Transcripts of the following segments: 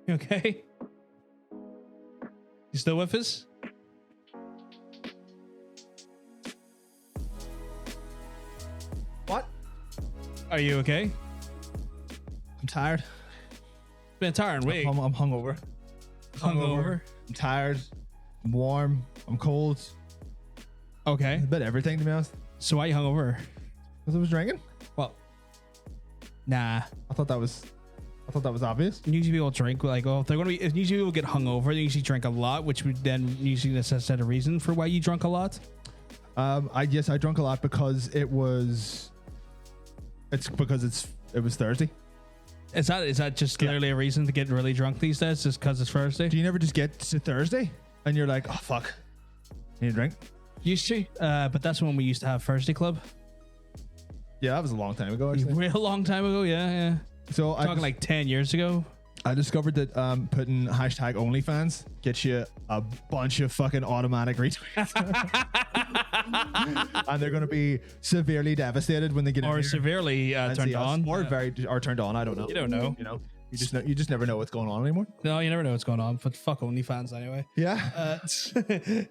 You okay? You still with us? What? Are you okay? I'm tired. It's been a tiring week. I'm hungover. Hungover? I'm tired. I'm warm. I'm cold. Okay. A bit of everything, to be honest. So why you hungover? Because I was drinking. Well, nah. I thought that was obvious. Usually people drink like, oh, if they're gonna be. If usually people get hungover, they usually drink a lot, which would then usually necessitate a reason for why you drunk a lot. I drank a lot because it was Thursday. Is that just literally a reason to get really drunk these days, just because it's Thursday? Do you never just get to Thursday and you're like, oh fuck, need a drink? Used to, but that's when we used to have Thursday Club. Yeah, that was a long time ago. Actually, Real long time ago. Yeah. So Talking like 10 years ago. I discovered that putting hashtag OnlyFans gets you a bunch of fucking automatic retweets. And they're going to be severely devastated when they get in Or here severely and turned see us. on. Or turned on. I don't know. You don't know. You know, you just never know what's going on anymore. No, you never know what's going on. But fuck OnlyFans anyway. Yeah.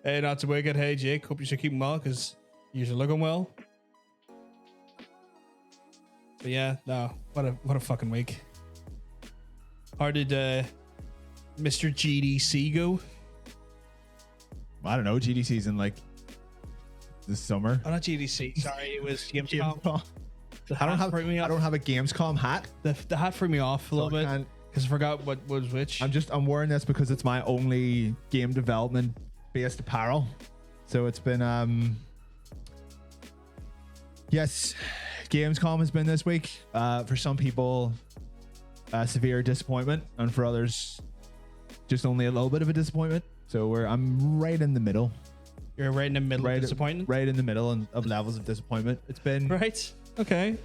Hey, not to wicked. Hey, Jake. Hope you should keep well because you're looking well. But yeah, no. What a fucking week. How did Mr. GDC go? I don't know. GDC's in like the summer. Oh, not GDC. Sorry, it was Gamescom. I don't have a Gamescom hat. The hat threw me off a little bit because I forgot what was which. I'm wearing this because it's my only game development based apparel. So it's been yes, Gamescom has been this week. For some people, severe disappointment, and for others, just only a little bit of a disappointment. So I'm right in the middle. You're right in the middle of disappointment? Right in the middle of levels of disappointment. It's been right. Okay.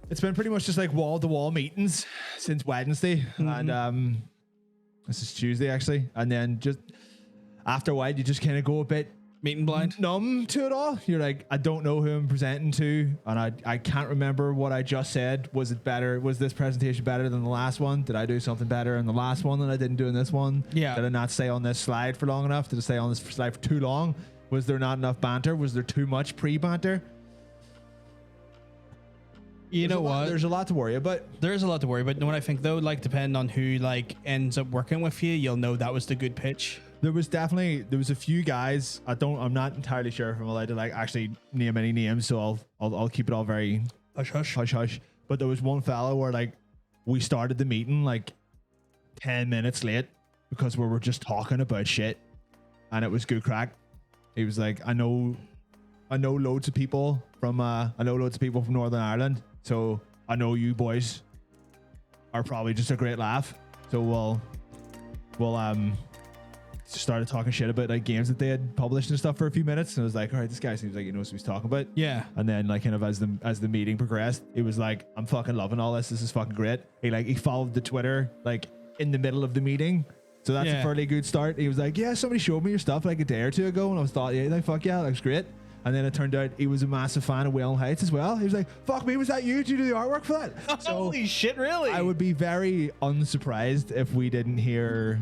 It's been pretty much just like wall-to-wall meetings since Wednesday, and this is Tuesday actually. And then just after a while, you just kind of go a bit meeting blind, numb to it all. You're like, I don't know who I'm presenting to, and I can't remember what I just said. Was it better? Was this presentation better than the last one? Did I do something better in the last one than I didn't do in this one? Yeah. Did I not stay on this slide for long enough? Did I stay on this slide for too long? Was there not enough banter? Was there too much pre-banter? You know what? There's a lot to worry about. There is a lot to worry about. You know what I think though? Like, depending on who like ends up working with you, you'll know that was the good pitch. There was a few guys. I'm not entirely sure if I'm allowed to like actually name any names, so I'll keep it all very hush hush. But there was one fellow where like we started the meeting like 10 minutes late because we were just talking about shit, and it was good crack. He was like, I know loads of people from Northern Ireland, so I know you boys are probably just a great laugh. So we'll started talking shit about like games that they had published and stuff for a few minutes, and I was like, all right, this guy seems like he knows what he's talking about. Yeah. And then like kind of as the meeting progressed, it was like, I'm fucking loving all this. This is fucking great. He followed the Twitter like in the middle of the meeting. So that's a fairly good start. He was like, yeah, somebody showed me your stuff like a day or two ago, and I was thought, yeah, like fuck yeah, that looks great. And then it turned out he was a massive fan of Whalen Heights as well. He was like, fuck me, was that you? Did you do the artwork for that? So holy shit, really? I would be very unsurprised if we didn't hear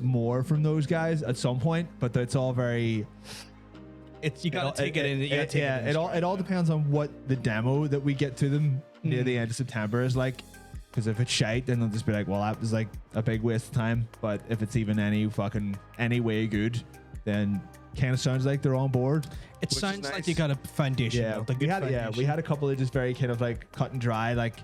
more from those guys at some point, but it's all very... You gotta take it in. It all depends on what the demo that we get to them near the end of September is like. Because if it's shite, then they'll just be like, well, that was like a big waste of time. But if it's even any way good, then kind of sounds like they're on board. It sounds like you got a foundation. Yeah, we had a couple of just very kind of like cut and dry, like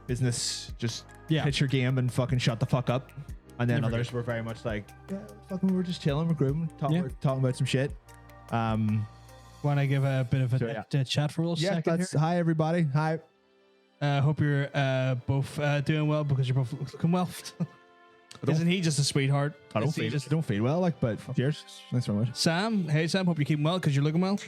business, just pitch your game and fucking shut the fuck up. And then others were very much like, yeah, fucking, we're just chilling, we're grooving, talking about some shit. Want to give a bit of a chat for a little second here? Hi, everybody. Hi. Hope you're both doing well because you're both looking well. Isn't he just a sweetheart? I don't feel well, like, but cheers. Thanks very much. Sam, hey Sam, hope you're keeping well because you're looking well.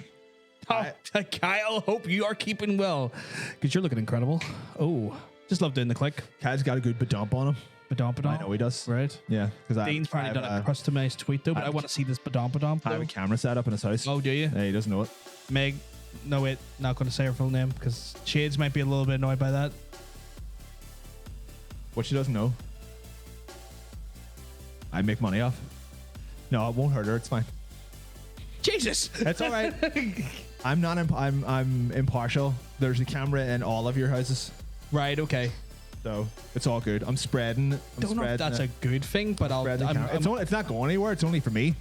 Kyle, hope you are keeping well because you're looking incredible. Oh, just love doing the click. Kyle's got a good badump on him. Badump. I know he does. Right. Yeah. Because Dean's probably done a customized tweet though, but I want to see this badump. I have a camera set up in his house. Oh, do you? Yeah, he doesn't know it. Meg. No, wait, not going to say her full name because Shades might be a little bit annoyed by that. What she doesn't know? I make money off. No, it won't hurt her. It's fine. Jesus. It's all right. I'm not. I'm impartial. There's a camera in all of your houses, Right. Okay. so it's all good. I'm spreading. Don't know if that's a good thing, but It's not going anywhere. It's only for me.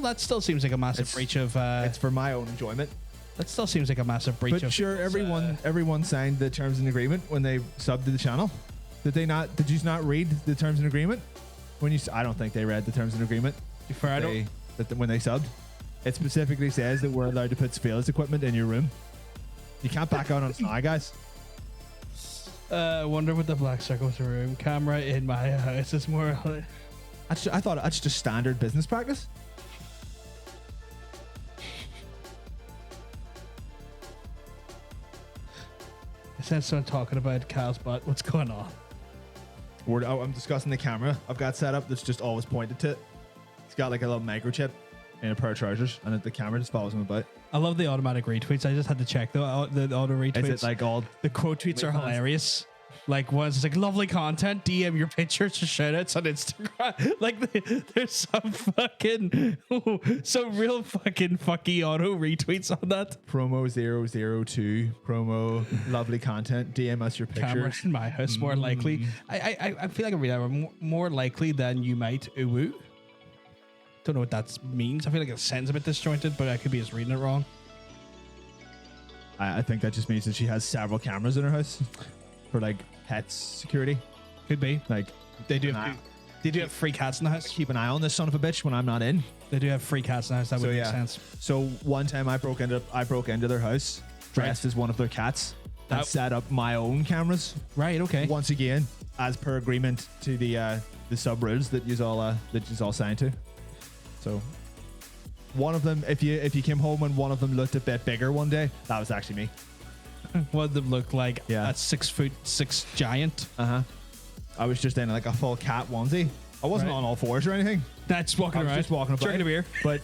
that still seems like a massive It's- breach of. It's for my own enjoyment. That still seems like a massive breach But of. sure, everyone signed the terms and agreement when they subbed to the channel. Did they not? Did you not read the terms and agreement? I don't think they read the terms and agreement. When they subbed, it specifically says that we're allowed to put surveillance equipment in your room. You can't back out on Sky, guys. I wonder what the black circle's room camera in my house is more. I thought that's just standard business practice. I sense someone talking about Kyle's butt. What's going on? I'm discussing the camera I've got set up that's just always pointed to it. It's got like a little microchip in a pair of trousers, and the camera just follows him about. I love the automatic retweets. I just had to check the auto retweets. Is it like all the quote tweets are hilarious. Like one's just like lovely content, DM your pictures to shout outs on Instagram. Like there's some real fucking fucky auto retweets on that. promo 002 promo lovely content. DM us your Camera pictures. in my house more likely. I feel like I read that more likely than you might ooh. Don't know what that means. I feel like it sounds a bit disjointed, but I could be just reading it wrong. I think that just means that she has several cameras in her house for like pets security. Could be. Like They do have free cats in the house. keep an eye on this son of a bitch when I'm not in. They do have free cats in the house. That would make sense. So one time I broke into their house dressed as one of their cats and set up my own cameras. Right. Okay. Once again, as per agreement to the sub rules that you all signed to. So one of them, if you came home and one of them looked a bit bigger one day, that was actually me. What them look like a 6'6" giant. I was just in like a full cat onesie. I wasn't on all fours or anything. That's walking I was around. just walking about. Drinking a beer. But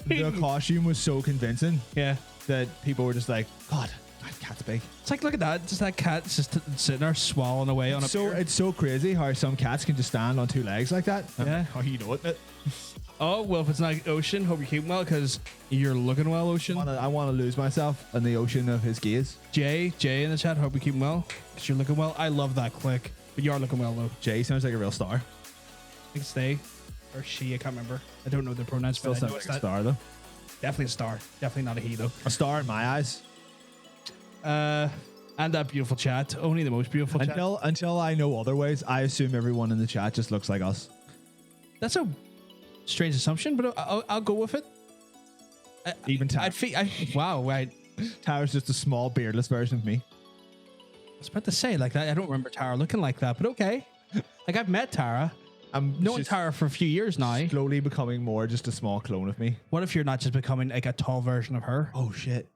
the costume was so convincing Yeah. that people were just like, God, that cat's big. It's like, look at that. Just that cat just sitting there swallowing away on a beer. It's so crazy how some cats can just stand on two legs like that. Yeah. How you know it. Oh, well, if it's not Ocean, hope you're keeping well because you're looking well, Ocean. I want to lose myself in the ocean of his gaze. Jay in the chat, hope you're keeping well because you're looking well. I love that click, but you are looking well, though. Jay sounds like a real star. I think it's they or she, I can't remember. I don't know the pronouns. Still but I know sounds it's like a that. star, though. Definitely a star. Definitely not a he, though. A star in my eyes. And that beautiful chat. Only the most beautiful chat. Until I know otherwise, I assume everyone in the chat just looks like us. That's a strange assumption, but I'll go with it. Even Tara. Wow, right. Tara's just a small beardless version of me. I was about to say like that. I don't remember Tara looking like that, but okay. Like I've met Tara. I'm known Tara for a few years now. slowly becoming more just a small clone of me. What if you're not just becoming like a tall version of her? Oh shit.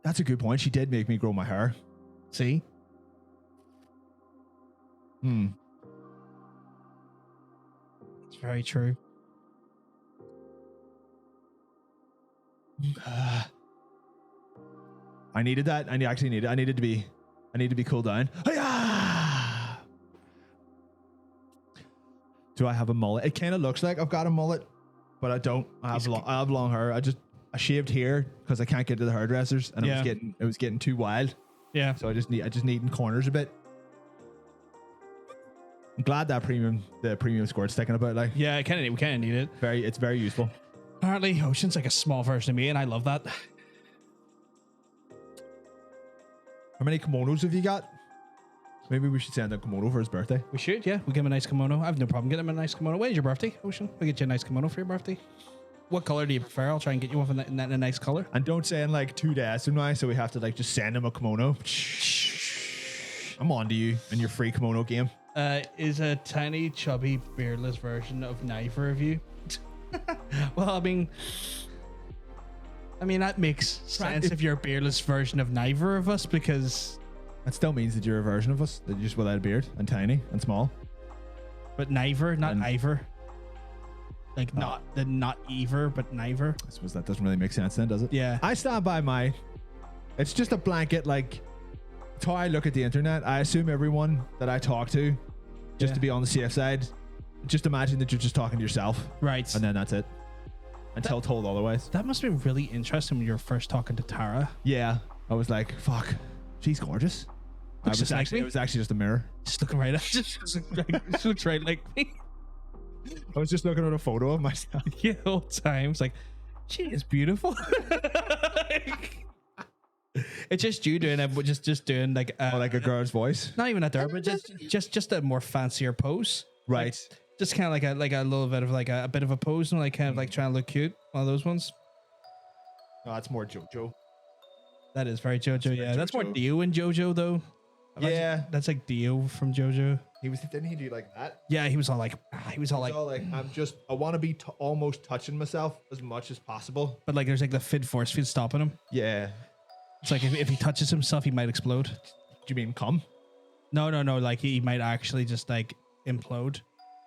That's a good point. She did make me grow my hair. See? It's very true. I needed that. I needed to be cooled down. Hi-ya! Do I have a mullet? It kind of looks like I've got a mullet, but I don't. I have long hair. I shaved here because I can't get to the hairdressers, and it was getting too wild. Yeah. So I just need in corners a bit. I'm glad that the premium squirt sticking about. Like, Yeah, we kind of need it. it's very useful. Apparently, Ocean's like a small version of me, and I love that. How many kimonos have you got? Maybe we should send him a kimono for his birthday. We should, yeah. We'll give him a nice kimono. I have no problem getting him a nice kimono. When is your birthday, Ocean? We'll get you a nice kimono for your birthday. What color do you prefer? I'll try and get you one in a nice color. And don't say in like 2 days from now, so we have to like just send him a kimono. I'm on to you and your free kimono game. Is a tiny, chubby, beardless version of Knifer of you. Well, I mean that makes sense if you're a beardless version of neither of us, because that still means that you're a version of us, that you're just without a beard and tiny and small. But neither, not either. Like not either, but neither. I suppose that doesn't really make sense then, does it? Yeah. I stand by my. It's just a blanket, like. It's how I look at the internet. I assume everyone that I talk to, just to be on the safe side, just imagine that you're just talking to yourself, Right. and then that's it. Until told otherwise. That must have been really interesting when you were first talking to Tara. Yeah, I was like, "Fuck, she's gorgeous." Looks just like me. It was actually just a mirror. Just looking right at she looks right like me. I was just looking at a photo of myself. Yeah, the whole time. It's like, she is beautiful. It's just you doing it, but just doing like A girl's voice. not even a there, but just a more fancier pose. Right. Just kind of like a little bit of like a bit of a pose and like kind of like trying to look cute. One of those ones. No, that's more JoJo. That is very JoJo. Yeah, that's more JoJo. Dio and JoJo though. Yeah. That's like Dio from JoJo. Didn't he do like that? Yeah, he was all like, I want to be almost touching myself as much as possible. but like there's like the force field stopping him. Yeah. It's like if he touches himself, he might explode. Do you mean come? No. Like he might actually just like implode,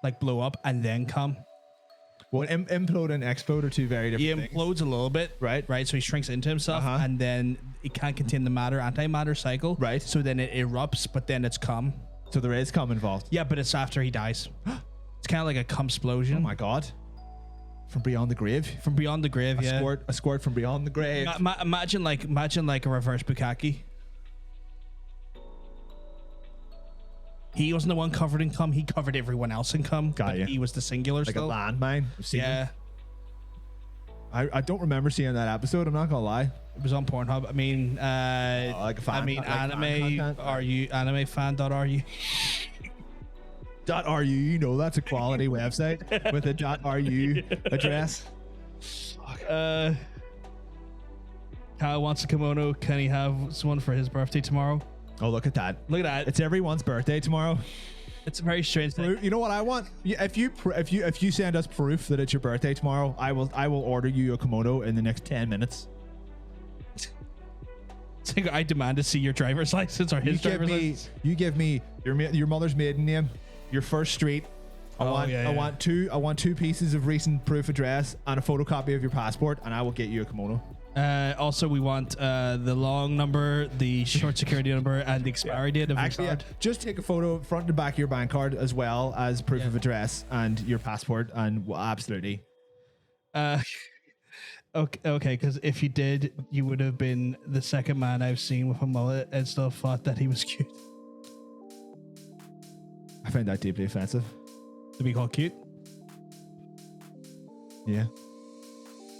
like blow up and then come. Well, implode and explode are two very He different things. implodes a little bit, Right. Right. So he shrinks into himself, Uh-huh. and then it can't contain the antimatter cycle. Right. So then it erupts, but then it's cum. So there is cum involved. Yeah, but it's after he dies. It's kind of like a cum explosion. Oh my god. From beyond the grave. From beyond the grave. Yeah. A squirt from beyond the grave. Imagine like a reverse bukkake. He wasn't the one covered in cum. He covered everyone else in cum. Got but ya. He was the singular Like still. a landmine. I've seen Yeah. it. I don't remember seeing that episode. I'm not gonna lie. It was on Pornhub. I mean, like a fan- I mean, like fan anime. content? Are you anime fan? Are you? .ru, you know that's a quality website with a .ru address. Kyle wants a kimono. Can he have one for his birthday tomorrow? Oh, look at that. Look at that. It's everyone's birthday tomorrow. It's a very strange thing. You know what I want? If you send us proof that it's your birthday tomorrow, I will order you a kimono in the next 10 minutes. It's like, I demand to see your driver's license or his driver's license. You give me your mother's maiden name, your first street. I want two pieces of recent proof address and a photocopy of your passport, and I will get you a kimono. Also, we want the long number, the short security number, and the expiry date of your card. Just take a photo front and back of your bank card as well as proof of address and your passport, and absolutely. Okay, because if you did, you would have been the second man I've seen with a mullet and still thought that he was cute. I find that deeply offensive. To be called cute? Yeah.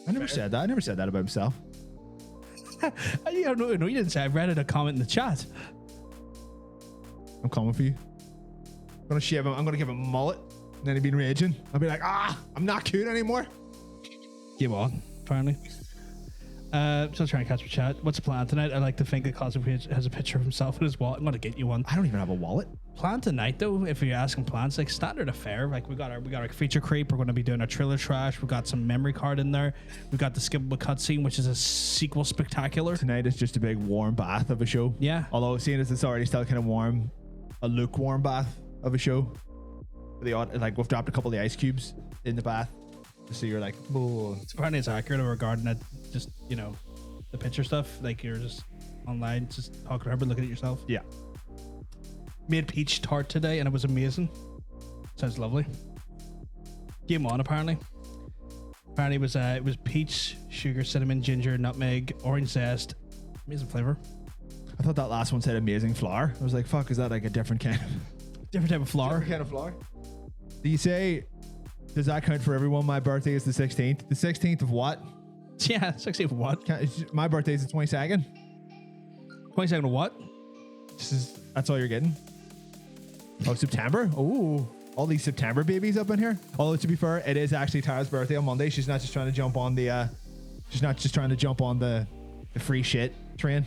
I never said that. I never said that about myself. No, you didn't say. I read it a comment in the chat. I'm coming for you. I'm gonna shave him. I'm gonna give him a mullet, and then he'd be raging. I'll be like, I'm not cute anymore. Game on, apparently. Still trying to catch my chat. What's the plan tonight? I like to think that Cosmo has a picture of himself in his wallet. I'm gonna get you one. I don't even have a wallet. Plan tonight though, if you're asking plans, like standard affair. Like we got our feature creep. We're going to be doing a trailer trash. We got some memory card in there. We got the skippable cutscene, which is a sequel spectacular. Tonight is just a big warm bath of a show. Yeah. Although seeing as it's already still kind of warm, a lukewarm bath of a show. Like we've dropped a couple of the ice cubes in the bath, so you're like, oh. Apparently it's accurate regarding it. Just the picture stuff. Like you're just online, just talking to her, but looking at yourself. Yeah. Made peach tart today and it was amazing. Sounds lovely. Game on apparently. Apparently it was peach, sugar, cinnamon, ginger, nutmeg, orange zest. Amazing flavor. I thought that last one said amazing flour. I was like, fuck, is that like a different kind of Different type of flour. Different kind of flour? Do you say, does that count for everyone? My birthday is the 16th. The 16th of what? Yeah, 16th of what? My birthday is the 22nd. 22nd of what? That's all you're getting? Oh, September? Oh, all these September babies up in here. Although to be fair, it is actually Tara's birthday on Monday. She's not just trying to jump on the the free shit train.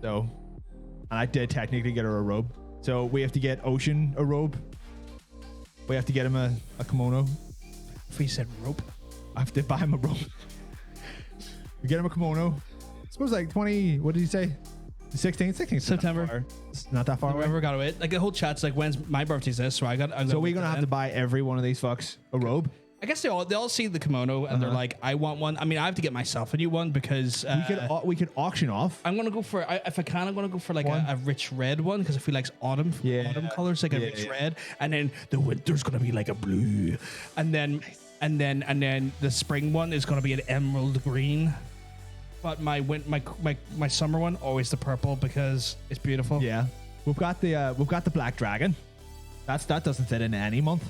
So, and I did technically get her a robe. So we have to get Ocean a robe. We have to get him a kimono. If we said rope, I have to buy him a robe. We get him a kimono. I suppose like 20, what did you say? The 16th September. It's not that far away. Whoever got away. Like the whole chat's like, when's my birthday's this? So we're gonna have to buy every one of these fucks a robe. I guess they all see the kimono and they're like, I want one. I mean, I have to get myself a new one because we could auction off. I'm gonna go for if I can. I'm gonna go for like a rich red one because I feel like autumn colors, like a rich red, and then the winter's gonna be like a blue, and then the spring one is gonna be an emerald green. But my summer one always the purple because it's beautiful. Yeah, we've got the black dragon. That doesn't fit in any month.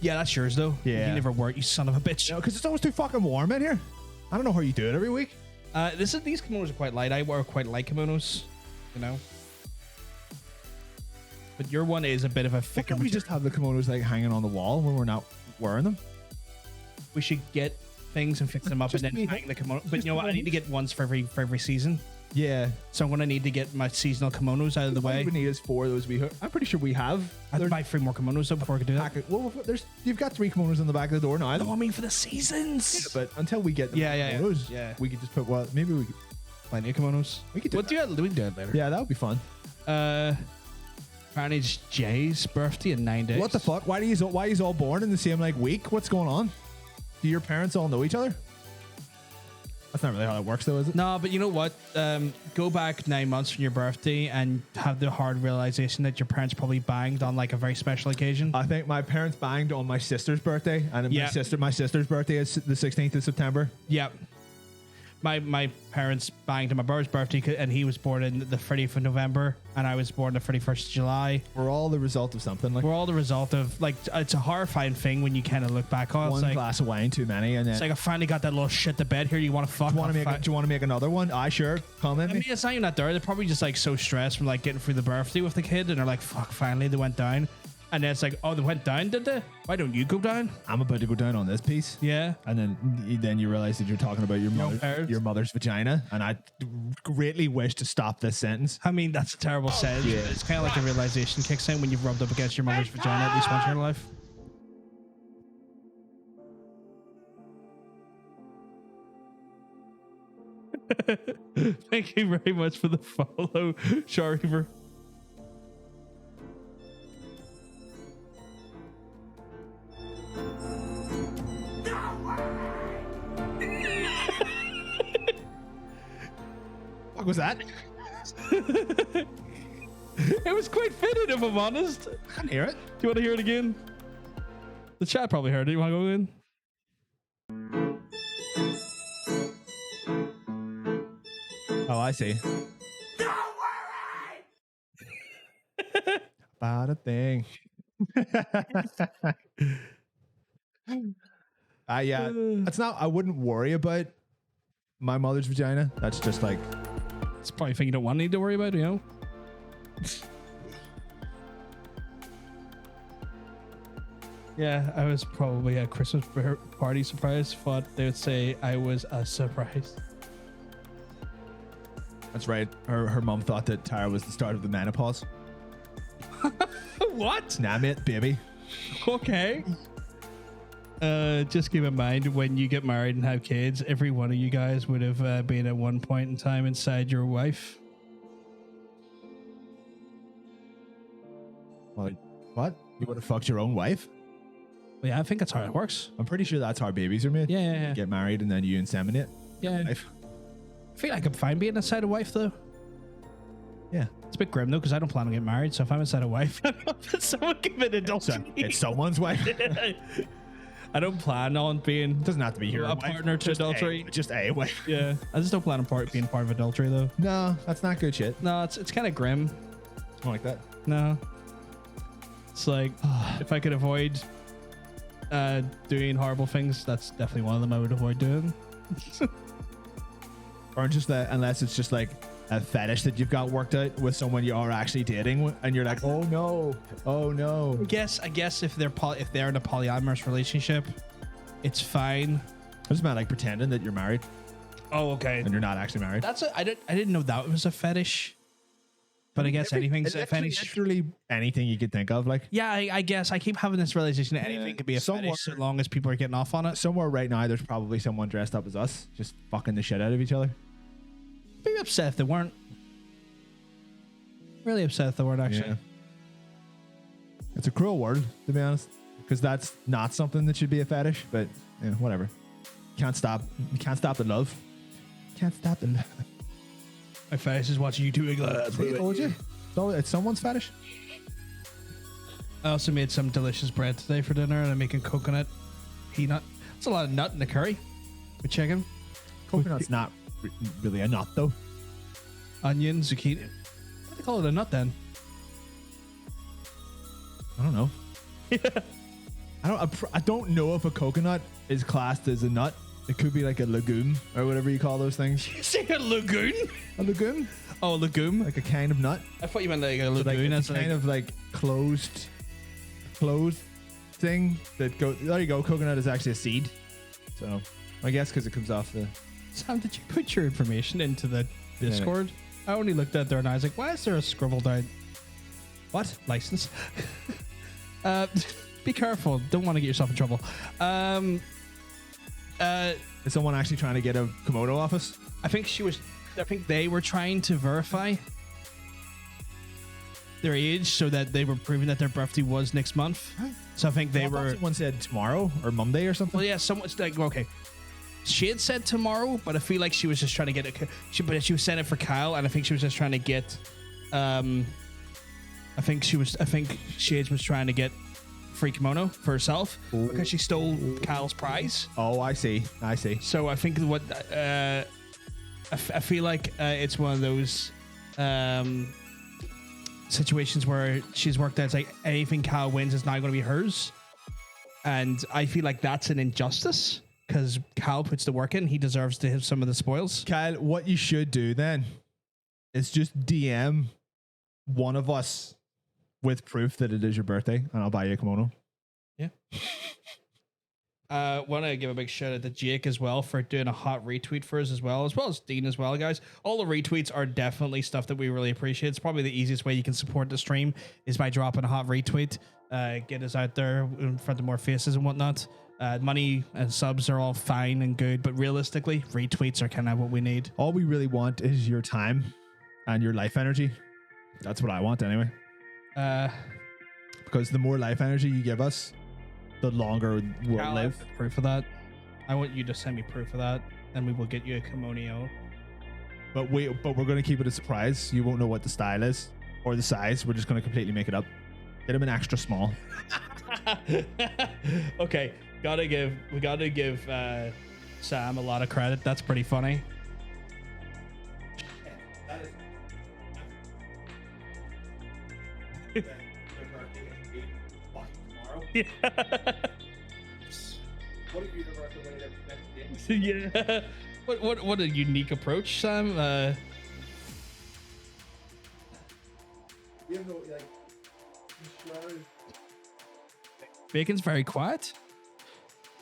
Yeah, that's yours though. Yeah. You never wear it, you son of a bitch. No, because it's always too fucking warm in here. I don't know how you do it every week. These kimonos are quite light. I wear quite light kimonos, you know. But your one is a bit of a thicker. Why can't we just have the kimonos like hanging on the wall when we're not wearing them? We should get things and fix them up and then hang the kimono. But you know what? I need to get ones for every season. Yeah. So I'm gonna need to get my seasonal kimonos out of the way. All we need is 4 of those. I'm pretty sure we have. I have to buy 3 more kimonos though before I can do that. Well, you've got 3 kimonos on the back of the door now. No, I mean for the seasons. Yeah, but until we get the kimonos, we could just put maybe we could plenty of kimonos. We could do we can do it later. Yeah, that would be fun. Apparently it's Jay's birthday in 9 days. What the fuck? Why are you all born in the same like week? What's going on? Do your parents all know each other? That's not really how it works, though, is it? No, but you know what? Go back 9 months from your birthday and have the hard realization that your parents probably banged on like a very special occasion. I think my parents banged on my sister's birthday, and my sister's birthday is the 16th of September. Yep. My parents banged on my brother's birthday, and he was born in the 30th of November, and I was born the 31st of July. We're all the result of something. We're all the result of, like, it's a horrifying thing when you kind of look back on. One glass of wine too many, and then it's like, I finally got that little shit to bed here. You want to fuck? Do you want to make another one? Sure. Comment me. I mean, it's not even that there. They're probably just like so stressed from like getting through the birthday with the kid, and they're like, fuck, finally they went down. And then it's like, oh, they went down, did they? Why don't you go down? I'm about to go down on this piece. Yeah. And then you realize that you're talking about your mother's vagina. And I greatly wish to stop this sentence. I mean, that's a terrible sentence. Yeah. It's kind of like a realization kicks in when you've rubbed up against your mother's vagina at least once in your life. Thank you very much for the follow, Shariver. What was that? It was quite fitting, if I'm honest. I can hear it. Do you want to hear it again? The chat probably heard it. You want to go in? Oh, I see. Don't worry about a thing. It's not. I wouldn't worry about my mother's vagina. That's just like. It's probably a thing you don't need to worry about, you know? Yeah, I was probably a Christmas party surprise. Thought they would say I was a surprise. That's right. Her mom thought that Tara was the start of the menopause. What? Nah, mate, baby. Okay. Just keep in mind when you get married and have kids, every one of you guys would have been at one point in time inside your wife. What? You would have fucked your own wife? Well, yeah, I think that's how it works. I'm pretty sure that's how babies are made. Yeah. You get married and then you inseminate. Yeah. I feel like I'm fine being inside a wife though. Yeah. It's a bit grim though because I don't plan on getting married. So if I'm inside a wife, someone commit adultery. It's someone's wife. I don't plan on being. It doesn't have to be your a partner to adultery. Just a wife. Yeah, I just don't plan on being part of adultery though. No, that's not good shit. No, it's kind of grim. It's more like that. No, it's like if I could avoid doing horrible things, that's definitely one of them I would avoid doing. Or just that, unless it's just like a fetish that you've got worked out with someone you are actually dating, and you're like, oh no. I guess if they're in a polyamorous relationship, it's fine. I just meant like pretending that you're married. Oh, okay. And you're not actually married. I didn't know that was a fetish. But I guess anything's a fetish. Literally anything you could think of, like. Yeah, I guess I keep having this realization that anything could be a fetish so long as people are getting off on it. Somewhere right now, there's probably someone dressed up as us, just fucking the shit out of each other. I'd be upset if they weren't. Really upset if they weren't, actually. Yeah. It's a cruel world, to be honest. because that's not something that should be a fetish. But whatever. You can't stop the love. Can't stop the love. My fetish is watching you doing that. I told you. It's someone's fetish. I also made some delicious bread today for dinner, and I'm making coconut peanut. It's a lot of nut in the curry with chicken. Coconut's not really a nut, though. Onion, zucchini. Why do they call it a nut then? I don't know. I don't know if a coconut is classed as a nut. It could be like a legume or whatever you call those things. You say a lagoon? A legume? Oh, a legume. Like a kind of nut. I thought you meant like a lagoon. Like, it's That's kind like of like closed thing that go. There you go. Coconut is actually a seed. So I guess because it comes off the. Sam, did you put your information into the Discord? I only looked at there and I was like, why is there a scribbled out what license? Be careful. Don't want to get yourself in trouble. Is someone actually trying to get a Komodo office? I think they were trying to verify their age so that they were proving that their birthday was next month. So I think they were. Someone said tomorrow or Monday or something. Well, yeah, someone's like, okay. She had said tomorrow, but I feel like she was just trying to get it. She was sending it for Kyle, and I think she was just trying to get. I think Shades was trying to get free kimono for herself because she stole Kyle's prize. Oh, I see. So I think what I feel like it's one of those situations where she's worked out. It's like anything Kyle wins is now going to be hers, and I feel like that's an injustice because Kyle puts the work in. He deserves to have some of the spoils. Kyle, what you should do then is just DM one of us with proof that it is your birthday, and I'll buy you a kimono. Yeah. Want to give a big shout out to Jake as well for doing a hot retweet for us as well as Dean as well, guys. All the retweets are definitely stuff that we really appreciate. It's probably the easiest way you can support the stream is by dropping a hot retweet. Get us out there in front of more faces and whatnot. Money and subs are all fine and good, but realistically, retweets are kind of what we need. All we really want is your time and your life energy. That's what I want anyway. Because the more life energy you give us, the longer we'll live. Proof of that. I want you to send me proof of that, and we will get you a kimono. But we're going to keep it a surprise. You won't know what the style is or the size. We're just going to completely make it up. Get him an extra small. Okay, we gotta give Sam a lot of credit. That's pretty funny. Yeah. Yeah. What a unique approach, Sam. Bacon's very quiet.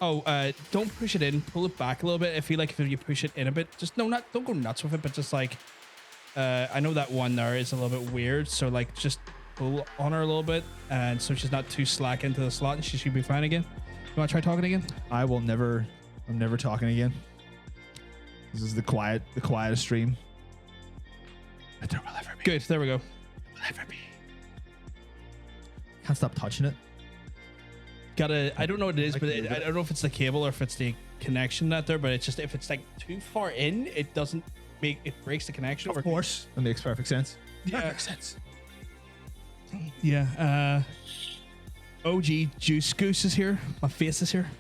Oh, don't push it in. Pull it back a little bit. I feel like if you push it in a bit, don't go nuts with it, but just like, I know that one there is a little bit weird. So like, just pull on her a little bit, and so she's not too slack into the slot, and she should be fine again. You want to try talking again? I'm never talking again. This is the quietest stream. But there will ever be. Good. There we go. There will ever be. Can't stop touching it. I don't know what it is, but I don't know if it's the cable or if it's the connection out there, but it's just, if it's like too far in, it breaks the connection. Of course. That makes perfect sense. Yeah. Perfect sense. Yeah. OG Juice Goose is here. My face is here.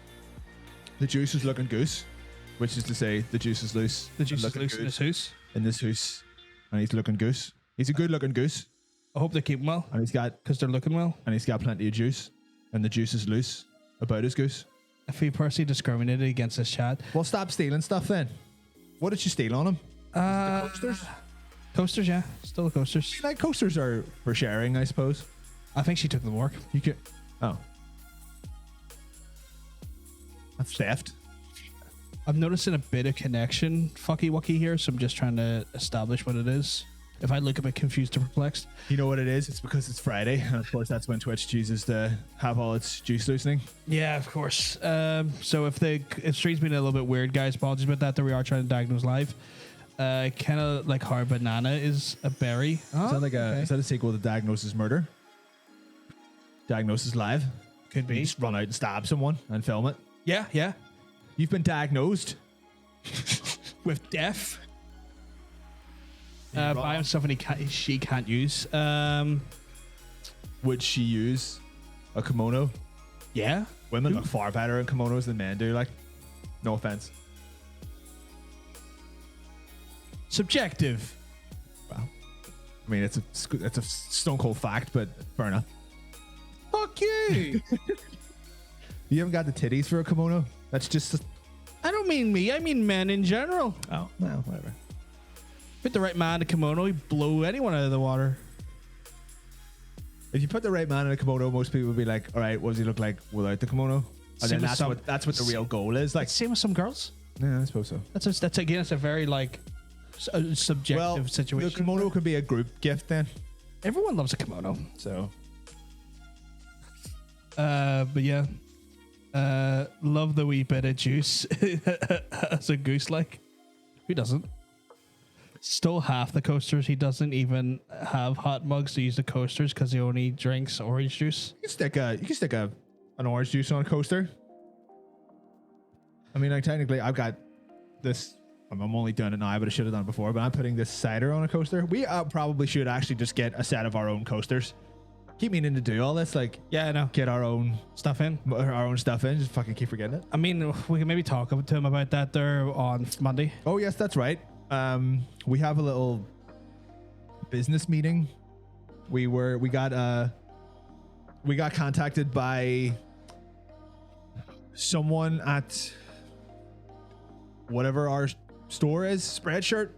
The juice is looking goose, which is to say the juice is loose. The juice is loose in this house. In this house. And he's looking goose. He's a good looking goose. I hope they keep him well. And because they're looking well. And he's got plenty of juice. And the juice is loose about his goose. I feel personally discriminated against this chat. Well, stop stealing stuff then. What did you steal on him? The coasters? Coasters, yeah. Still the coasters. Like, coasters are for sharing, I suppose. I think she took the work. You could. Oh. That's theft. I'm noticing a bit of connection fucky wucky here, so I'm just trying to establish what it is. If I look a bit confused or perplexed. You know what it is? It's because it's Friday, and of course that's when Twitch chooses to have all its juice loosening. Yeah, of course. So if stream's been a little bit weird, guys, apologies about that. That we are trying to diagnose live. Kind of like how banana is a berry. Is that like is that a sequel to Diagnosis Murder? Diagnosis Live? Could be. You just run out and stab someone and film it. Yeah, yeah. You've been diagnosed With death. Buying something she can't use. Would she use a kimono? Yeah. Women look far better in kimonos than men do. Like, no offense. Subjective. Well, I mean, it's a stone cold fact, but fair enough. Fuck you. You haven't got the titties for a kimono? That's just... I don't mean me. I mean men in general. Oh, well, whatever. Put the right man in a kimono, he'd blow anyone out of the water. If you put the right man in a kimono, most people would be like, all right, what does he look like without the kimono? And Same then with that's what the real goal is. Like, Same with some girls. yeah, I suppose so. That's again, it's a very like subjective situation. The kimono could be a group gift then. Everyone loves a kimono. So, but yeah, love the wee bit of juice as a goose. Like, who doesn't? Stole half the coasters. He doesn't even have hot mugs to use the coasters because he only drinks orange juice. you can stick an orange juice on a coaster. I mean, like, technically, I've got this. I'm only doing it now, but I should have done it before. But I'm putting this cider on a coaster. We probably should actually just get a set of our own coasters. Keep meaning to do all this, like, Yeah, I know. get our own Stuff in. stuff in. Just fucking keep forgetting it. I mean, we can maybe talk to him about that there on Monday. Oh yes, that's right. We have a little business meeting. We got contacted by someone at whatever our store is. Spreadshirt.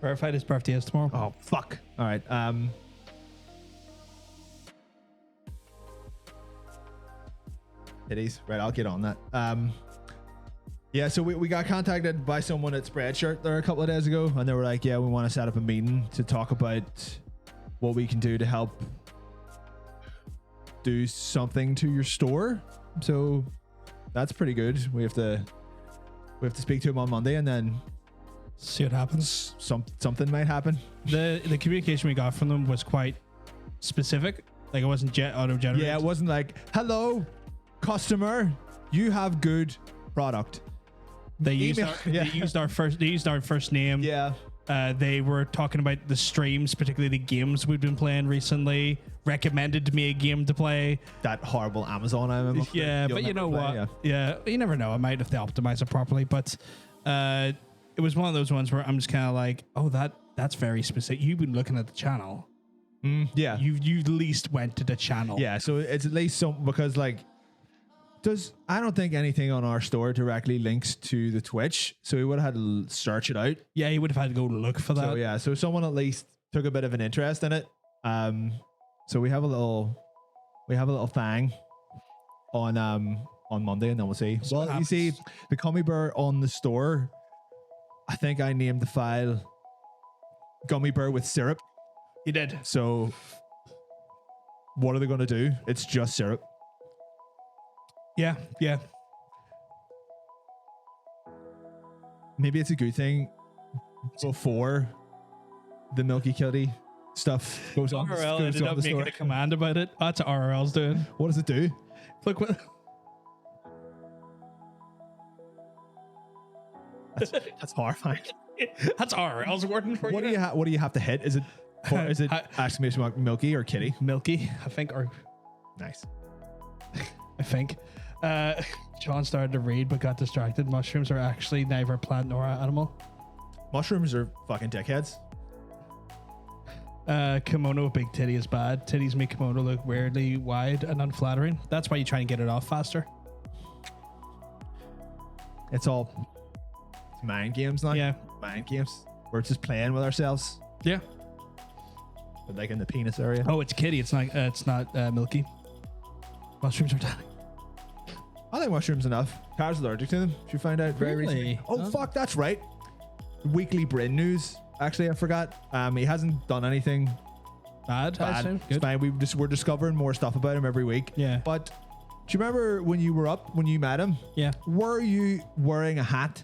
Verified his birthday is tomorrow. Oh fuck. All right. Titties. Right, I'll get on that. Yeah, so we got contacted by someone at Spreadshirt there a couple of days ago, and they were like, yeah, we want to set up a meeting to talk about what we can do to help do something to your store. So that's pretty good. We have to speak to him on Monday, and then See what happens. something might happen. The communication we got from them was quite specific. Like, it wasn't auto generated. Yeah, it wasn't like, hello, customer, you have good product. They used Email- our, yeah. they used our first name. Yeah. They were talking about the streams, particularly the games we've been playing recently. Recommended to me a game to play. That horrible Amazon MMO. Yeah, You'll but you never know play, what? Yeah, you never know. I might if they optimize it properly. But it was one of those ones where I'm just kind of like, oh, that's very specific. You've been looking at the channel. Yeah. You at least went to the channel. Yeah, so it's at least some, because like, I don't think anything on our store directly links to the Twitch, so we would have had to search it out. Yeah, you would have had to go look for that. So yeah, so someone at least took a bit of an interest in it. So we have a little thing on Monday, and then we'll see. So Well, you see, the Gummy Bear on the store, I think I named the file Gummy Bear with syrup. You did. So what are they going to do? It's just syrup. Yeah, yeah. Maybe it's a good thing before the Milky Kitty stuff goes on. RRL goes ended on up the making store. a command about it. That's what RRL's doing. What does it do? Look what. That's horrifying. That's RRL's working for What you. what do you have to hit? Is it exclamation mark Milky or Kitty? Milky, I think, or Nice. I think. John started to read but got distracted. Mushrooms are actually neither a plant nor an animal. Mushrooms are fucking dickheads. Kimono with big titty is bad. Titties make kimono look weirdly wide and unflattering. That's why you try and get it off faster. It's mind games now. Yeah. Mind games. We're just playing with ourselves, Yeah. but like in the penis area. Oh, it's kitty. It's not Milky. Mushrooms are tiny. I think mushrooms enough. Car's allergic to them. Did you find out very Really? recently? Oh, Huh? fuck, that's right. Weekly Bryn news. Actually, I forgot. He hasn't done anything Bad. I bad. assume. It's Good. fine. We're discovering more stuff about him every week. Yeah. But do you remember when you met him? Yeah. Were you wearing a hat?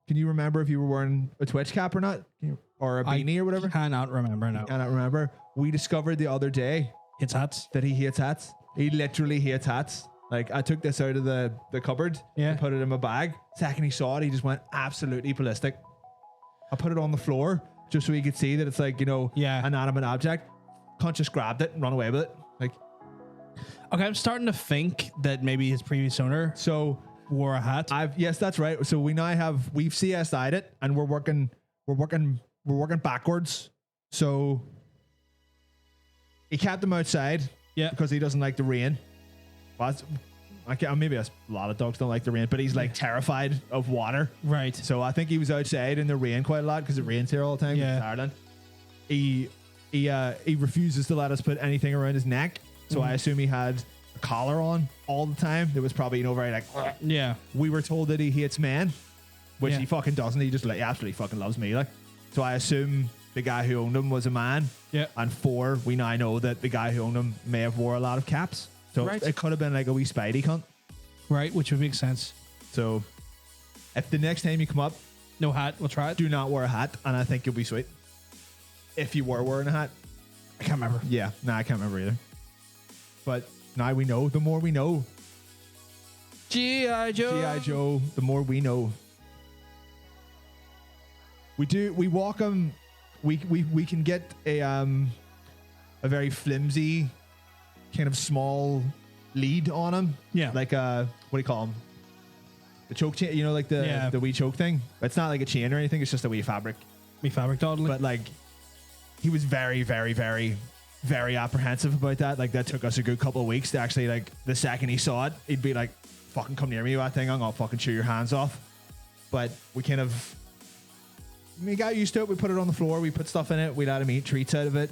Can you remember if you were wearing a Twitch cap or not? Or a beanie or whatever? Cannot remember now. Cannot remember. We discovered the other day Hits hats. that he hates hats. He literally hates hats. Like, I took this out of the cupboard and put it in my bag. Second he saw it, he just went absolutely ballistic. I put it on the floor just so he could see that it's like, an inanimate object. Cunt just grabbed it and run away with it. Like, okay, I'm starting to think that maybe his previous owner wore a hat. Yes, that's right. So we've CSI'd it, and we're working backwards. So he kept them outside because he doesn't like the rain. Maybe a lot of dogs don't like the rain, but he's like terrified of water. Right. So I think he was outside in the rain quite a lot because it rains here all the time. Yeah. In Ireland. He refuses to let us put anything around his neck. So I assume he had a collar on all the time. It was probably, very like, yeah. We were told that he hates men, which he fucking doesn't. He just absolutely fucking loves me. Like, so I assume the guy who owned him was a man. Yeah. And 4, we now know that the guy who owned him may have wore a lot of caps. So it could have been like a wee Spidey cunt. Right, which would make sense. So if the next time you come up, no hat, we'll try it. Do not wear a hat, and I think you'll be sweet. If you were wearing a hat. I can't remember. Yeah, I can't remember either. But now we know. The more we know. G.I. Joe. G.I. Joe, the more we know. We walk him. We can get a very flimsy, kind of small lead on him. Yeah. Like what do you call him? The choke chain, like the wee choke thing. It's not like a chain or anything, it's just a wee fabric. Wee fabric totally. But like he was very, very, very, very apprehensive about that. Like that took us a good couple of weeks to actually, like, the second he saw it, he'd be like, fucking come near me with that thing, I'm gonna fucking chew your hands off. But we got used to it. We put it on the floor, we put stuff in it, we let him eat treats out of it.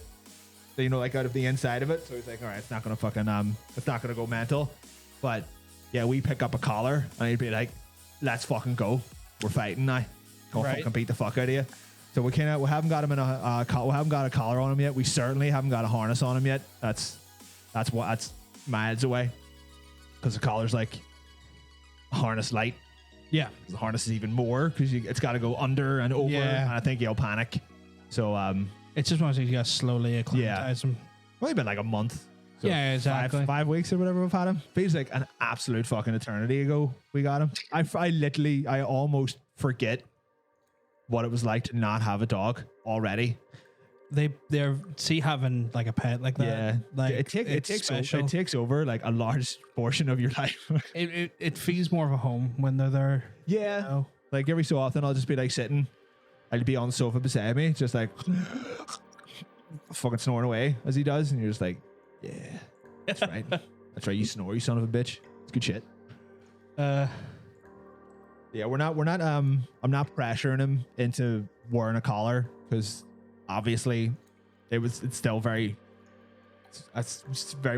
Like out of the inside of it. So he's like, all right, it's not gonna fucking it's not gonna go mental. But yeah, we pick up a collar and he'd be like, let's fucking go. We're fighting now. Go fucking beat the fuck out of you. So we haven't got him in we haven't got a collar on him yet. We certainly haven't got a harness on him yet. That's miles away. Because the collar's like a harness light. Yeah. The harness is even more because it's got to go under and over. Yeah. And I think he'll panic. So it's just one of those things you got to slowly acclimatize him. Only been like a month. So yeah, exactly. 5 weeks or whatever we've had him. Feels like an absolute fucking eternity ago we got him. I almost forget what it was like to not have a dog already. They're having like a pet like that. Yeah, like it takes over like a large portion of your life. it feels more of a home when they're there. Yeah, like every so often I'll just be like sitting. I'll be on the sofa beside me, just like fucking snoring away as he does, and you're just like, yeah, that's right, that's right. You snore, you son of a bitch. It's good shit. Yeah, we're not. I'm not pressuring him into wearing a collar because obviously it's still very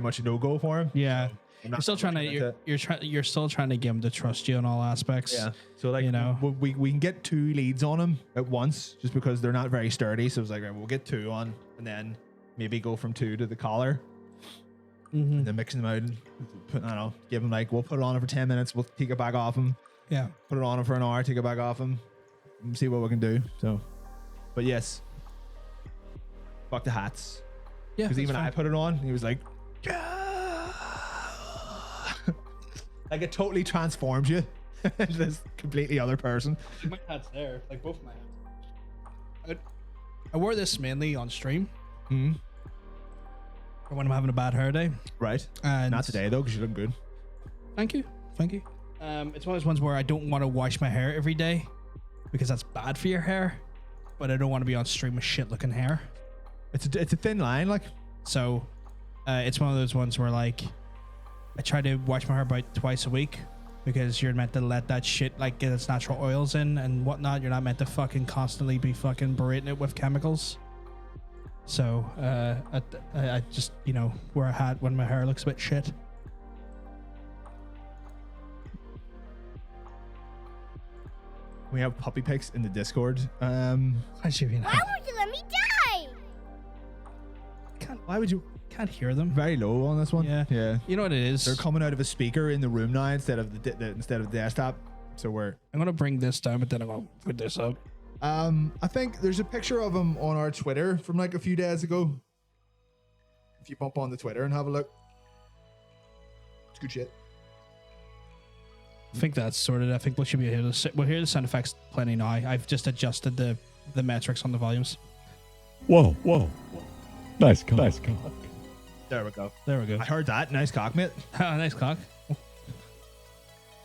much a no-go for him. Yeah, you're still trying to you're still trying to get him to trust you in all aspects. Yeah, so like we can get 2 leads on him at once just because they're not very sturdy. So it's like, right, we'll get 2 on and then maybe go from 2 to the collar. And then mixing them out and I don't know, give him like, we'll put it on him for 10 minutes, we'll take it back off him. Yeah. Put it on him for an hour, take it back off him, and see what we can do. So, but yes, fuck the hats. Yeah. Because even I put it on, and he was like, like it totally transforms you into this completely other person. My hat's there, like both my hats. I wore this mainly on stream. Or when I'm having a bad hair day. Right. And not today though, because you're looking good. Thank you. It's one of those ones where I don't want to wash my hair every day because that's bad for your hair, but I don't want to be on stream with shit looking hair. It's a thin line, like. So it's one of those ones where like I try to wash my hair about twice a week because you're meant to let that shit like get its natural oils in and whatnot. You're not meant to fucking constantly be fucking berating it with chemicals. So I just wear a hat when my hair looks a bit shit. We have puppy pics in the Discord. Why won't you let me die? Why would you? Can't hear them. Very low on this one. Yeah. You know what it is? They're coming out of a speaker in the room now instead of the desktop. So I'm gonna bring this down, but then I'm gonna put this up. I think there's a picture of him on our Twitter from like a few days ago. if you bump on the Twitter and have a look, it's good shit. I think that's sorted. I think we should be here to we'll hear the sound effects plenty now. I've just adjusted the metrics on the volumes. Whoa. Nice cock. There we go. There we go. I heard that. Nice cock, mate. Nice cock.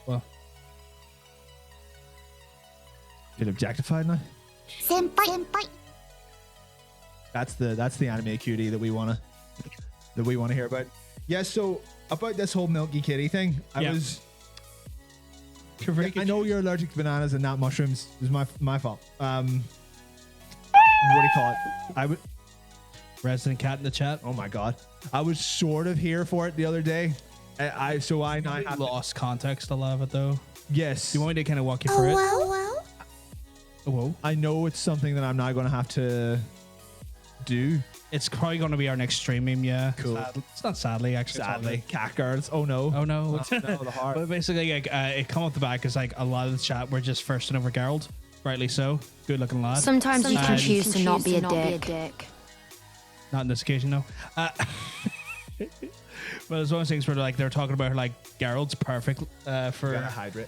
Well, Feel objectified now. Senpai. That's the anime cutie that we wanna hear about. Yeah. So about this whole Milky Kitty thing, I know you're allergic to bananas and not mushrooms. It was my fault. What do you call it? resident cat in the chat. Oh my god, I was sort of here for it the other day. I now have lost context a lot of it though. Yes. Do you want me to kind of walk you through it? Well. Whoa. I know it's something that I'm not going to have to do. It's probably going to be our next stream meme, yeah. Cool. It's not sadly, actually. Sadly. Cat girls. Oh no. Oh no. Oh, no, the heart. But basically, like, it come off the back is like a lot of the chat were just firsting over Geralt. Rightly so. Good looking lad. Sometimes you can And- choose to not be a dick. Not on this occasion, no. Well, it's one of those things where like they're talking about her like Geralt's perfect for Gotta hydrate.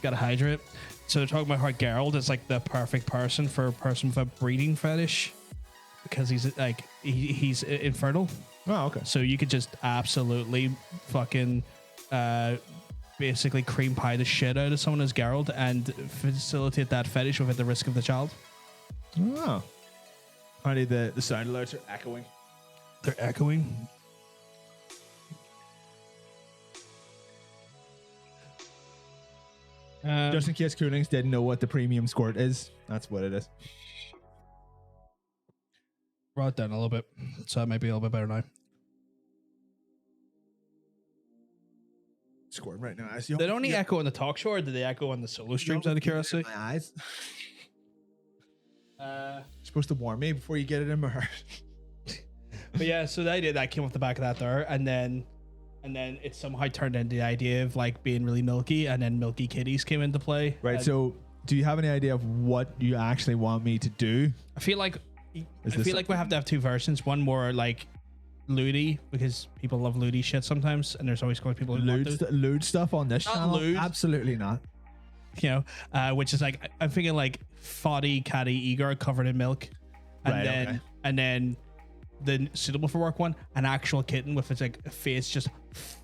gotta hydrate. So they're talking about how Geralt is like the perfect person for a person with a breeding fetish because he's like he's infertile. Oh, okay. So you could just absolutely fucking basically cream pie the shit out of someone as Geralt and facilitate that fetish without the risk of the child. Oh. Apparently the sound alerts are echoing. They're echoing. Just in case Coolings didn't know what the premium squirt is, that's what it is. Brought it down a little bit, so it might be a little bit better now. Squirting right now. Did they only echo on the talk show, or did they echo on the solo streams out of curiosity? My eyes. Supposed to warn me before you get it in my heart. But yeah, so the idea that came off the back of that there, and then it somehow turned into the idea of like being really milky, and then milky kitties came into play. Right. And So, do you have any idea of what you actually want me to do? I feel like Is I this feel like we have to have two versions. One more like lewdy, because people love lewdy shit sometimes, and there's always going to be people who want to, Lewd stuff on this Not channel? lewd. Absolutely not. you know, which is like I'm thinking like foddy catty Igor covered in milk, and Right, then okay. and then the suitable for work one, an actual kitten with its like face just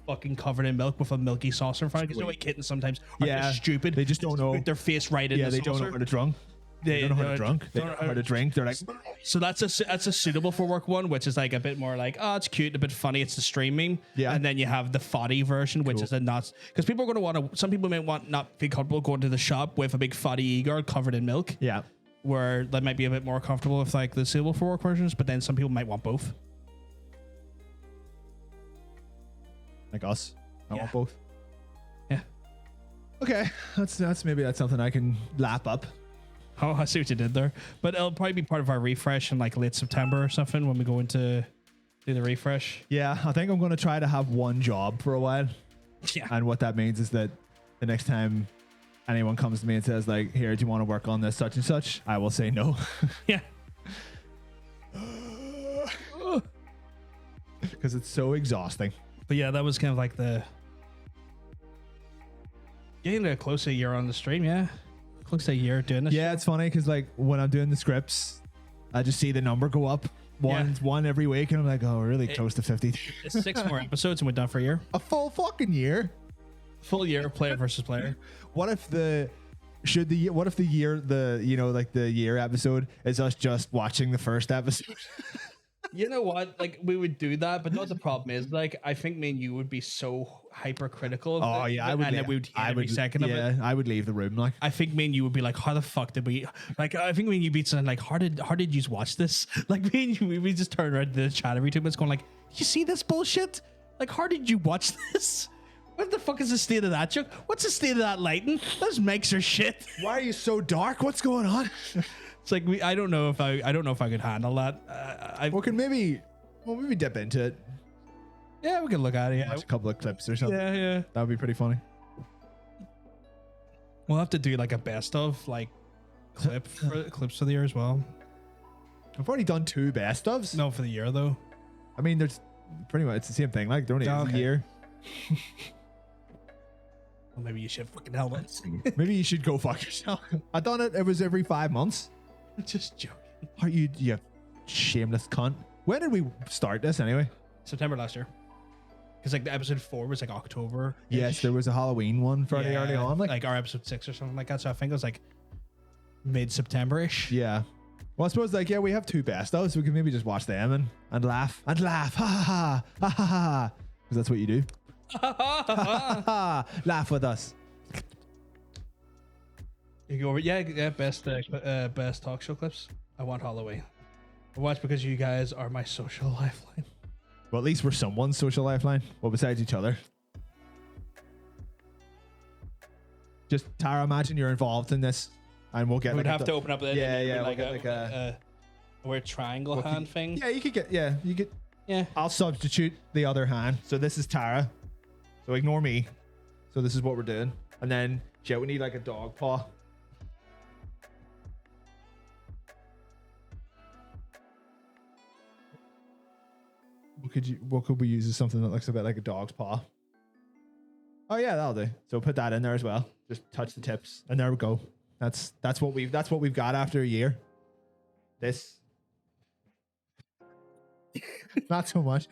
fucking covered in milk with a milky saucer in front. Because you know what kittens sometimes are just stupid. They just don't know. Put their face right in Yeah, the they saucer. don't know how to drunk. They don't know how to drunk. They don't know how to drink. They're like, So that's a suitable for work one, which is like a bit more like, oh, it's cute, a bit funny. It's the stream meme. Yeah. And then you have the foddy version, which Cool. is a nuts, because people are going to want to. Some people may want not be comfortable going to the shop with a big foddy Igor covered in milk, yeah. where they might be a bit more comfortable with like the suitable for work versions. But then some people might want both. Like us. I Yeah. want both. Yeah. Okay. That's maybe that's something I can lap up. Oh, I see what you did there. But it'll probably be part of our refresh in like late September or something when we go into do the refresh. Yeah, I think I'm going to try to have one job for a while. Yeah. And what that means is that the next time anyone comes to me and says like, here, do you want to work on this such and such? I will say no. Yeah. Because it's so exhausting. But yeah, that was kind of like the getting close to a year on the stream. Yeah. Close to a year doing this. Yeah, it's funny because like when I'm doing the scripts, I just see the number go up one every week, and I'm like, oh, we're really close to 50. It's 6 more episodes and we're done for a year. A full fucking year. Full year of player versus player. What if the year episode is us just watching the first episode? You know what? Like we would do that, but not the problem is like I think me and you would be so hypercritical of Oh it, yeah, I would. and then we would hate every second of it. Yeah, I would leave the room. Like, I think me and you would be like, how the fuck did we like? I think me and you be something like, how did you watch this? Like me and you, we just turn around to the chat every 2 minutes, going like, you see this bullshit? Like, how did you watch this? What the fuck is the state of that joke? What's the state of that lighting? Those mics are shit. why are you so dark? What's going on? It's like I don't know if I could handle that. We can maybe dip into it. Yeah, we can look at it. Yeah, Watch a couple of clips or something. yeah. That would be pretty funny. We'll have to do like a best of like clips for the year as well. I've already done 2 best ofs. No, for the year though. I mean, there's pretty much it's the same thing. Like, they're only Oh, a okay. year. Well, maybe you should fucking helmets. Maybe you should go fuck yourself. I thought it was every 5 months. Just joking. Are you shameless cunt? When did we start this anyway? September last year. Because like the episode 4 was like October. Yes, there was a Halloween one fairly early on. Like our episode 6 or something like that. So I think it was like mid-September-ish. Yeah. Well, I suppose like, yeah, we have 2 best of, so we can maybe just watch them and laugh. Ha ha ha. Ha ha ha. Because that's what you do. Ha ha ha. Laugh with us. You go over, yeah, best talk show clips. I want Halloween. I watch because you guys are my social lifeline. Well, at least we're someone's social lifeline. Well, besides each other. Just, Tara, imagine you're involved in this, and we'll get. We'd have to open up the Yeah, like we'll get a weird triangle Well, hand thing. Yeah, you could get. Yeah, you could. Yeah. I'll substitute the other hand. So this is Tara. So ignore me. So this is what we're doing, and then yeah, we need like a dog paw. What could we use as something that looks a bit like a dog's paw? Oh yeah, that'll do. So put that in there as well. Just touch the tips, and there we go. That's what we've got after a year. This, not so much.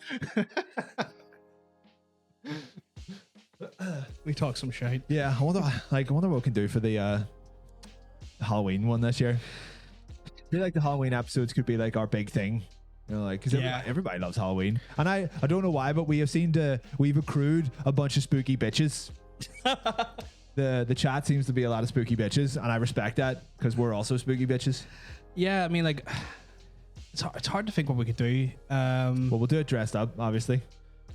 We talk some shit. Yeah, I wonder what we can do for the Halloween one this year. I feel like the Halloween episodes could be like our big thing. You know, like, because everybody loves Halloween, and I don't know why, but we've accrued a bunch of spooky bitches. The chat seems to be a lot of spooky bitches, and I respect that because we're also spooky bitches. Yeah, I mean, like, it's hard to think what we could do. Well, we'll do it dressed up, obviously.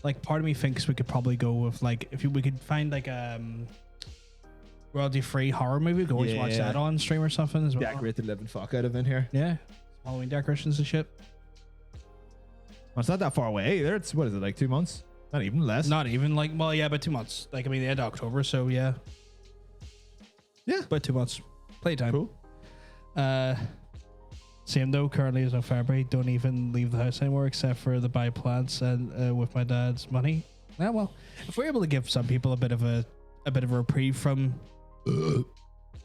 Like, part of me thinks we could probably go with like we could find like royalty-free horror movie. We could always watch that on stream or something as well. Decorate the living fuck out of in here. Yeah, Halloween decorations and shit. Well, it's not that far away either. It's what is it, like 2 months? Not even less. Not even like, well, yeah, but 2 months. Like, I mean, the end of October, so yeah. Yeah, but 2 months. Playtime. Cool. Same though. Currently is in February. Don't even leave the house anymore except for the buy plants and with my dad's money. Yeah, well, if we're able to give some people a bit of a reprieve from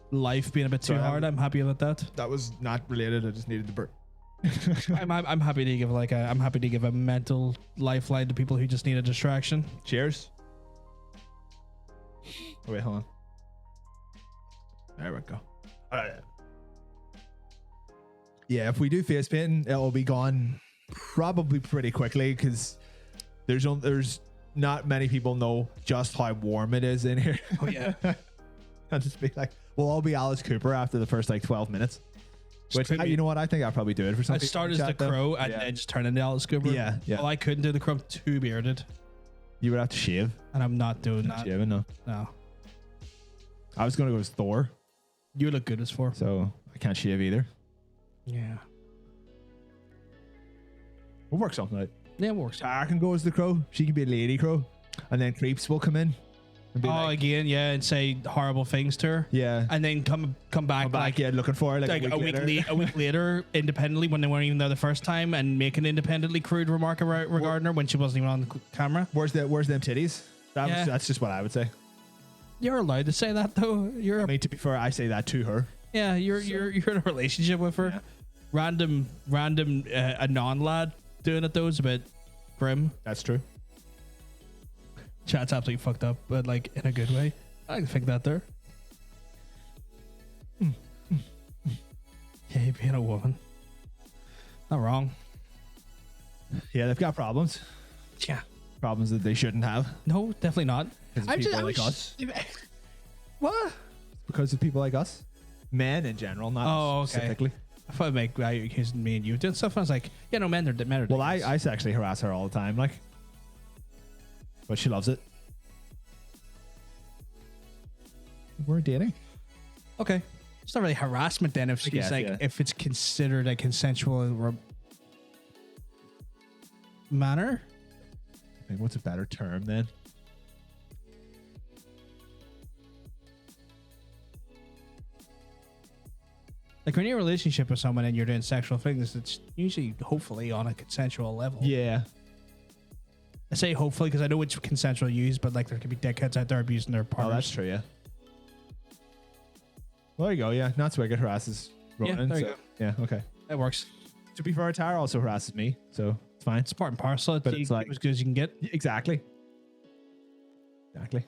life being a bit too hard, I'm happy about that. That was not related. I just needed to burp. I'm happy to give a mental lifeline to people who just need a distraction. Cheers. Oh, wait, hold on. There we go. All right. Yeah, if we do face painting, it'll be gone probably pretty quickly because there's not many people know just how warm it is in here. Oh yeah. I'll just be like, we'll all be Alice Cooper after the first like 12 minutes. Which, you know what? I think I'll probably do it for some I people start in as the chat, though. Crow and then just turn into Alice Cooper. Yeah, yeah. Well, I couldn't do the Crow. I'm too bearded. You would have to shave. And I'm not doing that. Shaving, no. No. I was going to go as Thor. You look good as for. So I can't shave either. Yeah. We'll work something out. Yeah, it works. Tara can go as the Crow. She can be a lady Crow. And then Creeps will come in. And be again, yeah, and say horrible things to her. Yeah. And then come back like, yeah, looking for her like a week later, independently, when they weren't even there the first time, and make an independently crude remark regarding her when she wasn't even on the camera. Where's them titties? That's just what I would say. You're allowed to say that though. I mean, to be fair, I say that to her. Yeah, you're in a relationship with her. Yeah. Random a non-lad doing it though is a bit grim. That's true. Chat's absolutely fucked up, but like in a good way. I can think that there. Yeah, being a woman. Not wrong. Yeah, they've got problems. Yeah. Problems that they shouldn't have. No, definitely not. Us. What? Because of people like us. Men in general, not specifically. I thought like accusing me and you doing stuff. I was like, yeah, no, men are. Well, I sexually harass her all the time, like. But she loves it. We're dating. Okay. It's not really harassment then if she's if it's considered a consensual manner. I think what's a better term then? Like when you're in a relationship with someone and you're doing sexual things, it's usually hopefully on a consensual level. Yeah. I say hopefully because I know it's consensual use, but like there could be dickheads out there abusing their partners. Oh, that's true. Yeah. Well, there you go. Yeah, not Swigert harasses Ronan. there you go. Yeah. Okay. That works. To be fair, Tara also harasses me, so it's fine. It's part and parcel. But it's like as good as you can get. Exactly. Exactly.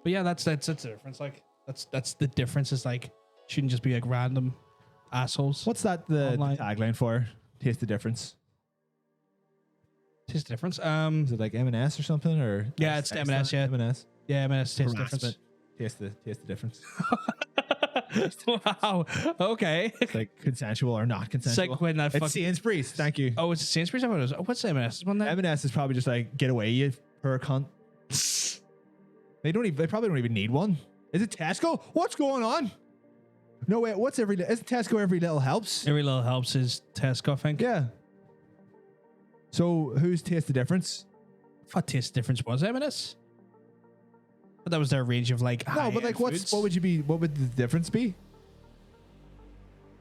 But yeah, that's the difference. Like that's the difference. Is like shouldn't just be like random assholes. What's that the Online. tagline for? Taste the difference. Taste the difference. Is it like M&S or something or? Yeah, it's M&S. Yeah, M&S. yeah, M&S taste the difference. Taste the difference. Wow. Okay. It's like consensual or not It's consensual. like when that It's fucking. Sainsbury's. Thank you. Oh, it's Sainsbury's. I thought it was. What's M&S one there? M&S is probably just like get away, you per cunt. They probably don't even need one. Is it Tesco? What's going on? No wait, is Tesco every little helps? Every little helps is Tesco, I think. Yeah. So who's Taste the Difference? I thought taste the difference was M&S. But that was their range of like. No, but like what would the difference be?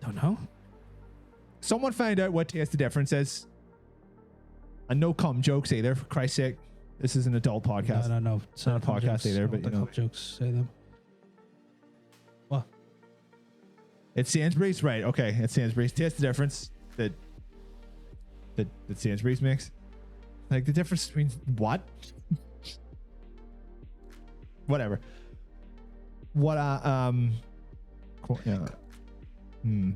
Don't know. Someone find out what Taste the Difference is. And no cum jokes either, for Christ's sake. This is an adult podcast. No. It's not a podcast either, but, you know. Jokes, say them. What? It's Sainsbury's, right? Okay, it's Sainsbury's. Taste the difference that Sainsbury's makes. Like the difference between what? Whatever. What? Yeah. You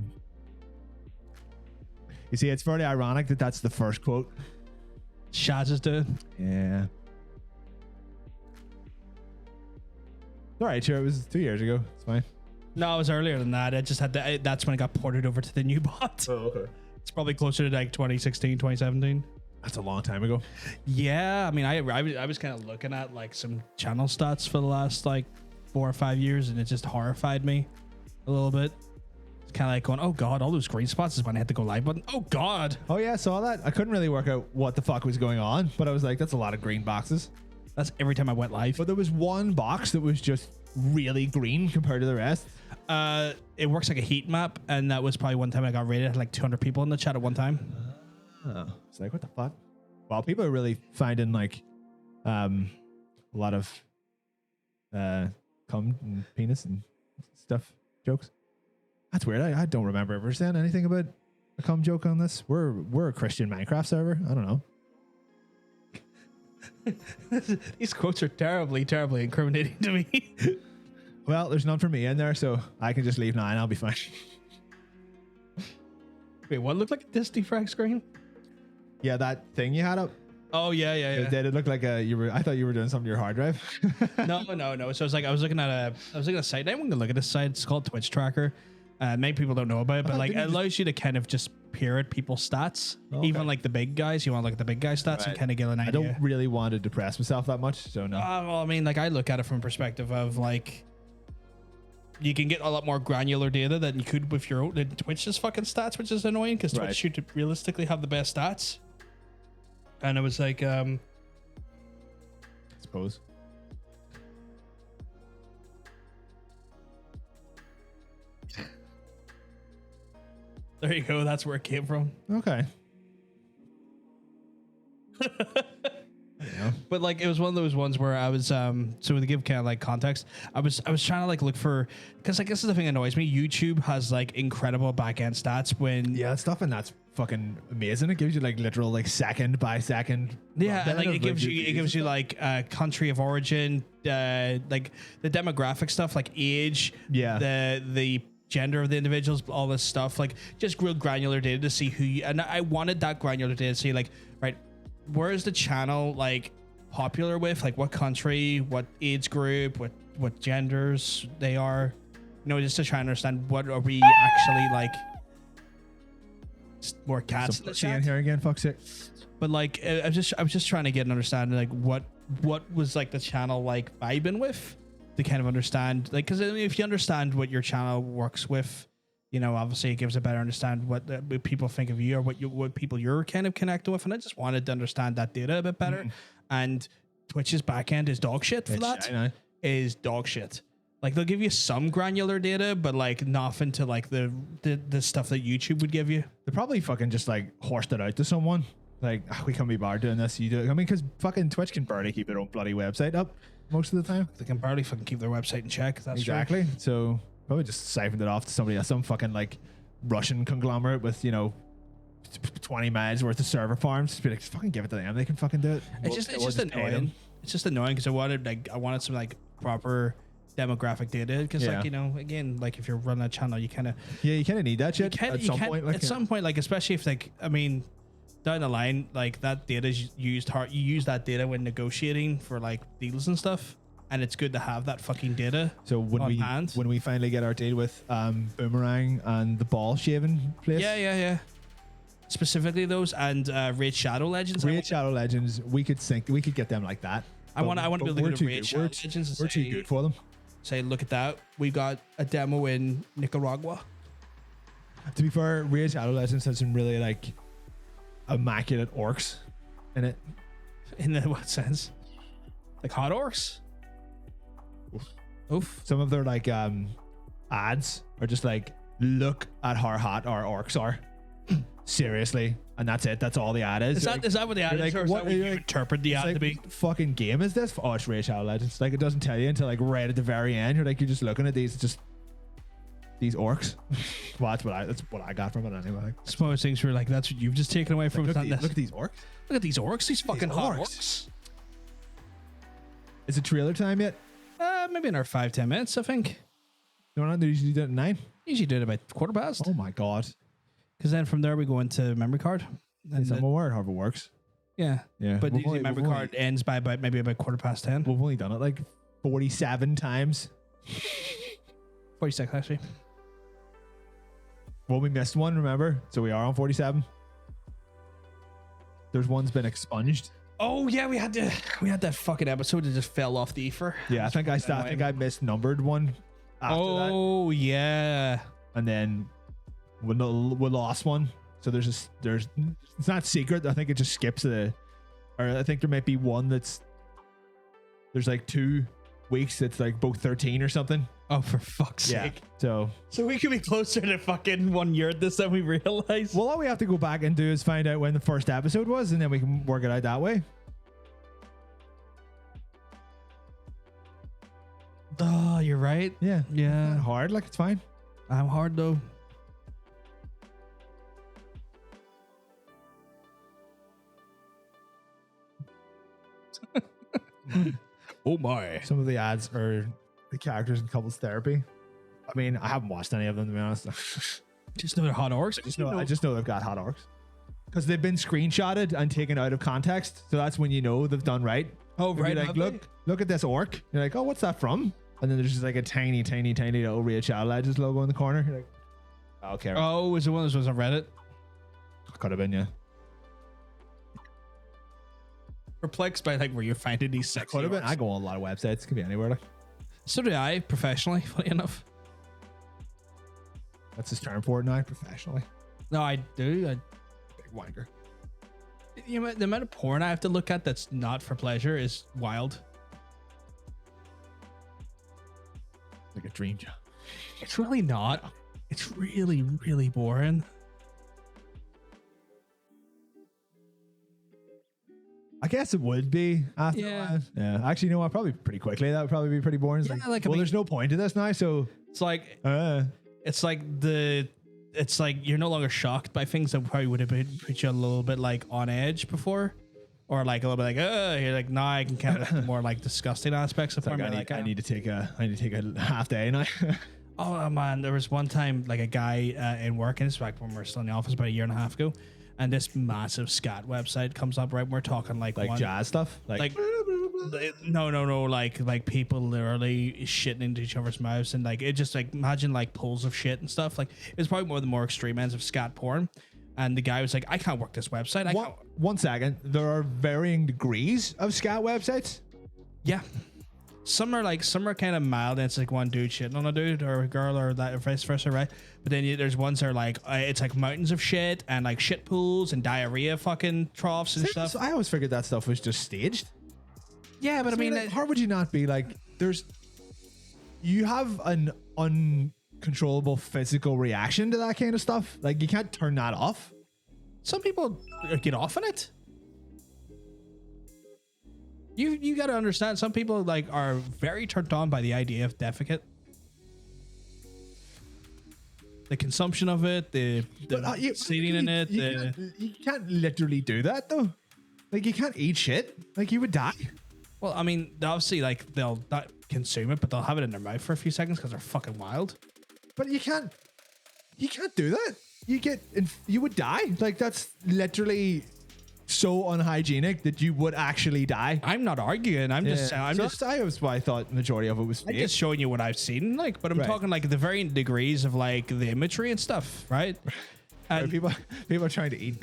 see, it's very ironic that that's the first quote. Shaz is doing. Yeah. All right, sure. It was 2 years ago. It's fine. No, it was earlier than that. I just had that's when it got ported over to the new bot. Oh, okay. It's probably closer to like 2016, 2017. That's a long time ago. Yeah, I mean, I was kind of looking at like some channel stats for the last like 4 or 5 years, and it just horrified me a little bit. It's kind of like going, oh god, all those green spots is when I hit the go live button. Oh god, Oh yeah, I saw that. I couldn't really work out what the fuck was going on, but I was like, that's a lot of green boxes. that's every time I went live. But there was one box that was just really green compared to the rest. It works like a heat map, and that was probably one time I got rated. I had like 200 people in the chat at one time. Oh, it's like, what the fuck? Well, people are really finding like a lot of cum and penis and stuff jokes. That's weird. I don't remember ever saying anything about a cum joke on this. We're a Christian Minecraft server. I don't know. These quotes are terribly, terribly incriminating to me. Well, there's none for me in there, so I can just leave now and I'll be fine. Wait, what looked like a Disney frag screen? Yeah, that thing you had up. Oh yeah. Did it look like I thought you were doing something to your hard drive. No. So it's like I was looking at a site. Anyone can look at this site. It's called Twitch Tracker. Many people don't know about it, but like it allows you to kind of just peer at people's stats, even like the big guys. You want to look at the big guy stats and kind of get an idea. I don't really want to depress myself that much, so no. Well, I mean, like I look at it from a perspective of like you can get a lot more granular data than you could with your own Twitch's fucking stats, which is annoying because Twitch should realistically have the best stats. And it was like, I suppose. There you go. That's where it came from. Okay. But like it was one of those ones where I was so to give kind of like context, I was trying to like look for, because like this is the thing that annoys me. YouTube has like incredible back end stats when Stuff and that's fucking amazing. It gives you like literal like second by second. and like it gives you like country of origin, like the demographic stuff, like age, the gender of the individuals, all this stuff, like just real granular data to see who you, and I wanted that granular data to see like, right, where is the channel like popular with, like what country, what age group, what genders they are, you know, just to try and understand what are we actually like. More cats in the chat here again, fuck's sake. But like I was just trying to get an understanding like what was like the channel like vibing with, to kind of understand, like, because if you understand what your channel works with, you know, obviously it gives a better understand what people think of you, or what people you're kind of connecting with. And I just wanted to understand that data a bit better. And Twitch's backend is dog shit for that. Is dog shit. Like they'll give you some granular data, but like nothing to like the stuff that YouTube would give you. They probably fucking just like horsed it out to someone. Like, we can't be bothered doing this. You do it. I mean, because fucking Twitch can barely keep their own bloody website up most of the time. They can barely fucking keep their website in check. That's true. Exactly. So probably just siphoned it off to somebody else, some fucking like Russian conglomerate with 20 miles worth of server farms. Just be like, fucking give it to them. They can fucking do it. It's just annoying. It's just annoying because I wanted some like proper demographic data because Yeah. again, like if you're running a channel, you kind of Yeah, you kind of need that shit at some point. Like, at some point, like especially if like down the line, like that data is used hard. You use that data when negotiating for like deals and stuff, and it's good to have that fucking data. so when we finally get our deal with Boomerang and the ball shaving place, Yeah. Specifically those and Raid Shadow Legends. Raid Shadow Legends, we could get them like that. I want to be able to go to Raid Shadow We're Legends. we're too good for them. Say, look at that. We got a demo in Nicaragua. To be fair, Raid Shadow Legends has some really like immaculate orcs in it. In what sense? Like hot orcs? Oof. Some of their like ads are just like, look at how hot our orcs are. Seriously, and that's it. That's all the ad is. Is that what the ad is? like, Or is what that what you like, interpret the ad like, to be? fucking game is this? Oh, it's Raid Shadow Legends. Like, it doesn't tell you until like right at the very end. You're like, you're just looking at these orcs. Well, that's what I got from it anyway. Like, Some of those things were like, that's what you've just taken away from look, it. look at these orcs. Look at these orcs. These fucking hot orcs. orcs. Is it trailer time yet? Maybe another 5-10 minutes, I think. No, they usually do it at 9. Usually do it about quarter past. Oh my god. Because then from there we go into memory card. Is that more how it works? Yeah. Yeah. But We've usually only- memory we've card ends by maybe about quarter past 10. We've only done it like 47 times. 46 actually. Well, we missed one, remember? So we are on 47. There's one's been expunged. Oh yeah, we had that fucking episode that just fell off the ether. Yeah, I think I misnumbered one after that. Oh yeah. And then we lost one. So there's it's not secret. I think it just skips or I think there might be one there's like 2 weeks that's like both 13 or something. Oh, for fuck's sake. So we could be closer to fucking 1 year at this than we realize. well, all we have to go back and do is find out when the first episode was, and then we can work it out that way. Oh, you're right. Yeah. Yeah. Not hard, like it's fine. I'm hard though. Oh my. Some of the ads are the characters in couples therapy. I mean, I haven't watched any of them, to be honest. Just know they're hot orcs. I just know they've got hot orcs. Because they've been screenshotted and taken out of context. So that's when you know they've done right. Oh, They'll be right. like, look at this orc. You're like, oh, what's that from? And then there's just like a tiny little Raid Shadow Legends logo in the corner. You're like, okay. Oh, was it one of those ones on Reddit? Could have been, yeah. Perplexed by like where you're finding these sexy Could have been. orcs. I go on a lot of websites. Could be anywhere. Like, So do I, professionally, funny enough. that's his term for it now, professionally. No, I do. Big wanker. The amount of porn I have to look at that's not for pleasure is wild. Like a dream job. It's really not. It's really, really boring. I guess it would be after Yeah. a while. Yeah. Actually, you know what? Probably pretty quickly. That would probably be pretty boring. It's Yeah, like, like, I well, mean- there's no point to this now. So, It's like it's like you're no longer shocked by things that probably would have put you a little bit like on edge before, or like a little bit like you're like now I can kind of more like disgusting aspects of like, porn. I need to take a half day now. Oh man, there was one time like a guy in work, and it's back when we were still in the office about a year and a half ago, and this massive scat website comes up. Right, we're talking like like one, jazz stuff. like no, like people literally shitting into each other's mouths, and like it just like imagine like pools of shit and stuff. Like it's probably one of the more extreme ends of scat porn. And the guy was like, I can't work this website. One second. There are varying degrees of scat websites. Yeah. Some are kind of mild, and it's like one dude shitting on a dude or a girl or that or vice versa, right? But then there's ones that are like it's like mountains of shit and like shit pools and diarrhea fucking troughs and stuff. So I always figured that stuff was just staged. Yeah, but I mean, like, how would you not be like? You have an uncontrollable physical reaction to that kind of stuff. Like you can't turn that off. some people get off on it. You got to understand, some people like are very turned on by the idea of defecate. The consumption of it, the seating in it. You can't literally do that though. Like you can't eat shit. Like you would die. Well, I mean, obviously, like they'll not consume it, but they'll have it in their mouth for a few seconds because they're fucking wild. But you can't do that. You would die. Like that's literally so unhygienic that you would actually die. I'm not arguing. I'm just that was why I thought majority of it was I'm fake. just showing you what I've seen, like, but I'm talking like the varying degrees of like the imagery and stuff, right? And people are trying to eat.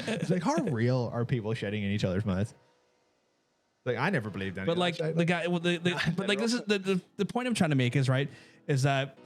It's like, how real are people shitting in each other's mouths? Like I never believed that. But like the guy, well, but like this is the point I'm trying to make is right is that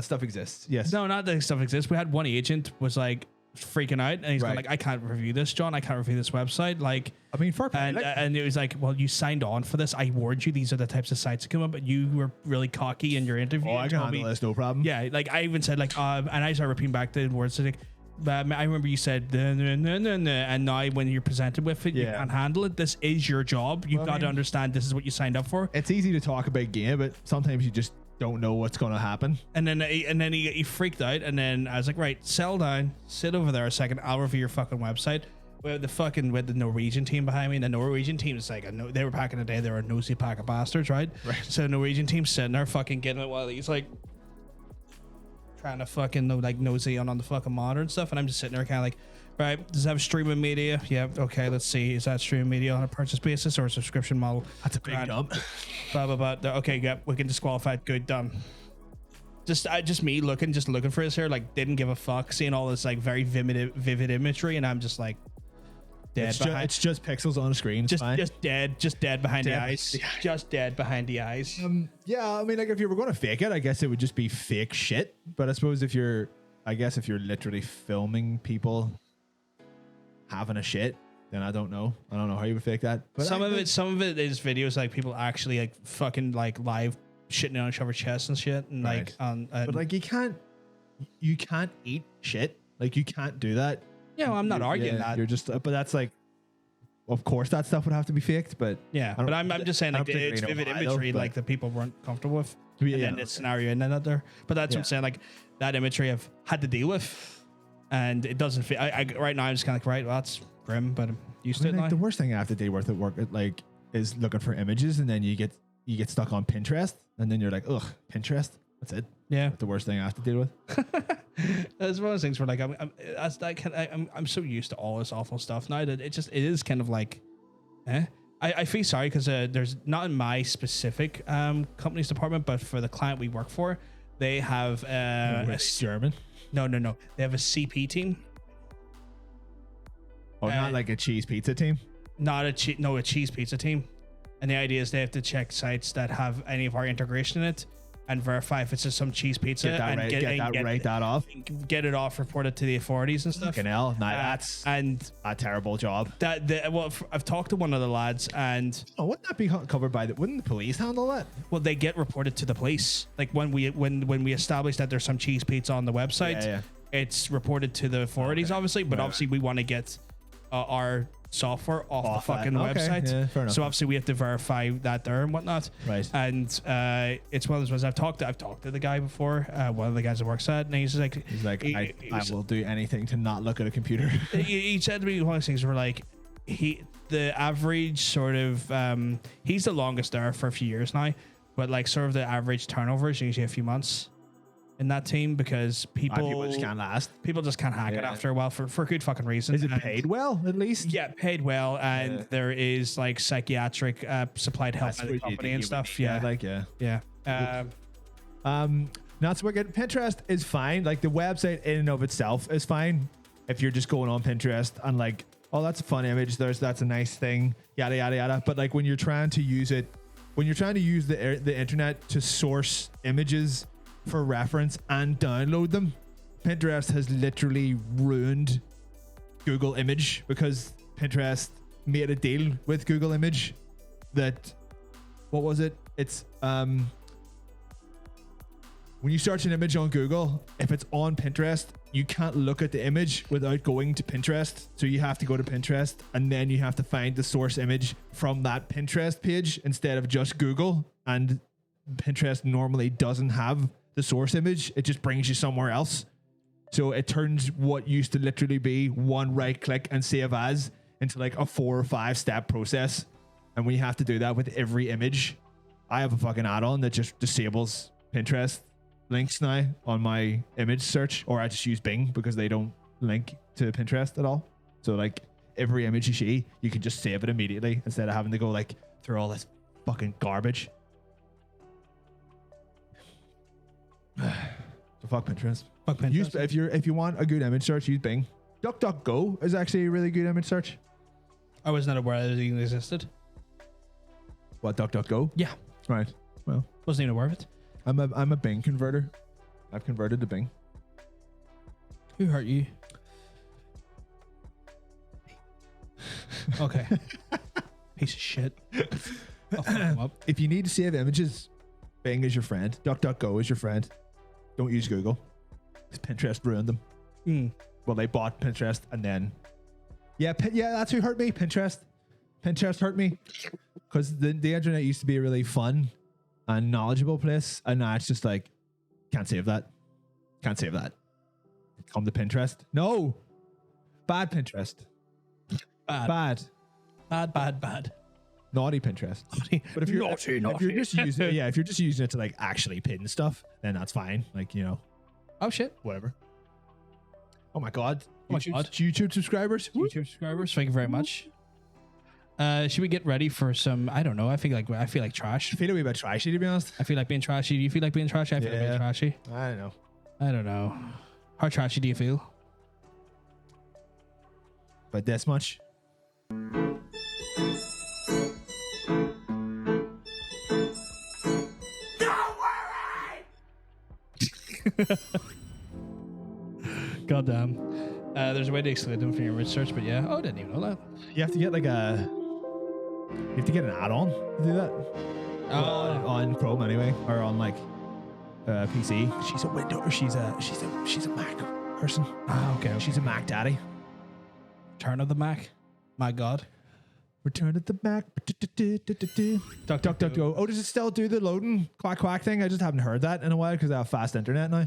stuff exists. Yes. No, not that stuff exists. We had one agent was like freaking out, and he's going like, I can't review this, John. I can't review this website. Like, I mean, for and it was like, well, you signed on for this. I warned you. These are the types of sites that come up, but you were really cocky in your interview. Oh, I can handle this, no problem. Yeah, like I even said like, and I started repeating back the words like. But I remember you said, and now when you're presented with it, you can't handle it. This is your job. You've got to understand this is what you signed up for. It's easy to talk about game, but sometimes you just don't know what's going to happen. And then he freaked out, and then I was like, right, settle down, sit over there a second. I'll review your fucking website. We had the Norwegian team behind me, and the Norwegian team is like, they were back in the day, they were a nosy pack of bastards, right? So the Norwegian team's sitting there fucking getting it while he's like trying to fucking like nosy on the fucking monitor and stuff, and I'm just sitting there kind of like, right, does it have streaming media? Yeah, okay, let's see, is that streaming media on a purchase basis or a subscription model? That's a big jump. Blah blah blah. Okay, yeah, we can disqualify it. Good, done. Just me looking for his hair, like didn't give a fuck, seeing all this like very vivid imagery, and I'm just like dead. It's just pixels on a screen. Just dead behind the eyes. Yeah. Just dead behind the eyes. Yeah, I mean, like if you were going to fake it, I guess it would just be fake shit. But I suppose if you're literally filming people having a shit, then I don't know how you would fake that. But some of it is videos like people actually like fucking like live shitting on each other's chests and shit, and like but like you can't eat shit. Like you can't do that. Yeah, well, I'm not arguing that. You're just, but that's like, of course, that stuff would have to be faked. But yeah, but I'm just saying like it's vivid imagery, like that people weren't comfortable with, and then the scenario in that there. But that's what I'm saying, like that imagery I've had to deal with, and it doesn't fit. Right now I'm just kind of like, right, well, that's grim, but I'm used to it now. The worst thing I have to deal with at work, like, is looking for images, and then you get stuck on Pinterest, and then you're like, ugh, Pinterest. That's it. Yeah, that's the worst thing I have to deal with. That's one of those things where like I'm so used to all this awful stuff now that it is kind of like, I feel sorry because there's not in my specific company's department, but for the client we work for, they have German. No, they have a CP team. Oh, not like a cheese pizza team. A cheese pizza team, and the idea is they have to check sites that have any of our integration in it and verify if it's just some cheese pizza get that off, get it off, reported to the authorities and stuff. Fucking hell, that's a terrible job. I've talked to one of the lads, and wouldn't that be covered by wouldn't the police handle that? Well, they get reported to the police. Like when we establish that there's some cheese pizza on the website, it's reported to the authorities, obviously. But obviously, we want to get our software off the fucking website. Yeah, fair enough. So obviously we have to verify that there and whatnot. Right. And it's one of those ones I've talked to the guy before, one of the guys that works at, and he's like I will do anything to not look at a computer. he said to me one of those things where like the average sort of he's the longest there for a few years now, but like sort of the average turnover is usually a few months in that team because people just can't last. People just can't hack it after a while for good fucking reason. Is it paid well at least? Yeah, paid well, and there is like psychiatric supplied help by the company and stuff. Yeah. Not so wicked. Pinterest is fine. Like the website in and of itself is fine if you're just going on Pinterest and like, oh, that's a fun image. That's a nice thing. Yada yada yada. But like when you're trying to use it, when you're trying to use the internet to source images for reference and download them, Pinterest has literally ruined Google Image because Pinterest made a deal with Google Image that, what was it? It's when you search an image on Google, if it's on Pinterest, you can't look at the image without going to Pinterest. So you have to go to Pinterest and then you have to find the source image from that Pinterest page instead of just Google. And Pinterest normally doesn't have the source image. It just brings you somewhere else. So it turns what used to literally be one right click and save as into like a 4 or 5 step process. And when you have to do that with every image, I have a fucking add-on that just disables Pinterest links now on my image search, or I just use Bing because they don't link to Pinterest at all. So like every image you see, you can just save it immediately instead of having to go like through all this fucking garbage. So fuck Pinterest. Fuck Pinterest. Use, if you want a good image search, use Bing. DuckDuckGo is actually a really good image search. I was not aware that it even existed. What, DuckDuckGo? Yeah. Right. Well, Wasn't even aware of it. I'm a Bing converter. I've converted to Bing. Who hurt you? Okay. Piece of shit. I'll fuck him up. If you need to save images, Bing is your friend. DuckDuckGo is your friend. Don't use Google. 'Cause Pinterest ruined them. Well, they bought Pinterest and then... Yeah, that's who hurt me. Pinterest. Pinterest hurt me. Because the internet used to be a really fun and knowledgeable place. And now it's just like, can't save that. Can't save that. Come to Pinterest. No. Bad Pinterest. Bad. Naughty Pinterest. But if you're if you're just using it, if you're just using it to like actually pin stuff, then that's fine. Like, you know, Oh shit. whatever. Oh my god. Oh my God. YouTube subscribers. YouTube subscribers, thank you very much. Should we get ready for some? I don't know. I feel like trash. I feel a wee bit trashy, to be honest. I feel like being trashy. Do you feel like being trashy? I feel like being trashy. I don't know. I don't know. How trashy do you feel? But this much. God damn. There's a way to exclude them from your research, but yeah. Oh, I didn't even know that. You have to get like you have to get an add-on to do that. On Chrome anyway, or on like PC. She's a window, or she's a Mac person. Ah, okay. She's a Mac daddy. Turn of the Mac. My God. Return at the Mac. DuckDuckGo. Oh, does it still do the loading quack quack thing? I just haven't heard that in a while because I have fast internet now.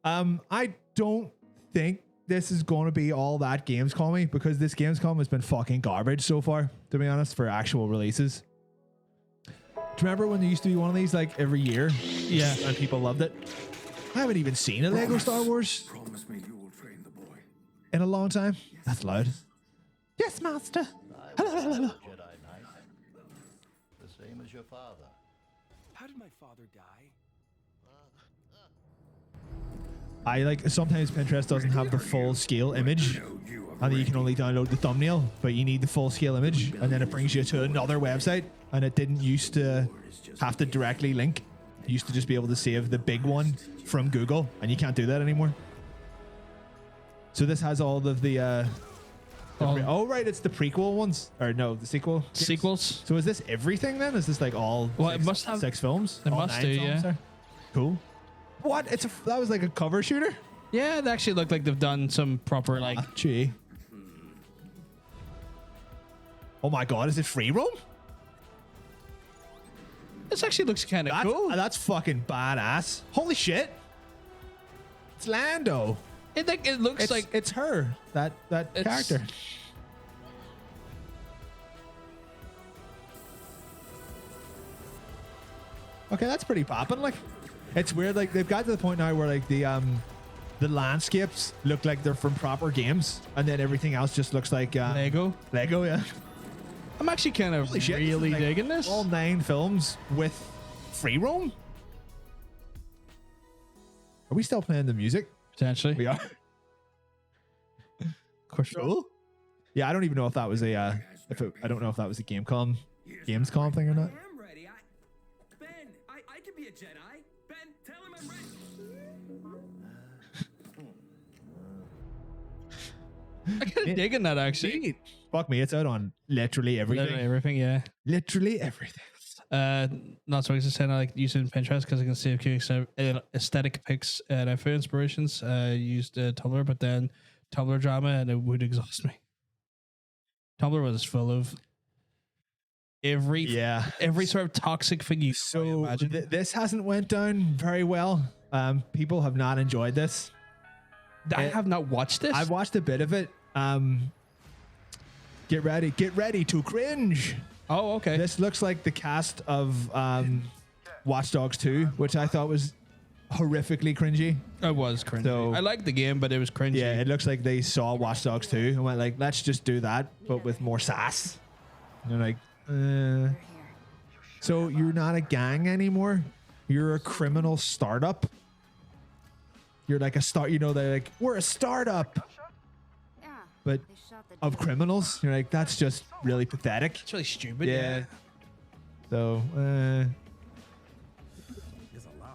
I don't think this is going to be all that Gamescom me, because this Gamescom has been fucking garbage so far, to be honest, for actual releases. Do you remember when there used to be one of these like every year? Yeah. And people loved it. I haven't even seen a Lego Star Wars Promise me you will train the boy. in a long time. That's loud. Yes, master. Jedi Knight. The same as your father. How did my father die? I like sometimes Pinterest doesn't have the full scale image, and then you can only download the thumbnail, but you need the full scale image, and then it brings you to another website. And it didn't used to have to directly link. You used to just be able to save the big one from Google, and you can't do that anymore. So this has all of the oh right, it's the prequel ones, or no, the sequel Sequels. So is this everything then? Is this like all Well, it must have 6 films? It All must 9 do, films yeah. there? Cool. What? That was like a cover shooter? Yeah, they actually look like they've done some proper like. Gee. Oh my god, is it free roam? This actually looks kind of cool. That's fucking badass. Holy shit. It's Lando. It looks like it's her. That character. Okay, that's pretty poppin'. Like, it's weird. Like, they've got to the point now where like the landscapes look like they're from proper games, and then everything else just looks like Lego. Lego, yeah. I'm actually kind of Holy shit, really this is like digging this. All 9 films with free roam. Are we still playing the music? Potentially. We are. Cool. Yeah, I don't even know if that was I don't know if that was a Gamescom thing or not. I'm ready. Ben, I can be a Jedi. Ben, tell him I'm ready. I'm kind of digging that actually. Fuck me, it's out on literally everything. Everything, yeah. Literally everything. Not so easy saying I like using Pinterest because I can save cute aesthetic pics and for inspirations. Used Tumblr, but then Tumblr drama and it would exhaust me. Tumblr was full of every sort of toxic thing you So imagine. this hasn't went down very well. People have not enjoyed this. I have not watched this. I've watched a bit of it. Get ready to cringe. Oh, okay. This looks like the cast of Watch Dogs 2, which I thought was horrifically cringy. It was cringy. So- I liked the game, but it was cringy. Yeah, it looks like they saw Watch Dogs 2 and went like, let's just do that, but with more sass. And they're like, so you're not a gang anymore? You're a criminal startup? You're like they're like, we're a startup, but of criminals. You're like, that's just really pathetic. It's really stupid. Yeah. So,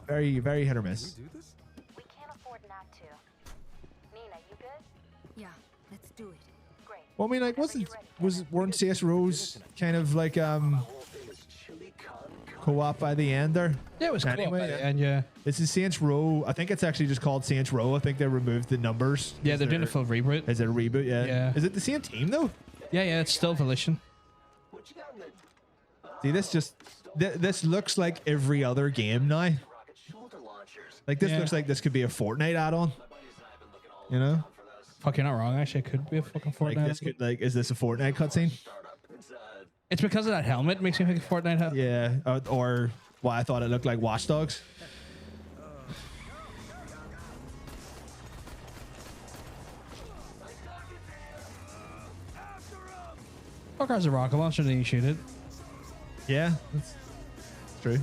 very, very hit or miss. We can't afford not to. Nina, you good? Yeah, let's do it. Great. Well, I mean, like, weren't CS Rose kind of like co-op by the end there? Yeah, it was cool. Anyway, yeah. And yeah. This is Saints Row. I think it's actually just called Saints Row. I think they removed the numbers. Yeah, they're doing a full reboot. Is it a reboot? Yeah. Yeah. Is it the same team though? Yeah, it's still Volition. See, this looks like every other game now. Like this Yeah. looks like this could be a Fortnite add-on. You know, Fuck, you're not wrong. Actually, it could be a fucking Fortnite. like this could is this a Fortnite cutscene? It's because of that helmet makes me think of Fortnite. Yeah. Or why I thought it looked like Watch Dogs. Fuck, has a rocket launcher and then you shoot it. Yeah, that's true.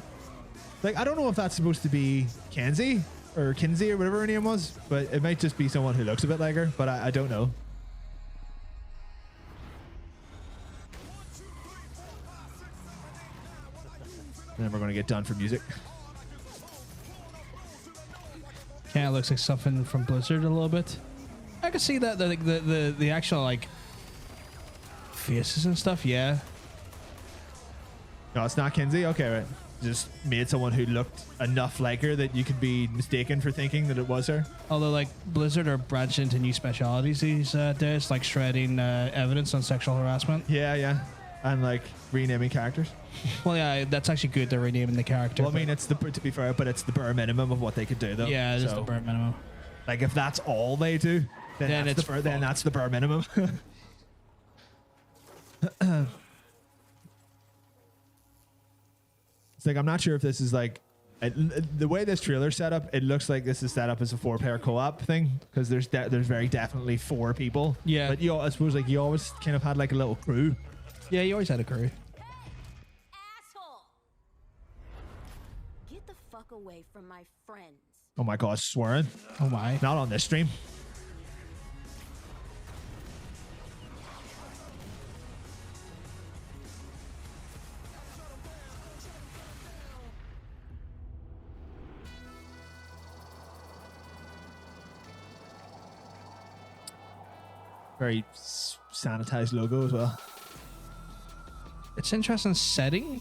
Like, I don't know if that's supposed to be Kenzie or Kinsey or whatever her name was, but it might just be someone who looks a bit like her, but I don't know. And then we're going to get done for music. Kind of looks like something from Blizzard a little bit. I can see that the actual like faces and stuff. Yeah, No, it's not Kinsey. Okay, right. Just made someone who looked enough like her that you could be mistaken for thinking that it was her. although like Blizzard are branching into new specialities these days, like shredding evidence on sexual harassment. Yeah, yeah. And like renaming characters. Well, yeah, that's actually good. They're renaming the character. Well, I mean, it's to be fair, but it's the bare minimum of what they could do, though. yeah, it is So, the bare minimum. like, if that's all they do, then Then that's the bare minimum. It's like, I'm not sure if this is like the way this trailer set up. It looks like this is set up as a 4-player co-op thing because there's very definitely 4 people. Yeah. But I suppose like you always kind of had like a little crew. Yeah, you always had a crew. Asshole! Get the fuck away from my friends. Oh my god, swearing. Oh my. Not on this stream. Very sanitized logo as well. It's interesting setting.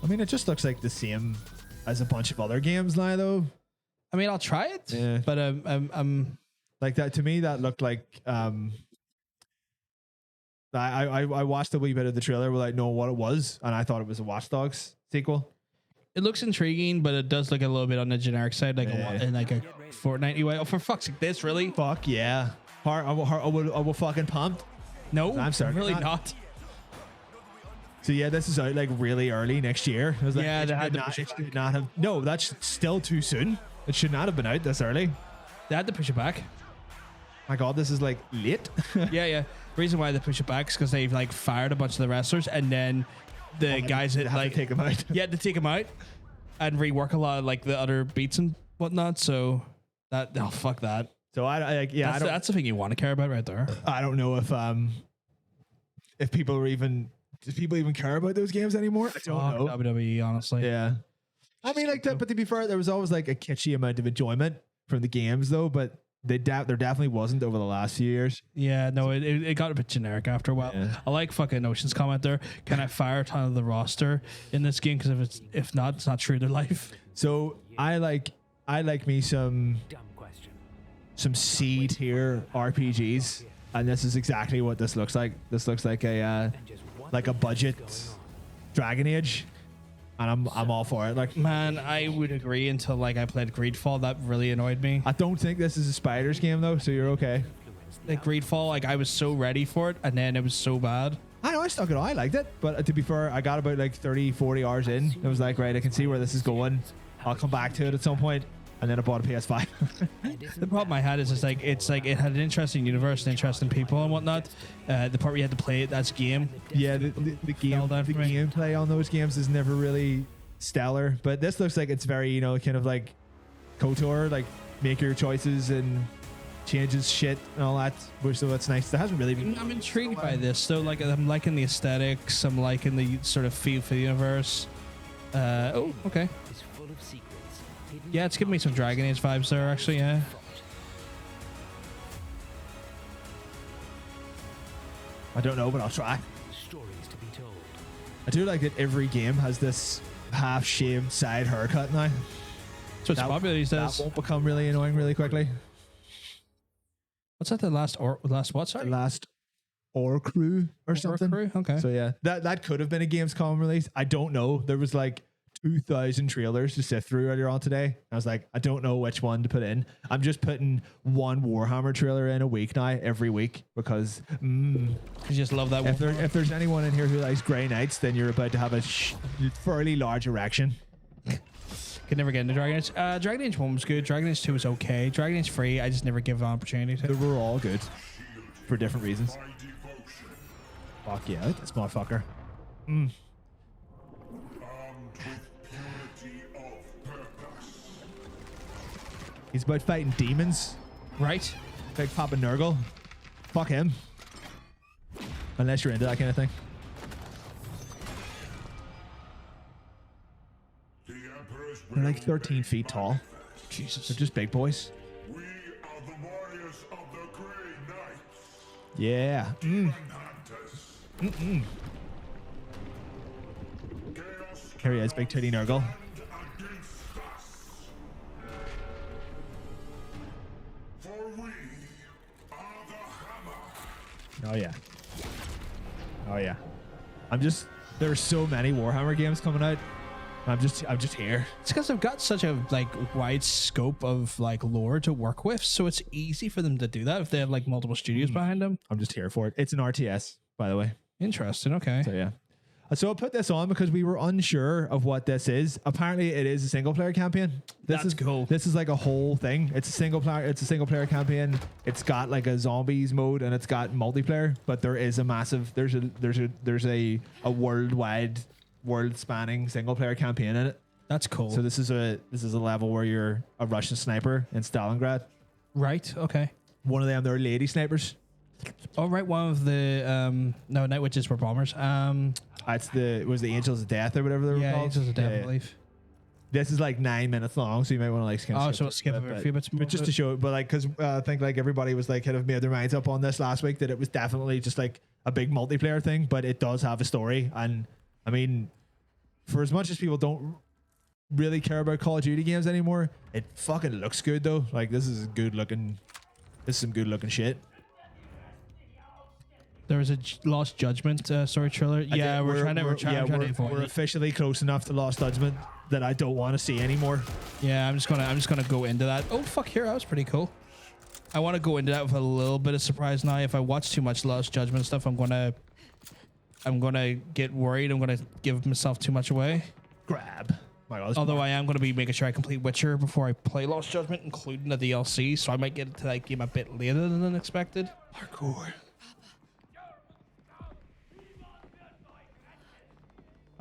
I mean, it just looks like the same as a bunch of other games now, though. I mean, I'll try it. Yeah. But Like that to me, that looked like I watched a wee bit of the trailer without knowing what it was, and I thought it was a Watch Dogs sequel. it looks intriguing, but it does look a little bit on the generic side, like Yeah. in like a Fortnite way. Oh, for fuck's sake, this really? Fuck yeah! I will fucking pumped. No, I'm sorry, really not. not. So yeah, this is out like really early next year. I was like, Yeah, it they had should to not, push it it should not have. No, that's still too soon. It should not have been out this early. They had to push it back. My God, this is like late. Yeah. Reason why they push it back is because they've like fired a bunch of the wrestlers, and then the guys They that have like to take them out. yeah, to take them out and rework a lot of like the other beats and whatnot. So that fuck that. So That's the thing you want to care about right there. I don't know if people are even do people even care about those games anymore? I don't know. WWE, honestly. Yeah. I mean, like that, but to be fair, there was always like a kitschy amount of enjoyment from the games, though. But there definitely wasn't over the last few years. Yeah, no, it got a bit generic after a while. Yeah. I like fucking Ocean's comment there. Can I fire a ton of the roster in this game? Because if not, it's not true to life. So I like me some C tier RPGs, and this is exactly what this looks like. This looks like a budget Dragon Age, and I'm all for it. Like, Man, I would agree until like I played Greedfall. That really annoyed me. I don't think this is a Spiders game though, so you're okay. Like Greedfall, like I was so ready for it, and then it was so bad. I know, I stuck it out. I liked it, but to be fair, I got about like 30-40 hours in. I was like, right, I can see where this is going. I'll come back to it at some point, and then I bought a PS5. The problem I had is it's like it had an interesting universe and interesting people and whatnot. The part where you had to play it as a game. Yeah, the gameplay on those games is never really stellar, but this looks like it's very, you know, kind of like KOTOR, like make your choices and changes shit and all that, which so that's nice. There hasn't really been. I'm intrigued by this though. Like I'm liking the aesthetics. I'm liking the sort of feel for the universe. Oh, okay. Yeah, it's giving me some Dragon Age vibes there, actually. Yeah. I don't know, but I'll try. I do like that every game has this half-shaved side haircut now. So it's popular these days. That won't become really annoying really quickly. What's that? The last what? Sorry. The last crew or something. Crew? Okay. So yeah, that could have been a Gamescom release. I don't know. There was like 2,000 trailers to sift through earlier on today. I was like, I don't know which one to put in. I'm just putting one Warhammer trailer in a week now, every week, because you just love that one. If there's anyone in here who likes Grey Knights, then you're about to have a fairly large erection. Could never get into Dragon Age. Dragon Age 1 was good. Dragon Age 2 was okay. Dragon Age 3, I just never give an opportunity to. They were all good for different reasons. Fuck yeah, this motherfucker. He's about fighting demons. Right? Big Papa Nurgle. Fuck him. Unless you're into that kind of thing. They're like 13 feet tall. Jesus. They're just big boys. We are the warriors of the Grey Knights. Yeah. Hunters. Here he is, big titty Nurgle. Against us. For we are the hammer. Oh yeah. Oh yeah. There's so many Warhammer games coming out. I'm just here. It's because they've got such a like wide scope of like lore to work with, so it's easy for them to do that if they have like multiple studios behind them. I'm just here for it. It's an RTS, by the way. Interesting. Okay. So yeah. So I put this on because we were unsure of what this is. Apparently, it is a single player campaign. That's cool. This is like a whole thing. It's a single player campaign. It's got like a zombies mode and it's got multiplayer. But there is a massive. There's a worldwide, world spanning single player campaign in it. That's cool. So this is a level where you're a Russian sniper in Stalingrad. Right. Okay. One of them, they're lady snipers. Oh, right. One of the no, Night Witches were bombers. It was the Angels of Death or whatever they were called. Angels of Death, Yeah. I believe. This is like 9 minutes long, so you might want to like skip a few bits more. But just to show it, but like, because I think like everybody was like kind of made their minds up on this last week that it was definitely just like a big multiplayer thing, but it does have a story. And I mean, for as much as people don't really care about Call of Duty games anymore, it fucking looks good though. Like this is some good looking shit. There was a Lost Judgment story trailer. Yeah, we're trying to avoid we're it. officially close enough to Lost Judgment that I don't want to see anymore. Yeah, I'm just gonna go into that. Oh fuck, here that was pretty cool. I want to go into that with a little bit of surprise now. If I watch too much Lost Judgment stuff, I'm gonna get worried. I'm gonna give myself too much away. Grab. My God, Although I am gonna be making sure I complete Witcher before I play Lost Judgment, including the DLC. So I might get to that game a bit later than expected. Hardcore.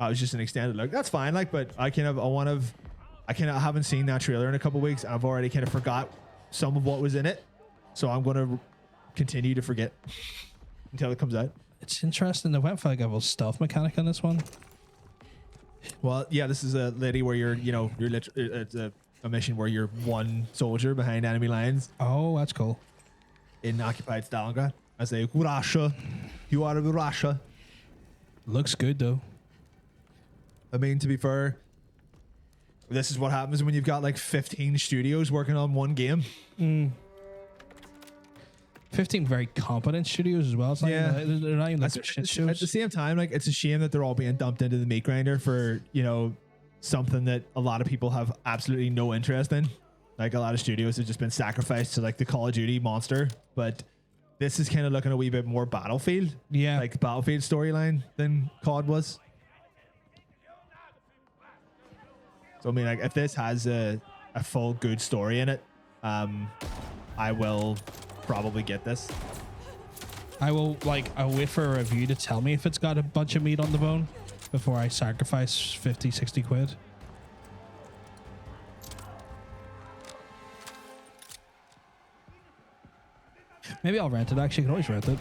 I was just an extended look. That's fine. Like, but I haven't seen that trailer in a couple weeks. I've already kind of forgot some of what was in it. So I'm going to continue to forget until it comes out. It's interesting. They went for like a little stealth mechanic on this one. Well, yeah, this is a lady where you're literally, a mission where you're one soldier behind enemy lines Oh, that's cool. in occupied Stalingrad. I say, Russia, you are Russia. Looks good though. I mean, to be fair, this is what happens when you've got like 15 studios working on one game. 15 very competent studios as well. It's not Yeah. even, they're not even like shit At shows. the same time, like it's a shame that they're all being dumped into the meat grinder for, you know, something that a lot of people have absolutely no interest in. Like a lot of studios have just been sacrificed to like the Call of Duty monster, but this is kind of looking a wee bit more Battlefield. Yeah. Like the Battlefield storyline than COD was. So I mean, like if this has a full good story in it, I will probably get this. I'll wait for a review to tell me if it's got a bunch of meat on the bone before I sacrifice 50, 60 quid. Maybe I'll rent it. Actually, I can always rent it.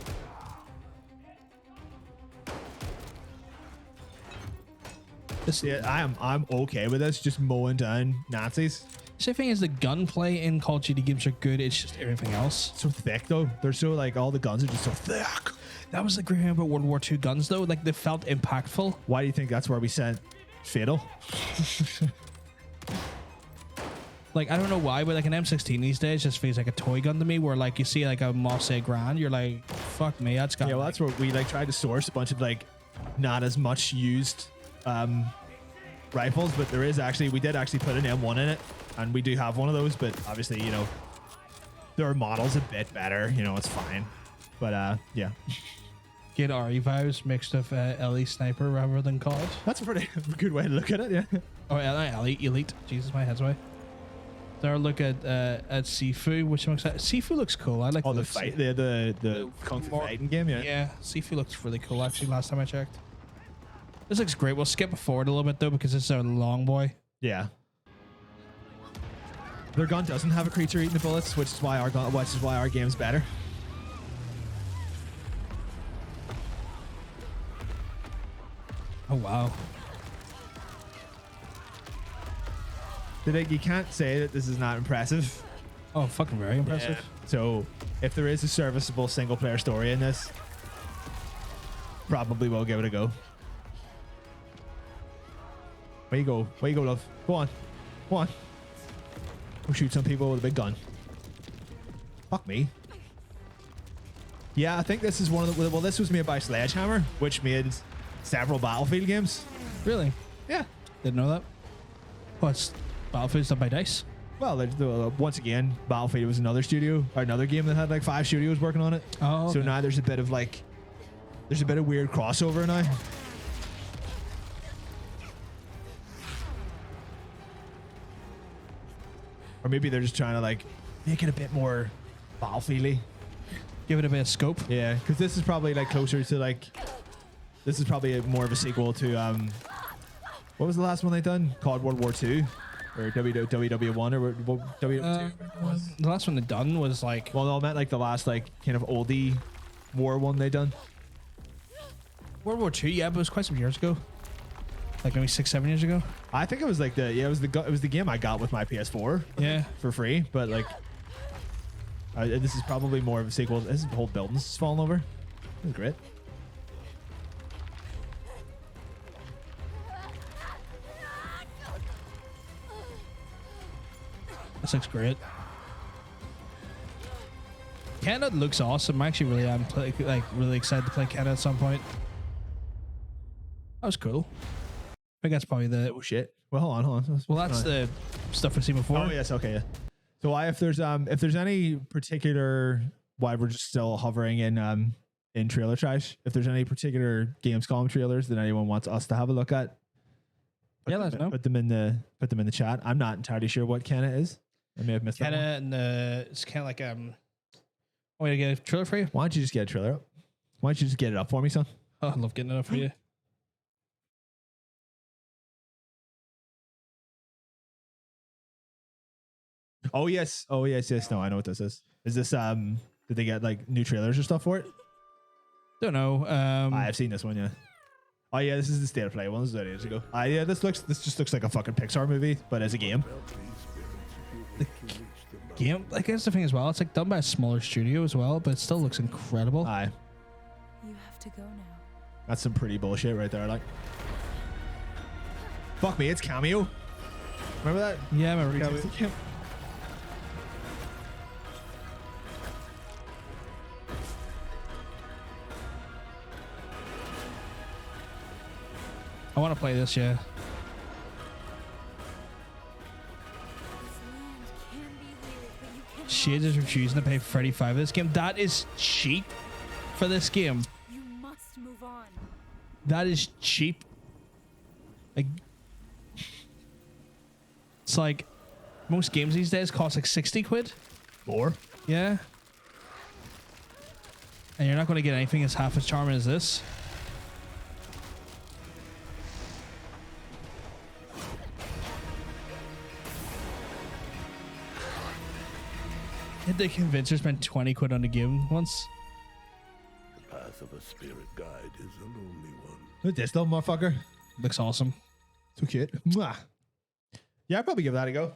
This, Yeah, I'm okay with this. Just mowing down Nazis. the thing is, the gunplay in Call of Duty games are good. It's just everything else. So thick though. They're so like all the guns are just so thick. That was the great thing about World War II guns, though. Like they felt impactful. Why do you think that's where we sent Fatal? Like I don't know why, but like an M16 these days just feels like a toy gun to me. Where like you see like a Mossad Grand, you're like, fuck me, that's got. Yeah, well, that's where we like tried to source a bunch of like not as much used rifles, but there is actually, we did actually put an M1 in it, and we do have one of those, but obviously, you know, their model's a bit better, you know, it's fine. But yeah, Get RE vibes mixed with LE sniper rather than COD. that's a pretty good way to look at it. Yeah. Oh, elite. Jesus, my head's away. There, look at Sifu, which I'm excited. Sifu looks cool. I like. Oh, the look of fight, Sifu. the kung fu more- fighting game. Yeah. Yeah, Sifu looks really cool. Actually, last time I checked. This looks great. We'll skip forward a little bit though because it's a long boy. Yeah. Their gun doesn't have a creature eating the bullets, which is why our game's better. Oh wow. You can't say that this is not impressive. Oh, fucking very impressive. So if there is a serviceable single player story in this, probably will give it a go. Where you go? Where you go, love? Go on. Go on. Go shoot some people with a big gun. Fuck me. Yeah, I think this is one of the... Well, this was made by Sledgehammer, which made several Battlefield games. Really? Yeah. Didn't know that. What's Battlefield's done by Dice? Well, once again, Battlefield was another studio, or another game that had like 5 studios working on it. Oh, So okay. now there's a bit of like... There's a bit of weird crossover now. Or maybe they're just trying to like make it a bit more Battlefield-y. Give it a bit of scope. Yeah, because this is probably like closer to like... This is probably more of a sequel to... what was the last one they done? Called World War II? Or WW1 or WW2? The last one they done was like Well, no, I meant like the last like kind of oldie war one they done. World War II. Yeah, but it was quite some years ago. Like maybe 6-7 years ago. I think it was like it was the game I got with my PS4 Yeah. for free. But like, this is probably more of a sequel. This whole building's just falling over. This is great. This looks great. Canada looks awesome. I actually really am really excited to play Canada at some point. That was cool. I think that's probably the. Oh shit. Well, hold on. Well, that's the stuff we've seen before. Oh yes, okay. Yeah. So if there's any particular, why we're just still hovering in trailer trash, if there's any particular Gamescom trailers that anyone wants us to have a look at, Yeah, let us know. Put them in the chat. I'm not entirely sure what Canada is. I may have missed that Canada one. and it's kind of like Oh, I get a trailer for you. Why don't you just get a trailer up? Why don't you just get it up for me, son? Oh, I love getting it up for you. Oh yes. No, I know what this is. Is this did they get like new trailers or stuff for it? Don't know. I've seen this one, yeah. Oh yeah, this is the State of Play one. This is 8 years ago. Yeah, this just looks like a fucking Pixar movie, but as a game. game, like that's the thing as well. It's like done by a smaller studio as well, but it still looks incredible. Aye, You have to go now. that's some pretty bullshit right there. Like, fuck me, it's Cameo. Remember that? Yeah, I remember. Cameo. I want to play this. Yeah. This land can be weird, but you can. Shades is refusing to pay $35 for this game. That is cheap for this game. You must move on. That is cheap. Like, it's like most games these days cost like 60 quid. More. Yeah. And you're not going to get anything as half as charming as this. Did they convince her to spend 20 quid on the game once? The path of a spirit guide is a lonely one. Look at this little motherfucker. Looks awesome. So cute. Mwah. Yeah, I'd probably give that a go.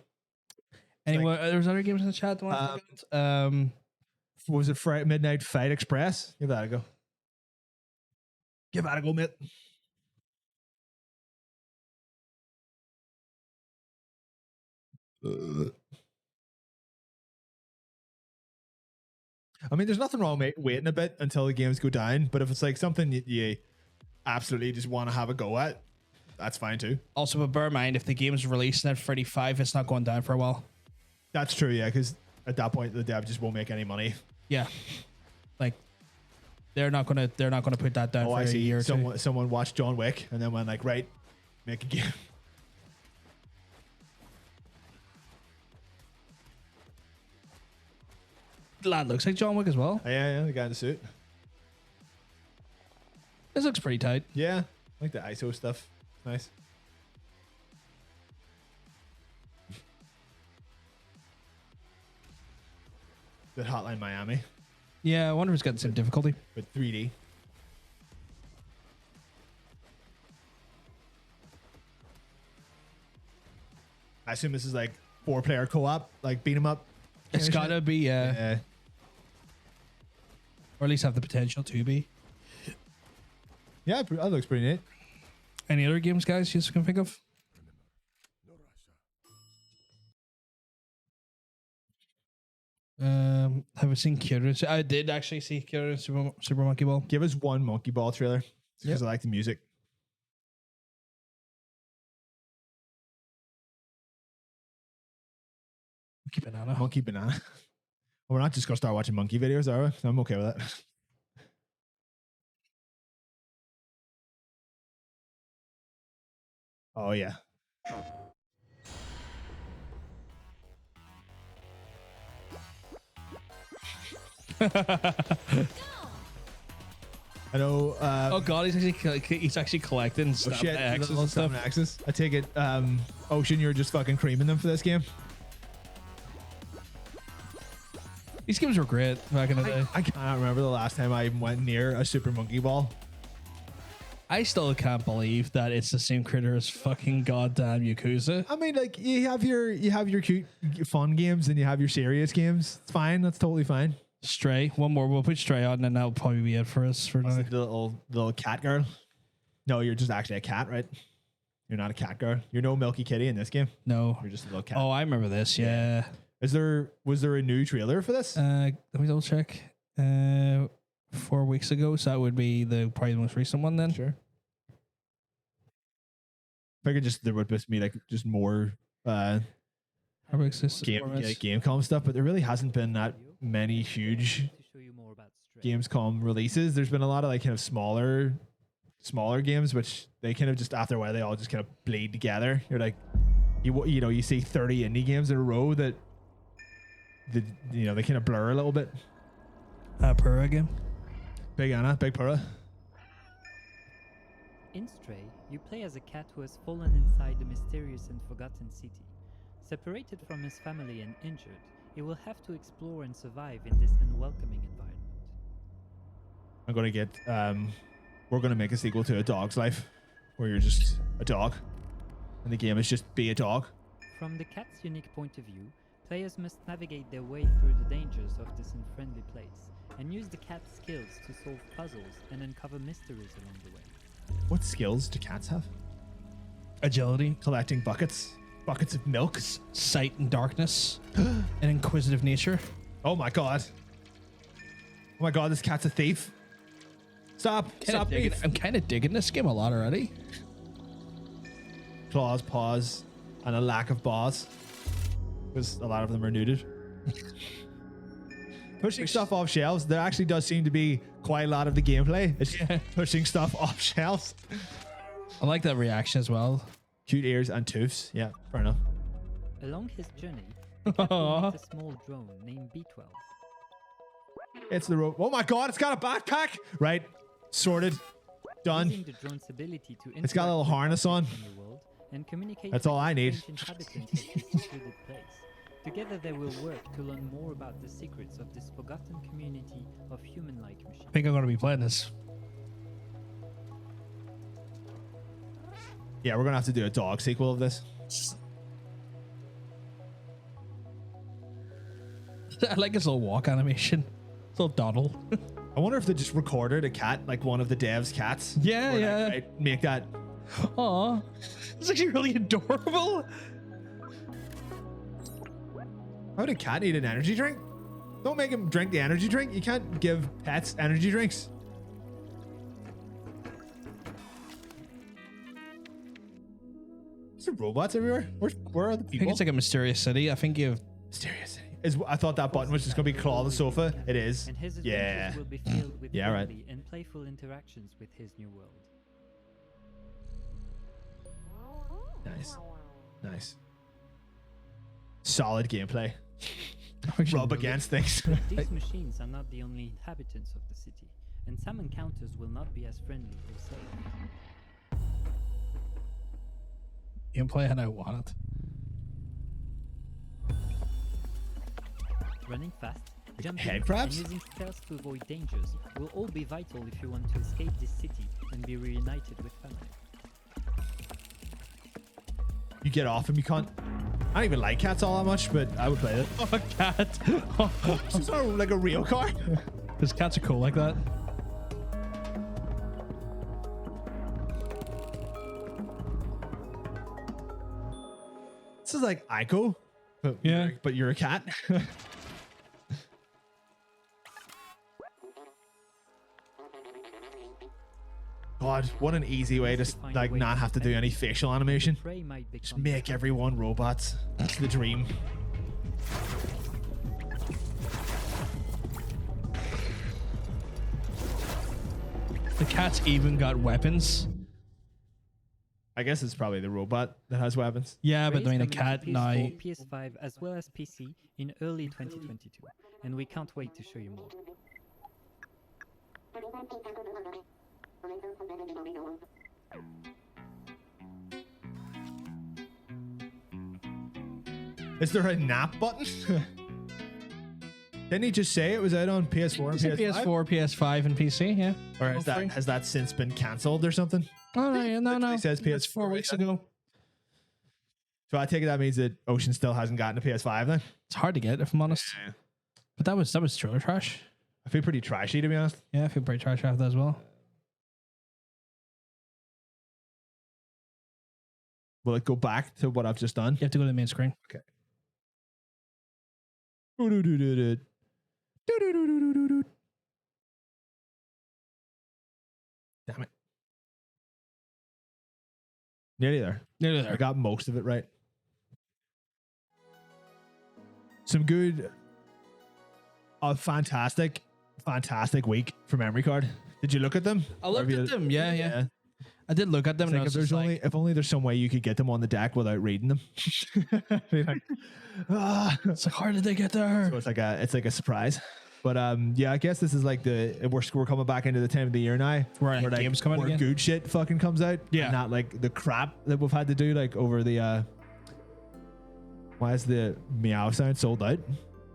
Anyway, there was other games in the chat. What was it? Midnight Fight Express? Give that a go. Give that a go, mate. I mean, there's nothing wrong with waiting a bit until the games go down, but if it's like something you absolutely just want to have a go at, that's fine too. Also, but bear in mind, if the game's releasing at 35, it's not going down for a while. That's true, yeah, because at that point the dev just won't make any money. Yeah, like they're not gonna put that down for I a see. year or two. Someone watched John Wick and then went like, right, make a game. Lad looks like John Wick as well. Yeah, the guy in the suit. This looks pretty tight. Yeah, I like the ISO stuff. Nice. The Hotline Miami Yeah, I wonder if it's got the same difficulty. with 3D. I assume this is like 4-player co-op, like beat 'em up. It's kinda gotta shit. be, Yeah. or at least have the potential to be. Yeah, that looks pretty neat. Any other games, guys, you can think of? Have I seen Kira? I did actually see Kira Super Monkey Ball. Give us one Monkey Ball trailer because I like the music. Monkey Banana. Monkey Banana. Well, we're not just gonna start watching monkey videos, are we? I'm okay with that. Oh yeah. I know. Oh god, he's actually collecting Oh stuff, shit, axes little and stuff. summon axes. I take it, Ocean, you're just fucking creaming them for this game. These games were great back in the day. I cannot remember the last time I even went near a Super Monkey Ball. I still can't believe that it's the same critter as fucking goddamn Yakuza. I mean, like you have your cute, fun games, and you have your serious games. It's fine. That's totally fine. Stray. One more. We'll put Stray on, and then that'll probably be it for us for now. The little cat girl. No, you're just actually a cat, right? You're not a cat girl. You're no Milky Kitty in this game. No. You're just a little cat. Oh, I remember this. Yeah. Was there a new trailer for this? Let me double check. 4 weeks ago, so that would be probably the most recent one then. Sure. Figured there would be like just more Gamecom stuff, but there really hasn't been that many huge Gamescom releases. There's been a lot of like kind of smaller games, which they kind of just after a while they all just kind of bleed together. You're like, you see 30 indie games in a row that they kind of blur a little bit. Pura game. Big Anna, Big Pura. In Stray, you play as a cat who has fallen inside the mysterious and forgotten city. Separated from his family and injured, he will have to explore and survive in this unwelcoming environment. I'm gonna get we're gonna make a sequel to A Dog's Life, where you're just a dog, and the game is just be a dog. From the cat's unique point of view, Players must navigate their way through the dangers of this unfriendly place, and use the cat's skills to solve puzzles and uncover mysteries along the way. What skills do cats have? Agility, Collecting buckets of milk. sight and darkness, and inquisitive nature. Oh my god. Oh my god, this cat's a thief. Stop thief. I'm kind of digging this game a lot already. Claws, paws, and a lack of balls. Because a lot of them are neutered. Pushing stuff off shelves. There actually does seem to be quite a lot of the gameplay. It's pushing stuff off shelves. I like that reaction as well. Cute ears and toofs. Yeah, fair enough. Along his journey, the cat will meet a small drone named B12. It's the rope. Oh my god, it's got a backpack. Right. Sorted. Done. Using the drone's ability to It's got a little interact with harness on. others in the world and communicate That's with all I the need. strange inhabitants of this secluded place. Together they will work to learn more about the secrets of this forgotten community of human-like machines. I think I'm going to be playing this. Yeah, we're gonna have to do a dog sequel of this. I like his little walk animation. His little doddle. I wonder if they just recorded a cat, like one of the devs' cats. Yeah, Or, like, yeah. right, make that. Aw. It's actually really adorable. How would a cat need an energy drink? Don't make him drink the energy drink. You can't give pets energy drinks. Is there robots everywhere? Where are the I people? think it's like a mysterious city. I think you've... Mysterious. I thought that button was just gonna be claw the sofa. It is. And his Yeah. adventures will be filled with Yeah, right. friendly and playful interactions with his new world. Nice. Nice. Solid gameplay. Rub against things. These machines are not the only inhabitants of the city, and some encounters will not be as friendly or safe. Gameplay and I want it. Running fast, jumping, head and crabs? using stealth to avoid dangers will all be vital if you want to escape this city and be reunited with family. You get off him, you can't. I don't even like cats all that much, but I would play it. Oh, a cat. It's not like a real car. Because cats are cool like that. This is like Ico, but Yeah. but you're a cat. God, what an easy way to like not have to do any facial animation. Prey might Just become make everyone robots. That's the dream. The cat's even got weapons. I guess it's probably the robot that has weapons. Yeah, but I mean, a Released cat on now. PS4, PS5 as well as PC in early 2022, and we can't wait to show you more. Is there a nap button? Didn't he just say it was out on PS4 and PS5? PS4, PS5, and PC. Yeah. Or All three. has that since been cancelled or something? Oh no, yeah, no. It says That's PS4 4 weeks right now. ago. So I take it that means that Ocean still hasn't gotten a PS5 then? It's hard to get, if I'm honest. But that was trailer trash. I feel pretty trashy to be honest. Yeah, I feel pretty trash after that as well. Will it go back to what I've just done? You have to go to the main screen. Okay. Damn it. Nearly there. Nearly I there. got most of it right. Some good, fantastic week for memory card. Did you look at them? I looked at them. Yeah. I did look at them. It's And like I was if there's just only like, if only there's some way you could get them on the deck without reading them. Be like, it's like, how did they get there? So it's like a surprise. But yeah, I guess this is like we're coming back into the time of the year now Where like, games coming more again. good shit fucking comes out. Yeah. And not like the crap that we've had to do like over the why is the meow sound sold out?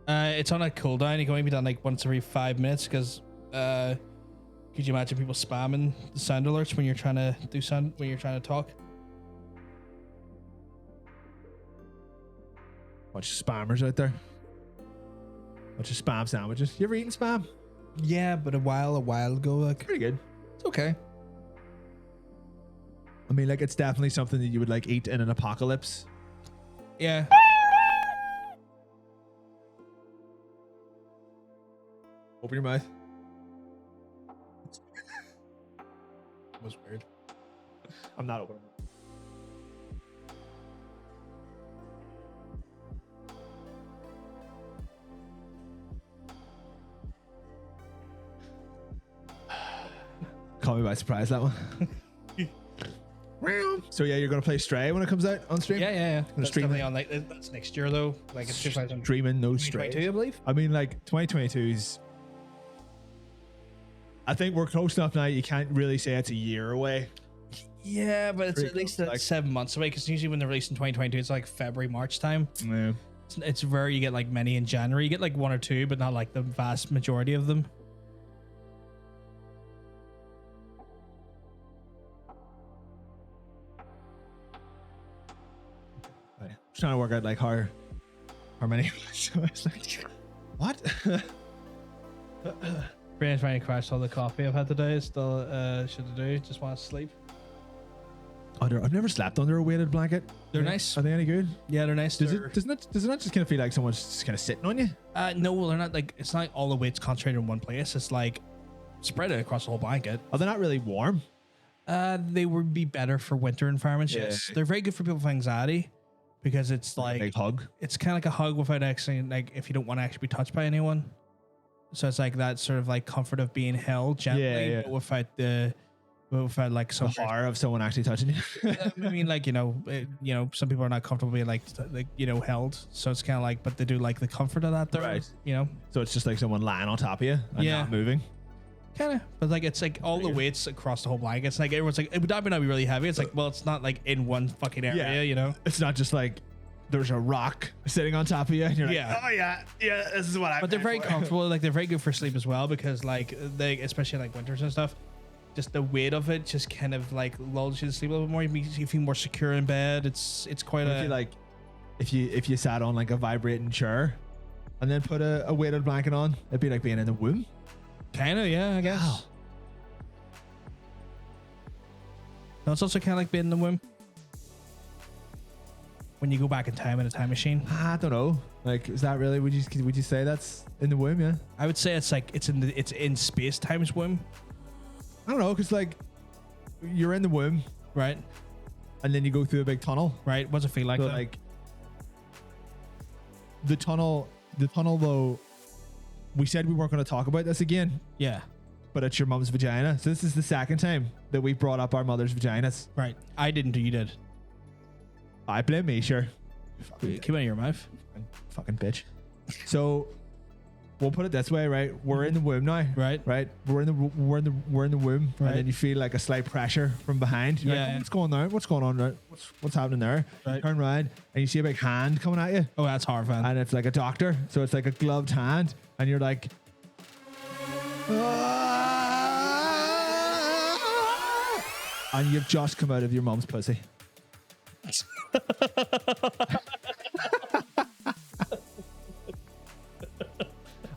It's on a cooldown. You can only be done like once every 5 minutes because could you imagine people spamming the sound alerts when you're trying to do sound when you're trying to talk? Bunch of spammers out there. Bunch of spam sandwiches. You ever eaten spam? Yeah, but a while ago, like Pretty good. it's okay. I mean, like, it's definitely something that you would like eat in an apocalypse. Yeah. Open your mouth. That was weird. I'm not opening. Caught me by surprise, that one. So yeah, you're gonna play Stray when it comes out on stream? Yeah. That's stream definitely it. on like that's next year though. Like it's 2022, Streaming no Stray. I believe. I mean, like 2022 is. I think we're close enough now. You can't really say it's a year away. Yeah, but it's Pretty at least close, like- 7 months away because usually when they're released in 2022, it's like February, March time. Yeah. It's rare you get like many in January. You get like one or two, but not like the vast majority of them. Right. Just trying to work out like how many. So it's like, what? Brain's trying to crash all the coffee I've had today. Still should I do? Just want to sleep. I've never slept under a weighted blanket. They're nice. Are they any good? Yeah, they're nice. Does it not just kind of feel like someone's just kind of sitting on you? No, well, they're not like it's not like all the weight's concentrated in one place. It's like spread it across the whole blanket. Are they not really warm? They would be better for winter environments. Yeah. Yes, they're very good for people with anxiety because it's like Big hug. it's kind of like a hug without actually like if you don't want to actually be touched by anyone. So it's like that sort of like comfort of being held gently, Yeah. but without like The some horror of someone actually touching you. I mean, like some people are not comfortable being like held. So it's kind of like, but they do like the comfort of that, though. Right. So it's just like someone lying on top of you and Yeah. not moving. Kind of, but like it's like all the weights across the whole blanket. It's like everyone's like, it would not be really heavy. It's like, well, it's not like in one fucking area, Yeah. It's not just like there's a rock sitting on top of you and you're like, Yeah. oh yeah, this is what I. But they're very comfortable. Like they're very good for sleep as well because like they, especially like winters and stuff, just the weight of it just kind of like lulls you to sleep a little bit more. You feel more secure in bed. It's quite I feel like if you sat on like a vibrating chair and then put a weighted blanket on, it'd be like being in the womb. kind of, yeah, I guess. Wow. No, it's also kind of like being in the womb when you go back in time in a time machine. I don't know. Like, is that really? Would you say that's in the womb? Yeah. I would say it's like it's in space time's womb, I don't know, because like you're in the womb right? and then you go through a big tunnel. Right. What's it feel like? So though? like the tunnel though. We said we weren't going to talk about this again, yeah, but it's your mum's vagina. So this is the second time that we brought up our mother's vaginas. right. I didn't do. You did. I blame me, sure. Keep it out of your mouth. Fucking bitch. So we'll put it this way, right? We're in the womb now, Right. right? We're in the womb, Right. and then you feel like a slight pressure from behind. You're Yeah, like, yeah. what's going on? What's going on? Right? What's happening there? You Right. turn around and you see a big hand coming at you, Oh, that's horrifying. and it's like a doctor. So it's like a gloved hand, and you're like, and you've just come out of your mum's pussy.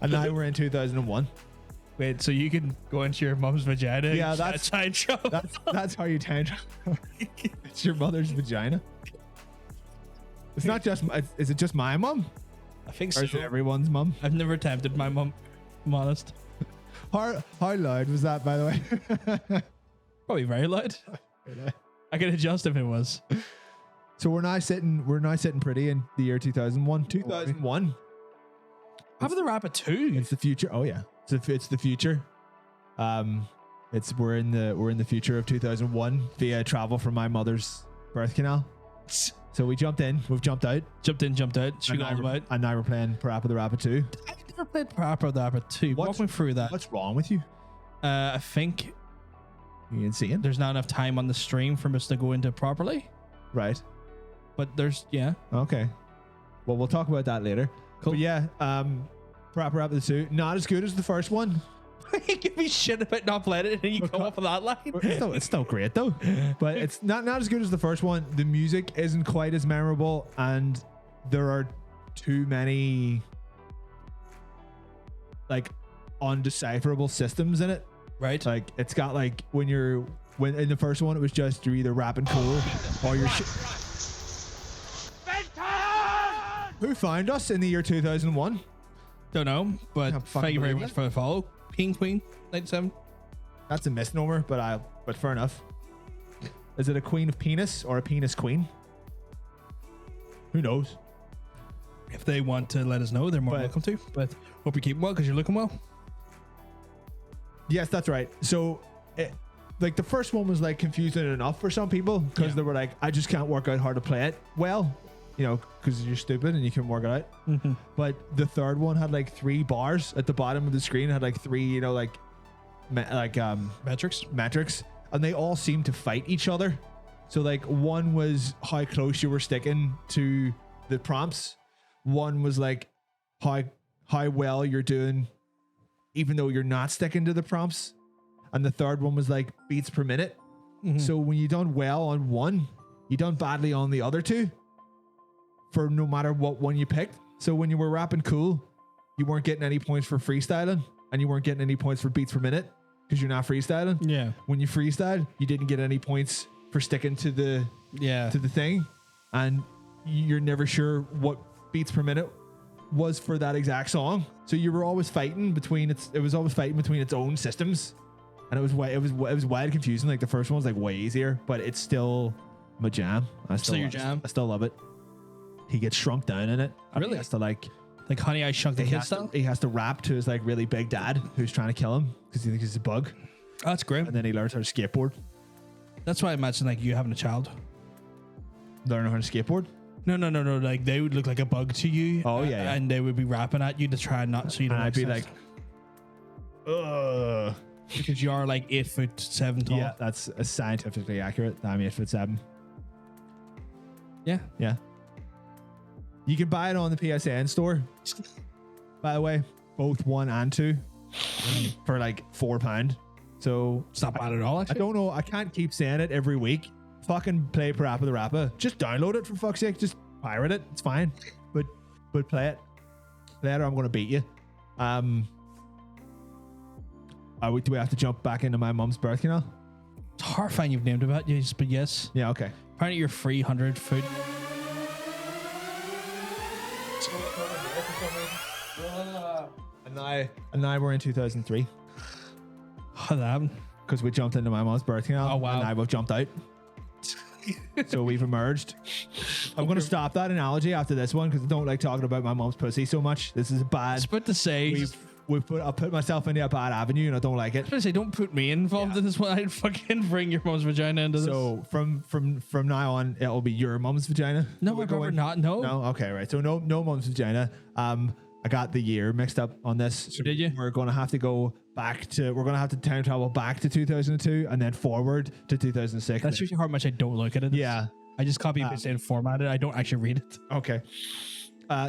And now we're in 2001. Wait, so you can go into your mom's vagina? Yeah, and that's- time travel. That's how you time travel. It's your mother's vagina. It's not just. Is it just my mum, I think or so. is it everyone's mum? I've never tempted my mom. I'm honest. How loud was that, by the way? Probably very loud. I could adjust if it was. So we're now sitting pretty in the year 2001. 2001. How about the Rapid 2? It's the future. Oh yeah, it's the future. We're in the future of 2001 via travel from my mother's birth canal. So we jumped in, we've jumped out, Jumped in, jumped out. and Shoot now, all about. and now we're playing Parappa the Rapid 2. I've never played Parappa the Rapid 2. Walk me through that. What's wrong with you? I think You insane? there's not enough time on the stream for us to go into it properly. Right. But there's, yeah. Okay. Well, we'll talk about that later. Cool. But yeah, Parappa the 2, not as good as the first one. You give me shit about not playing it and you come up with that line. It's still great though, but it's not as good as the first one. The music isn't quite as memorable, and there are too many like undecipherable systems in it. Right. Like it's got like when in the first one it was just you're either rapping cool or you're Who found us in the year 2001? Don't know, but Can't fucking thank you very believe much it. for the follow. Ping Queen 97. That's a misnomer, but fair enough. Is it a queen of penis or a penis queen? Who knows? If they want to let us know, they're more But- welcome to. But hope you're keeping well because you're looking well. Yes, that's right. So, like the first one was like confusing enough for some people because Yeah. they were like, I just can't work out how to play it well, you know, because you're stupid and you can work it out. Mm-hmm. But the third one had like 3 bars at the bottom of the screen, had like 3, you know, like Metrics. metrics, and they all seemed to fight each other. So like one was how close you were sticking to the prompts. One was like how well you're doing even though you're not sticking to the prompts. And the third one was like beats per minute. Mm-hmm. So when you done well on one, you done badly on the other 2 for no matter what one you picked. So when you were rapping cool, you weren't getting any points for freestyling and you weren't getting any points for beats per minute because you're not freestyling. Yeah. When you freestyle, you didn't get any points for sticking to the Yeah. thing, and you're never sure what beats per minute was for that exact song. So you were always fighting between its own systems, and it was wild confusing. Like the first one was like way easier, but it's still my jam. Still your jam? I still love it. He gets shrunk down in it. And Really? He has to like Like Honey, I Shrunk the Kid style. he has to rap to his like really big dad who's trying to kill him because he thinks he's a bug, Oh, that's great. and then he learns how to skateboard. That's why I imagine like you having a child. Learn how to skateboard. No. Like they would look like a bug to you. Oh, yeah. And they would be rapping at you to try not so you don't. And I'd be access- like, ugh. because you are like 8'7" tall. Yeah, that's scientifically accurate. I'm 8'7". Yeah. Yeah. You can buy it on the PSN store. By the way, both 1 and 2 for like £4. So It's not bad at all. I Actually. don't know. I can't keep saying it every week. Fucking play Parappa the Rapper. Just download it for fuck's sake. Just pirate it. It's fine. But play it. Play it or I'm gonna beat you. Do we have to jump back into my mum's birth canal? It's horrifying you've named about yes, but yes. Yeah. Okay. Apparently you're 300 foot. And now we're in 2003 How that happened? because we jumped into my mom's birth canal. Oh, wow. And now we've jumped out. So we've emerged. I'm going to stop that analogy after this one because I don't like talking about my mom's pussy so much. This is I was bad. about to say. I put myself into a bad avenue and I don't like it. I was about to say, don't put me involved in this one. I'd fucking bring your mom's vagina into this. So from now on, it'll be your mom's vagina. no, We're I'd rather going- not. No. No, okay, right. So no mom's vagina. I got the year mixed up on this. So Did you? We're gonna have to go back to. We're gonna have to time travel back to 2002 and then forward to 2006. That's usually how much I don't look at it. Yeah. I just copy and paste it and format it. I don't actually read it. Okay.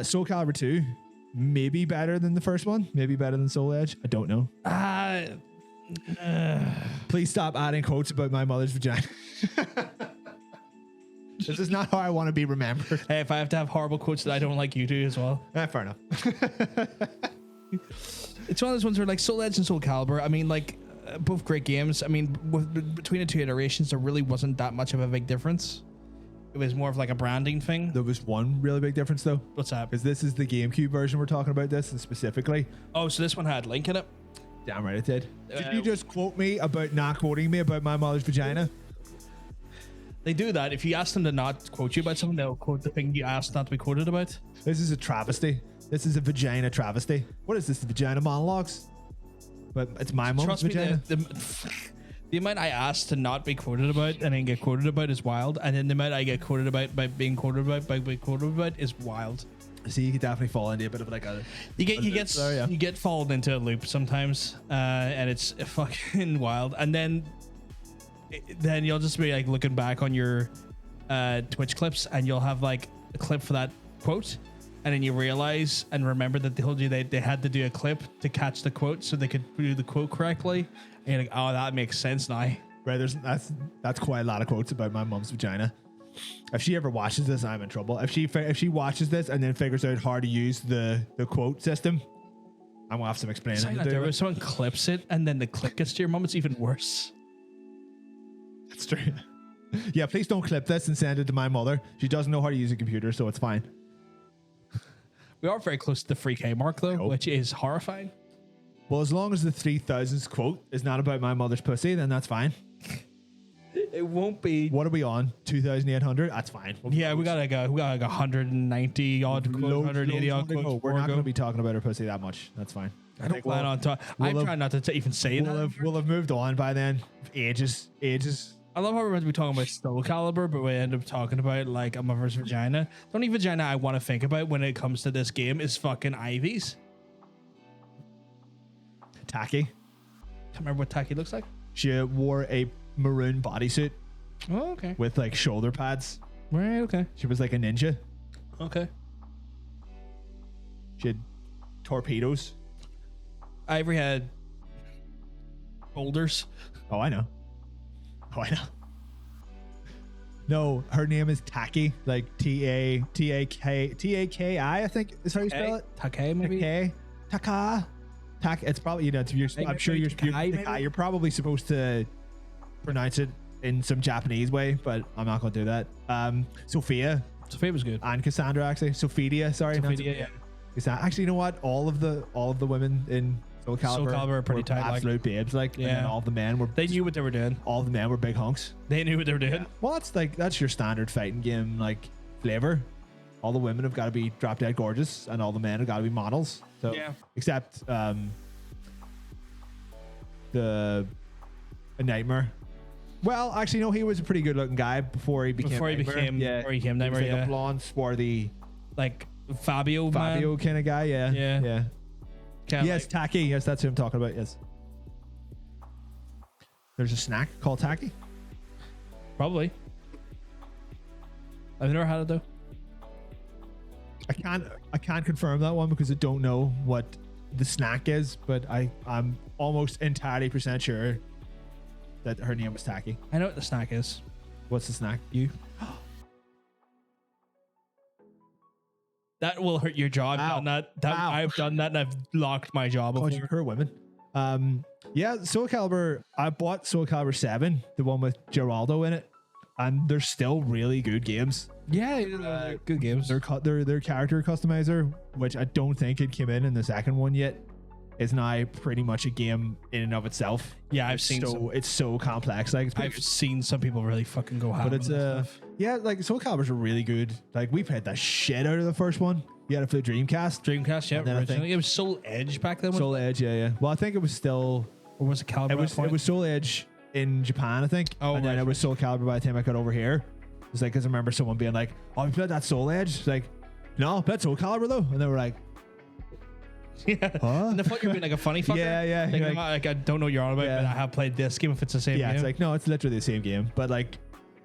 Soul Calibur 2, maybe better than the first one. Maybe better than Soul Edge. I don't know. Please stop adding quotes about my mother's vagina. This is not how I want to be remembered. Hey, if I have to have horrible quotes that I don't like, you do as well. Fair enough. It's one of those ones where like Soul Edge and Soul Calibur, I mean, like both great games. I mean, between the 2 iterations, there really wasn't that much of a big difference. It was more of like a branding thing. There was one really big difference though. What's that? Because this is the GameCube version we're talking about this, and specifically. Oh, so this one had Link in it. Damn right it did. Did you just quote me about not quoting me about my mother's vagina? They do that. If you ask them to not quote you about something, they'll quote the thing you asked not to be quoted about. This is a travesty. This is a vagina travesty. What is this? The vagina monologues? But it's my mom's Trust me, vagina. the amount I asked to not be quoted about and then get quoted about is wild. And then the amount I get quoted about by being quoted about by being quoted about is wild. See, you could definitely fall into a bit of like a. You get there, yeah. you get followed into a loop sometimes, and it's fucking wild. And then you'll just be like looking back on your Twitch clips, and you'll have like a clip for that quote, and then you realize and remember that they told you they had to do a clip to catch the quote so they could do the quote correctly. And you're like, oh, that makes sense now. Right, that's quite a lot of quotes about my mom's vagina. If she ever watches this, I'm in trouble. If she watches this and then figures out how to use the quote system, I'm gonna have some explaining It's like to that do. there, if someone clips it and then the clip gets to your mom, it's even worse. That's true. Yeah, please don't clip this and send it to my mother. She doesn't know how to use a computer, so it's fine. We are very close to the 3K mark though, Cool. which is horrifying. Well, as long as the 3000s quote is not about my mother's pussy, then that's fine. It won't be. What are we on? 2,800? That's fine. Yeah, we got like 190 odd, quote, 180 odd quotes. We're not going to be talking about her pussy that much. That's fine. I don't plan on talking. I'm trying not to even say that. We'll have moved on by then. Ages. I love how we're meant to be talking about Soul Calibur, but we end up talking about like a mother's vagina. The only vagina I want to think about when it comes to this game is fucking Ivy's. Tacky. Can't remember what Tacky looks like. She wore a maroon bodysuit Oh, okay. with like shoulder pads. Right, okay. She was like a ninja. Okay. She had torpedoes. Ivory had boulders. Oh, I know. No, her name is Taki, like T-A-K-I, I think is how you spell it. Take, maybe? Taka. It's probably, I'm sure you're probably supposed to pronounce it in some Japanese way, but I'm not going to do that. Sophia Sophia was good. and Cassandra, actually. Sophia, sorry. not Sophia, Sophia. Actually, you know what? All of the women in Soul Calibur are pretty tight, like- absolute babes, like, and then Yeah. all the men were They knew what they were doing. all the men were big hunks. They knew what they were doing. Well, that's your standard fighting game like flavor. All the women have got to be drop dead gorgeous, and all the men have got to be models. So Yeah. except a Nightmare. Well, actually, no, he was a pretty good looking guy before he became Before he Nightmare. became Nightmare, He was like yeah. a blonde, swarthy Like Fabio man. kind of guy. Yeah, Yeah. Kinda Yes, like- Tacky. Yes, that's who I'm talking about. Yes. There's a snack called Tacky. Probably. I've never had it though. I can't confirm that one because I don't know what the snack is, but I'm almost entirely % sure that her name was Tacky. I know what the snack is. What's the snack? You. That will hurt your job. Ow. I've done that. Ow. I've done that and I've locked my job. Oh, before. you're women. Yeah, Soul Calibur. I bought Soul Calibur 7, the one with Geraldo in it, and they're still really good games. Yeah, good games. Their character customizer, which I don't think it came in the second one yet, is now pretty much a game in and of itself. Yeah, I've seen. It's so complex. Like it's I've seen some people really fucking go ham. but it's on that stuff. yeah, like Soul Calibur's are really good. Like we played the shit out of the first one. You had it for the Dreamcast. Dreamcast. Yeah, And then I originally think- it was Soul Edge back then. Soul Edge, yeah. Well, I think it was still Or was it Calibur? it was Soul Edge in Japan, I think. Oh, and then right. it was Soul Calibur by the time I got over here. It's like, because I remember someone being like, "Oh, you played that Soul Edge?" It's like, "No, I played Soul Calibur though," and they were like, Yeah. "Huh?" And the fuck you're being like a funny fucker. Yeah, yeah, Like, you're I'm like- not- like, I don't know what you're on about, Yeah. but I have played this game if it's the same Yeah, game. it's like, no, it's literally the same game, but like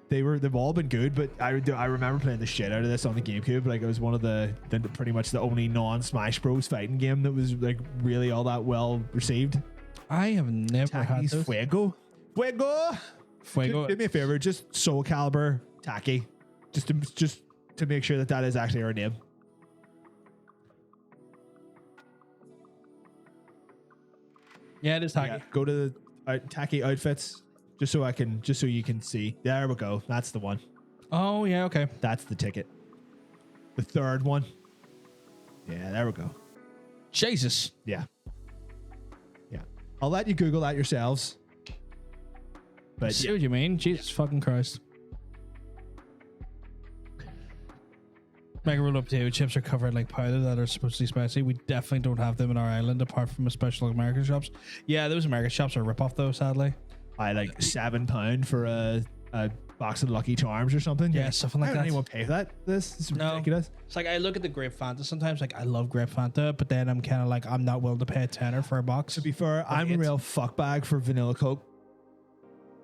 they've all been good. But I remember playing the shit out of this on the GameCube. Like it was one of the pretty much the only non-Smash Bros fighting game that was like really all that well received. I have never had Tacky's those. Fuego. Fuego. Do me a favor, just Soul Calibur Tacky, just to make sure that is actually our name. Yeah, it is Tacky. Yeah, go to the Tacky outfits, just so you can see. There we go. That's the one. Oh yeah, okay. That's the ticket. The third one. Yeah, there we go. Jesus. Yeah. I'll let you Google that yourselves. I But see yeah, what you mean. Jesus fucking Christ. Mega rolled up potato chips are covered like powder that are supposed to be spicy. We definitely don't have them in our island apart from a special American shops. Yeah, those American shops are a rip-off though, sadly. I like £7 for a box of Lucky Charms or something. Yeah, something like I don't that. anyone pay for that. This is No. ridiculous. It's like I look at the grape Fanta sometimes, like I love grape Fanta, but then I'm kind of like I'm not willing to pay a tenner for a box. To be fair, I'm a it's- real fuckbag for vanilla Coke.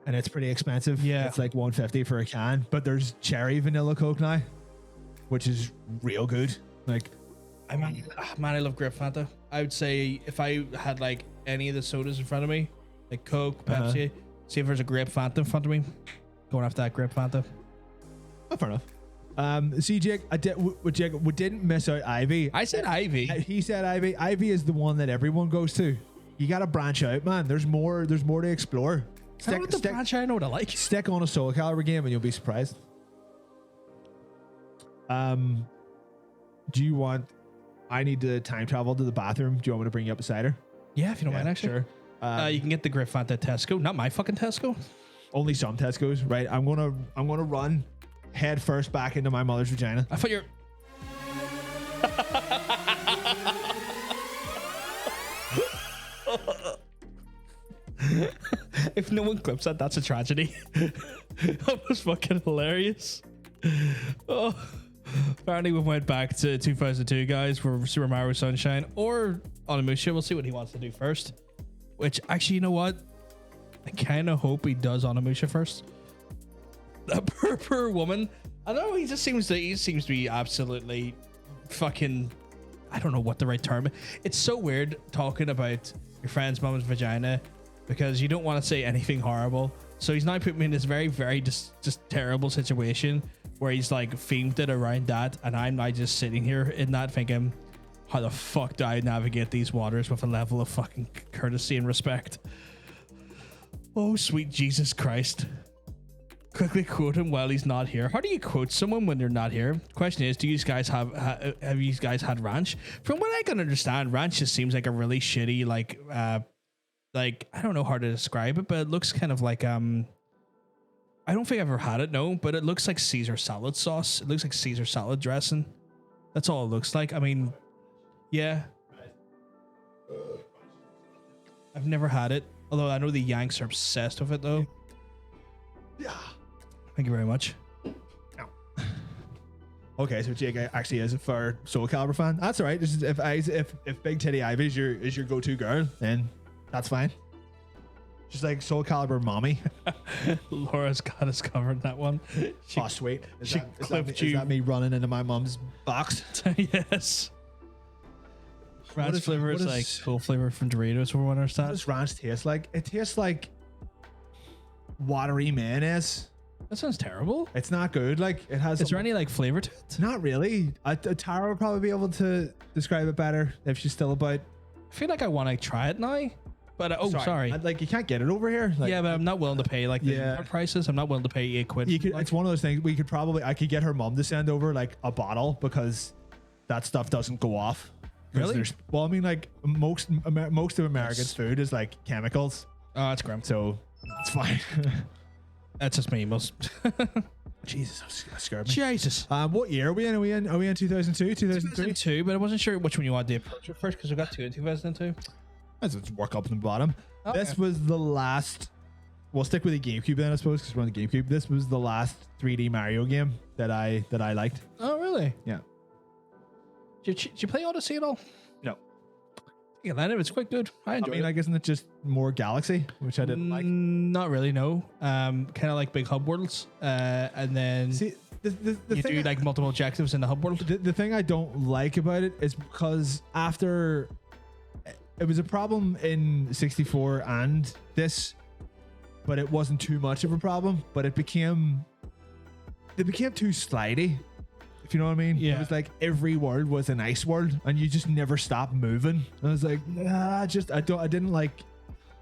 And it's pretty expensive. Yeah. It's like $1.50 for a can. But there's cherry vanilla Coke now, which is real good. Like, Man, I love grape Fanta. I would say if I had like any of the sodas in front of me, like Coke, Pepsi, see if there's a grape Fanta in front of me, going after that grape Fanta. Oh, fair enough. See, Jake, we didn't miss out Ivy. I said Ivy. He said Ivy. Ivy is the one that everyone goes to. You got to branch out, man. There's more to explore. I don't know the branch. I know what I like. Stick on a Soul Calibur game and you'll be surprised. Do you want? I need to time travel to the bathroom. Do you want me to bring you up a cider? Yeah, if you don't mind, actually. Sure. You can get the Griffant at Tesco. Not my fucking Tesco. Only some Tesco's, right? I'm gonna run head first back into my mother's vagina. I thought you're. If no one clips that, that's a tragedy. That was fucking hilarious. Oh, apparently we went back to 2002, guys, for Super Mario Sunshine or Onimusha. We'll see what he wants to do first. Which, actually, you know what? I kind of hope he does Onimusha first. That poor woman. I don't know. He seems to be absolutely fucking. I don't know what the right term. It's so weird talking about your friend's mom's vagina because you don't want to say anything horrible. So he's now put me in this very, very just terrible situation where he's like themed it around that, and I'm now just sitting here in that thinking, how the fuck do I navigate these waters with a level of fucking courtesy and respect? Oh, sweet Jesus Christ. Quickly quote him while he's not here. How do you quote someone when they're not here? Question is, do you guys have you guys had ranch? From what I can understand, ranch just seems like a really shitty, like I don't know how to describe it, but it looks kind of like I don't think I've ever had it, no, but it looks like Caesar salad sauce. It looks like Caesar salad dressing. That's all it looks like. I mean, yeah. I've never had it, although I know the Yanks are obsessed with it though. Yeah. Thank you very much. Okay, so Jake actually is a fair Soul Calibur fan. That's all right. This is if Big Titty Ivy is your go-to girl, then that's fine. Just like Soul Calibur mommy. Laura's got us covered that one. Oh, sweet. Is you. that me running into my mom's box? Yes. Ranch flavor is like cool flavor from Doritos or what What does ranch taste like? It tastes like watery mayonnaise. That sounds terrible. It's not good. Like it has. Is there any like flavor to it? Not really. Tara would probably be able to describe it better if she's still about. I feel like I want to try it now, but sorry. Like you can't get it over here. Like, yeah, but I'm not willing to pay like the prices. I'm not willing to pay £8. You could. It's one of those things. I could get her mom to send over like a bottle because that stuff doesn't go off. Really? Well, I mean, like most of America's food is like chemicals. Oh, that's grim. So it's fine. That's just me. Most. Jesus, that scared me. Jesus. What year are we in? Are we in 2002, 2003? 2002, but I wasn't sure which one you wanted to approach it first because we got two in 2002. Let's work up from the bottom. Okay. This was the last. We'll stick with the GameCube then, I suppose, because we're on the GameCube. This was the last 3D Mario game that I liked. Oh, really? Yeah. Did you play Odyssey at all? No. Yeah, that it's quite good. I enjoyed it. Like, isn't it just more Galaxy, which I didn't like? Not really, no. Kind of like big hub worlds, and then See, the you thing do like multiple objectives in the hub world. The thing I don't like about it is because after it was a problem in 64 and this, but it wasn't too much of a problem. But it became too slidey. If you know what I mean? Yeah. It was like every world was an ice world, and you just never stopped moving. I was like, I didn't like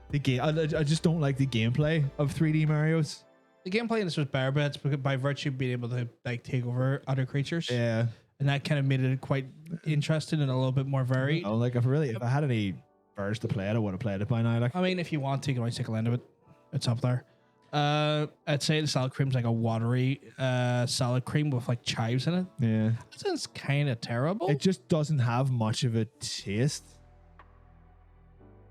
the game. I just don't like the gameplay of 3D Mario's. The gameplay in this was bare bits by virtue of being able to like take over other creatures. Yeah. And that kind of made it quite interesting and a little bit more varied. Oh, like if I had any verse to play it, I would have played it by now. Like, I mean, if you want to, you can always take a land of it. It's up there. I'd say the salad cream's like a watery salad cream with like chives in it. yeah. That sounds kind of terrible. It just doesn't have much of a taste.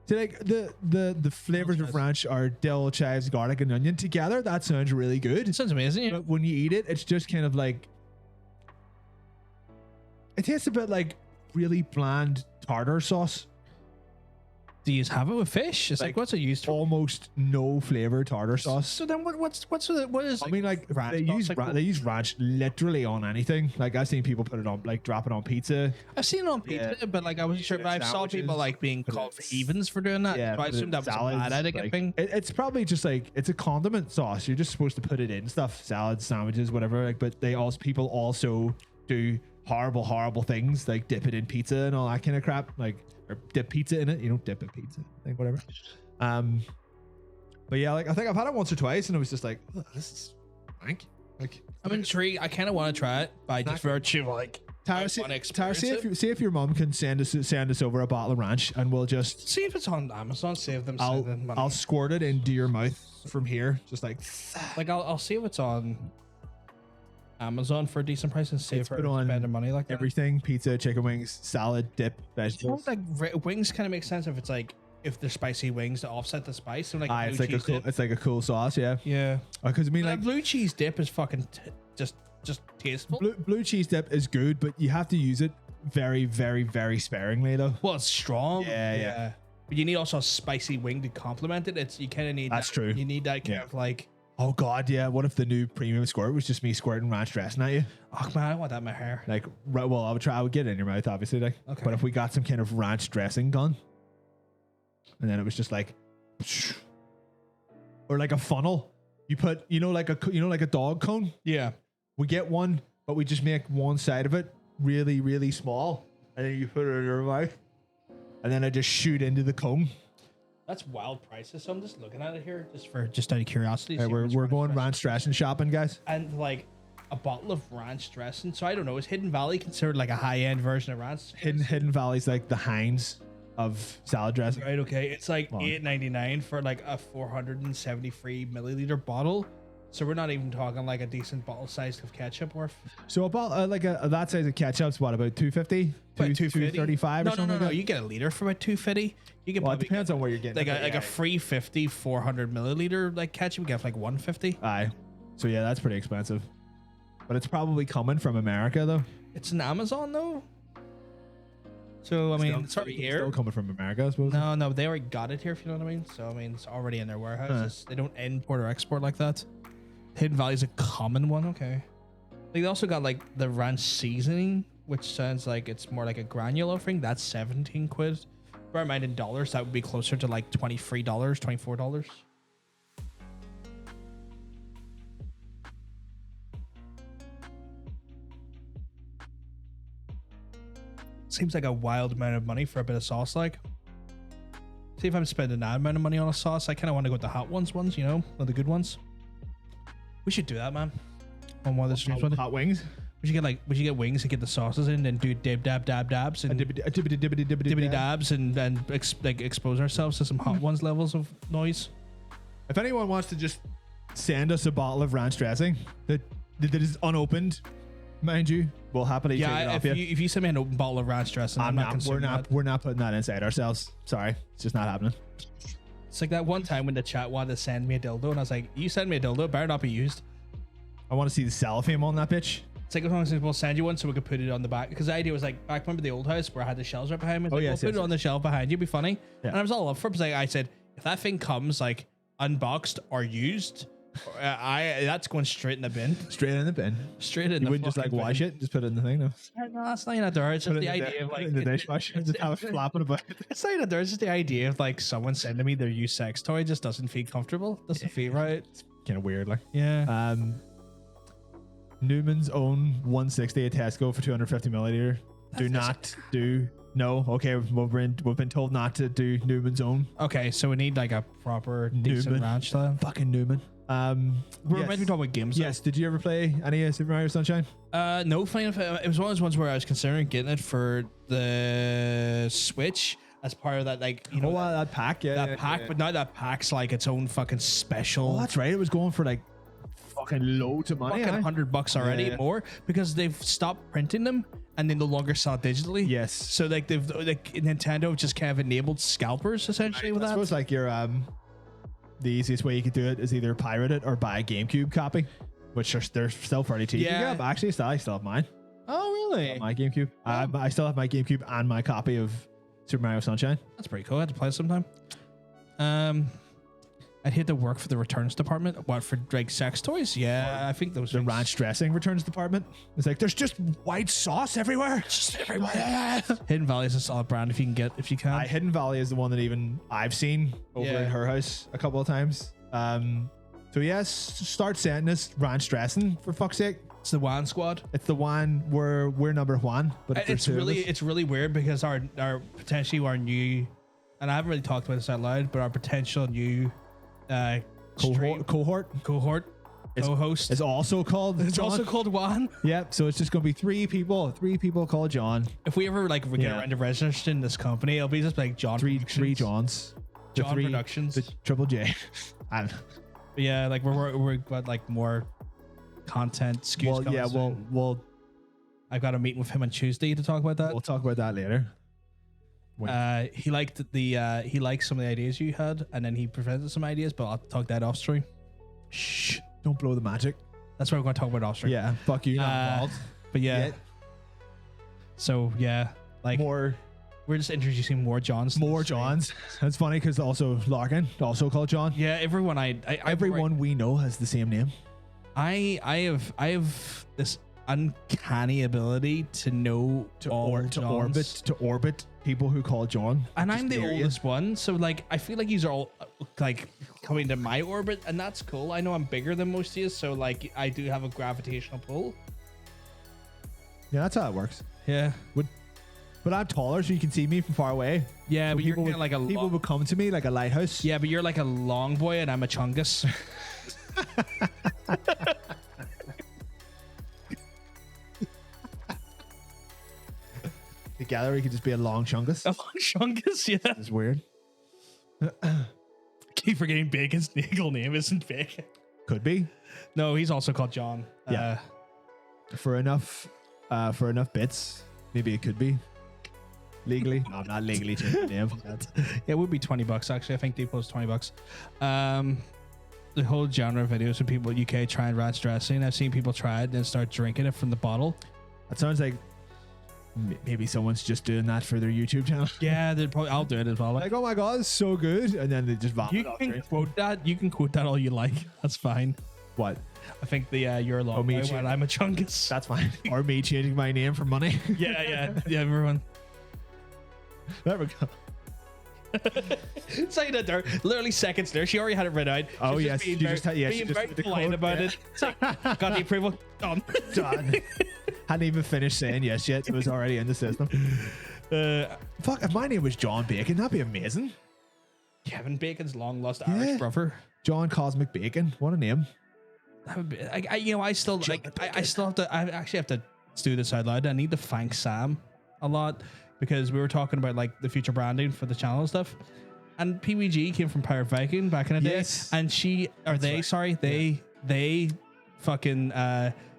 So like the flavors of ranch are dill, chives, garlic, and onion together. That sounds really good. It sounds amazing. But when you eat it, it's just kind of like it tastes a bit like really bland tartar sauce. Do you have it with fish? It's like, what's it used for? Almost no flavor tartar sauce. So then what is? I mean, like ranch sauce? they use ranch literally on anything. Like I've seen people put it on, like drop it on pizza. I've seen it on pizza, but like I wasn't sure. But I saw people like being called heathens for doing that. Yeah, so I assumed that was a bad etiquette thing. It's probably just like it's a condiment sauce. You're just supposed to put it in stuff, salads, sandwiches, whatever. Like, but people also do horrible things like dip it in pizza and all that kind of crap. Like, or dip pizza in it. You don't dip a pizza, I think, whatever. But yeah, like I think I've had it once or twice, and it was just like, oh, this is rank. Like, I'm intrigued. I kind of want to try it by just virtue of like. Tara, see if your mom can send us over a bottle of ranch, and we'll just see if it's on Amazon. Save them. I'll squirt it into your mouth from here, just like I'll see if it's on Amazon for a decent price and save her spending money like that. Everything: pizza, chicken wings, salad, dip, vegetables. Like wings kind of make sense if it's like if they're spicy wings to offset the spice. So like it's like a cool sauce, yeah. Yeah. Because I mean, like blue cheese dip is fucking just tasteful. Blue cheese dip is good, but you have to use it very, very, very sparingly, though. Well, it's strong. Yeah. But you need also a spicy wing to complement it. You kind of need. That's true. You need that kind of like. Oh God, yeah. What if the new premium squirt was just me squirting ranch dressing at you? Oh man, I want that in my hair. Like, right, well, I would get it in your mouth, obviously. Like, okay. But if we got some kind of ranch dressing gun, and then it was just like, or like a funnel. You put, like a dog cone. Yeah. We get one, but we just make one side of it really, really small, and then you put it in your mouth, and then I just shoot into the cone. That's wild prices. So I'm just looking at it here, just out of curiosity. Right, we're going ranch dressing shopping, guys. And like a bottle of ranch dressing. So I don't know. Is Hidden Valley considered like a high end version of ranch? Hidden Valley's like the Heinz of salad dressing. Right. Okay. It's like $8.99 for like a 473 milliliter bottle. So we're not even talking like a decent bottle size of ketchup worth. So about that size of ketchup's what, about 250, 235 or something? No. Like that? You get a liter for about 250. You can. Well, it depends on where you're getting. Like a free 50 400 milliliter like ketchup. You get for like 150. Aye. So yeah, that's pretty expensive. But it's probably coming from America though. It's an Amazon though. So I mean, it's already here. Still coming from America, I suppose. No, they already got it here. If you know what I mean. So I mean, it's already in their warehouses. They don't import or export like that. Hidden Valley is a common one. Okay. They also got like the ranch seasoning, which sounds like it's more like a granular thing. That's 17 quid. Bear in mind in dollars, that would be closer to like $23, $24. Seems like a wild amount of money for a bit of sauce. Like, see if I'm spending that amount of money on a sauce. I kind of want to go with the hot ones, the good ones. We should do that, man. On one of the streams, hot wings. We should get wings and get the sauces in, and do dab dabs and dibbity dabs and expose ourselves to some hot ones levels of noise. If anyone wants to just send us a bottle of ranch dressing that is unopened, mind you, we'll happily take it off you. If you send me an open bottle of ranch dressing, we're not putting that inside ourselves. Sorry, it's just not happening. It's like that one time when the chat wanted to send me a dildo, and I was like, "You send me a dildo, it better not be used." I want to see the cellophane on that bitch. It's like we'll send you one so we could put it on the back. Because the idea was like, back remember the old house where I had the shelves right behind me? We'll put it on the shelf behind you, it'd be funny. Yeah. And I was all up for it because I said, if that thing comes like unboxed or used, that's going straight in the bin. Straight in the bin. Straight in you the wouldn't just like wash it, just put it in the thing though. No, that's not even there. It's just the idea of like in the dishwasher, just have it flapping about. It's not even there. It's just the idea of like someone sending me their used sex toy just doesn't feel comfortable. Doesn't feel right. It's kind of weird, like. Yeah. Newman's own 160 at Tesco for 250 milliliter. No. Okay, we've been told not to do Newman's own. Okay, so we need like a proper decent ranch then. Fucking Newman. We're meant to be talking about games. Yes. Did you ever play any Super Mario Sunshine? No. Funny enough, it was one of those ones where I was considering getting it for the Switch as part of that, like that pack. Yeah, that pack. But now that pack's like its own fucking special. Oh, that's right. It was going for like fucking loads of money. Fucking $100 already, more because they've stopped printing them and they no longer sell digitally. Yes. So like Nintendo just kind of enabled scalpers essentially with that. I suppose like your the easiest way you could do it is either pirate it or buy a GameCube copy, which they're still fairly cheap. Yeah. But actually, I still have mine. Oh really? My GameCube. I still have my GameCube and my copy of Super Mario Sunshine. That's pretty cool. I had to play it sometime. I'd hate to work for the returns department. What, for like sex toys? Yeah, I think those The things- ranch dressing returns department. It's like there's just white sauce everywhere. Just everywhere. Hidden Valley is a solid brand if you can. Hidden Valley is the one that even I've seen over Yeah. at her house a couple of times. So yes, start sending us ranch dressing for fuck's sake. It's the Wan Squad. It's the one where we're number one, but if there's It's two of really us- weird because our potentially our new, and I haven't really talked about this out loud, but our potential new cohort co-host. is also called It's John. also called Juan. Yep. So it's just gonna be three people called John. If we ever like get Yeah. around to registering this company, it'll be just like John. Three Productions. Johns. The John three- Productions. The Triple J. And But yeah, like we're got like more content. SKUs well, coming yeah, soon. we'll I've got a meeting with him on Tuesday to talk about that. we'll talk about that later. He liked he liked some of the ideas you had, and then he presented some ideas, but I'll talk that off stream. Shh! Don't blow the magic. That's what we're going to talk about off stream. Yeah. Fuck you. Not involved. But yeah. Yet. So yeah, like More we're just introducing more Johns. to the stream. Johns. That's funny because also Larkin, also called John. Yeah, everyone Everyone we know has the same name. I have this uncanny ability to know To all Johns. orbit people who call John. And Just I'm the near you. oldest one, so like I feel like these are all like coming to my orbit, and that's cool. I know I'm bigger than most of you, so like I do have a gravitational pull. Yeah, that's how it works. Yeah, But I'm taller, so you can see me from far away. yeah, So but you're people kinda like a people would come to me like a lighthouse. yeah, but you're like a long boy, and I'm a chungus. Together, we could just be a long chungus. A long chungus, yeah. It's weird. Keep forgetting Bacon's legal name isn't Bacon. Could be No, he's also called John. Yeah. for enough bits. Maybe it could be legally. No, not legally. Change the name. It would be $20 actually. I think Depot's $20. The whole genre of videos of people in UK trying ranch dressing. I've seen people try it and then start drinking it from the bottle. That sounds like maybe someone's just doing that for their YouTube channel. Yeah, they'd probably. I'll do it as well. Like, oh my god, it's so good, and then they just vomit. You after can it. quote that. You can quote that all you like. That's fine. What? I think the you're a long me boy too. when I'm a chungus. That's fine. Or me changing my name for money. yeah, everyone. There we go. Saying that there, literally seconds there. She already had it read out. Oh, She's yes, being you very, just had- yeah, she being just very did the polite quote, about yeah. it. It's like, got the approval. Done. Done. Hadn't even finished saying yes yet. It was already in the system. Fuck, if my name was John Bacon, that'd be amazing. Kevin Bacon's long lost Irish brother. John Cosmic Bacon. What a name. That would be, I still like. I still have to. I actually have to do this out loud. I need to thank Sam a lot because we were talking about like the future branding for the channel and stuff. And PWG came from Pirate Viking back in the day, Yes. and they fucking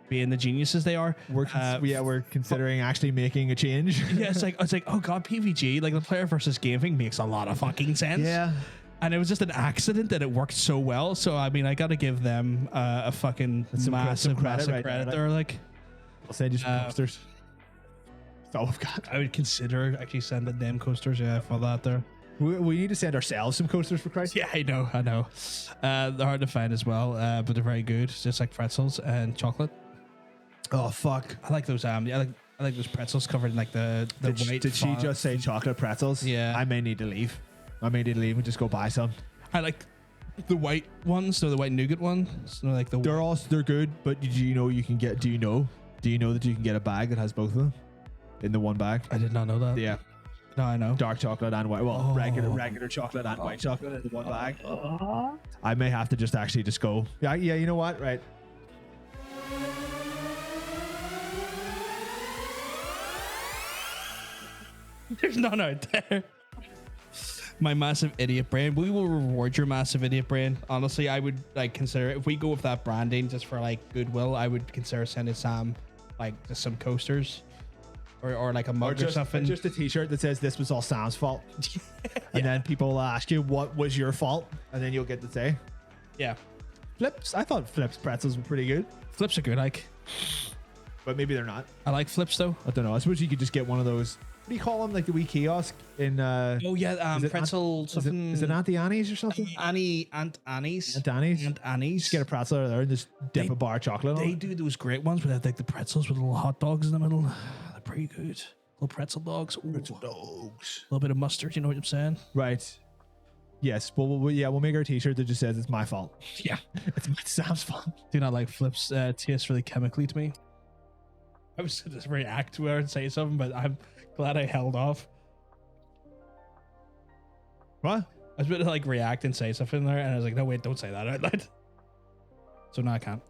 being the geniuses they are. We're considering actually making a change. Yeah, it's like oh god, PVG, like the player versus game thing makes a lot of fucking sense. Yeah. And it was just an accident that it worked so well. So I mean, I got to give them a fucking Some massive credit right credit there, there. Like, I'll send you some posters. That's all we've got. I would consider actually sending them coasters. Yeah, for that there. We need to send ourselves some coasters for Christ. Yeah, I know. They're hard to find as well, but they're very good. It's just like pretzels and chocolate. Oh fuck. I like those. I like those pretzels covered in like the white. Did she font. just say chocolate pretzels? Yeah. I may need to leave. And just go buy some. I like the white ones, so the white nougat ones. So like They're good, but do you know that you can get a bag that has both of them in the one bag? I did not know that. Yeah. No, I know. Dark chocolate and white. Well, Oh. regular chocolate and white chocolate in the one bag. I may have to just go. Yeah, you know what? Right. There's none out there. My massive idiot brain. We will reward your massive idiot brain. Honestly, I would like consider if we go with that branding just for like goodwill. I would consider sending Sam like just some coasters or like a mug or something. Just a T-shirt that says "This was all Sam's fault," and then people will ask you what was your fault, and then you'll get to say, Yeah, "Flips." I thought Flips pretzels were pretty good. Flips are good. Like but maybe they're not. I like flips though. I don't know. I suppose you could just get one of those. What do you call them? Like the wee kiosk in. Oh yeah, is it pretzel something. Is it Auntie Annie's or something? Aunt Annie's. Aunt Annie's. Aunt Annie's. Just get a pretzel out of there and just dip a bar of chocolate on They it. do those great ones where they have like the pretzels with little hot dogs in the middle. They're pretty good. Little pretzel dogs. Ooh. Dogs. A little bit of mustard. You know what I'm saying? Right. Yes. Well, we'll make our T-shirt that just says it's my fault. Yeah. It's Sam's fault. Do not like flips. Taste really chemically to me. I was going to react to her and say something, but I'm glad I held off. What? I was about to like react and say something there, and I was like, no, wait, don't say that out loud. So now I can't.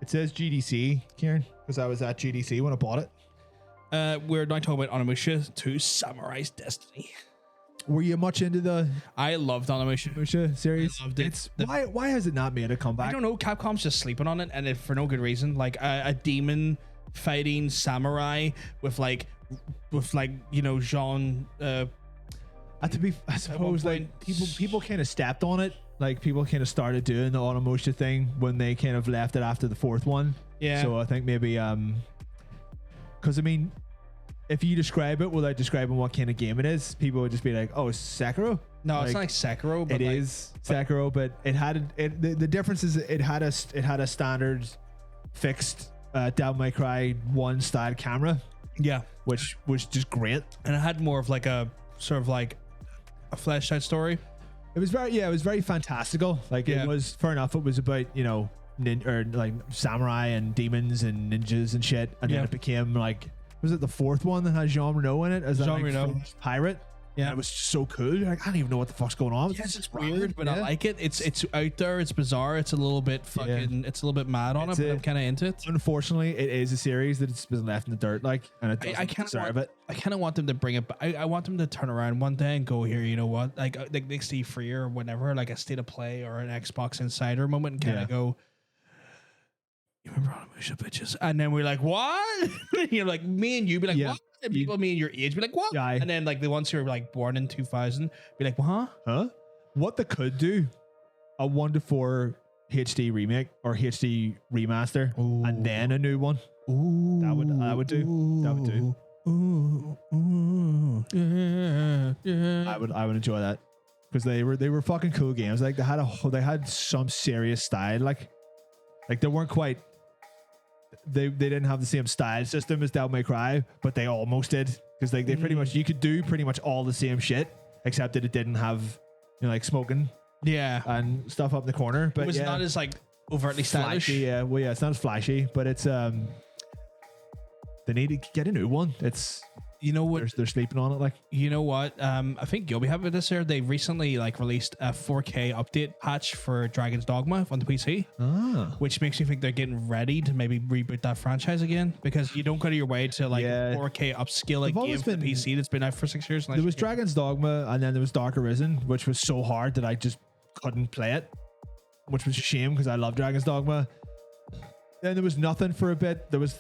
It says GDC, Kieran, because I was at GDC when I bought it. We're now talking about Onimusha 2 Samurai's Destiny. Were you much into the I loved Onimusha. Musha series? I loved it. It's why has it not made a comeback? I don't know. Capcom's just sleeping on it, and it, for no good reason. Like a demon fighting samurai with like you know Jean. I suppose like point- people kind of stepped on it. Like people kind of started doing the Onimusha thing when they kind of left it after the fourth one. Yeah. So I think maybe because I mean, if you describe it without describing what kind of game it is, people would just be like, "Oh, it's Sekiro." No, it's not like Sekiro, but It like, is Sekiro, but it had the difference is it had a standard fixed Devil May Cry 1 style camera, yeah, which was just great. and it had more of like a sort of like a fleshed out story. It was very fantastical. Like Yeah. it was fair enough. It was about, you know, or like samurai and demons and ninjas and shit, and Yeah. then it became like, was it the fourth one that has Jean Reno in it as that Jean like Reno. French pirate? Yeah. And it was so cool. You're like, I don't even know what the fuck's going on. Yes, it's weird, but I Yeah. like it. It's out there. It's bizarre. It's a little bit fucking. It's a little bit mad on It's it, but a- I'm kind of into it. Unfortunately, it is a series that's been left in the dirt, like, and it doesn't I kind deserve of want, it. I kind of want them to bring it back. I want them to turn around one day and go, here, you know what? Like next E3 or whenever, like a state of play or an Xbox Insider moment, and kind Yeah. of go, you remember Onimusha, bitches? And then we're like, what? You're like, me and you be like, Yeah. what? And people me and your age be like, what? Yeah, and then like the ones who are like born in 2000 be like, huh? Huh? What they could do, a 1:4 HD remake or HD remaster, and then a new one. Ooh, That would do. That would do. Yeah. I would enjoy that because they were fucking cool games. Like they had some serious style. Like they weren't quite. They didn't have the same style system as Devil May Cry, but they almost did because they pretty much you could do pretty much all the same shit except that it didn't have, you know, like smoking Yeah. and stuff up in the corner. But It was yeah, not as like overtly stylish. flashy. Yeah, well, yeah, it's not as flashy, but it's they need to get a new one. It's You know what? they're sleeping on it. Like You know what? I think you'll be happy with this here. They recently like released a 4K update patch for Dragon's Dogma on the PC, which makes me think they're getting ready to maybe reboot that franchise again because you don't go to your way to like Yeah. 4K upscale a They've game always for the been- PC that's been out for 6 years. there was Dragon's Dogma, and then there was Dark Arisen, which was so hard that I just couldn't play it, which was a shame because I love Dragon's Dogma. Then there was nothing for a bit. There was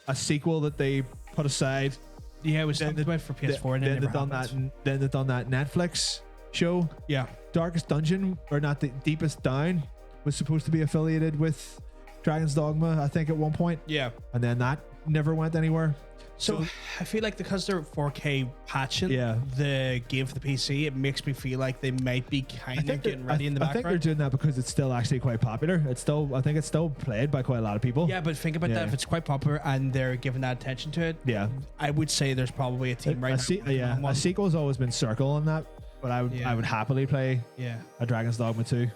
a sequel that they put aside. Yeah, it was Then talked about for PS4 and then then they never done happened. that. Then they done that Netflix show. Yeah. Darkest Dungeon, or not, the Deepest Down, was supposed to be affiliated with Dragon's Dogma, I think, at one point, Yeah. and then that never went anywhere. So I feel like because they're 4K patching Yeah. the game for the PC, it makes me feel like they might be kind of getting ready in the I think they're background. doing that because it's still actually quite popular. I think it's still played by quite a lot of people. Yeah, but think about Yeah. that. If it's quite popular and they're giving that attention to it, Yeah. I would say there's probably a team right now. working on A one. sequel's always been Circle on that, but I Yeah. would happily play Yeah. a Dragon's Dogma 2.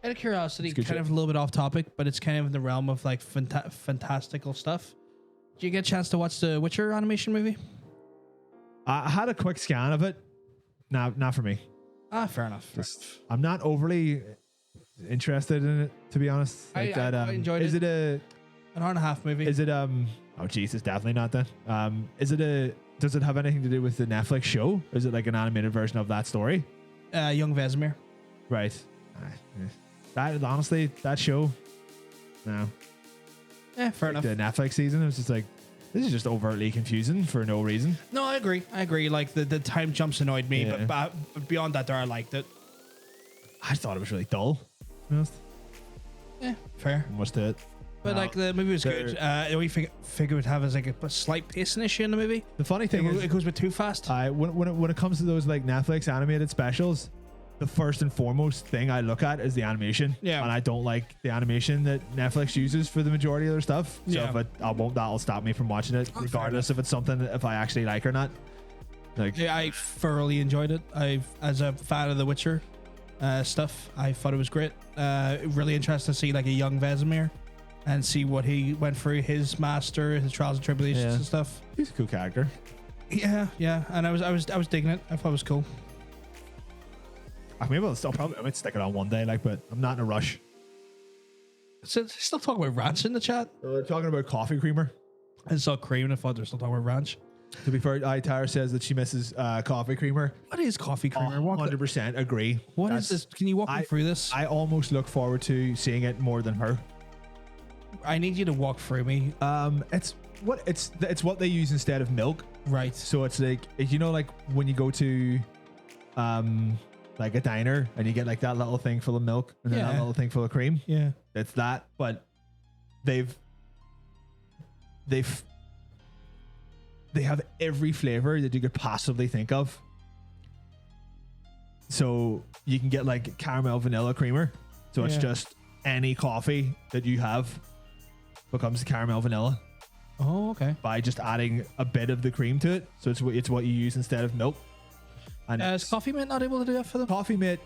Out of curiosity, It's good kind shit. of a little bit off topic, but it's kind of in the realm of like fantastical stuff. Did you get a chance to watch the Witcher animation movie? I had a quick scan of it. Not for me. Ah, fair enough. I'm not overly interested in it, to be honest. I enjoyed is it. it a An hour and a half movie. Is it oh jeez, it's definitely not that. Does it have anything to do with the Netflix show? Is it like an animated version of that story? Young Vesemir. Right. That honestly, that show, no. Yeah, fair enough. The Netflix season, it was just like, this is just overtly confusing for no reason. No, I agree. Like the time jumps annoyed me, Yeah. but beyond that, there I liked it. I thought it was really dull. To be honest. Yeah, fair. Much to it. But like the movie was good. The only thing figure would have is like a slight pacing issue in the movie. The funny thing is, It goes a bit too fast. when it comes to those like Netflix animated specials, the first and foremost thing I look at is the animation. Yeah. And I don't like the animation that Netflix uses for the majority of their stuff. So Yeah. that'll stop me from watching it, regardless if it's something if I actually like or not. Like, Yeah, I thoroughly enjoyed it. As a fan of The Witcher stuff, I thought it was great. Really interesting to see like a young Vesemir and see what he went through, his master, his trials and tribulations Yeah. and stuff. he's a cool character. Yeah, and I was digging it. I thought it was cool. I mean, I might stick it on one day, like, but I'm not in a rush. So still talking about ranch in the chat. They're talking about coffee creamer. I saw cream and I thought they're still talking about ranch. To be fair, Tara says that she misses coffee creamer. What is coffee creamer? What 100% agree. What is this? Can you walk me through this? I almost look forward to seeing it more than her. I need you to walk through me. It's what they use instead of milk. Right. So it's like, you know, like when you go to like a diner and you get like that little thing full of milk and then that Yeah. little thing full of cream. Yeah. It's that, but they have every flavor that you could possibly think of. So you can get like caramel vanilla creamer. So it's Yeah. just any coffee that you have becomes caramel vanilla Oh, okay. by just adding a bit of the cream to it. So it's what you use instead of milk. And Is Coffee Mate not able to do that for them? Coffee Mate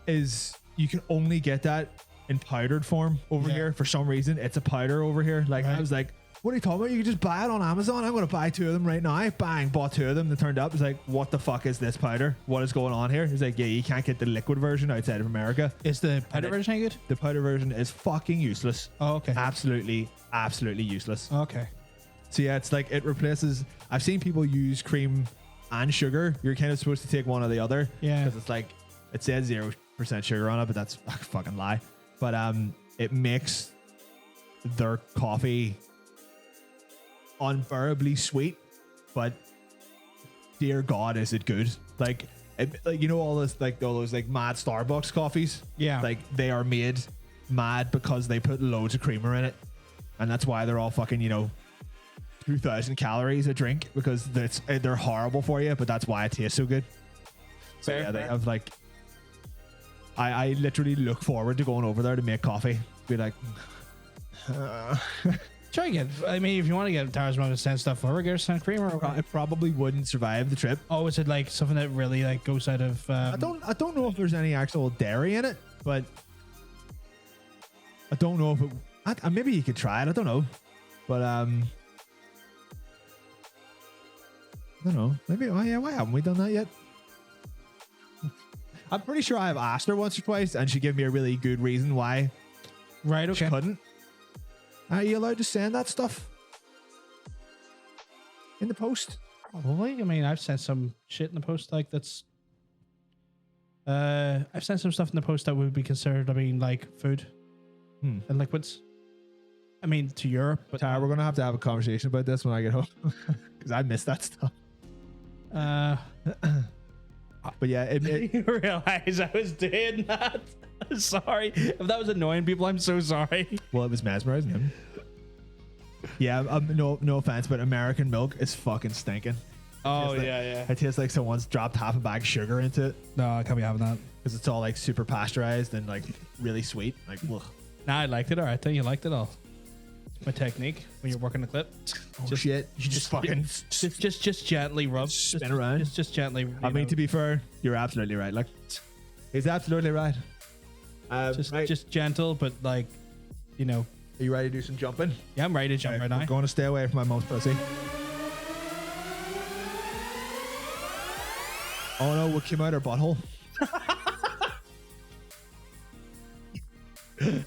is, you can only get that in powdered form over Yeah. here. For some reason, it's a powder over here. Like, I Right. was like, what are you talking about? You can just buy it on Amazon. I'm going to buy 2 of them right now. Bang, bought 2 of them. They turned up. It's like, what the fuck is this powder? What is going on here? He's like, yeah, you can't get the liquid version outside of America. Is the powder version any good? The powder version is fucking useless. Oh, okay. Absolutely useless. Okay. So yeah, it's like it replaces. I've seen people use cream and sugar. You're kind of supposed to take one or the other. Yeah. Because it's like it says 0% sugar on it, but that's a fucking lie. But it makes their coffee unbearably sweet. But dear God, is it good? Like, you know, all those like mad Starbucks coffees. Yeah. Like they are made mad because they put loads of creamer in it, and that's why they're all fucking 2,000 calories a drink, because they're horrible for you, but that's why it tastes so good. So Fair, yeah, they fair. have like, I literally look forward to going over there to make coffee. Be like, Try again. I mean, if you want to get Tara's mom to send stuff over, get her send creamer. it probably wouldn't survive the trip. Oh, is it like something that really like goes out of? I don't know if there's any actual dairy in it, but I don't know if it. Maybe you could try it. I don't know, but I don't know. Maybe. Oh yeah. Why haven't we done that yet? I'm pretty sure I've asked her once or twice, and she gave me a really good reason why Right. she Okay. couldn't. Are you allowed to send that stuff in the post? Probably. I mean, I've sent some shit in the post like that's. I've sent some stuff in the post that would be considered, I mean, like food and liquids. I mean, to Europe, but Tara, we're gonna have to have a conversation about this when I get home because I miss that stuff. But yeah, I didn't realize I was doing that. Sorry if that was annoying people. I'm so sorry. well, it was mesmerizing him. Yeah, no offense, but American milk is fucking stinking. Oh Tastes like- yeah. It tastes like someone's dropped half a bag of sugar into it No, I can't be having that. because it's all like super pasteurized and like really sweet. Like, ugh. Nah, I liked it. All right, I think you liked it all. My technique when you're working the clip. Oh, shit! You just fucking Just gently rub. spin around. Just gently. I mean, to be fair, you're absolutely right. Like, he's absolutely right. Right. just gentle, but like, Are you ready to do some jumping? yeah, I'm ready to jump right I'm now. going to stay away from my mom's pussy. Oh no, what came out her butthole? This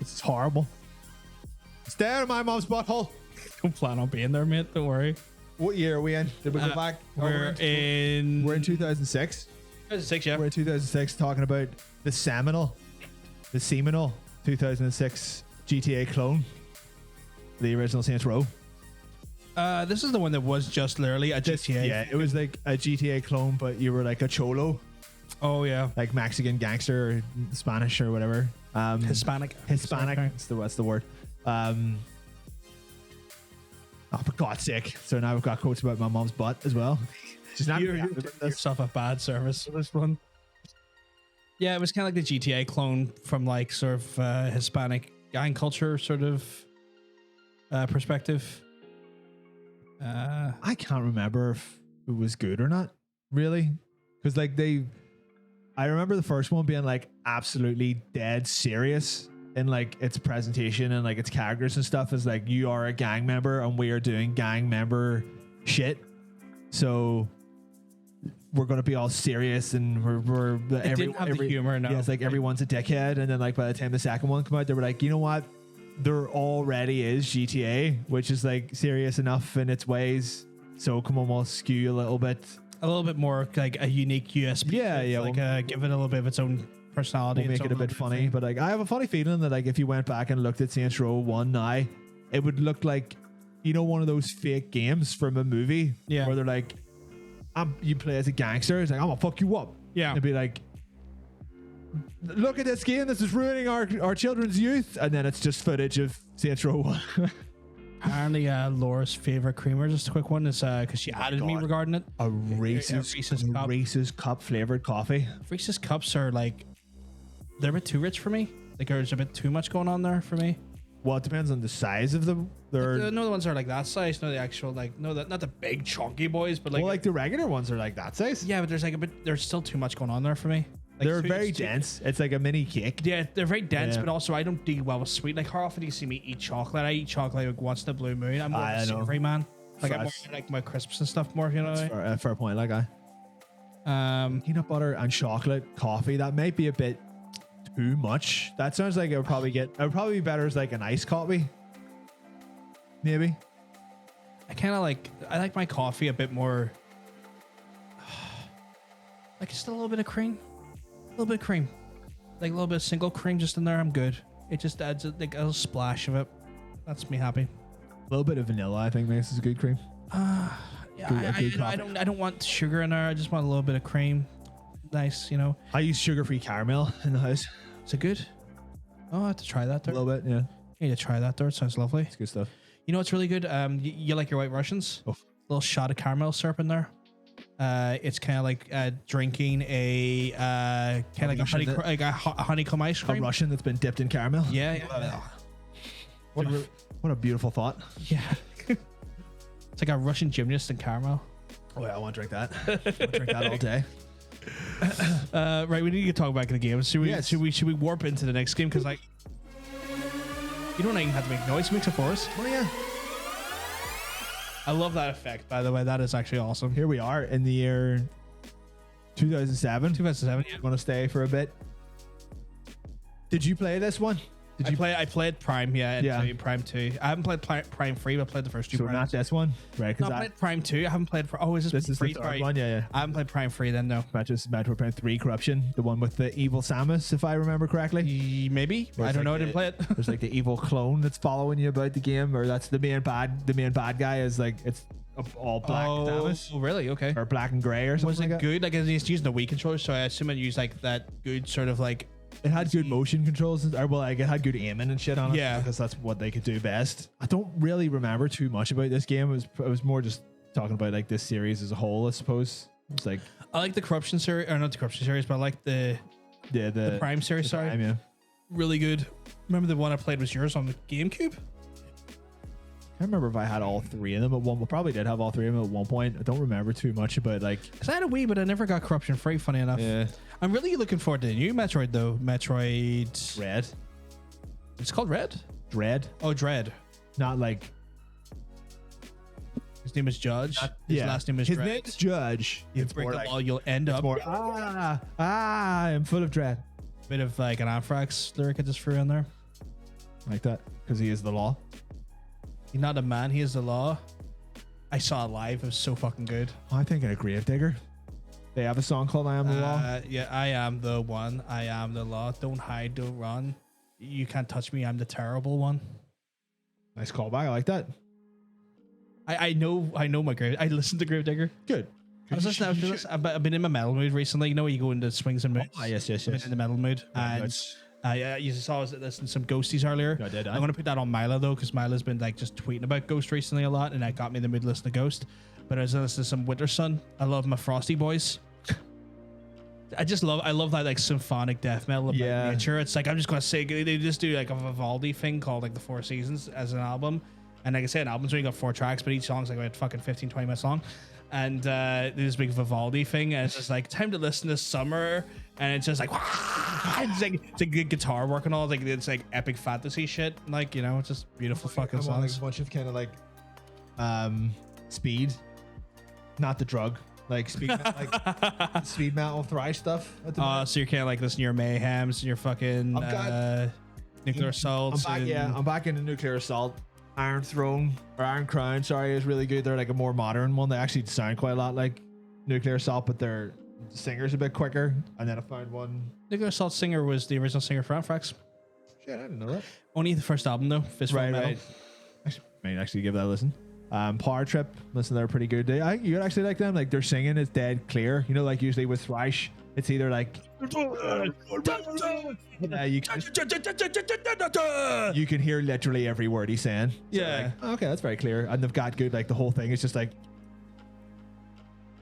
is horrible. Stay out of my mom's butthole. Don't plan on being there, mate. Don't worry. What year are we in? Did we go back? We're in. We're in 2006. 2006, yeah. We're in 2006 talking about the seminal 2006 GTA clone, the original Saints Row. This is the one that was just literally a GTA. Yeah, it was like a GTA clone, but you were like a cholo, Oh yeah. like Mexican gangster or Spanish or whatever. Hispanic. Hispanic. That's the word. Oh, for God's sake. So now we've got quotes about my mom's butt as well. She's not You're giving yourself a bad service for this one. Yeah, it was kind of like the GTA clone from like sort of Hispanic gang culture sort of perspective. I can't remember if it was good or not, really. Because like I remember the first one being like absolutely dead serious in like its presentation and like its characters and stuff, is like, you are a gang member and we are doing gang member shit. So we're going to be all serious and we're Didn't have the humor. No, yeah, it's like everyone's a dickhead. And then like by the time the second one came out, they were like, you know what? There already is GTA, which is like serious enough in its ways. So come on, we'll skew a little bit more like a unique USP. Yeah, like give it a little bit of its own personality. We'll make it a bit funny. But like, I have a funny feeling that like if you went back and looked at Saints Row 1 now, it would look like, you know, one of those fake games from a movie. Yeah. Where they're like, you play as a gangster. It's like, I'm gonna fuck you up. Yeah. It'd be like, look at this game. This is ruining our children's youth. And then it's just footage of Saints Row 1. Apparently, Laura's favorite creamer, just a quick one, is because she added me regarding it. A Reese's cup flavored coffee. Reese's cups are like, they're a bit too rich for me. Like there's a bit too much going on there for me. Well, it depends on the size of them. They're No, the ones are like that size. No, the actual like not the big chunky boys, but like well, like the regular ones are like that size. yeah, but there's like a bit. There's still too much going on there for me. Like, They're too- very it's too- dense. It's like a mini cake. Yeah, they're very dense, Yeah. but also I don't do well with sweet. Like how often do you see me eat chocolate? I eat chocolate like once in a blue moon. I'm more of I a know. savory man. Like I'm more Facts. like my crisps and stuff more. You know. Fair point, like I. Peanut butter and chocolate coffee. That might be a bit too much. That sounds like it would probably be better as like an iced coffee. Maybe. I like my coffee a bit more. Like just a little bit of cream, like a little bit of single cream just in there. I'm good. It just adds like a little splash of it. That's me happy. A little bit of vanilla, I think, makes this a good cream. Yeah, Good I coffee. don't want sugar in there. I just want a little bit of cream. Nice, you know. I use sugar-free caramel in the house. Is it good? Oh, I have to try that A there. little bit, yeah. You need to try that there. It sounds lovely. It's good stuff. You know what's really good? You like your White Russians? Oh. Little shot of caramel syrup in there. It's kind of like drinking a kind of like a honeycomb ice A cream. Russian that's been dipped in caramel. Yeah. What a beautiful thought. Yeah. It's like a Russian gymnast in caramel. Oh yeah, I want to drink that. I want to drink that all day. Right, we need to talk back in the game. Should we warp into the next game? Because like, you don't even have to make noise. It makes it for us. Oh yeah. I love that effect, by the way. That is actually awesome. Here we are in the year 2007. 2007. Yeah. Want to stay for a bit? Did you play this one? Did you I played Prime, yeah, and Yeah. Prime 2. I haven't played Prime 3, but I played the first two. So Primes. not this one, right? No, Because I played Prime 2. I haven't played. Is this is the free? third one. Yeah. I haven't played Prime 3 then, no. Metro Prime 3 Corruption, the one with the evil Samus, if I remember correctly. Maybe. Where I it's don't like know. I didn't play it. There's like the evil clone that's following you about the game, or that's the main bad guy is like it's all black Samus Oh, really? Okay. or black and gray or something. Was it like good? Like, it's using the Wii controller, so I assume it used like that good sort of like. that. It had good motion controls, or well, like it had good aiming and shit on it. Yeah. Because that's what they could do best. I don't really remember too much about this game. It was more just talking about like this series as a whole, I suppose. It's like I like the Corruption series, or not the Corruption series, but I like the the Prime series. Sorry, Prime, yeah. really good. Remember the one I played was yours on the GameCube? I can't remember if I had all three of them at one. We probably did have all three of them at one point. I don't remember too much about like. Because I had a Wii, but I never got Corruption free. Funny enough. Yeah. I'm really looking forward to the new Metroid though. Metroid. Red. It's called Red. Dread. Oh, Dread. Not like. His name is Judge. His last name is His Dredd. name's Judge. You It's break more the like. law, you'll end It's up. more. I'm full of dread. Bit of like an Anthrax lyric I just threw in there. Like that because he is the law. He's not a man, he is the law. I saw it live. It was so fucking good. Oh, I'm thinking of Gravedigger. They have a song called "I Am the Law." Yeah, I am the one. I am the law. Don't hide, don't run. You can't touch me. I'm the terrible one. Nice callback. I like that. I know my grave. I listened to Gravedigger. Good. I was listening to this. I've been in my metal mood recently. You know, where you go into swings and moods. Ah, yes. I've been in the metal mood, Yeah, and that's- You saw us listening to some ghosties earlier. I did, I'm going to put that on Mila though, because Mila's been like just tweeting about Ghost recently a lot, and that got me in the mood to listen to Ghost. But I was listening to some Winter Sun. I love my Frosty Boys. I love that like symphonic death metal about nature. It's like I'm just gonna say they just do like a Vivaldi thing called like the Four Seasons as an album, and like I say, an album's only got 4 tracks, but each song's like about fucking 15-20 minutes long, and they do this big Vivaldi thing, and it's just like time to listen to summer, and it's just like it's like good guitar work and all, it's like epic fantasy shit, like, you know, it's just beautiful fucking I'm on like songs. a bunch of kind of like speed, not the drug. Like speed, like speed metal thrash stuff. At the moment. So you're kind of like listening to your Mayhems and your fucking Nuclear Assaults. I'm back into Nuclear Assault. Iron Throne or Iron Crown, sorry, is really good. They're like a more modern one. They actually sound quite a lot like Nuclear Assault, but their singer's a bit quicker. And then I found one. Nuclear Assault singer was the original singer for Anthrax. Shit, I didn't know that. Only the first album though. Fistful of Metal. I might actually give that a listen. Power Trip, listen, they're pretty good. I think you'd actually like them. Like their singing is dead clear. You know, like usually with thrash, it's either like you can hear literally every word he's saying. So Yeah. like, okay, that's very clear. And they've got good, like the whole thing is just like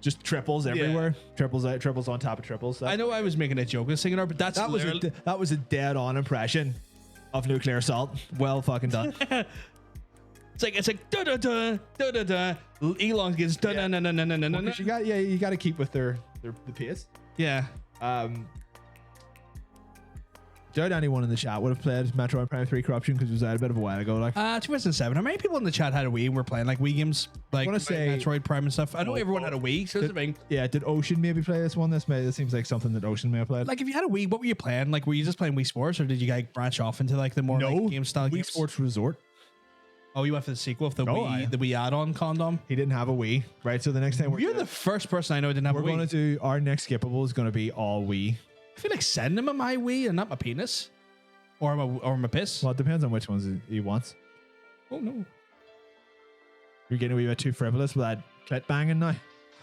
just triples everywhere. Triples out, triples on top of triples. I know I was making a joke with singing her, but that was a dead on impression of Nuclear Assault. Well fucking done. It's like da da da da da da. Elon gets da da da da da da da. You got to keep with the pace. Yeah. Doubt anyone in the chat would have played Metroid Prime 3 Corruption because it was out a bit of a while ago. Like 2007. How many people in the chat had a Wii and were playing like Wii games, like Metroid Prime and stuff? I know everyone had a Wii. So did Ocean maybe play this one? This seems like something that Ocean may have played. Like if you had a Wii, what were you playing? Like were you just playing Wii Sports, or did you like branch off into like the more like, game style Wii games? Sports Resort. Oh, you went for the sequel of the Wii add-on condom. He didn't have a Wii, right? So the next time you're the first person I know who didn't have a Wii. We're going to do our next skippable is going to be all Wii. I feel like send him my Wii and not my penis, or my piss. Well, it depends on which ones he wants. Oh no, you're getting a wee bit too frivolous with that clit banging now.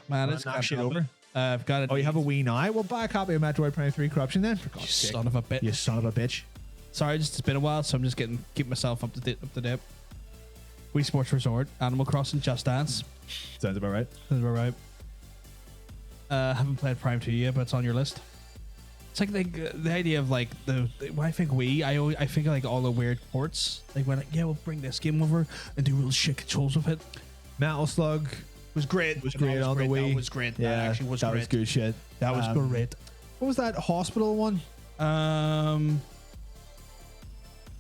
Man, it's knock shit over. I've got it. Oh, you have a Wii now? Well, buy a copy of Metroid Prime 3 Corruption then. For God's sake. Son of a bitch. You son of a bitch. Sorry, it's been a while, so I'm just keep myself up to date. Wii Sports Resort, Animal Crossing, Just Dance. Sounds about right. Haven't played Prime 2 yet, but it's on your list. It's like the idea of like when I think Wii, I think of like all the weird ports. Like when we'll bring this game over and do real shit controls with it. Metal Slug was great. On the Wii. That was great. Yeah, that actually was great. That was good shit. That was great. What was that hospital one?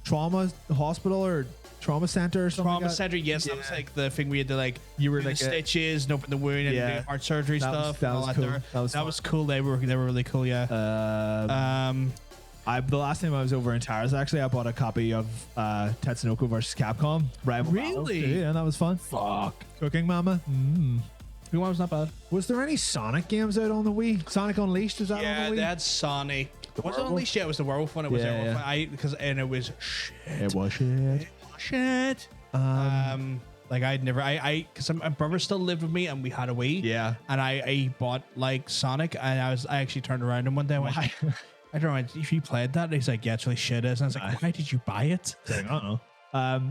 Trauma hospital or trauma center or something? Trauma center, yes. That was like the thing we had to like you were do like the stitches and open the wound and do heart surgery stuff. That was cool. That was cool. They were really cool. Yeah. The last time I was over in Tars, actually, I bought a copy of Tatsunoko vs. Capcom. Rival Battles. Yeah, that was fun. Fuck. Cooking Mama. Wii one was not bad. Was there any Sonic games out on the Wii? Sonic Unleashed, was that on the Wii? Yeah, that's Sonic. Was it Unleashed? Yeah, it was the werewolf one. It was and it was shit. It was shit. Shit. Like I'd never, because my brother still lived with me and we had a Wii. Yeah. And I bought like Sonic and I actually turned around and one day went, I don't know if you played that. And he's like, yeah, it's really shit. And I was like, why did you buy it? I don't know.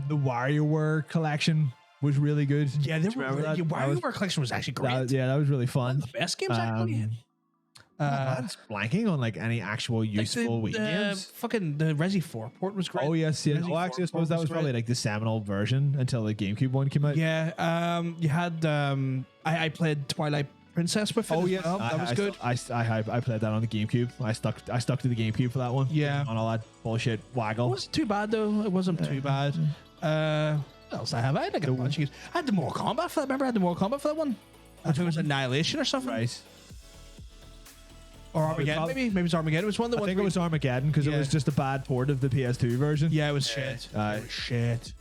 The WarioWare collection was really good. Yeah, WarioWare collection was actually great. That was really fun. One of the best games actually. It's blanking on like any actual useful Wii games. Fucking the Resi 4 port was great. Oh yes. Oh, actually, I suppose that was probably like the seminal version until the GameCube one came out. Yeah. You had I played Twilight Princess with it. Oh yeah, that was good. I played that on the GameCube. I stuck to the GameCube for that one. Yeah. On all that bullshit waggle. It wasn't too bad though. It wasn't too bad. What else I have? I had like a bunch of games. I had the Mortal Kombat for that. Remember I had the Mortal Kombat for that one? I think it was Annihilation or something. Right. Or Armageddon, maybe it was Armageddon. It was one that I think it was Armageddon because it was just a bad port of the PS2 version. Yeah, it was shit. Shit.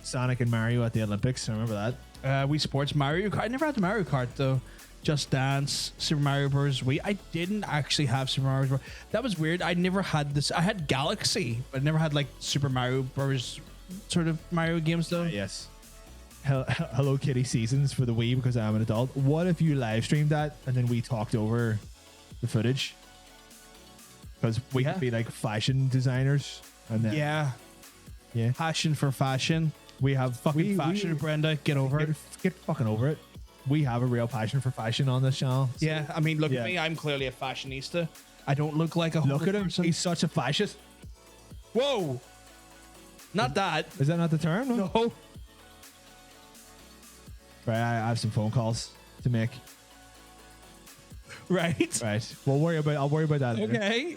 Sonic and Mario at the Olympics. I remember that. Wii Sports, Mario Kart. I never had the Mario Kart though. Just Dance, Super Mario Bros. Wii. I didn't actually have Super Mario Bros. That was weird. I never had this. I had Galaxy, but I never had like Super Mario Bros. Sort of Mario games though. Yes. Hello Kitty Seasons for the Wii because I'm an adult. What if you live streamed that and then we talked over the footage? because we could be like fashion designers, and then Yeah. Passion for fashion. we have Fucking fashion, Brenda. Get over it. Get fucking over it. We have a real passion for fashion on this channel. So Yeah, I mean, look Yeah. at me. I'm clearly a fashionista. I don't look like a look at him. person. He's such a fascist. Whoa. Not that. Is that not the term? No. Right, I have some phone calls to make. Right. Right. I'll worry about that later. Okay.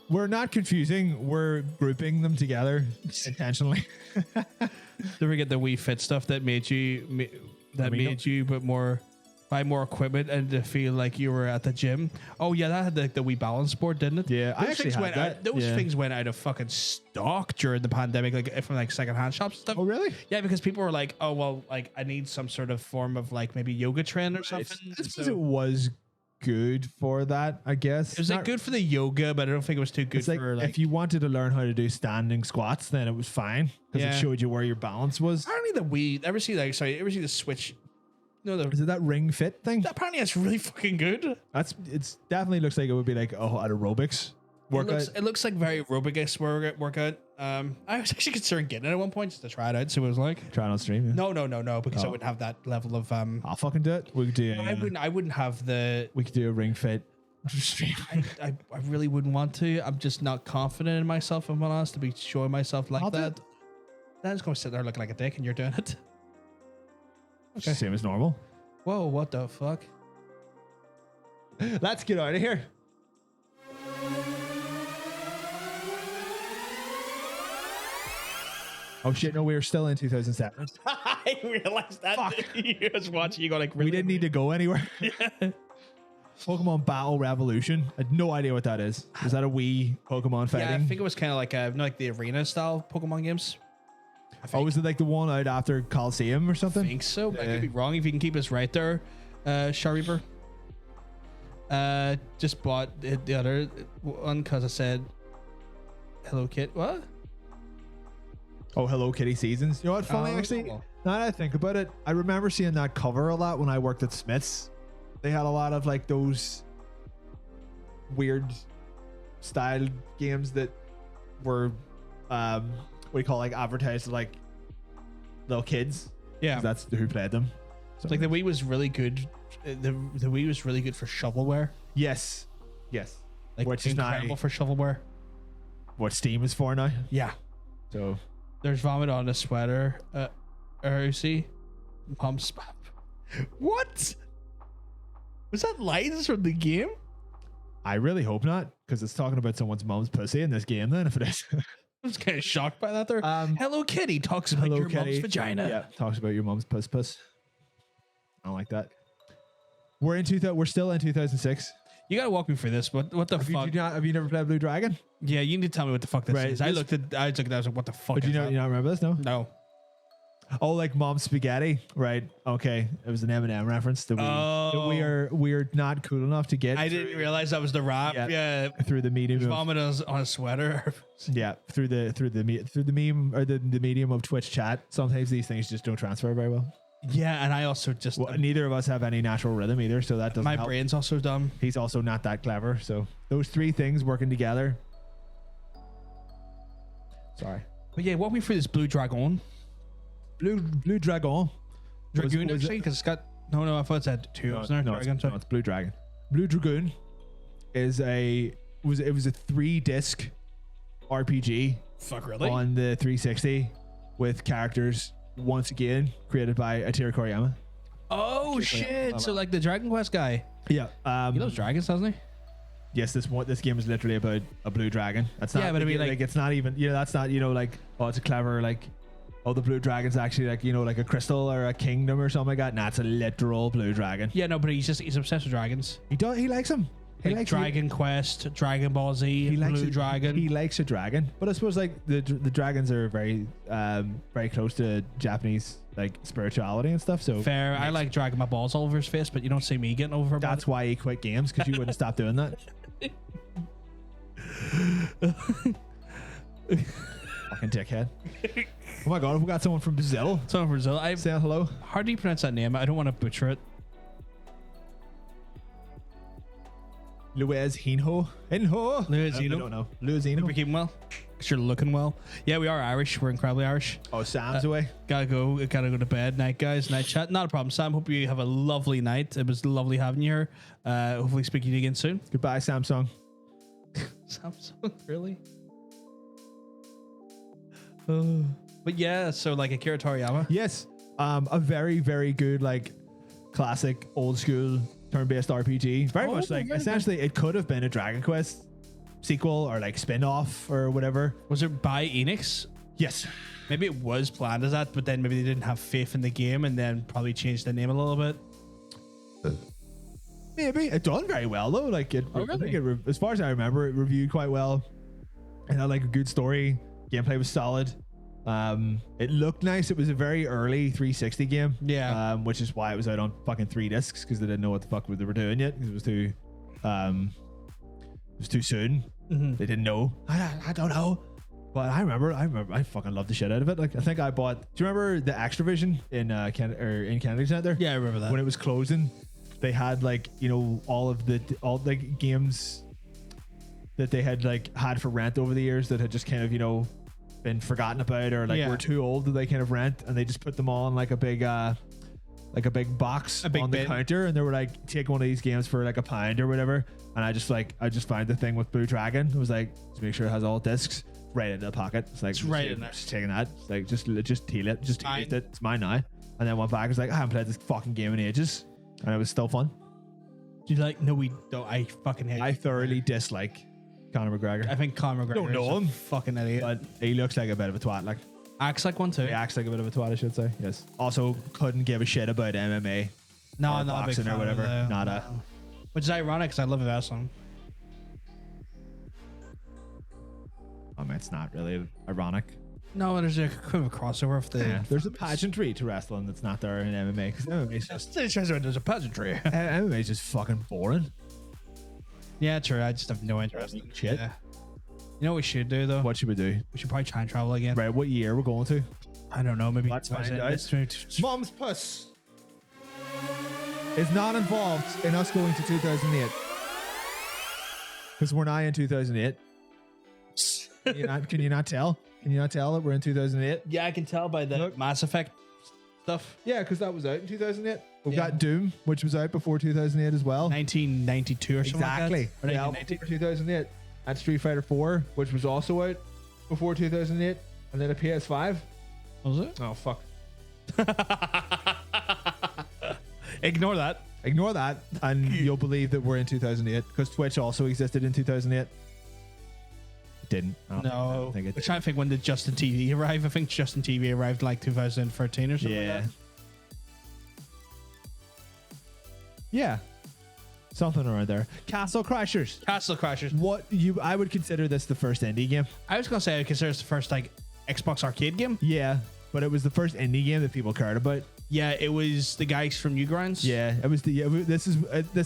We're not confusing. We're grouping them together intentionally. Did we get the Wii Fit stuff that made you but buy more equipment and to feel like you were at the gym? Oh yeah, that had the Wii balance board, didn't it? Yeah, I Those actually things had went that. out. Those Yeah. things went out of fucking stock during the pandemic, like from like secondhand shops and stuff. Oh, really? Yeah, because people were like, oh well, like I need some sort of form of like maybe yoga training or something. I suppose So- it was good for that, I guess. it was like good for the yoga, but I don't think it was too good It's like, for like. if you wanted to learn how to do standing squats, then it was fine because Yeah. it showed you where your balance was. Apparently the Wii. Ever see the Switch? No, Is it that Ring Fit thing? apparently it's really fucking good. It's definitely looks like it would be like an aerobics workout. It looks like very aerobic workout. I was actually considering getting it at one point just to try it out, see what it was like. Try it on stream. Yeah. No, because I wouldn't have that level of I'll fucking do it. We could do. I wouldn't have the. We could do a Ring Fit stream. I really wouldn't want to. I'm just not confident in myself. If I'm honest, to be showing myself like I'll do that. Then I'm just gonna sit there looking like a dick, and you're doing it. Okay. Same as normal. Whoa! What the fuck? Let's get out of here. Oh shit! No, we were still in 2007. I realized that. Fuck. You was watching. You go like. We didn't need to go anywhere. Pokemon Battle Revolution. I had no idea what that is. Is that a Wii Pokemon fighting? Yeah, I think it was kind of like the arena style Pokemon games. Oh, was it like the one out after Coliseum or something? I think so. I Yeah. could be wrong. If you can keep us right there, Shariber. Just bought the other one because I said Hello Kit. What? Oh, Hello Kitty Seasons. You know what? Funny, Oh. actually, now that I think about it, I remember seeing that cover a lot when I worked at Smith's. They had a lot of like those weird style games that were, what do you call like advertised to like little kids. Yeah, 'Cause that's who played them. So, like the Wii was really good. The Wii was really good for shovelware. yes. Like Which is incredible now for shovelware. what Steam is for now. Yeah. So There's vomit on the sweater. ROC. Pump spap. What? Was that lines from the game? I really hope not, because it's talking about someone's mom's pussy in this game. Then if it is, I was kind of shocked by that there. Hello Kitty talks about Hello your mom's Kitty. vagina. Yeah, talks about your mom's puss. I don't like that. We're still in 2006. You gotta walk me through this. What the fuck? Have you never played Blue Dragon? Yeah, you need to tell me what the fuck this Right, is. I this- was like, what the fuck But is you that? not remember this? No. No. Oh, like Mom's Spaghetti, right? Okay, it was an Eminem reference that we are not cool enough to get. I didn't realize that was the rap. Yeah. through the medium. There's Of, vomit on a sweater. yeah, through the meme or the medium of Twitch chat. Sometimes these things just don't transfer very well. Yeah, and I also just Well, neither of us have any natural rhythm either, so that doesn't my help. brain's also dumb. He's also not that clever. So those three things working together. Sorry. But yeah, walk me through this Blue Dragon. Blue Dragon. Dragoon, was it- actually, because it's got no. I thought it had two. No, Wasn't there? no, Dragon, it's, sorry. no, it's Blue Dragon. Blue Dragoon is a 3-disc RPG Fuck really? on the 360 with characters once again created by Akira Toriyama. Oh shit! So like the Dragon Quest guy, Yeah. he loves dragons, doesn't he? Yes, this game is literally about a blue dragon. That's not. Yeah, but I mean, like- it's not even. That's not. Like, oh, it's a clever like. Oh, the blue dragon's actually like like a crystal or a kingdom or something like that. Nah, it's a literal blue dragon. Yeah, no, but he's obsessed with dragons. He likes them. He Like likes Dragon Quest, Dragon Ball Z, He likes Blue a, Dragon. He likes a dragon, but I suppose like the dragons are very close to Japanese like spirituality and stuff. So Fair. I like dragging my balls all over his face, but you don't see me getting over about that's why he quit games, because you wouldn't stop doing that. Fucking dickhead. Oh my god, we got someone from Brazil. it. So in Brazil, Say hello. how do you pronounce that name? I don't want to butcher it. Luis Hinho. Luis I Hino. don't know. Luis Hope you're Hino. keeping well. 'Cause you're looking well. Yeah, we are Irish. We're incredibly Irish. Oh, Sam's away. Gotta go to bed. Night, guys. Night chat. Not a problem, Sam. Hope you have a lovely night. It was lovely having you here. Hopefully speak to you again soon. Goodbye, Samsung. Samsung, really? But yeah, so like Akira Toriyama. Yes. A very, very good, like, classic, old school turn-based RPG. Very much like, very essentially, it could have been a Dragon Quest sequel or like spin-off or whatever. Was it by Enix? Yes. Maybe it was planned as that, but then maybe they didn't have faith in the game and then probably changed the name a little bit. Maybe. It done very well, though. Like, I think as far as I remember, it reviewed quite well. And had like a good story. Gameplay was solid. It looked nice. It was a very early 360 game. Yeah. Which is why it was out on fucking 3 discs, because they didn't know what the fuck they were doing yet. Because it was too soon. They didn't know. I don't know. But I remember I fucking loved the shit out of it. Like, I think I bought, do you remember the Extra Vision in Kennedy Center? Yeah, I remember that. When it was closing, they had like, you know, all the games that they had like had for rent over the years that had just kind of, you know, been forgotten about or like were too old that they kind of rent, and they just put them all in like a big box A big on the bin. counter, and they were like, take one of these games for like £1 or whatever. And I just found the thing with Blue Dragon. It was like, just make sure it has all discs right into the pocket. It's like, It's right in there. just taking that. It's like, just teal it. Just Mine. taste it. It's mine now. And then went back. I was like, I haven't played this fucking game in ages, and it was still fun. You like? No, we don't. I fucking hate. I thoroughly dislike Conor McGregor. I think Conor McGregor Don't know is a him. fucking idiot. But he looks like a bit of a twat. Like, Acts like one too. he acts like a bit of a twat, I should say. Yes. Also, couldn't give a shit about MMA. No, or not a big boxing fan or of whatever. it, Nada. no. Which is ironic because I love wrestling. I mean, it's not really ironic. No, there's a kind of a crossover of the. Yeah. There's a pageantry to wrestling that's not there in MMA, because MMA is just There's a pageantry. MMA is just fucking boring. Yeah, true. I just have no interest in Shit. Yeah. You know what we should do though? What should we do? We should probably try and travel again. Right, what year we're going to? I don't know. Maybe Let's find out. let's do- Mom's puss is not involved in us going to 2008, because we're now in 2008. Can you not tell? Can you not tell that we're in 2008? Yeah, I can tell by the Look. Mass Effect stuff. Yeah, because that was out in 2008. We've Yeah. got Doom, which was out before 2008 as well. 1992 or something Exactly. like that. Or Yeah, 1990. before 2008. And Street Fighter 4, which was also out before 2008. And then a PS5. Was it? Oh, fuck. Ignore that. Ignore that, and you'll believe that we're in 2008, because Twitch also existed in 2008. It didn't. I don't think it I'm did. trying to think when did Justin TV arrive. I think Justin TV arrived like 2013 or something. Yeah. Like that. Yeah. Something around there. Castle Crashers. Castle Crashers. I would consider this the first indie game. I was gonna say I consider this the first like Xbox arcade game. Yeah, but it was the first indie game that people cared about. Yeah, it was the guys from Newgrounds. Yeah, it was this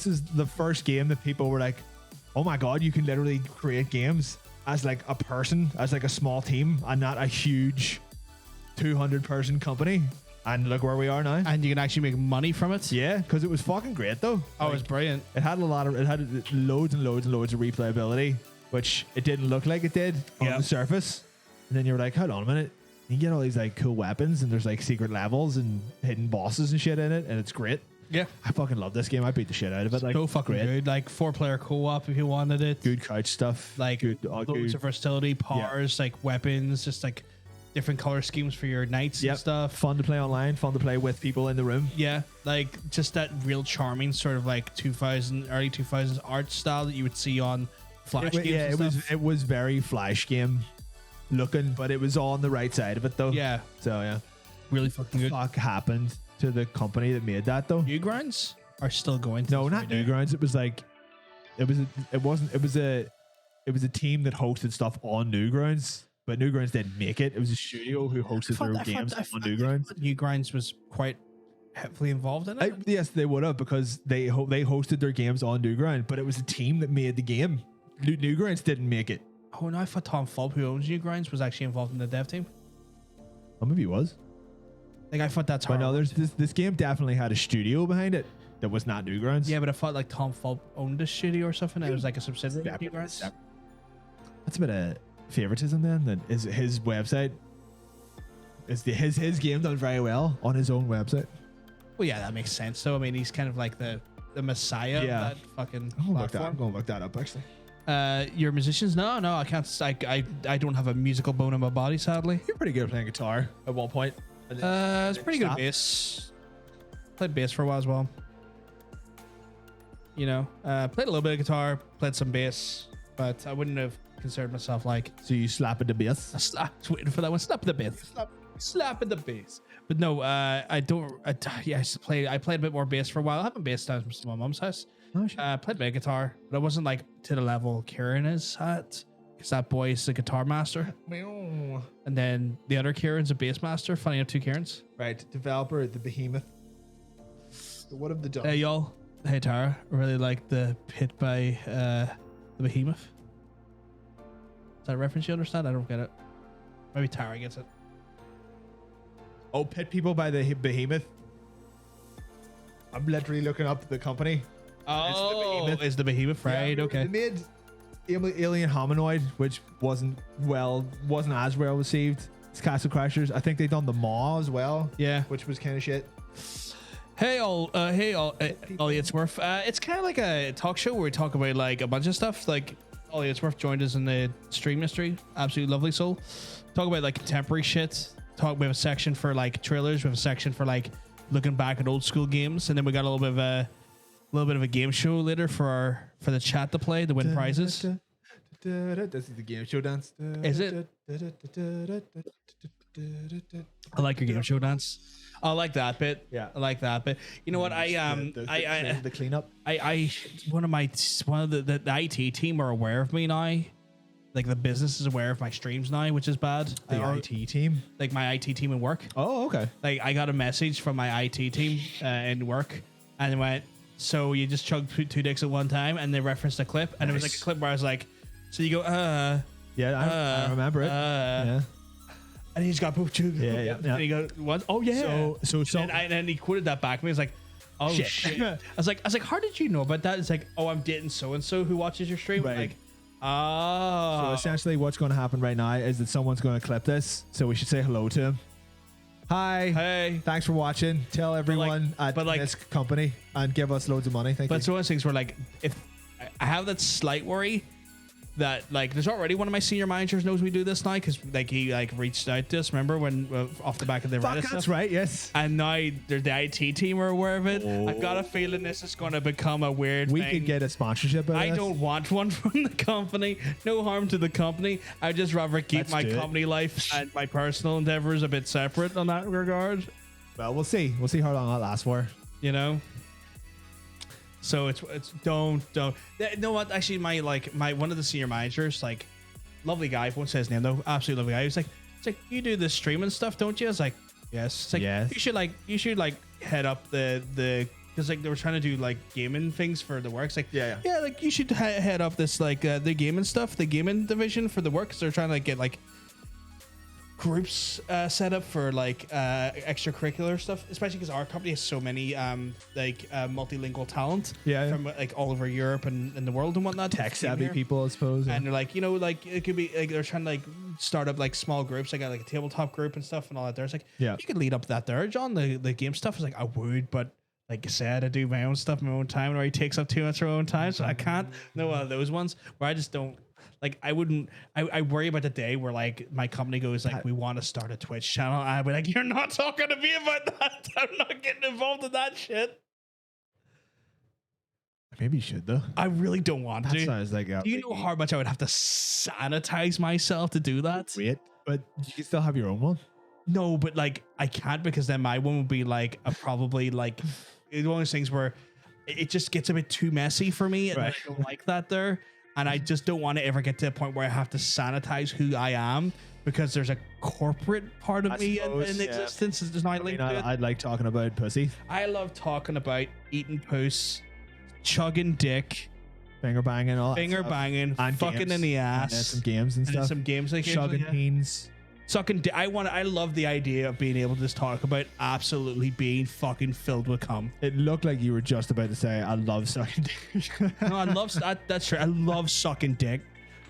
is the first game that people were like, oh my god, you can literally create games as like a person, as like a small team, and not a huge 200-person company. And look where we are now. And you can actually make money from it. Yeah, because it was fucking great though. Oh, it was brilliant. It had loads and loads and loads of replayability, which it didn't look like it did on Yep. the surface. And then you were like, hold on a minute. You get all these like cool weapons, and there's like secret levels and hidden bosses and shit in it, and it's great. Yeah. I fucking love this game. I beat the shit out of it. Like, So fucking great. good. Like 4-player co-op if you wanted it. Good couch stuff. Like good, loads of versatility, powers, like weapons, just like different color schemes for your knights and stuff. Fun to play online. Fun to play with people in the room. Yeah, like just that real charming sort of like early 2000s art style that you would see on Flash games. Yeah, and it stuff. was very Flash game looking, but it was on the right side of it though. Yeah, So yeah, really fucking good. fuck happened to the company that made that though? Newgrounds are still going. To No, this not very day. Newgrounds. It was like, it was a team that hosted stuff on Newgrounds, but Newgrounds didn't make it. It was a studio who hosted their games on Newgrounds. Newgrounds was quite heavily involved in it. Yes, they would have, because they hosted their games on Newgrounds, but it was a team that made the game. Newgrounds didn't make it. Oh no, I thought Tom Fulp, who owns Newgrounds, was actually involved in the dev team. Or maybe he was. Like I thought that's But how. no, there's this game definitely had a studio behind it. that was not Newgrounds. Yeah, but I thought like Tom Fulp owned the studio or something. And it was like a subsidiary of Newgrounds. That's a bit of favoritism then. That is his website. Is his game done very well on his own website? Well, yeah, that makes sense. So I mean, he's kind of like the messiah Yeah. of that fucking I'm platform. going to look that up actually. You're musicians? No, I can't. I don't have a musical bone in my body, sadly. You're pretty good at playing guitar at one point. It's pretty good at Stop. bass. Played bass for a while as well. You know, played a little bit of guitar, played some bass, but I wouldn't have considered myself like So you slap at the bass. I was waiting for that one. Slap the bass. Slap at the bass. But no, I don't. Yeah, I played a bit more bass for a while. I haven't bass down from my mom's house. Oh, shit. Played a bit of guitar, but I wasn't like to the level Kieran is at, because that boy is a guitar master. And then the other Kieran's a bass master. Funny enough, two Kierans. Right, developer at the Behemoth. So what have they done? Hey y'all. Hey Tara. I really like the pit by the Behemoth. Is that a reference you understand? I don't get it. Maybe Tara gets it. Oh, Pit People by the Behemoth. I'm literally looking up the company. Oh, it's the Behemoth, right? Yeah, Okay. They made Alien Hominoid, which wasn't as well received as Castle Crashers. I think they done the Maw as well. Yeah. Which was kind of shit. Hey all, Ollie Worth. It's kind of like a talk show where we talk about like a bunch of stuff. Like Ollie Worth joined us in the stream mystery. Absolutely lovely soul. Talk about like contemporary shit. We have a section for like trailers. We have a section for like looking back at old school games, and then we got a little bit of a game show later for the chat to play to win prizes. This is the game show dance. Is it? I like your game show dance. I like that bit. Yeah. I like that bit. You know what? The cleanup. One of the IT team are aware of me now. Like the business is aware of my streams now, which is bad. The IT team. Like my IT team in work. Oh, okay. Like I got a message from my IT team in work, and it went, "So you just chugged two dicks at one time," and they referenced a clip, and it was like a clip where I was like, "So you go, Yeah, I remember it. Yeah. and he's got both chugs. Yeah. And he goes, "What? Oh yeah." So and then he quoted that back to me. He's like, "Oh shit!" I was like, "How did you know about that?" It's like, "Oh, I'm dating so and so who watches your stream." Right. Like, oh. So essentially, what's going to happen right now is that someone's going to clip this. So we should say hello to him. Hi. Hey. Thanks for watching. Tell everyone at this company and give us loads of money. Thank you. But it's one of those things where like, if I have that slight worry that like there's already one of my senior managers knows we do this now, because like he like reached out to us, remember when off the back of the Reddit Fuck, stuff? that's right. Yes. And now they're the IT team are aware of it. I've got a feeling this is going to become a weird We thing. could get a sponsorship. Out of I this. don't want one from the company. No harm to the company. I'd just rather keep Let's my do it. company life and my personal endeavors a bit separate on that regard. Well, we'll see. We'll see how long that lasts for. You know. So it's don't. You know what? Actually, my one of the senior managers, like, lovely guy. I won't say his name though. Absolutely lovely guy. He was like, it's like, you do this streaming stuff, don't you? I was like, yes. It's like, Yes. You should head up the because like they were trying to do like gaming things for the works. Like Yeah. like you should head up this like the gaming stuff, the gaming division for the works. They're trying to get like groups set up for like extracurricular stuff, especially because our company has so many multilingual talent from like all over Europe and the world and whatnot. Tech savvy people, I suppose. And they're like, like it could be like they're trying to like start up like small groups. I got like a tabletop group and stuff and all that. There's like, you could lead up that there, John. The game stuff is like I would, but like I said, I do my own stuff in my own time, and already takes up too much of my own time, so I can't. No, one of those ones where I just don't. Like I wouldn't. I worry about the day where like my company goes like, we want to start a Twitch channel. I'd be like, you're not talking to me about that. I'm not getting involved in that shit. Maybe you should though. I really don't want That to. sounds like Do you know how much I would have to sanitize myself to do that? Wait, but you can still have your own one. No, but like I can't, because then my one would be like a probably like it's one of those things where it just gets a bit too messy for me, and I don't like that there. And I just don't want to ever get to a point where I have to sanitize who I am, because there's a corporate part of me in existence. There's not linked to it. I'd like talking about pussy, I love talking about eating puss, chugging dick, finger banging, all that finger stuff. banging, And fucking games. in the And ass, then some games and stuff. some games like Chugging peens, Sucking dick. I love the idea of being able to just talk about absolutely being fucking filled with cum. It looked like you were just about to say, I love sucking dick. No, I love that. That's true. I love sucking dick.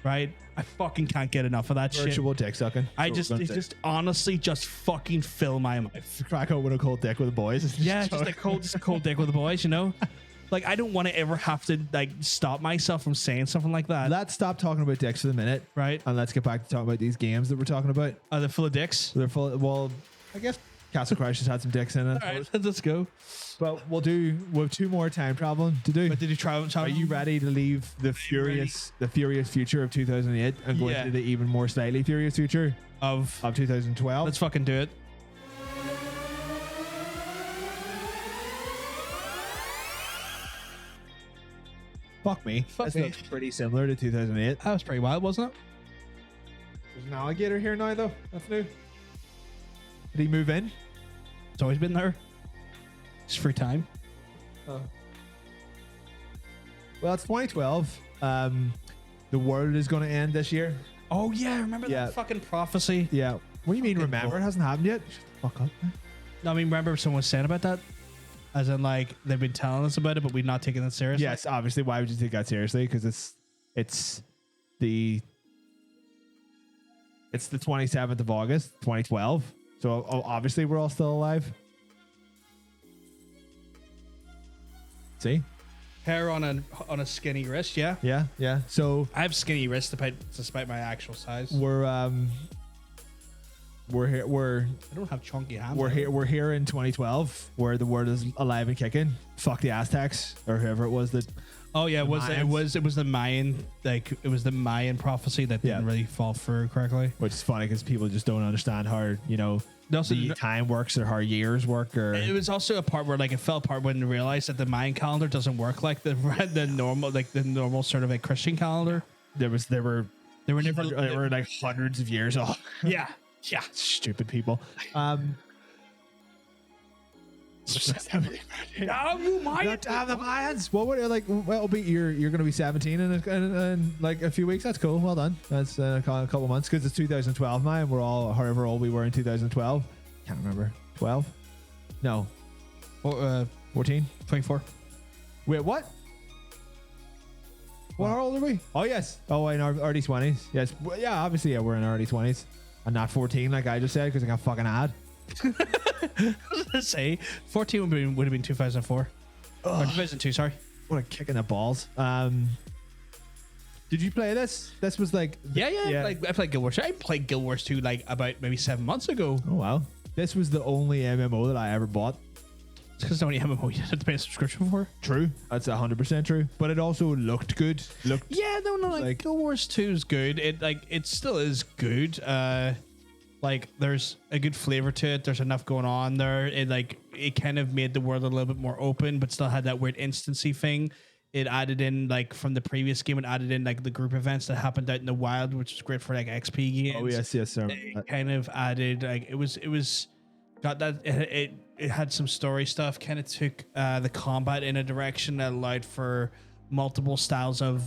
Right? I fucking can't get enough of that Virtual dick sucking. shit. It just honestly just fucking fill my mouth. Crack open a cold dick with the boys. Yeah, just a cold dick with the boys, you know? Like, I don't want to ever have to like stop myself from saying something like that. Let's stop talking about dicks for the minute. Right. And let's get back to talking about these games that we're talking about. Are they full of dicks? They're full. Well, I guess Castle Crash has had some dicks in it. All right, let's go. But we'll have 2 more time traveling to do. But did you try? Are you ready to leave the furious future of 2008 and go into the even more slightly furious future of 2012? Let's fucking do it. Fuck me. Fuck This me. looks pretty similar to 2008. That was pretty wild, wasn't it? There's an alligator here now, though. That's new. Did he move in? It's always been there. It's free time. Oh. Well, it's 2012. The world is going to end this year. Oh yeah, remember that fucking prophecy? Yeah. What do you mean? Fucking Remember, it hasn't happened yet. Shut the fuck up, man. No, I mean, remember someone was saying about that? As in, like, they've been telling us about it, but we've not taken it seriously. Yes, obviously. Why would you take that seriously? Because it's the 27th of August, 2012. So obviously we're all still alive. See? Hair on a skinny wrist, yeah. Yeah. So I have skinny wrists despite my actual size. we're here. I don't have chunky hands. We're here in 2012, where the world is alive and kicking. Fuck the Aztecs or whoever it was that. Oh yeah, it was the Mayan, like it was the Mayan prophecy that didn't Yeah. really fall through correctly. Which is funny because people just don't understand how the time works or how years work. Or It was also a part where like it fell apart when they realized that the Mayan calendar doesn't work like the normal sort of like Christian calendar. they were never like hundreds of years off. yeah. Stupid people. Oh, you might. Damn the Mayans. What would like? Well, you're going to be 17 in like a few weeks. That's cool. Well done. That's a couple months because it's 2012 now, and we're all however old we were in 2012. Can't remember. 12? No. 14? 24. Wait, what? How old are we? Oh yes. Oh, in our early 20s. Yes. Well, yeah. Obviously, yeah, we're in our early 20s, and not 14 like I just said because I got fucking ad. I was gonna say 14 would have been 2004 or 2002. Sorry. What a kick in the balls. Did you play this? This was like Yeah. Like I played Guild Wars 2. I played Guild Wars 2 like about maybe 7 months ago. Oh wow. This was the only MMO that I ever bought. It's because the only MMO you had to pay a subscription for. True. That's 100% true. But it also looked good. Yeah, no, like Guild Wars 2 is good. It still is good. Like there's a good flavor to it. There's enough going on there. It kind of made the world a little bit more open, but still had that weird instancy thing. It added in like from the previous game. It added in like the group events that happened out in the wild, which was great for like XP games. Oh yes, sir. It kind of added like it was got that it had some story stuff. Kind of took the combat in a direction that allowed for multiple styles of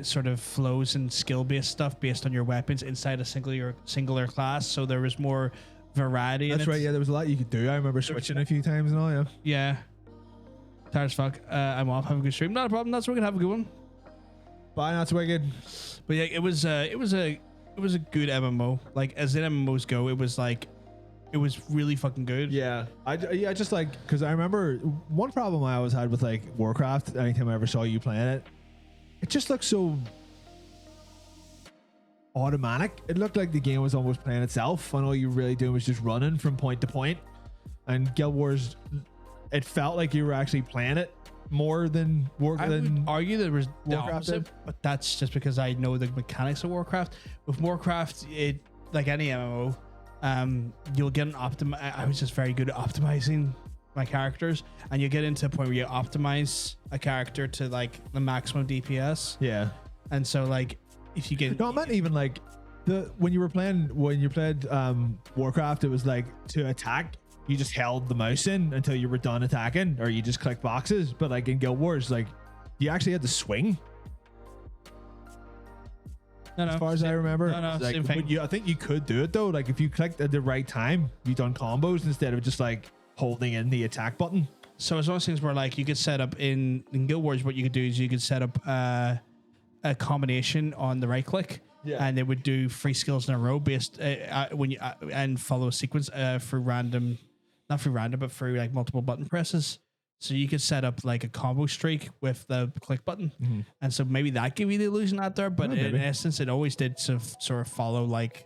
sort of flows and skill based stuff based on your weapons inside a singular class. So there was more variety. That's right. Yeah, there was a lot you could do. I remember switching a few times and all. Yeah. Yeah. Tired as fuck. I'm off. Have a good stream. Not a problem. That's we're gonna have a good one. Bye. That's wicked. But yeah, it was a good MMO. Like as in MMOs go, it was really fucking good. Yeah. I just like because I remember one problem I always had with like Warcraft. Anytime I ever saw you playing it, it just looked so automatic. It looked like the game was almost playing itself, and all you really doing was just running from point to point. And Guild Wars, it felt like you were actually playing it more than I would argue there was the Warcraft opposite, but that's just because I know the mechanics of Warcraft. With Warcraft, it like any MMO, you'll get an I was just very good at optimizing my characters, and you get into a point where you optimize a character to like the maximum DPS. Yeah. And so like if you get No, I meant even like when you played Warcraft, it was like to attack, you just held the mouse in until you were done attacking, or you just clicked boxes. But like in Guild Wars, like you actually had to swing. No, as far as I remember. No, Like, same thing. but I think you could do it though. Like if you clicked at the right time, you done combos instead of just like holding in the attack button. So it's one of those things where like you could set up in Guild Wars. What you could do is you could set up a combination on the right click, and it would do 3 skills in a row based when you and follow a sequence through random, not through random, but through like multiple button presses. So you could set up like a combo streak with the click button, and so maybe that gave you the illusion out there. But in essence, it always did sort of follow like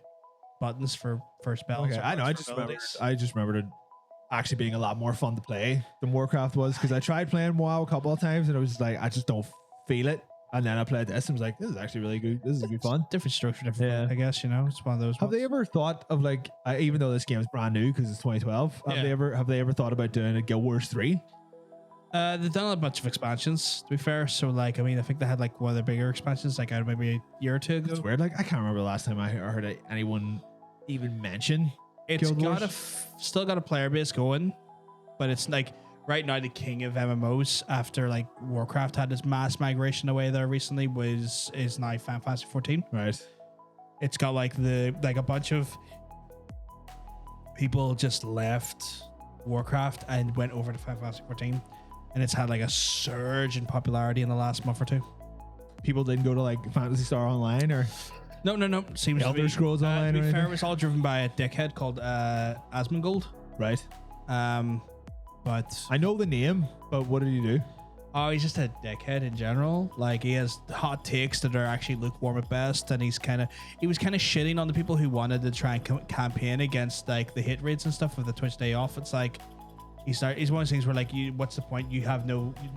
buttons for spells. Okay, or I know. abilities. I just remembered it actually being a lot more fun to play than Warcraft was, because I tried playing WoW a couple of times and I was like, I just don't feel it. And then I played this and was like, this is actually really good. This is good fun. Different strokes for different. I guess it's one of those. Have they ever thought of like, even though this game is brand new because it's 2012, have they ever thought about doing a Guild Wars 3? They've done a bunch of expansions, to be fair. So, like, I mean, I think they had like one of the bigger expansions, like maybe a year or two ago. It's weird. Like, I can't remember the last time I heard anyone even mention. It's Guild got Wars. still got a player base going, but it's like right now the king of MMOs after like Warcraft had this mass migration away there recently is now Final Fantasy 14. Right. It's got like a bunch of people just left Warcraft and went over to Final Fantasy 14, and it's had like a surge in popularity in the last month or two. People didn't go to like Phantasy Star Online or No. Seems Elder to be, Scrolls Online To or be fair, anything? it was all driven by a dickhead called Asmongold. right. But I know the name, but what did he do? oh, he's just a dickhead in general. Like he has hot takes that are actually lukewarm at best, and he was kind of shitting on the people who wanted to try and campaign against like the hit rates and stuff with the Twitch day off. It's like he's one of those things where like what's the point? You have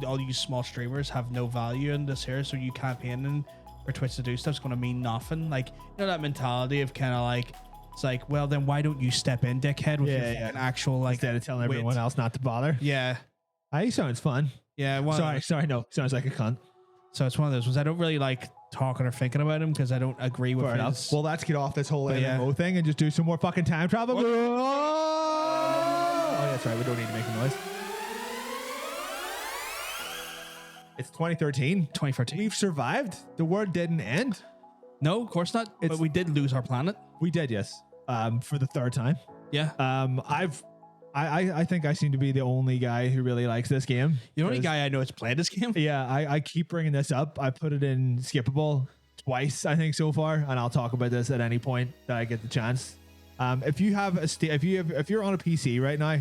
all you small streamers have no value in this here, so you campaigning for Twitch to do stuff's going to mean nothing. Like that mentality of kind of like. It's like, well, then why don't you step in, dickhead, with your fucking actual like Instead of telling wit. everyone else not to bother. Yeah, He sounds fun. yeah. Sorry, no. Sounds like a cunt. So it's one of those ones I don't really like talking or thinking about him because I don't agree with Fair enough. his. Well, let's get off this whole But yeah. MMO thing and just do some more fucking time travel. Oh, that's right. We don't need to make a noise. It's 2013. 2014. We've survived. The world didn't end. No, of course not. But we did lose our planet. We did, yes. For the third time. Yeah. I think I seem to be the only guy who really likes this game. The only 'Cause- guy I know that's played this game. Yeah, I keep bringing this up. I put it in skippable twice, I think, so far, and I'll talk about this at any point that I get the chance. If you have if you're on a PC right now,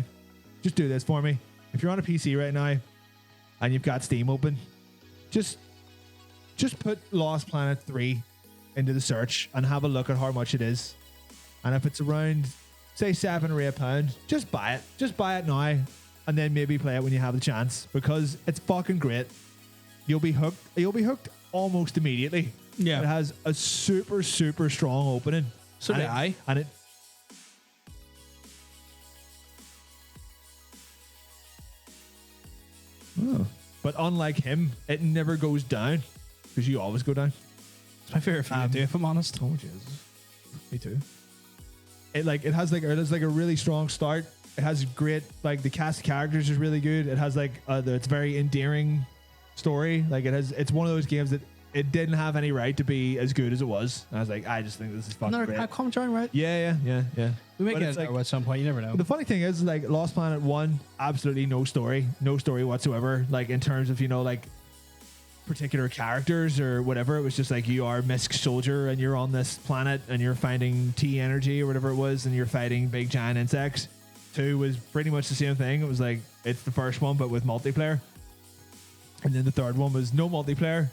just do this for me. If you're on a PC right now and you've got Steam open, just put Lost Planet 3 into the search and have a look at how much it is. And if it's around, say, £7 or £8, just buy it. Just buy it now, and then maybe play it when you have the chance, because it's fucking great. You'll be hooked. You'll be hooked almost immediately. Yeah. It has a super, super strong opening. So and did I. And it. Oh. But unlike him, it never goes down, because you always go down. It's my favorite thing to do, if I'm honest. Oh Jesus, me too. It has like a really strong start. It has great, like, the cast of characters is really good. It has like it's very endearing story. Like it's one of those games that it didn't have any right to be as good as it was. And I was like, I just think this is fucking Another great. commentary, right? Yeah. We may But get it's it like- at some point. You never know. The funny thing is, like, Lost Planet 1, absolutely no story whatsoever. Like, in terms of, like, particular characters or whatever. It was just like, you are Misk Soldier and you're on this planet and you're finding T energy or whatever it was, and you're fighting big giant insects. 2 was pretty much the same thing. It was like, it's the first one but with multiplayer. And then the third one was no multiplayer,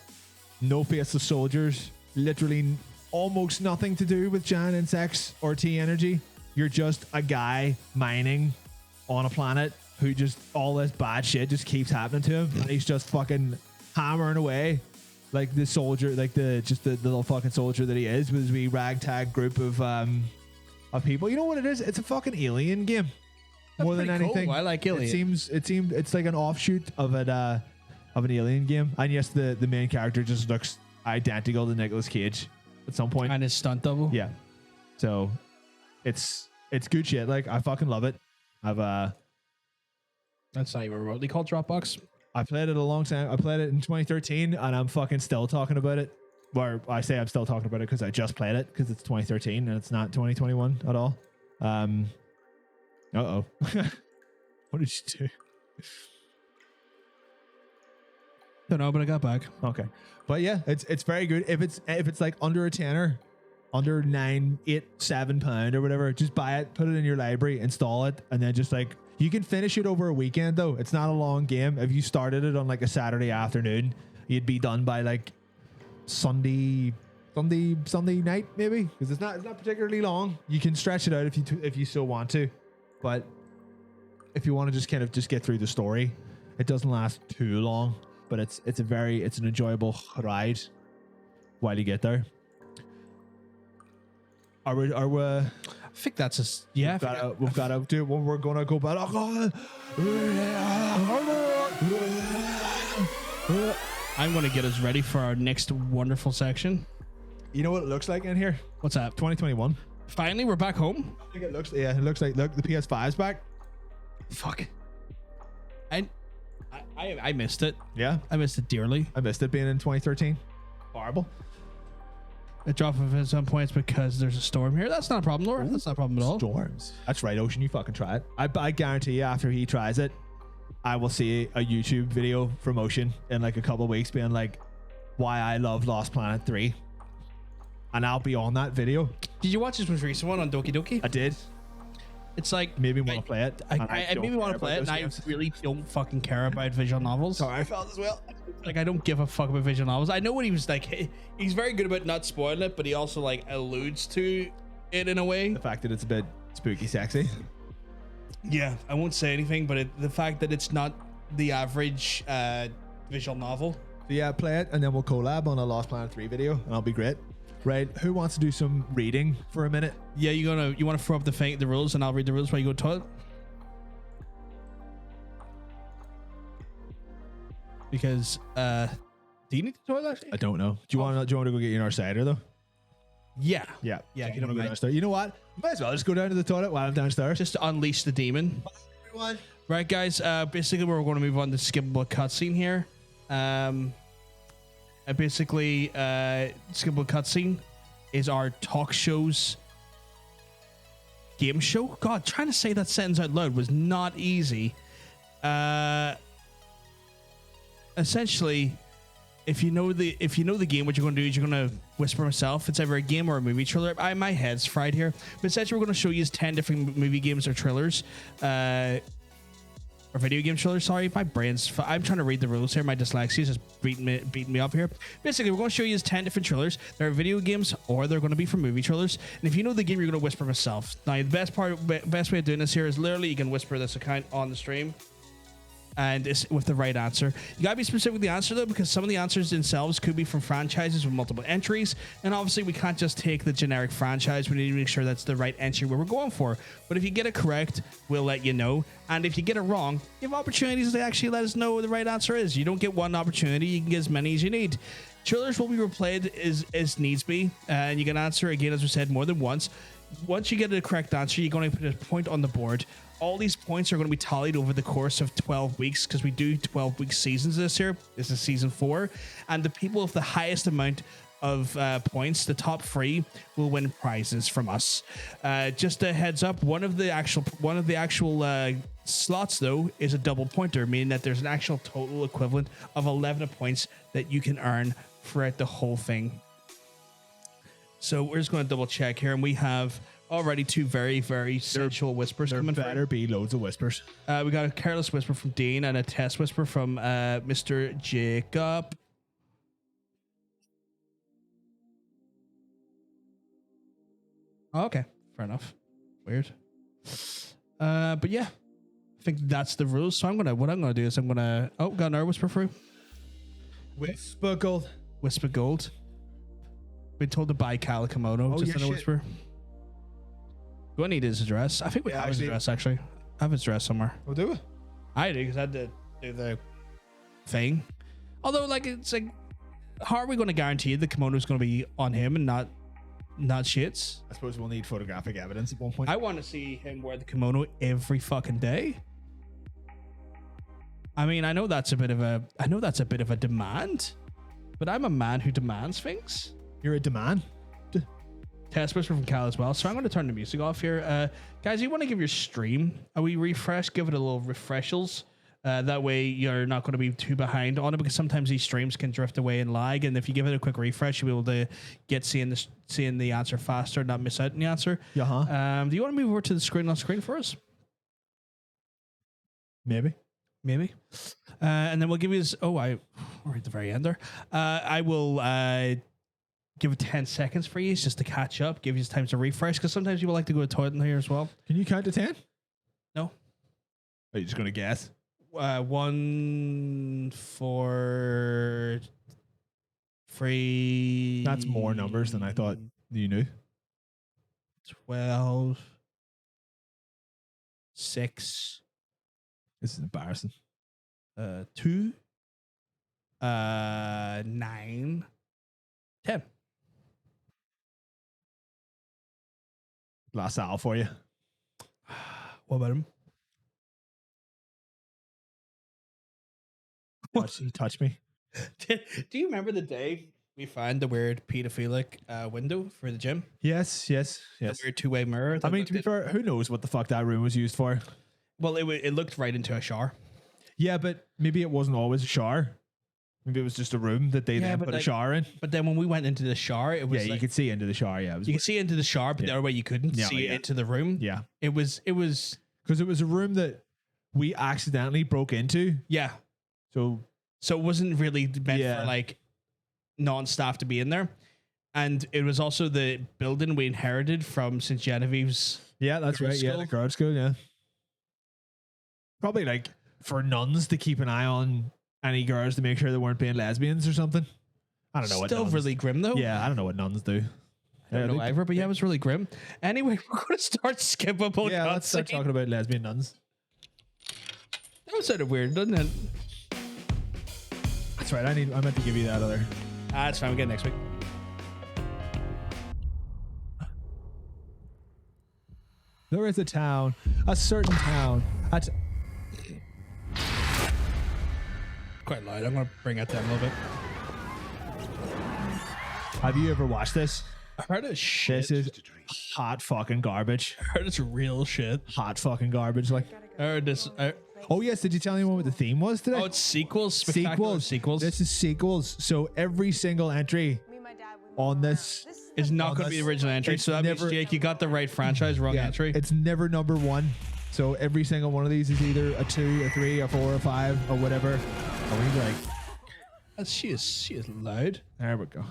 no faceless soldiers, literally almost nothing to do with giant insects or T energy. You're just a guy mining on a planet who just, all this bad shit just keeps happening to him, and he's just fucking hammering away like the soldier, like the little fucking soldier that he is, with his wee ragtag group of people. You know what it is? It's a fucking Alien game. That's more than pretty cool. anything. I like Alien. It seemed it's like an offshoot of an Alien game. And yes, the main character just looks identical to Nicolas Cage at some point. And his stunt double. Yeah. So it's good shit. Like, I fucking love it. That's not even remotely called Dropbox. I played it a long time. I played it in 2013, and I'm fucking still talking about it. where I say I'm still talking about it because I just played it because it's 2013 and it's not 2021 at all. Uh-oh. What did you do? Don't know, but I got back. Okay. But yeah, it's very good. If it's like under a tenner, under £9, £8, £7 or whatever, just buy it, put it in your library, install it, and then just like you can finish it over a weekend though. It's not a long game. If you started it on like a Saturday afternoon, you'd be done by like Sunday night maybe, because it's not particularly long. You can stretch it out if you so want to, but if you want to just kind of just get through the story, it doesn't last too long. But it's an enjoyable ride while you get there. Are we? I think that's yeah. We've got to do it when we're gonna go back. I'm gonna get us ready for our next wonderful section. You know what it looks like in here? What's that? 2021. Finally, we're back home. I think it looks. Yeah, it looks like. Look, the PS5's back. Fuck. I missed it. Yeah, I missed it dearly. I missed it being in 2013. Horrible. It dropped at some points because there's a storm here. That's not a problem, Laura. That's not a problem at all. Storms. That's right, Ocean. You fucking try it. I guarantee you, after he tries it, I will see a YouTube video from Ocean in like a couple of weeks being like, why I love Lost Planet 3. And I'll be on that video. Did you watch this most recent one on Doki Doki? I did. It's like maybe want to play it. I maybe want to play it, and I really don't fucking care about visual novels. Sorry, I felt as well. Like I don't give a fuck about visual novels. I know what he was like. He's very good about not spoiling it, but he also like alludes to it in a way. The fact that it's a bit spooky, sexy. Yeah, I won't say anything, but the fact that it's not the average visual novel. So yeah, play it, and then we'll collab on a Lost Planet 3 video, and I'll be great. Right, who wants to do some reading for a minute? Yeah, you want to throw up the rules, and I'll read the rules while you go to the toilet. Because do you need the toilet actually? I don't know. Do you want to go get you an cider though? Yeah. Yeah. If you don't mind. You know what? Might as well just go down to the toilet while I'm downstairs. Just to unleash the demon. Everyone. Right, guys. Basically, we're going to move on to skippable cutscene here. Basically, skippable cutscene is our Talkshow's game show. God, trying to say that sentence out loud was not easy. Essentially, if you know the game, what you're going to do is you're going to whisper myself. It's either a game or a movie trailer. My head's fried here, but essentially we're going to show you 10 different movie games or trailers. Or video game trailers, sorry. My brain's... I'm trying to read the rules here. My dyslexia is just beating me up here. Basically, we're going to show you 10 different trailers. They're video games or they're going to be for movie trailers. And if you know the game, you're going to whisper myself. Now, the best way of doing this here is literally you can whisper this account on the stream. And it's with the right answer. You gotta be specific with the answer though, because some of the answers themselves could be from franchises with multiple entries, and obviously we can't just take the generic franchise. We need to make sure that's the right entry where we're going for. But if you get it correct, we'll let you know, and if you get it wrong, you have opportunities to actually let us know what the right answer is. You don't get one opportunity, you can get as many as you need. Trailers will be replayed as needs be, and you can answer again, as we said, more than once. Once you get the correct answer, you're going to put a point on the board. All these points are going to be tallied over the course of 12 weeks because we do 12-week seasons this year. This is season 4. And the people with the highest amount of points, the top 3, will win prizes from us. Just a heads up, one of the actual slots, though, is a double pointer, meaning that there's an actual total equivalent of 11 points that you can earn throughout the whole thing. So we're just going to double check here, and we have already 2 very, very sensual whispers coming. There better be loads of whispers. We got a careless whisper from Dean and a test whisper from Mr. Jacob. Okay, fair enough. Weird. But yeah, I think that's the rules. So what I'm gonna do is got another whisper through. Whisper gold. Whisper gold. Been told to buy Kyle a kimono. Just in a whisper. Do I need his address? I think we have his address, actually. I have his address somewhere. We'll do it. I do, because I had to do the thing. Although, like, it's like, how are we going to guarantee the kimono is going to be on him and not shits? I suppose we'll need photographic evidence at one point. I want to see him wear the kimono every fucking day. I mean, I know that's a bit of a demand. but I'm a man who demands things. You're a demand. Test whisper from Cal as well. So I'm going to turn the music off here. Guys, you want to give your stream a wee refresh? Give it a little refreshals. That way you're not going to be too behind on it, because sometimes these streams can drift away and lag. And if you give it a quick refresh, you'll be able to get seeing the answer faster, not miss out on the answer. Uh-huh. Do you want to move over to the screen on screen for us? Maybe. And then we'll give you this. We're at the very end there. I will give it 10 seconds for you just to catch up, give you time to refresh, because sometimes people like to go to the toilet in here as well. Can you count to 10? No. Are you just going to guess? 1, 4, 3. That's more numbers than I thought you knew. 12, 6. This is embarrassing. 2, 9, 10. Last owl for you. What about him? Touch me. Do you remember the day we found the weird pedophilic window for the gym? Yes. The weird two-way mirror. I mean, to be fair, who knows what the fuck that room was used for? Well, it looked right into a shower. Yeah, but maybe it wasn't always a shower. Maybe it was just a room that they then put a shower in. But then when we went into the shower, it was you could see into the shower. Yeah, you could see into the shower, but the other way you couldn't see into the room. Yeah, it was because it was a room that we accidentally broke into. Yeah, so it wasn't really meant for like non-staff to be in there, and it was also the building we inherited from St. Genevieve's. Yeah, that's right. School. Yeah, the girls' school. Yeah, probably like for nuns to keep an eye on any girls to make sure they weren't being lesbians or something. I don't know. Still what nuns, really grim though. Yeah, I don't know what nuns do. I don't know either, but yeah, it was really grim. Anyway, we're going to start skippable. Yeah, let's start talking about lesbian nuns. That was sort of weird, doesn't it? That's right. I meant to give you that other. That's fine. We get it next week. There is a certain town. Quite loud. I'm going to bring it down a little bit. Have you ever watched this? I heard it's shit. This is hot fucking garbage. I heard it's real shit. Hot fucking garbage. Like, I heard this. Oh yes, did you tell anyone what the theme was today? Oh, it's sequels. Sequels. This is sequels. So every single entry on this is not going to be the original entry. So that means, Jake, you got the right franchise, wrong entry. It's never number 1. So every single one of these is either a 2, a 3, a 4, a 5, or whatever. Are we like? She is loud. There we go.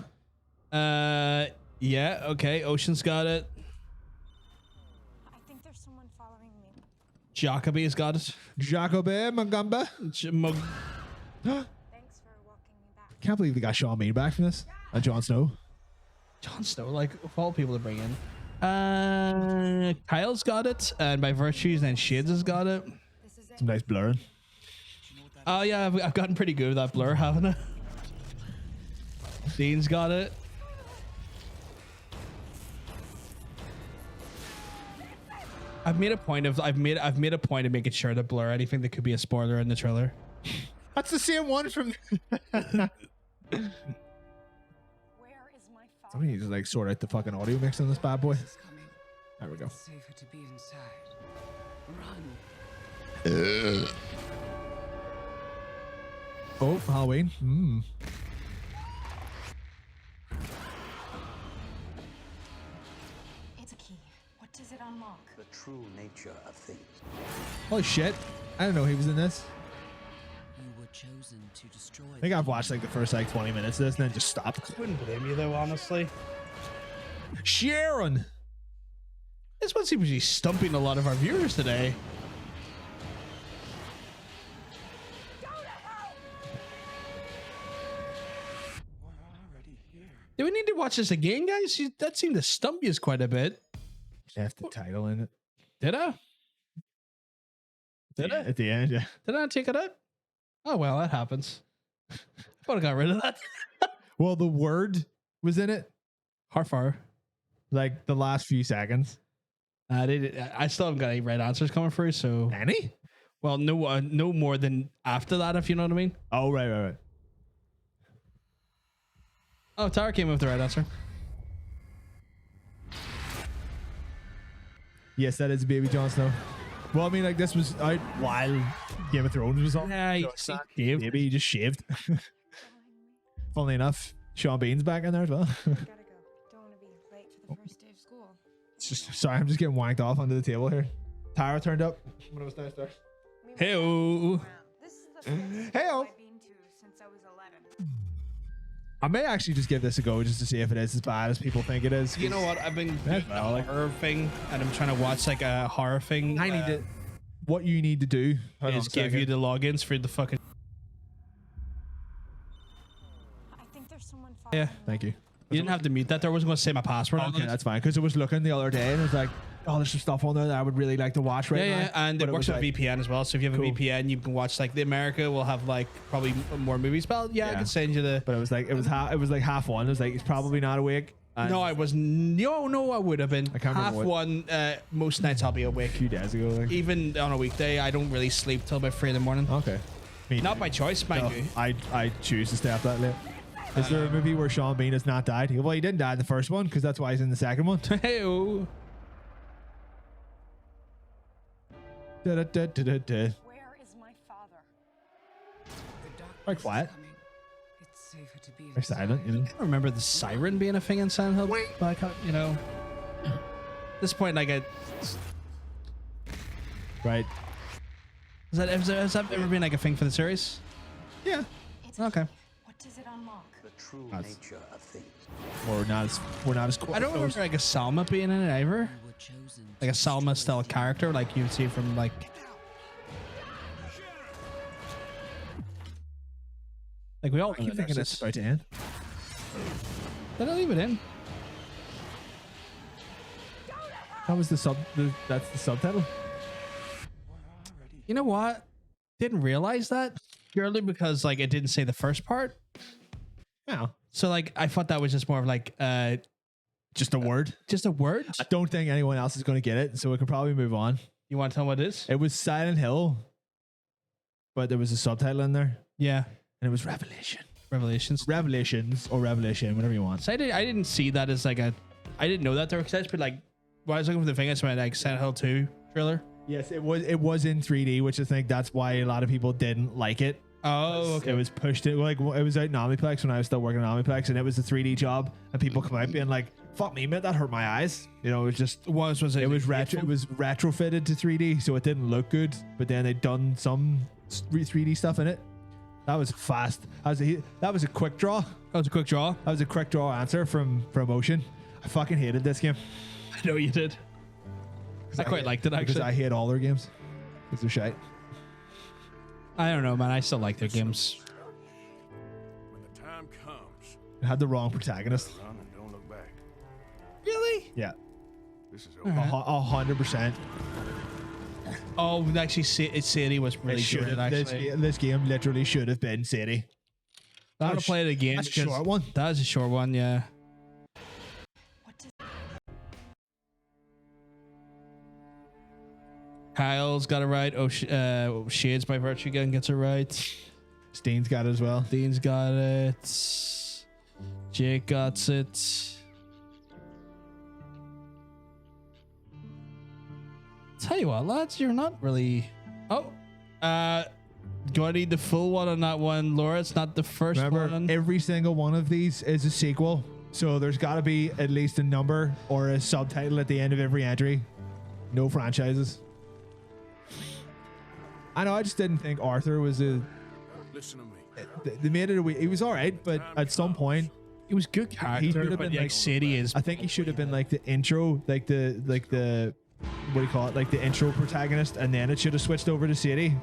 Yeah. Okay. Ocean's got it. I think there's someone following me. Jacoby's got it. Jacoby Magamba. Thanks for walking me back. Can't believe they got Sean Mean back from this. And Jon Snow. Jon Snow, like of all people to bring in. Kyle's got it, and by Virtues, and Shades has got it. Some nice blurring. Oh yeah, I've gotten pretty good with that blur, haven't I? Dean's got it. I've made a point of making sure to blur anything that could be a spoiler in the trailer. That's the same one from. Where is my father? Somebody needs to like sort out the fucking audio mix on this bad boy. There we go. Safer to be inside. Run. Oh, Halloween. It's a key. What does it unlock? The true nature of things. Holy shit. I didn't know he was in this. You were chosen to destroy. I think I've watched like the first like 20 minutes of this and then just stopped. Wouldn't blame you though, honestly. Sharon! This one seems to be stumping a lot of our viewers today. Do we need to watch this again, guys? That seemed to stump you quite a bit. Left the title in it. Did I? Did I? At the end, yeah. Did I take it out? Oh, well, that happens. I thought I got rid of that. Well, the word was in it. How far? Like the last few seconds. I still haven't got any right answers coming through, so... Any? Well, no more than after that, if you know what I mean. Oh, right. Oh, Tara came with the right answer. Yes, that is Baby Jon Snow. Well, I mean, like, this was out while Game of Thrones was on. Yeah, So he shaved. maybe he just shaved. Funnily enough, Sean Bean's back in there as well. Gotta go. Don't want to be late for the first day of school. It's just, sorry, I'm just getting wanked off onto the table here. Tara turned up when I was downstairs. Hey-o. This is the first Hey-o. I've been to since I was 11. I may actually just give this a go just to see if it is as bad as people think it is. You know what? I've been Yeah, doing well, a like- horror thing, and I'm trying to watch like a horror thing. I need to. What you need to do is give you the logins for the fucking. I think there's someone Yeah. Thank you. You didn't have to mute that. There. I wasn't going to say my password. on Okay, it. that's fine. Because I was looking the other day and it was like, oh, there's some stuff on there that I would really like to watch right Yeah, now. yeah, and But it works was with like, VPN as well. So if you have a Cool. VPN, you can watch like the America will have like probably more movies. But yeah, I Yeah. can send you the. But it was like it was like half one. It was like he's probably not awake. And No, I was no, I would have been. I can't Half remember what- one. Most nights I'll be a awake. few days ago. Like. Even on a weekday, I don't really sleep till about 3 in the morning. Okay. Me Not too. by choice, mind No, you. I choose to stay up that late. Is there a movie where Sean Bean has not died? Well, he didn't die in the first one because that's why he's in the second one. Hey-o. Da-da-da-da-da-da. Where is my father? Very quiet. It's safer to be Very silent, you know. I remember the siren being a thing in Silent Hill, but I can't, you know. At this point, like, Right. has that ever been like a thing for the series? Yeah. Okay. What does it unlock? The true That's- nature of things. We're not as I don't remember like a Salma being in it either. You were chosen Like a to Salma destroy style the character, like you would see from like. Like we all I keep thinking this. it's about to end. Did I leave it in? That was that's the subtitle. You know what? Didn't realize that purely because like it didn't say the first part. Yeah. So like I thought that was just more of like Just a word. just a word. I don't think anyone else is going to get it, so we can probably move on. You want to tell what it is? It was Silent Hill, but there was a subtitle in there, Yeah. and it was Revelation. Revelations. Revelations or Revelation, whatever you want. So I didn't see that as like a. I didn't know that there was excited, but like when I was looking for the thing, I saw like Silent Hill 2 trailer. Yes, it was in 3D, which I think that's why a lot of people didn't like it. Oh, okay. It was pushed it like it was out in Omniplex when I was still working in Omniplex, and it was a 3D job, and people come out being like, "Fuck me, man, that hurt my eyes." You know, it was just It was it was retro. It was retrofitted to 3D, so it didn't look good. But then they'd done some 3D stuff in it. That was fast. That was a quick draw. That was a quick draw. That was a quick draw answer from Ocean. I fucking hated this game. I know you did. I quite liked it because actually. I hate all their games. Because they're shite. I don't know, man. I still like their games. When the time comes, It had the wrong protagonist. run and don't look back. Really? Yeah, This is a 100%. Oh, actually, Sadie was really It should good. have. Actually, This game literally should have been Sadie. I'm gonna play it again. That's a because short one. That is a short one, yeah. What does Kyle's got it right. Shades by Virtue again gets it right. Steen's got it as well. Dean's got it. Jake got it. Tell you what, lads, you're not really. Oh, do I need the full one on that one, Laura? It's not the first Remember, one. every single one of these is a sequel. So there's got to be at least a number or a subtitle at the end of every entry. No franchises. I know, I just didn't think Arthur was a... Listen to me. They made it a he was all right, but at some point, It was good He character, should have but been like like- Sadie is. I think he should have been like the intro, like the what do you call it? Like the intro protagonist, and then it should have switched over to Sadie.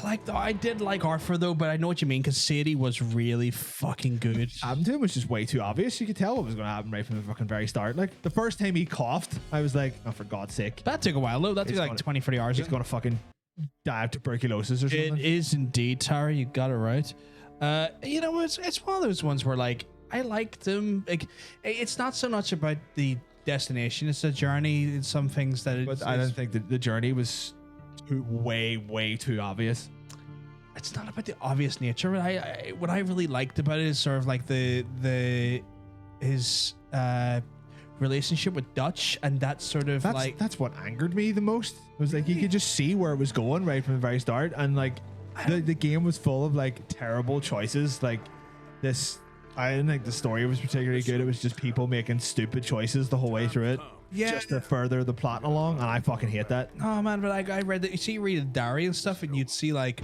I did like Arthur though, but I know what you mean because Sadie was really fucking good. Happened to him was just way too obvious. You could tell what was going to happen right from the fucking very start. Like the first time he coughed, I was like, oh, for God's sake. That took a while though. That took It's like gonna- 20, 30 hours. He's going to fucking die of tuberculosis or It something. is indeed, Tara. You got it right. You know, it's one of those ones where like I liked them. Like it's not so much about the destination; it's a journey. It's some things that. But I don't think that the journey was way too obvious. it's not about the obvious nature. What I really liked about it is sort of like his relationship with Dutch, and that sort of that's what angered me the most. It was like you could just see where it was going right from the very start, and like the game was full of like terrible choices. Like this, I didn't think the story was particularly good. It was just people making stupid choices the whole way through it, just to further the plot along, and I fucking hate that. Oh man, but I read that. You read the diary and stuff, and you'd see like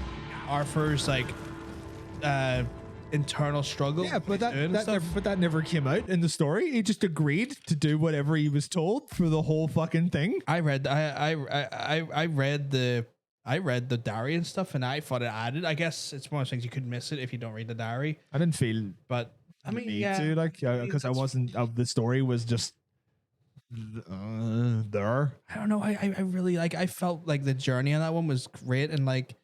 Arthur's like internal struggle. Yeah, but that never came out in the story. He just agreed to do whatever he was told for the whole fucking thing. I read the diary and stuff, and I thought it added. I guess it's one of those things you could miss it if you don't read the diary. I didn't feel, but I mean, need to, like, because I wasn't. The story was just there. I don't know. I really like. I felt like the journey on that one was great, and like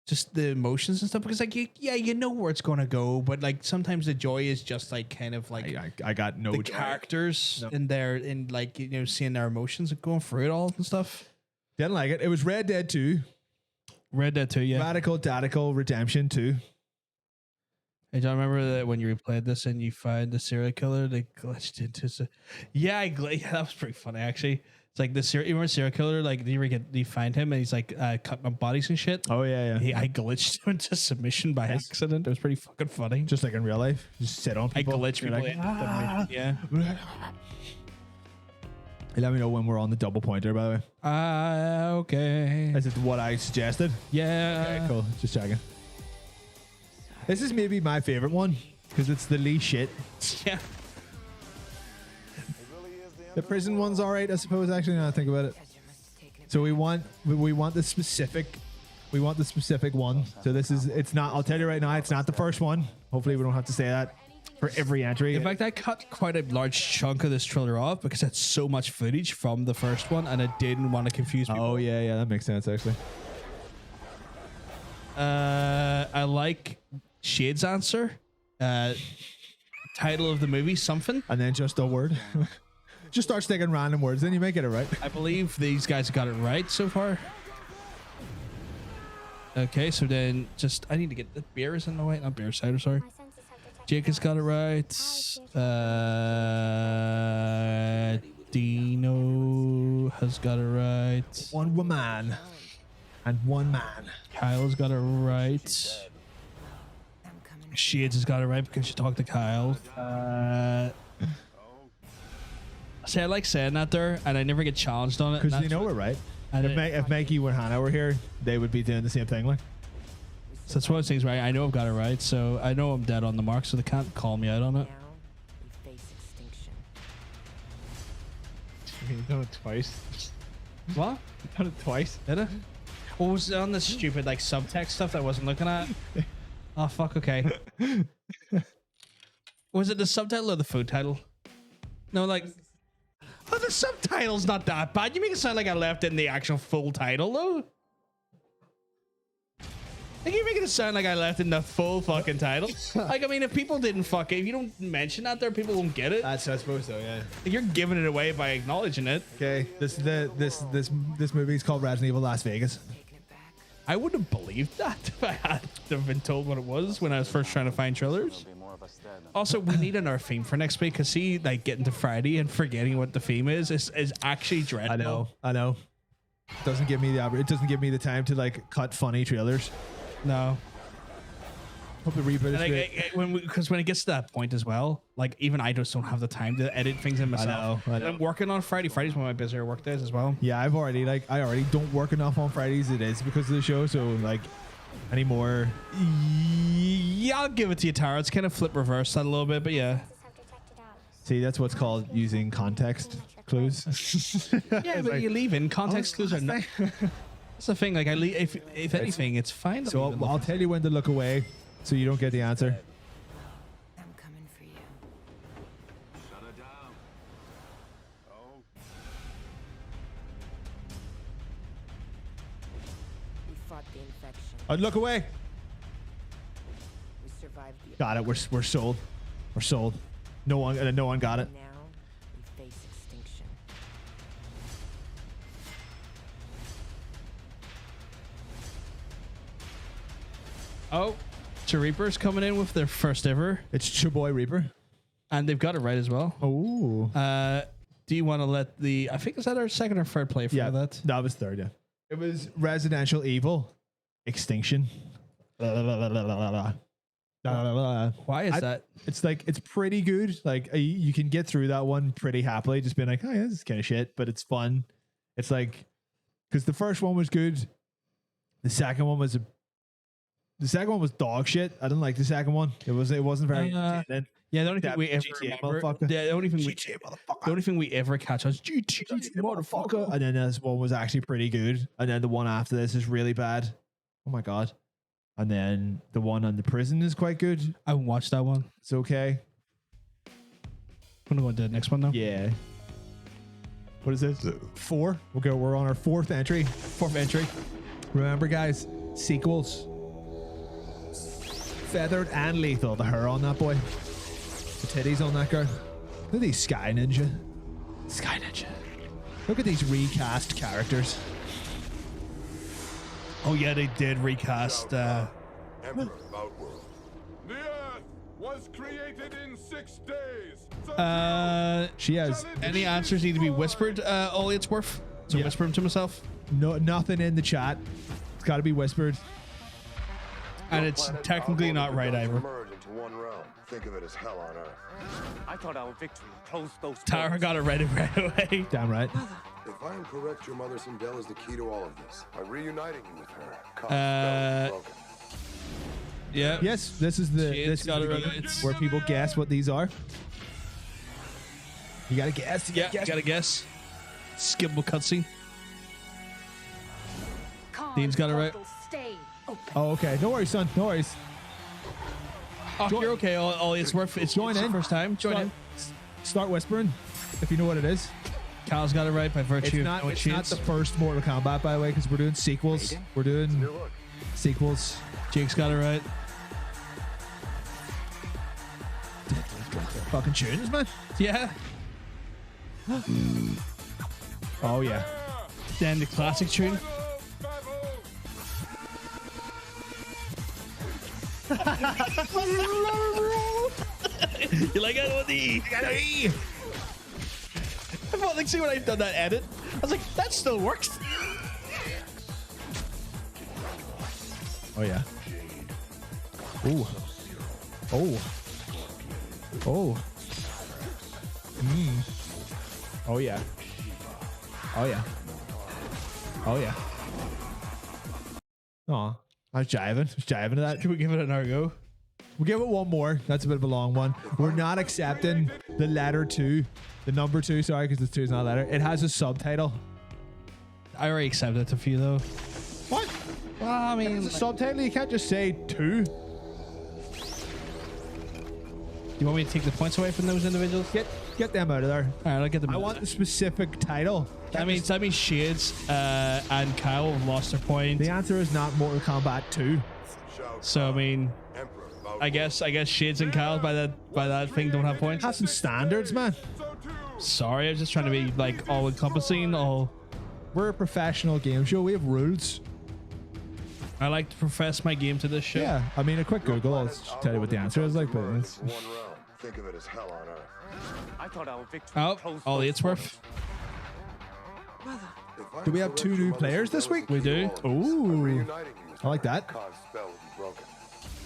just the emotions and stuff. Because like you know where it's gonna go, but like sometimes the joy is just like kind of like I got no the joy. Characters in there, and like seeing their emotions and going through it all and stuff. Didn't like it. It was Red Dead 2. Red Dead 2, yeah. Radical Redemption 2. Hey, John, remember that when you replayed this and you find the serial killer, they glitched into. Yeah, that was pretty funny actually. It's like you remember serial killer? Like, do you find him and he's like cutting up bodies and shit? Oh yeah. I glitched him into submission by accident. It was pretty fucking funny. Just like in real life, just sit on people. I glitch people. Like, yeah. Let me know when we're on the double pointer, by the way. Okay. Is it what I suggested? Yeah. Okay, cool. Just checking. This is maybe my favorite one because it's the least shit. Yeah. The prison one's all right, I suppose. Actually, now I think about it. So we want the specific one. So it's not. I'll tell you right now, it's not the first one. Hopefully, we don't have to say that for every entry. In fact, I cut quite a large chunk of this trailer off because it's so much footage from the first one, and I didn't want to confuse people. Oh yeah, that makes sense actually. I like Shade's answer. Title of the movie, something, and then just a word. Just start sticking random words, then you may get it right. I believe these guys got it right so far. Okay, so then I need to get the beers in the way. Not beer, cider, sorry. Jake has got it right. Dino has got it right. One woman and one man. Kyle's got it right. Shades has got it right because she talked to Kyle. See, I like saying that there, and I never get challenged on it. Because they know we're right. If Maggie or Hannah were here, they would be doing the same thing. Like, so that's one of the things where I know I've got it right, so I know I'm dead on the mark, so they can't call me out on it. You've done it twice. What? You've done it twice. Did it? What was on the stupid like subtext stuff that I wasn't looking at? Oh fuck. Okay. Was it the subtitle or the food title? No, like. Oh, the subtitle's not that bad. You make it sound like I left it in the actual full title, though. Like, you're making it sound like I left it in the full fucking title. Like, I mean, if people didn't if you don't mention that there, people won't get it. That's I suppose so, yeah. Like, you're giving it away by acknowledging it. Okay, this movie is called Resident Evil Las Vegas. I wouldn't have believed that if I had been told what it was when I was first trying to find trailers. Also, we need another theme for next week because like getting to Friday and forgetting what the theme is actually dreadful. I know. It doesn't give me the time to like cut funny trailers. No. Hope the reboot is great. Because when it gets to that point as well, like even I just don't have the time to edit things in myself. I know. I'm working on Friday. Friday's one of my busier work days as well. Yeah, I already don't work enough on Fridays. It is because of the show. So like anymore. Yeah, I'll give it to you, Tara. It's kind of flip reverse that a little bit, but yeah. See, that's what's called using context clues. Yeah, but you leave in context clues are not. That's the thing. Like I leave. If anything, it's fine. So I'll tell you when to look away, so you don't get the answer. I'm coming for you. Shut it down. Oh. We fought the infection. I'd look away. We survived the. Got it. We're sold. We're sold. No one got it. Now we face extinction. Oh, to Reaper's coming in with their first ever, It's your boy Reaper. and they've got it right as well. Oh. Do you want to let the? I think is that our second or third play for Yeah, that? that was third. Yeah, it was Residential Evil Extinction. Why is that? It's like it's pretty good. Like you can get through that one pretty happily, just being like, oh yeah, this is kind of shit, but it's fun. It's like because the first one was good, the second one was dog shit. I didn't like the second one. It wasn't very. entertaining. Yeah, the only thing we ever GTA remember, motherfucker. the only thing GTA motherfucker. the only thing we ever catch on is GTA motherfucker. And then this one was actually pretty good. And then the one after this is really bad. Oh my god. And then the one on the prison is quite good. I haven't watched that one. It's okay. I'm gonna go into the next one now. Yeah. What is this? 4. Okay, we're on our 4th entry. 4th entry. Remember, guys, sequels. Feathered and lethal. The hair on that boy. The titties on that girl. Look at these Sky Ninja. Sky Ninja. Look at these recast characters. Oh yeah, they did recast. Emperor of Outworld. The Earth was created in 6 days. She has Any answers need to be whispered. All it's worth. So Yeah. whisper them to myself. nothing in the chat. It's got to be whispered. And it's technically not right either. Merge into one realm. Think of it as hell on Earth. I thought our victory closed those Tara got it right away. Damn right. If I am correct, your mother Sindel is the key to all of this. By reuniting you with her, broken. Yeah. Yes, this is the Jade's this is got the it right. game It's- where people guess what these are. You gotta guess. Yeah. Gotta guess. Skippable cutscene. Dean's got it right. Stay open. Oh, okay. No worries, son. No worries. Oh, you're okay. All it's worth. It's Join it's in. the first time. Join in. Start whispering if you know what it is. Cal's got it right by virtue It's not. of It's not the first Mortal Kombat, by the way, because we're doing sequels. We're doing sequels. Jake's got it right. Fucking tunes, man. Yeah. Oh yeah. Then the classic tune. You like it with the E? I felt like, see when I've done that edit, I was like, that still works. Oh yeah. Ooh. Oh. Oh. Oh yeah. Oh yeah. Oh yeah. Aw. I was jiving to that. Can we give it another go? We'll give it one more. That's a bit of a long one. We're not accepting the letter 2. The number 2, sorry, because the 2 is not a letter. It has a subtitle. I already accepted it for you though. What? Well, I mean, It's a subtitle. You can't just say 2. you want me to take the points away from those individuals? Get them out of there. All right, I'll get them. I want the specific title. That means Shades and Kyle have lost their point. The answer is not Mortal Kombat 2. So I mean, I guess Shades and Kyle by that thing don't have points. Have some standards, man. Sorry, I was just trying to be like all encompassing. We're a professional game show. We have rules. I like to profess my game to this show. Yeah, I mean, a quick Google, I'll tell you what the answer is like, but it's, One realm. Think of it as hell on Earth. I thought our victory Oh, closed all those it's worth. do we have 2 new players this week? We do. Ooh, I like that.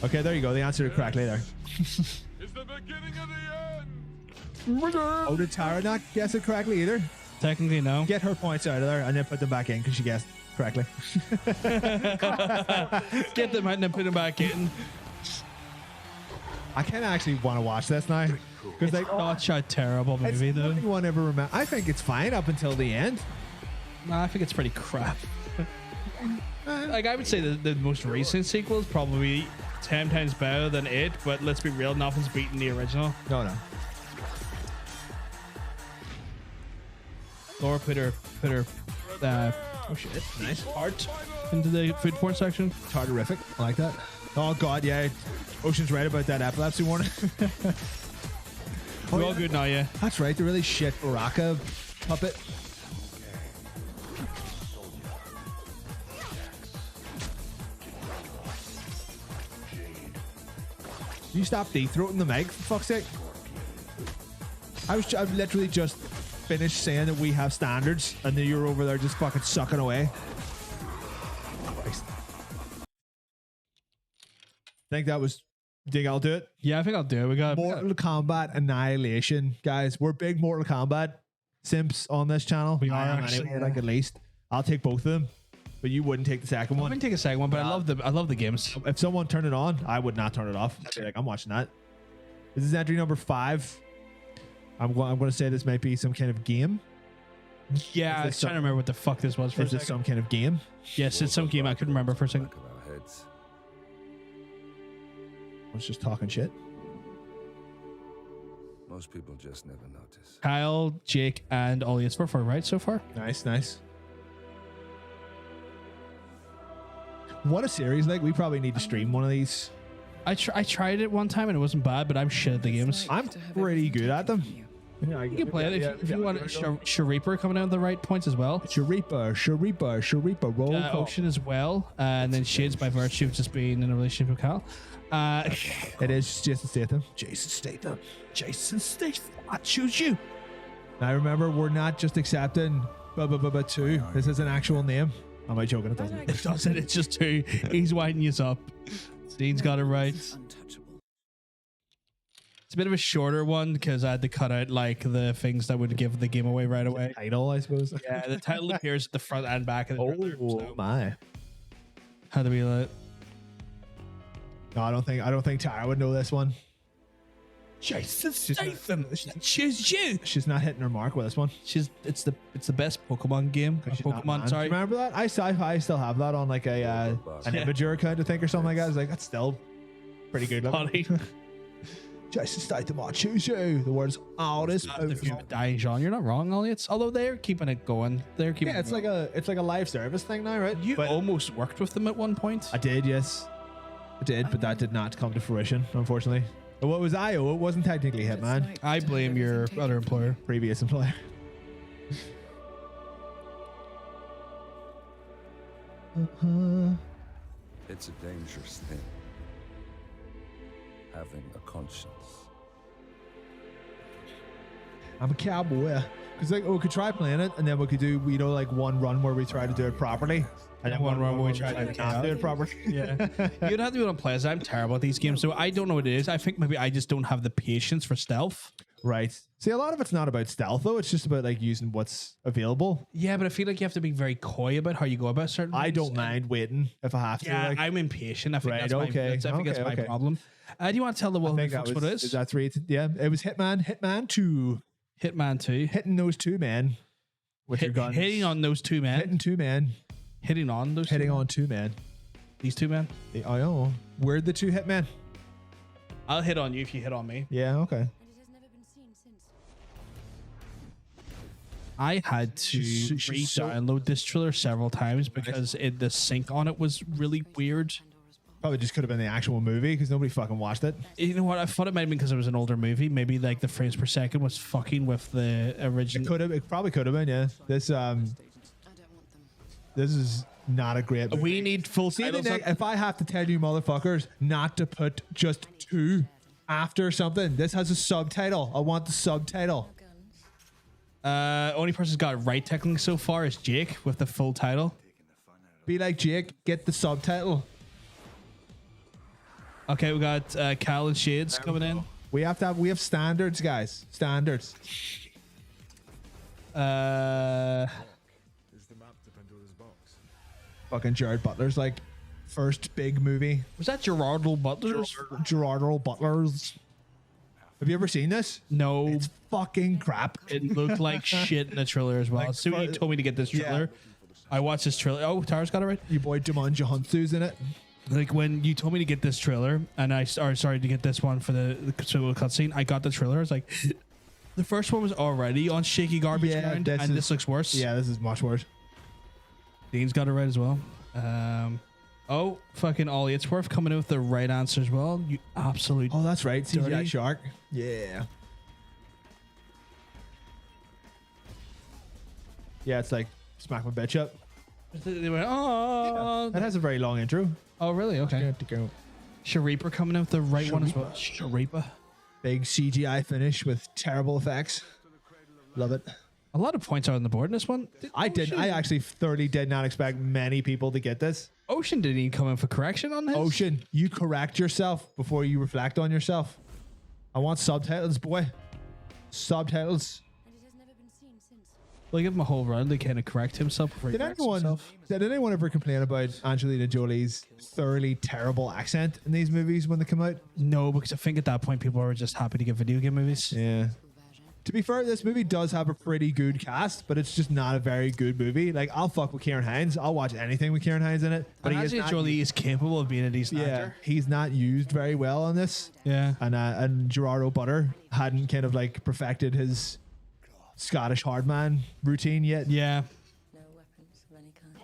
Okay, there you go. The answer correctly there. It's the beginning of the end. Oh, did Tara not guess it correctly either? Technically, no. Get her points out of there and then put them back in because she guessed correctly. Get them out and then put them back in. I kind of actually want to watch this now because like, Not a terrible movie though. anyone ever remember? I think it's fine up until the end. Nah, I think it's pretty crap. Like I would say the most recent sequel is probably 10 times better than it, but let's be real, nothing's beating the original. No. Laura put her oh shit, nice heart into the food porn section. Tartarific. I like that. Oh god, yeah. Ocean's right about that epilepsy warning. We're all good now, yeah. That's right, the really shit Baraka puppet. You stop deep-throating the mic, for fuck's sake. I've literally just finished saying that we have standards, and then you're over there just fucking sucking away. Christ. Think that was... Think I'll do it? Yeah, I think I'll do it. We got Mortal Kombat Annihilation. Guys, we're big Mortal Kombat simps on this channel. We are I am actually, anyway, like at least. I'll take both of them, but you wouldn't take the second I one. wouldn't take a second one, but I love the games. If someone turned it on, I would not turn it off. I'd be like, I'm watching that. This is entry number 5. I'm going to say this might be some kind of game. Yeah, I was trying to remember what the fuck this was for a Is this second. some kind of game? Yes, it's some game I couldn't remember for a second. I was just talking shit. Most people just never notice. Kyle, Jake, and Ollie. It's 4-4, right, so far? Nice, nice. What a series. Like, we probably need to stream one of these. I tried it one time and it wasn't bad, but I'm shit at the games. I'm pretty good at them. Yeah, You can play it if you want Shhhhhh coming out at the right points as well. Shhhhhh, roll. Ocean as well, and then Shades by virtue of just being in a relationship with Kyle. It is Jason Statham. Jason Statham. I choose you. Now remember, we're not just accepting 2. This is an actual name. Am I joking? It doesn't. It doesn't. It's just 2. He's winding you up. Dean's got it right. It's a bit of a shorter one because I had to cut out like the things that would give the game away right away. Title, I suppose. Yeah, the title appears at the front and back of the trailer. So My. how do we let? No, I don't think Tara would know this one. Jason Statham. Choose you. She's not hitting her mark with this one. It's the best Pokemon game. She's not Pokemon. manned. Sorry. Remember that? I still have that on like an Imager account, I think, or something like that. I was like, that's still pretty good. Funny. Jason Statham, I choose you. The words oldest. If you dying Jean, you're not wrong, Ollie. Although they're keeping it going. They're keeping. Yeah, it's like a live service thing now, right? You But almost worked with them at one point. I did, yes. I did, but that did not come to fruition, unfortunately. But what was IO? It wasn't technically Hitman. I blame your other employer. Previous employer. It's a dangerous thing. Having a conscience. I'm a cowboy. Because like we could try playing it, and then we could do like one run where we try to do it properly, and then one run where we try to not do it properly. Yeah, you'd have to do it on players. I'm terrible at these games, so I don't know what it is. I think maybe I just don't have the patience for stealth. Right. See, a lot of it's not about stealth though. It's just about like using what's available. Yeah, but I feel like you have to be very coy about how you go about certain I things. don't mind waiting if I have to. Yeah, like, I'm impatient. I think Right, that's my, okay, that's, I think that's okay, my okay. problem. Do you want to tell the I world think folks what it is? That's right. Yeah, it was Hitman 2. Hitman 2. Hitting those 2 men with your guns. Hitting on those 2 men. Hitting 2 men. Hitting on those. Hitting 2 men? on 2 men. These 2 men. I know. We're the 2 hitmen. I'll hit on you if you hit on me. Yeah. Okay. And it has never been seen since. I had to she's so- re-download this trailer several times because the sync on it was really weird. Probably just could have been the actual movie because nobody fucking watched it. You know what? I thought it might have been because it was an older movie. Maybe like the frames per second was fucking with the original. It probably could have been. Yeah. This is not a great movie. We need full See, titles. if I have to tell you motherfuckers not to put just 2 after something, this has a subtitle. I want the subtitle. Only person who's got it right technically so far is Jake with the full title. Be like Jake, get the subtitle. Okay, we got Cal and Shades coming in. We have standards, guys. Standards. Fucking Jared Butler's like first big movie. Was that Gerardo Butler's? Gerardo Butler's. Have you ever seen this? No. It's fucking crap. It looked like shit in the trailer as well. Like, As soon as you told me to get this yeah. trailer, I watched this trailer. Oh, Tara's got it right. Your boy Jumanji Hunsu's in it. Like when you told me to get this trailer, and sorry to get this one for the cutscene, I got the trailer. I was like, the first one was already on shaky garbage ground, and this looks worse. Yeah, this is much worse. Dean's got it right as well. Oh, fucking Ollie, it's worth coming in with the right answer as well. You absolute. Oh, that's right. CGI dirty. shark. Yeah. Yeah, it's like smack my bitch up. They went, oh. That has a very long intro. Oh, really? Okay. Shhhhhh coming out with the right one as well. Shhhhhh. Big CGI finish with terrible effects. Love it. A lot of points are on the board in this one. I actually thoroughly did not expect many people to get this. Ocean didn't even come in for correction on this. Ocean, you correct yourself before you reflect on yourself. I want subtitles, boy. Subtitles. And it has never been seen since. Well, give him a whole round to kind of correct himself before he corrects himself. Did anyone ever complain about Angelina Jolie's thoroughly terrible accent in these movies when they come out? No, because I think at that point people were just happy to get video game movies. Yeah. To be fair, this movie does have a pretty good cast, but it's just not a very good movie. Like, I'll fuck with Kieran Hines. I'll watch anything with Kieran Hines in it. But Angelina Jolie is capable of being a decent actor. He's not used very well on this. Yeah. And Gerardo Butter hadn't kind of like perfected his Scottish hardman routine yet. Yeah. No weapons of any kind.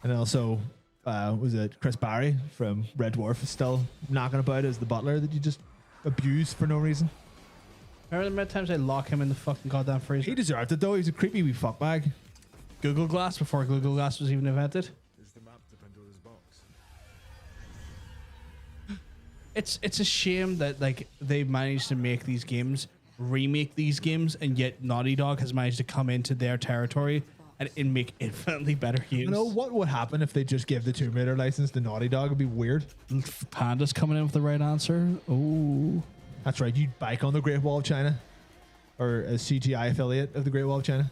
And also, was it Chris Barry from Red Dwarf is still knocking about as the butler that you just abuse for no reason. Remember the many times I lock him in the fucking goddamn freezer? He deserved it though. He's a creepy wee fuckbag. Google Glass before Google Glass was even invented. It's a shame that like they've managed to make these games, remake these games, and yet Naughty Dog has managed to come into their territory and make infinitely better games. You know what would happen if they just give the Tomb Raider license to Naughty Dog? It'd be weird. Panda's coming in with the right answer. Oh. That's right. You'd bike on the Great Wall of China, or a CGI affiliate of the Great Wall of China.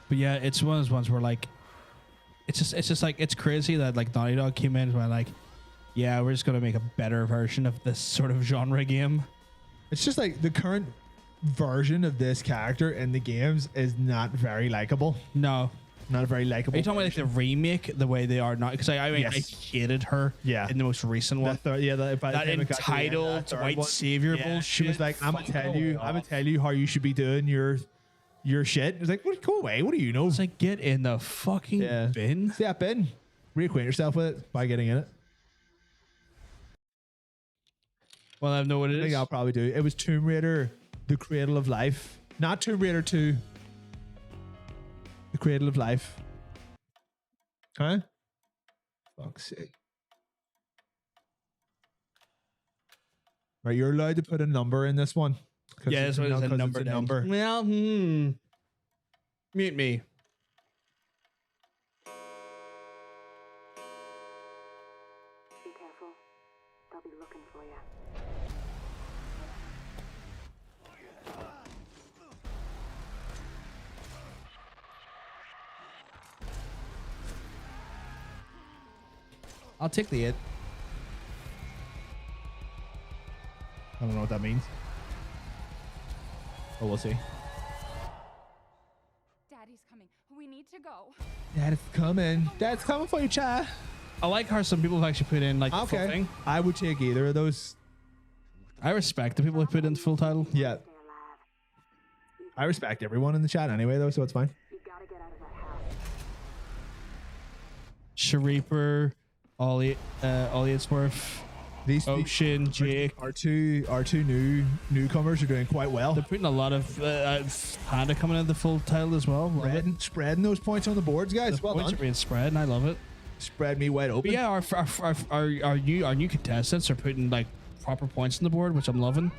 But yeah, it's one of those ones where like, it's just like, it's crazy that like Naughty Dog came in and went like, yeah, we're just gonna make a better version of this sort of genre game. It's just like the current version of this character in the games is not very likable. No. Not a very likable. Are you talking about like the remake, the way they are now? Because I mean, I hated her. In the most recent one. That entitled white savior bullshit. She was like, "I'm gonna tell you how you should be doing your shit." It was like, "What? Go away! What do you know?" It's like, get in the fucking bin. Yeah, bin. Reacquaint yourself with it by getting in it. Well, I know what it is. I think I'll probably do. It was Tomb Raider: The Cradle of Life, not Tomb Raider 2. The Cradle of Life. Huh? Fuck's sake. Right, you're allowed to put a number in this one. Yeah, this one is a number. Well, mute me. Be careful. They'll be looking for you. I'll take the it. I don't know what that means. But we'll see. Daddy's coming. We need to go. Dad's coming. Dad's coming for you, child. I like how some people have actually put in like the full thing. I would take either of those. I respect the people who put in the full title. Yeah. I respect everyone in the chat anyway, though, so it's fine. Shhhhh, Ollietsworth, Ocean, Jake. Our two newcomers are doing quite well. They're putting a lot of Panda coming in the full title as well. Spreading those points on the boards, guys. The well points done. are being spread, and I love it. Spread me wide open. But yeah, our new contestants are putting like proper points on the board, which I'm loving.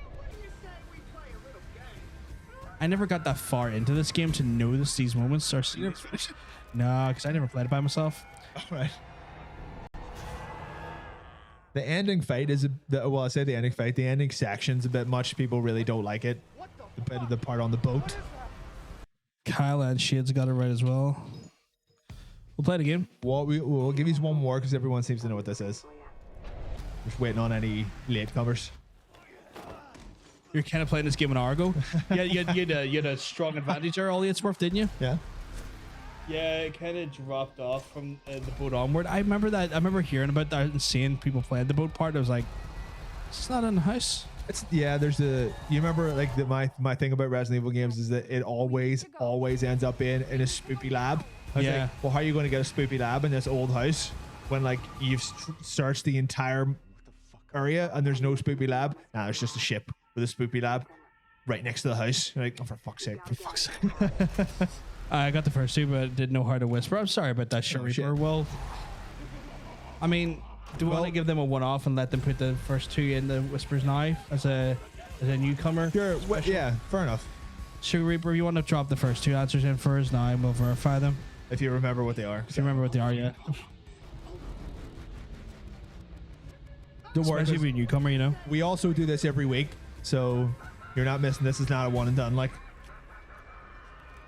I never got that far into this game to notice these moments. No, because I never played it by myself. All right. The ending fight is well, I say the ending fight. The ending section's a bit much. People really don't like it. The bit of the part on the boat. Kyle and Shades got it right as well. We'll play the game. Well, we'll give you one more because everyone seems to know what this is. Just waiting on any latecomers. You're kind of playing this game an hour ago. Yeah, you had a strong advantage there, Ollietsworth, didn't you? Yeah. Yeah, it kind of dropped off from the boat onward. I remember that. I remember hearing about that and seeing people playing the boat part. I was like, it's not in the house. There's you remember like my thing about Resident Evil games is that it always ends up being in a spoopy lab. I was like, well, how are you going to get a spoopy lab in this old house when like you've searched the entire area and there's no spoopy lab? Nah, there's just a ship with a spoopy lab right next to the house. You're like, oh, for fuck's sake. I got the first two, but didn't know how to whisper. I'm sorry about that, Shhhhh. Well, I mean, Do we want to give them a one-off and let them put the first two in the Whispers now as a newcomer? Sure. Yeah, fair enough. Sugar Reaper, you want to drop the first two answers in for us now and we'll verify them. If you remember what they are. If you remember what they are, yeah. Don't worry, Especially if you're a newcomer, you know. we also do this every week, so you're not missing. This is not a one and done. Like,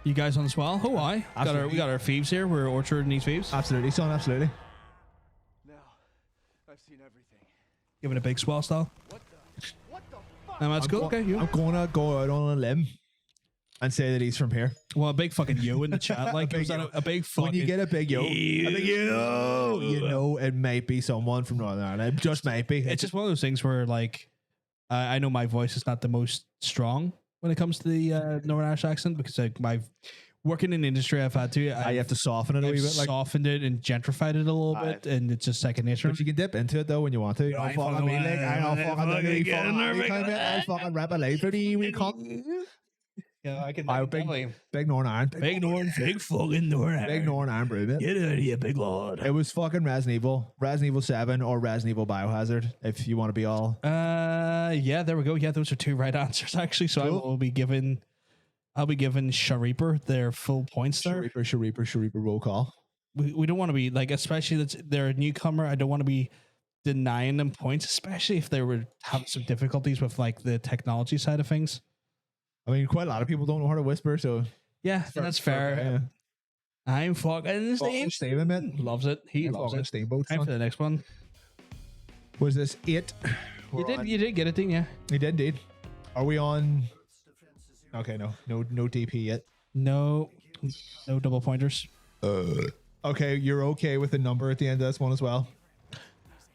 You guys on the swell? Oh, aye. Absolutely. We got our thieves here. We're orcharding these thieves. absolutely, son, absolutely. Now, I've seen everything. Give it a big swell style. What the fuck? That's cool. Okay, you. I'm gonna go out on a limb and say that he's from here. Well, a big fucking yo in the chat. Like, A big was that yo. a big fucking... When you get a big yo, you know it might be someone from Northern Ireland. It just might be. It's just one of those things where, like, I know my voice is not the most strong when it comes to the Northern Irish accent because, like, my working in the industry, I've had to. you have to soften it a I've wee bit. Like, softened it and gentrified it a little bit, and it's just second nature. but you can dip into it though when you want to. You know, I fucking fucking me, like, want- I don't I fucking fucking do get in there, I'll fucking rap a life for the we can't. Yeah, I can. Big Northern Ireland. Big Northern, big fucking Northern. Big Northern Ireland brew, mate. Get out of here, big lord. It was fucking Resident Evil 7 or Resident Evil Biohazard if you want to be all. Yeah, there we go. Yeah, those are two right answers actually. So Cool. I'll be giving Shhhhhh their full points there. Sharipa roll call. We don't want to be like, especially that they're a newcomer. I don't want to be denying them points, especially if they were having some difficulties with like the technology side of things. I mean, quite a lot of people don't know how to whisper, so Yeah, that's fair. I'm fucking Steve. Steven, man. Loves it. He I'm loves fucking it. Steamboat. Time for the next one. Was this 8? You did get it, didn't you? You did indeed. Are we on? Okay, no DP yet. No double pointers. Okay, you're okay with the number at the end of this one as well.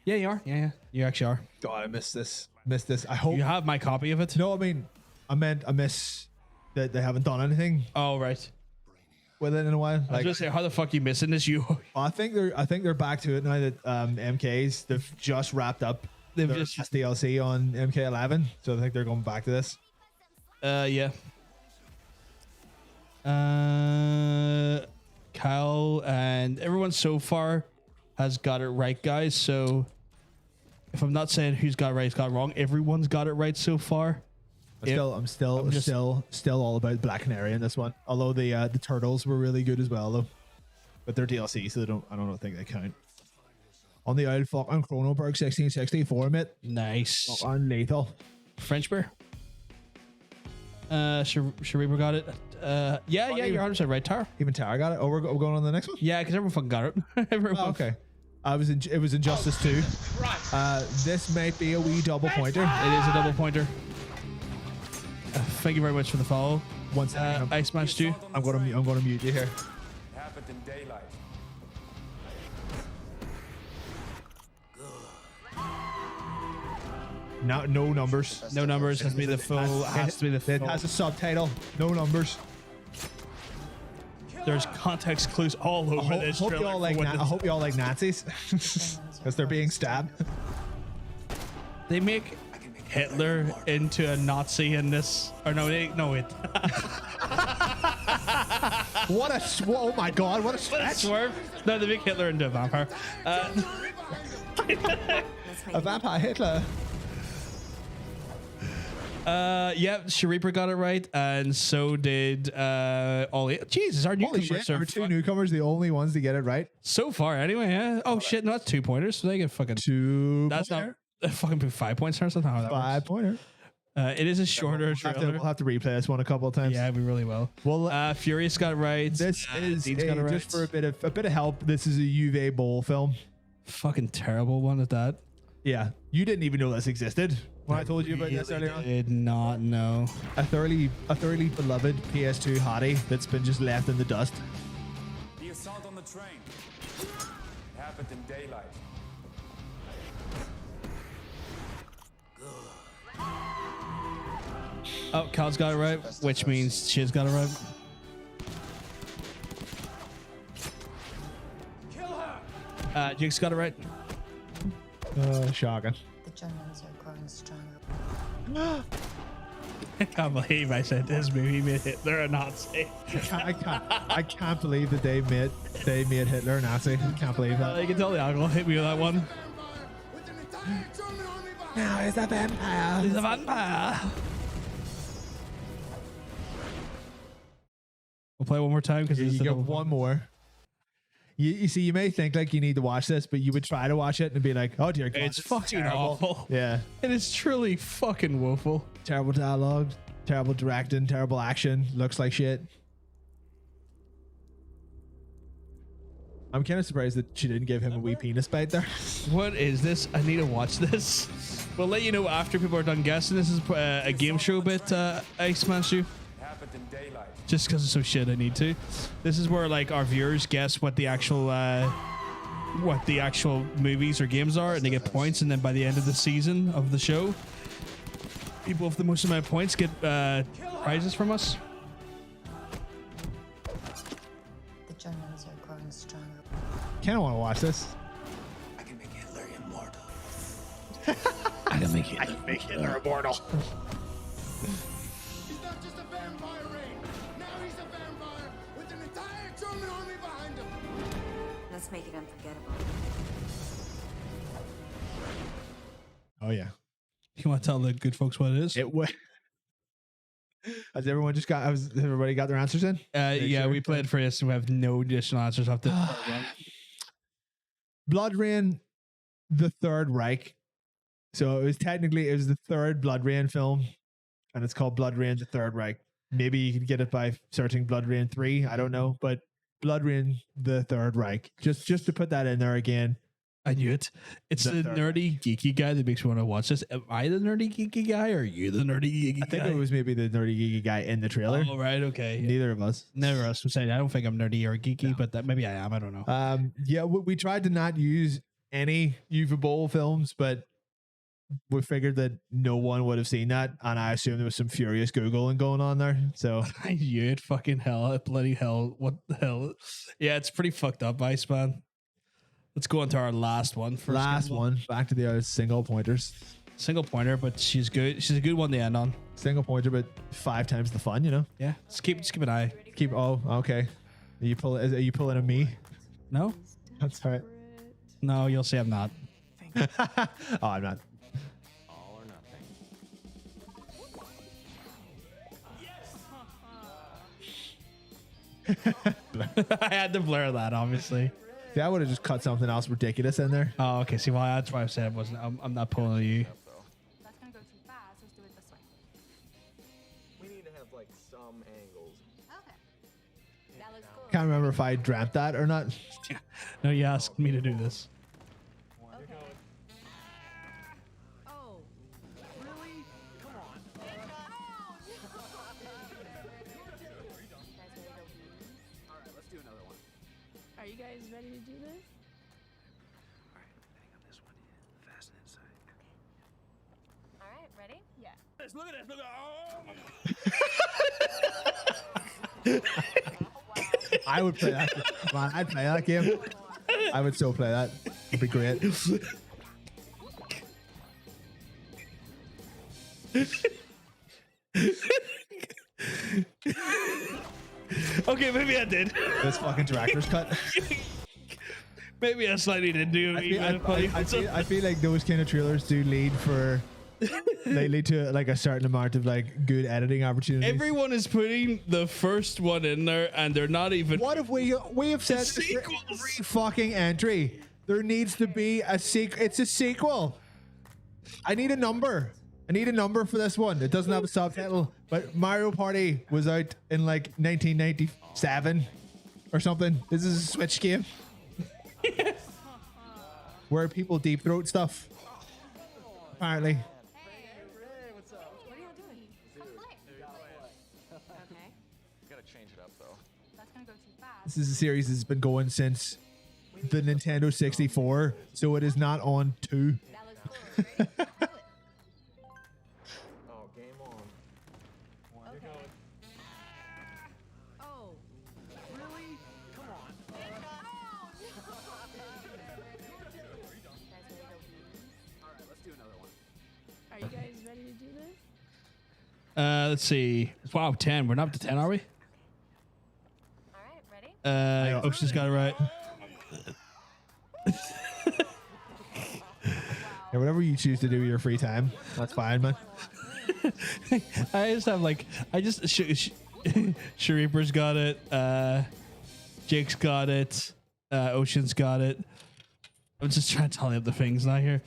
Yeah, you are. Yeah, you actually are. God, I missed this. I hope You have my copy of it. No, I mean, I miss that they haven't done anything Oh right. with it in a while. I was Like, gonna say, how the fuck you missing this? You I think they're back to it now that MKs they've just wrapped up. They've their just- last DLC on MK11, so I think they're going back to this. yeah. Kyle and everyone so far has got it right, guys. So if I'm not saying who's got it right, who's got it wrong, everyone's got it right so far. I'm still all about Black Canary in this one. Although the turtles were really good as well though, but they're DLC, so I don't think they count. On the old fucking Chronoberg 1664, mate. Nice. Fucking lethal. French bear. Sharipa got it. Yeah, you're 100% right, Tar. Even Tara got it. Oh, we're going on the next one. Yeah, because everyone fucking got it. Everyone. Oh, okay. It was Injustice 2. This might be a wee double pointer. It is a double pointer. Thank you very much for the follow. One second. I smashed you. I'm gonna mute you here. Happened in daylight. No numbers. No numbers. Has to be the full. Has to be the It full. has a subtitle. No numbers. There's context clues all over I this. hope trailer y'all for like. what I this- hope y'all like Nazis because they're being stabbed. They make Hitler into a Nazi in this, or no, it. Oh my God! What a stretch! Swerve. No, they make Hitler into a vampire. A vampire Hitler. Yeah, Sharipa got it right, and so did Ollie. Jesus, our Holy newcomers shit! are Our two newcomers, the only ones to get it right. so far. Anyway, yeah. Oh shit, no, that's 2 pointers. So they get fucking. Two. That's not. Fucking put 5 points or something. How that 5 works. pointer. It is a shorter trailer. We'll have to replay this one a couple of times. Yeah, we really will. Well, Furious got it right. this is Dean's got it right. just for a bit of help. This is a Uwe Boll film. Fucking terrible one at that. Yeah, you didn't even know this existed when I told you about this earlier on. Did not know. A thoroughly beloved PS2 hottie that's been just left in the dust. The assault on the train. It happened in daylight. Oh, Cal's got it right, which means she's got it right. Kill her! Jake's got it right. Shocking. The Germans are growing stronger. I can't believe I said this movie made Hitler a Nazi. I can't believe that they made Hitler a Nazi. I can't believe that. You can tell the alcohol hit me with that one. Now he's a vampire. He's a vampire. We'll play one more time because You get one more. You see, you may think like you need to watch this, but you would try to watch it and be like, oh dear God, It's fucking terrible. awful. Yeah. It is truly fucking woeful. Terrible dialogue, terrible directing, terrible action. Looks like shit. I'm kind of surprised that she didn't give him a wee penis bite there. What is this? I need to watch this. We'll let you know after people are done guessing. This is a game show bit, Iceman Shoe. Just because it's so shit, I need to. This is where like our viewers guess what the actual movies or games are, and they get points. And then by the end of the season of the show, people with the most amount of points get prizes from us. The Germans are growing stronger. Kind of want to watch this. I can make Hitler immortal. I can make Hitler immortal. He's not just a vampire, Rain. Now he's a vampire with an entire German army behind him. Let's make it unforgettable. Oh yeah. You want to tell the good folks what it is? It would. Has everyone just got? Has everybody got their answers in? Yeah, sure. we played for this and we have no additional answers off the. Blood Rain, the Third Reich. So it was the third Blood Rain film, and it's called Blood Rain: The Third Reich. Maybe you could get it by searching Blood Rain 3. I don't know, but Blood Rain: The Third Reich. Just to put that in there again. I knew it. It's the nerdy geeky guy that makes me want to watch this. Am I the nerdy geeky guy, or are you the nerdy geeky guy? I think it was maybe the nerdy geeky guy in the trailer. Oh right, okay. Neither of us. Never us. I'm saying I don't think I'm nerdy or geeky, but that maybe I am. I don't know. Yeah, we tried to not use any Uwe Boll films, but we figured that no one would have seen that, and I assume there was some furious Googling going on there. So I knew it. Fucking hell. Bloody hell. What the hell? Yeah, it's pretty fucked up, Iceman. Let's go into our last one. Last one. Back to the single pointers. Single pointer, but she's good. She's a good one to end on. Single pointer, but 5 times the fun, you know? Yeah. Just keep an eye. Oh, okay. Are you pulling a me? No? That's all right. No, you'll say I'm not. Oh, I'm not. All or nothing. I had to blur that, obviously. See, I would have just cut something else ridiculous in there. Oh, okay. See, well, that's why I said I wasn't. I'm not pulling you. That's gonna go too fast. Let's do it this way. We need to have like some angles. Okay. That looks cool. Can't remember if I dreamt that or not. No, you asked me to do this. Okay. Oh, really? Come on. All right, let's do another one. Are you guys ready to do this? All right, I think on this one. Fast and inside. All right, ready? Yeah. Look at this. Look at I would play that. Man, I'd play that game. I would so play that. It'd be great. Okay, maybe I did. This fucking director's cut. Maybe I slightly did do. I feel like those kind of trailers do lead to like a certain amount of like good editing opportunities. Everyone is putting the first one in there, and they're not even. What if we have said Sequels. every fucking entry? There needs to be a sequel. It's a sequel. I need a number. I need a number for this one. It doesn't have a subtitle, but Mario Party was out in like 1997 or something. This is a Switch game where people deep throat stuff. Apparently. Hey, what's up? What are y'all doing? Come play. Okay. Gotta change it up though. That's gonna go too fast. This is a series that's been going since the Nintendo 64, so it is not on 2. That looks cool. Ready? Do it. Oh, game on. Okay. Oh. Really? Come on. All right, let's do another one. Are you guys ready to do this? Let's see. Wow, 10. We're not up to 10, are we? All right, ready? Ocean's got it right. Yeah, whatever you choose to do with your free time, that's fine, man. I just have like, Shariper's got it. Jake's got it. Ocean's got it. I'm just trying to tally up the things now here.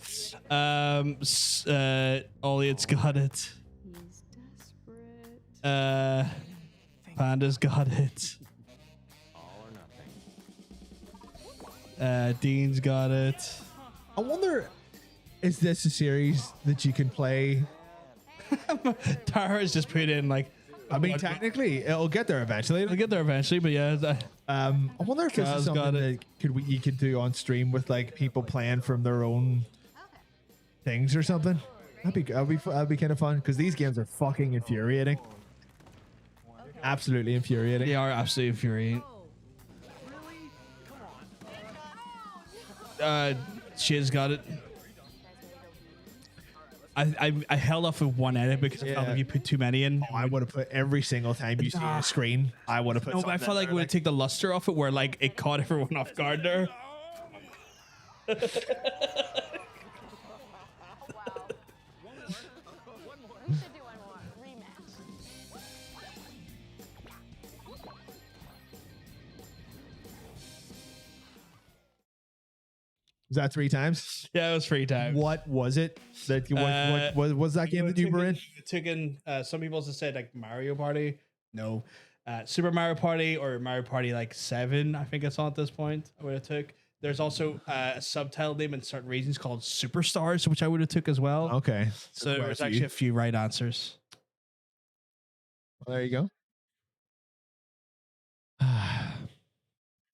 Elliot's got it. He's desperate. Panda's got it. Dean's got it. I wonder, is this a series that you can play? Tara's just put in like, I mean, technically, it'll get there eventually. I'll get there eventually, but yeah. I wonder if this Kyle's is got something it. that you could do on stream with like people playing from their own things or something. That'd be kind of fun because these games are fucking infuriating. Absolutely infuriating. They are absolutely infuriating. Shizz got it. I held off with one edit because I felt like you put too many in. I would have put every single time you see a screen. I would have put. No, but I felt like it would take the luster off it, where like it caught everyone off guard there. Oh, wow. We should do one more. Rematch. Was that 3 times? Yeah, it was free time. What was it? What was that game that you were in? It took in some people have said like Mario Party. No. Super Mario Party or Mario Party like 7, I think it's on at this point. I would have took. There's also a subtitle name in certain regions called Superstars, which I would have took as well. Okay. So there's actually a few right answers. Well, there you go.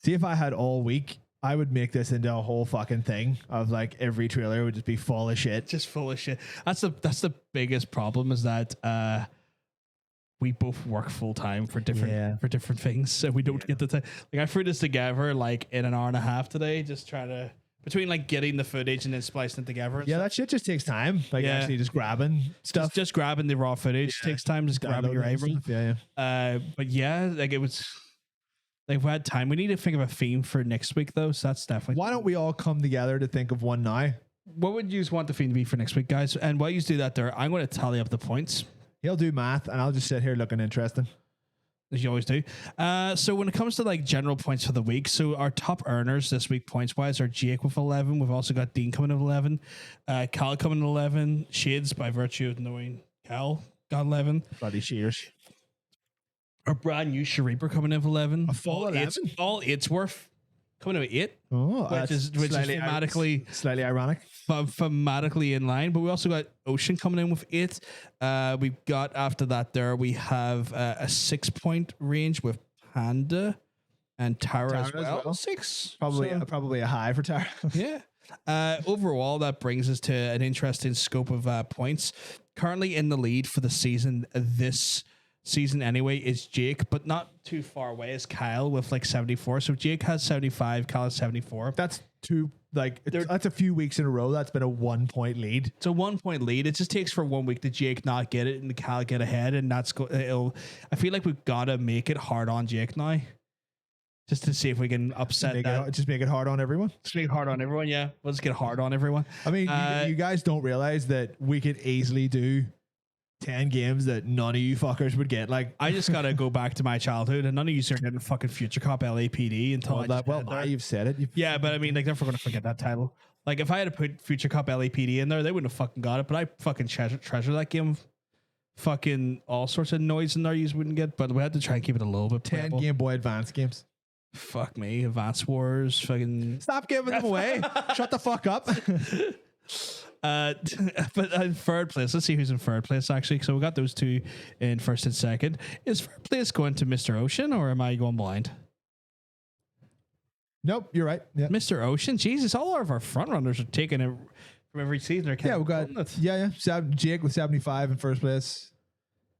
See, if I had all week, I would make this into a whole fucking thing of like every trailer would just be full of shit. Just full of shit. That's the biggest problem is that we both work full time for different things, so we don't get the time. Like I threw this together like in an hour and a half today, just trying to between like getting the footage and then splicing it together. Yeah, that shit just takes time. Like actually just grabbing stuff, just grabbing the raw footage takes time. Just grabbing your everything. Yeah. But yeah, like it was. Like if we had time, we need to think of a theme for next week though. So that's definitely. Why don't we all come together to think of one now? What would you want the theme to be for next week, guys? And while you do that, there, I'm going to tally up the points. He'll do math, and I'll just sit here looking interesting, as you always do. So when it comes to like general points for the week, so our top earners this week points wise are Jake with 11. We've also got Dean coming in 11, Cal coming in 11. Shades by virtue of knowing Cal got 11. Bloody shears. Our brand new Shariper coming in with 11. A full 11? All it's worth coming in with 8. Oh, which is thematically slightly ironic. Thematically in line. But we also got Ocean coming in with 8. We've got after that there we have a 6-point range with Panda and Tara as well. 6. Probably a high for Tara. Yeah. Overall, that brings us to an interesting scope of points. Currently in the lead for the season this season anyway is Jake, but not too far away is Kyle with like 74. So Jake has 75, Kyle has 74. That's that's a few weeks in a row. That's been a 1-point lead. It's a 1-point lead. It just takes for 1 week to Jake not get it and the Kyle get ahead, and I feel like we've got to make it hard on Jake now, just to see if we can upset that. Just make it hard on everyone. Just make it hard on everyone. Yeah, let's get hard on everyone. I mean, you guys don't realize that we could easily do 10 games that none of you fuckers would get. Like, I just gotta go back to my childhood, and none of you are getting fucking Future Cop LAPD until now you've said it. Yeah, but I mean, like, they're never gonna forget that title. Like, if I had to put Future Cop LAPD in there, they wouldn't have fucking got it. But I fucking treasure that game. Fucking all sorts of noise in there you wouldn't get, but we had to try and keep it a little bit 10 playable. Game Boy Advance games. Fuck me, Advance Wars. Fucking stop giving them away. Shut the fuck up. But in third place, let's see who's in third place actually. So we got those two in first and second. Is third place going to Mr. Ocean, or am I going blind? Nope, you're right. Yeah. Mr. Ocean, Jesus, all of our front runners are taking it from every season. Yeah, we got Jake with 75 in first place.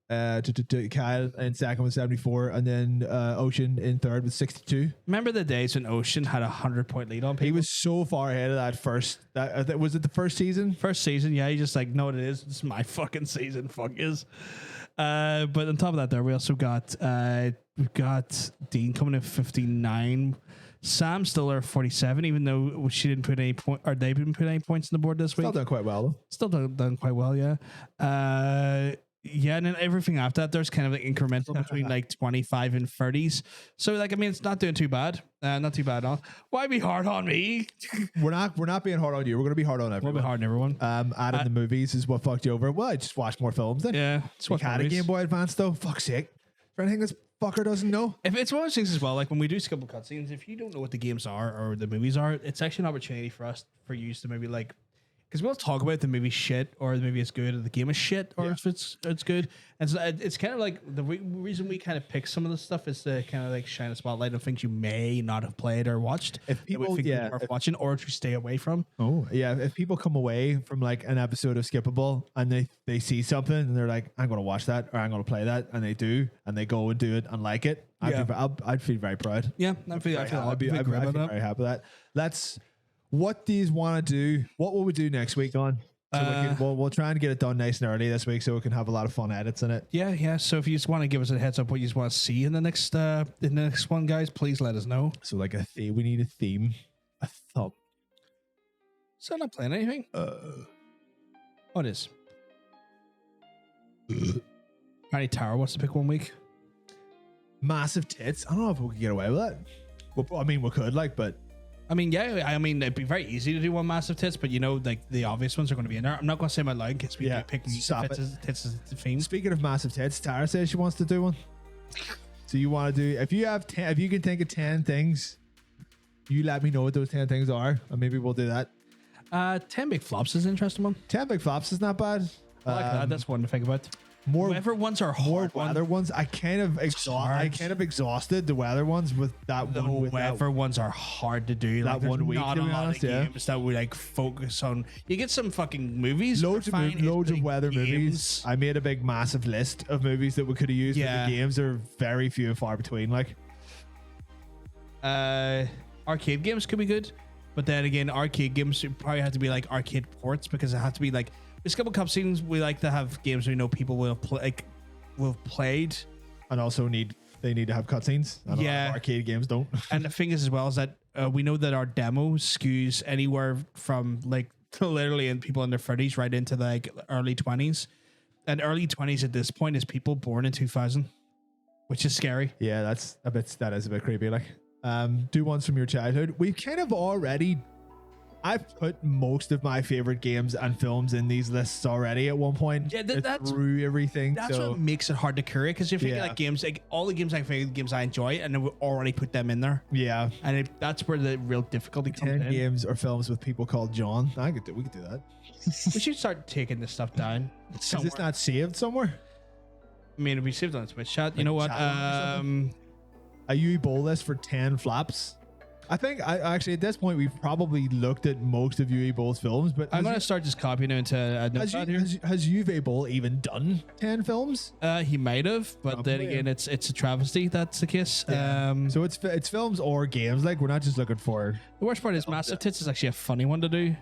To Kyle in second with 74, and then Ocean in third with 62. Remember the days when Ocean had a 100-point lead on people? He was so far ahead of that first. Was it the first season? First season, yeah. He just like, no, it is. It's my fucking season. Fuck is. But on top of that, there we also got we've got Dean coming in 59. Sam still are 47, even though she didn't put any point, or they didn't put any points on the board this week. Still done quite well though. Still done quite well, yeah. Yeah, and then everything after that, there's kind of like incremental between like 25 and 30s. So like, I mean, it's not doing too bad. Not too bad at all. Why be hard on me? We're not being hard on you. We're gonna be hard on everyone. We'll be hard on everyone. Adding the movies is what fucked you over. Well, I just watched more films then. Yeah, just watch had a movies. Game Boy Advance though. Fuck's sake. For anything this fucker doesn't know. If it's one of those things as well, like when we do skip cutscenes, if you don't know what the games are or the movies are, it's actually an opportunity for you to maybe like, because we'll talk about the movie shit or the movie is good or the game is shit or if it's good. And so it's kind of like the reason we kind of pick some of the stuff is to kind of like shine a spotlight on things you may not have played or watched. If people are worth watching or to stay away from. Oh yeah, if people come away from like an episode of Skippable and they see something and they're like, I'm gonna watch that or I'm gonna play that, and they do and they go and do it and like it, I'd feel very proud. Yeah, I'd be very happy with that. What do you want to do? What will we do next week, Don? So we'll try and get it done nice and early this week so we can have a lot of fun edits in it. Yeah. So if you just want to give us a heads up what you just want to see in the next one, guys, please let us know. So like we need a theme, a thumb. So I'm not playing anything. What is? Harry Tower wants to pick one week. Massive tits. I don't know if we could get away with that. Well, I mean, we could but. I mean, yeah. I mean, it'd be very easy to do one massive tits, but you know, like the obvious ones are going to be in there. I'm not going to say my line because we pick tits as the theme. Speaking of massive tits, Tara says she wants to do one. So you want to do? If you can think of 10 things, you let me know what those 10 things are, and maybe we'll do that. 10 big flops is an interesting one. 10 big flops is not bad. I like that. That's one to think about. More weather ones are hard. More weather ones. I kind of exhausted the weather ones with that the one. Weather ones are hard to do. That like, one week, not to a be lot honest, of games that we like focus on. You get some fucking movies. Loads of weather games. movies. I made a big massive list of movies that we could have used. Yeah. But the games are very few and far between. Like, arcade games could be good, but then again, arcade games probably have to be like arcade ports because it has to be like. There's a couple cutscenes. We like to have games we know people will play. Like, we've played, and also they need to have cutscenes. Arcade games don't. And the thing is as well is that we know that our demo skews anywhere from like literally in people in their 30s right into like early 20s, and early 20s at this point is people born in 2000, which is scary. Yeah, that is a bit creepy. Like, do ones from your childhood. We've kind of already. I've put most of my favorite games and films in these lists already at one point. Yeah, that's through everything. That's what makes it hard to curate because you're thinking like games, like all the games I enjoy, and then we already put them in there. Yeah, and that's where the real difficulty comes in. 10 games or films with people called John. We could do that. We should start taking this stuff down. Is this not saved somewhere? I mean, it'll be saved on the Twitch chat. Like, you know what? A UE bowl list for 10 flaps. I think actually at this point we've probably looked at most of Uwe Boll's films, but I'm going to start just copying it into a notepad here. Has Uwe Boll even done 10 films? He might have, but then again, it's a travesty. That's the case. Yeah. So it's films or games. Like, we're not just looking for. The worst part is Massive Tits is actually a funny one to do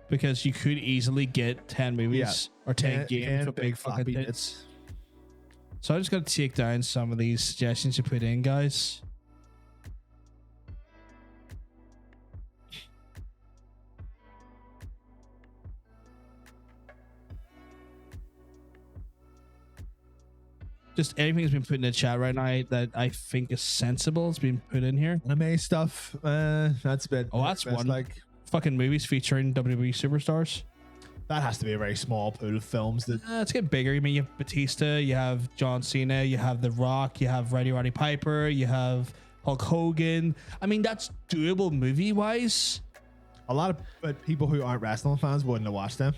because you could easily get 10 movies or 10 games with big fucking tits. So I just got to take down some of these suggestions you put in, guys. Just anything that's been put in the chat right now that I think is sensible has been put in here. Anime stuff. That's a bit. Oh, that's one. Like fucking movies featuring WWE superstars. That has to be a very small pool of films. That let's get bigger. I mean, you have Batista, you have John Cena, you have The Rock, you have Roddy Piper, you have Hulk Hogan. I mean, that's doable movie wise. A lot of people who aren't wrestling fans wouldn't have watched them.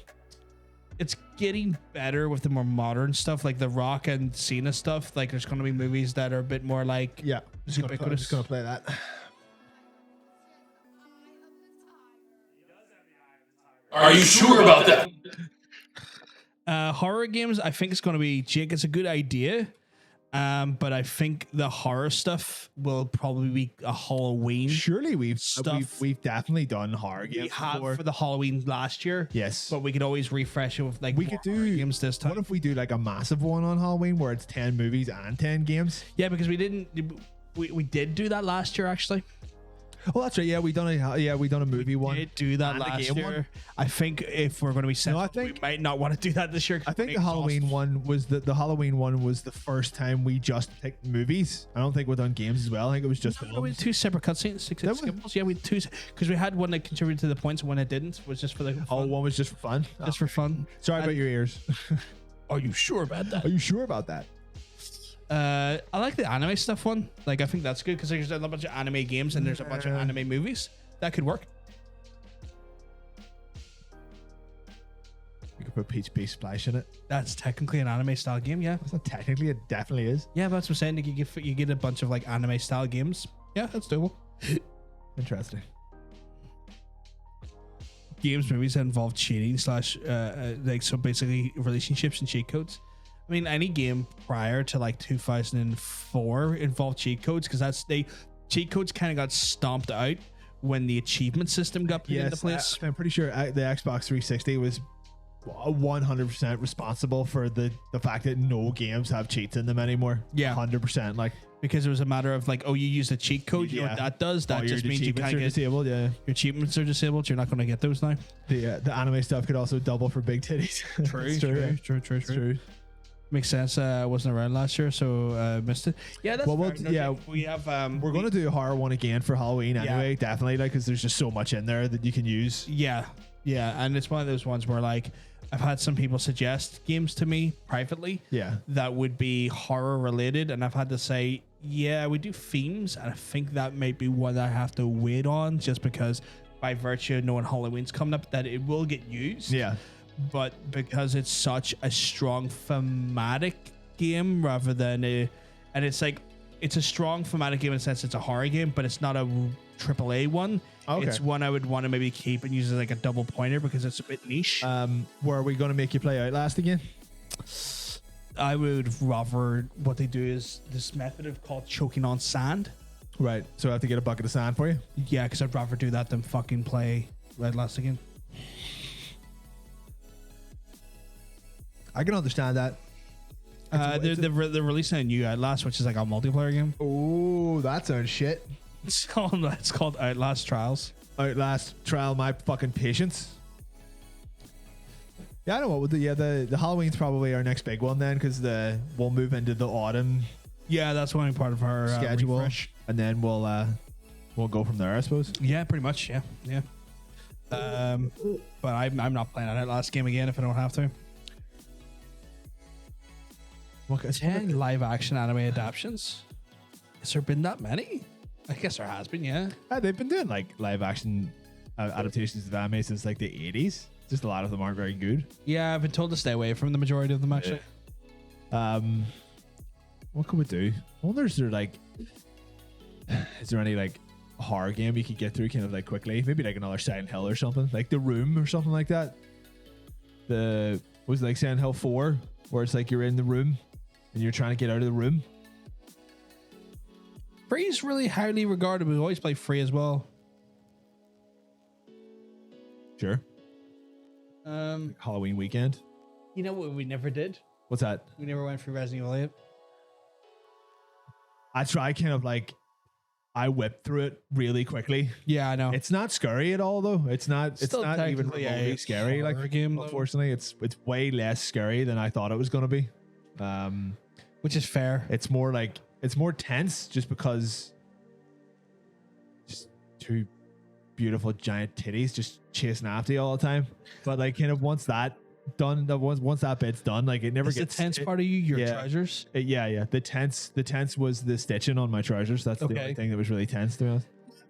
It's getting better with the more modern stuff like The Rock and Cena stuff. Like there's going to be movies that are a bit more like I'm just going to play that. Are you sure about that? Horror games, I think it's going to be Jake. It's a good idea. But I think the horror stuff will probably be a Halloween. Surely we've definitely done horror games. We have before. for the Halloween last year. Yes, but we could always refresh it with like we could do games this time. What if we do like a massive one on Halloween where it's 10 movies and 10 games? Yeah, because we didn't. We did do that last year, actually. Oh, that's right. Yeah, we done a movie one. Did do that and a last game year. one. I think if we're going to be sensible, we think- might not want to do that this year. I think the Halloween one was the Halloween one was the first time we just picked movies. I don't think we've done games as well. I think it was just No, we films. had 2 separate cutscenes. Yeah, we had 2 because we had one that contributed to the points and one that didn't. Was just for the Oh, fun. one was just for fun. Just for fun. Sorry about your ears. Are you sure about that? Are you sure about that? I like the anime stuff one. Like, I think that's good because there's a bunch of anime games and there's a bunch of anime movies that could work. You could put Peach Beast Splash in it. That's technically an anime style game, yeah. It's not technically, it definitely is. Yeah, but that's what I'm saying. Like, you get a bunch of like anime style games. Yeah, that's doable. Interesting. Games, movies that involve cheating slash like, so basically relationships and cheat codes. I mean, any game prior to like 2004 involved cheat codes because cheat codes kind of got stomped out when the achievement system got put into place. I'm pretty sure the Xbox 360 was 100% responsible for the fact that no games have cheats in them anymore. Yeah. 100%. Like, because it was a matter of like, oh, you use a cheat code. You know what that does? That all just your means you achievements can't are get disabled. Yeah. your achievements are disabled. You're not going to get those now. The anime stuff could also double for big titties. It's true. Makes sense. I wasn't around last year, so missed it. Yeah, that's Well, fair. yeah, we have. We're going to do a horror one again for Halloween anyway, definitely, like, because there's just so much in there that you can use. Yeah, and it's one of those ones where like I've had some people suggest games to me privately. Yeah. That would be horror related, and I've had to say, yeah, we do themes, and I think that might be one I have to wait on, just because by virtue of knowing Halloween's coming up, that it will get used. Yeah. But because it's such a strong thematic game rather than and it's like it's a strong thematic game in the sense it's a horror game, but it's not a AAA one. Okay. It's one I would want to maybe keep and use as like a double pointer because it's a bit niche. Were we going to make you play Outlast again? I would rather what they do is this method of called choking on sand. Right. So I have to get a bucket of sand for you? Yeah, because I'd rather do that than fucking play Outlast again. I can understand that. They're releasing a new Outlast, which is like a multiplayer game. Oh, that sounds shit. It's called Outlast Trials. Outlast Trial My Fucking Patience. Yeah, I know what we'll do. Yeah, the Halloween's probably our next big one then, because we'll move into the autumn. Yeah, that's one part of our schedule, refresh. And then we'll go from there, I suppose. Yeah, pretty much. Yeah. But I'm not playing that last game again if I don't have to. 10 live action anime adaptations. Has there been that many? I guess there has been, yeah. They've been doing like live action adaptations of anime since like the 80s. Just a lot of them aren't very good. Yeah, I've been told to stay away from the majority of them actually. What could we do? I wonder is there any like horror game you could get through kind of like quickly? Maybe like another Silent Hill or something, like The Room or something like that. Was it like Silent Hill 4 where it's like you're in the room and you're trying to get out of the room? Free is really highly regarded. We always play free as well. Sure. Halloween weekend. You know what we never did? What's that? We never went through Resident Evil 8. I try kind of like I whipped through it really quickly. Yeah, I know. It's not scary at all though. It's not Still even technically remotely scary. Like game, unfortunately, it's way less scary than I thought it was gonna be. Which is fair. It's more tense just because just two beautiful giant titties just chasing after you all the time. But like kind of once that done, once that bit's done, like it never is gets the tense part of your trousers. Yeah. The tense was the stitching on my trousers. That's the only thing that was really tense to us.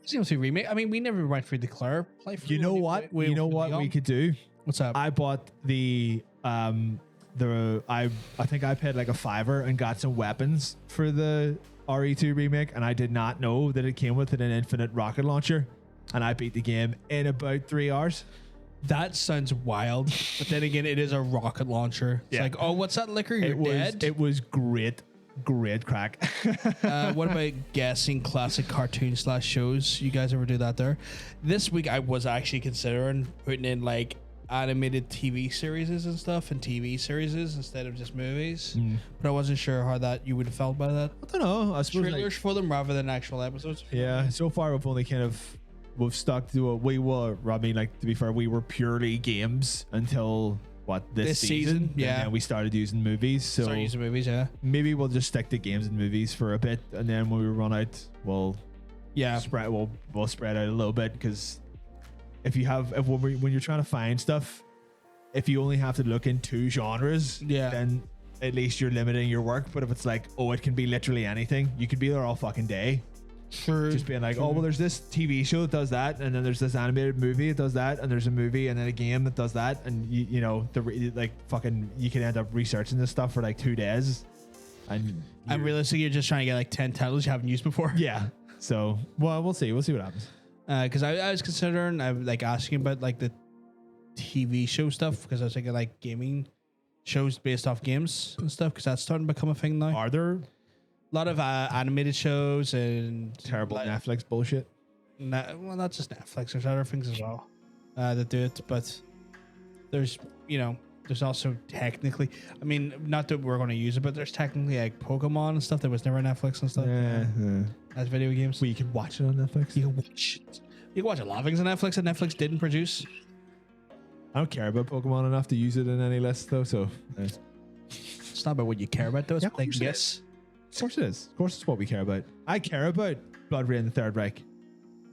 Seems remake. I mean, we never went through the Claire play. You know what? We could do? What's up? I bought I think I paid like a $5 and got some weapons for the RE2 remake, and I did not know that it came with an infinite rocket launcher, and I beat the game in about 3 hours. That sounds wild, but then again, it is a rocket launcher. It's like, oh, what's that liquor? You're dead. It was great crack. What about guessing classic cartoon / shows? You guys ever do that there? This week, I was actually considering putting in like animated TV series and stuff and TV series instead of just movies. But I wasn't sure how that you would have felt by that. I don't know. I suppose Trailers for them rather than actual episodes. yeah. So far, we've only kind of we've stuck to a we were. I mean, like to be fair, we were purely games until what this season. Yeah. And then we started using movies. So Start using movies, yeah. maybe we'll just stick to games and movies for a bit, and then when we run out, we'll spread. We'll spread out a little bit because if when you're trying to find stuff, if you only have to look in 2 genres, then at least you're limiting your work. But if it's like, oh, it can be literally anything, you could be there all fucking day. Sure. Just being like, oh, well, there's this TV show that does that, and then there's this animated movie that does that, and there's a movie and then a game that does that, and you know, you can end up researching this stuff for like 2 days, and realistically, you're just trying to get like 10 titles you haven't used before. Yeah. So, well, we'll see what happens. Because I was considering, I was like asking about like the TV show stuff because I was thinking like gaming shows based off games and stuff because that's starting to become a thing now. Are there a lot of animated shows and terrible Netflix bullshit? Well, not just Netflix. There's other things as well that do it, but there's there's also technically, I mean, not that we're going to use it, but there's technically like Pokemon and stuff that was never Netflix and stuff. Yeah. As video games. Well, you can watch it on Netflix. You can watch a lot of things on Netflix that Netflix didn't produce. I don't care about Pokemon enough to use it in any list, though. So it's not about what you care about, though. It's of course it is. Of course, it's what we care about. I care about Blood Rain: The Third Reich.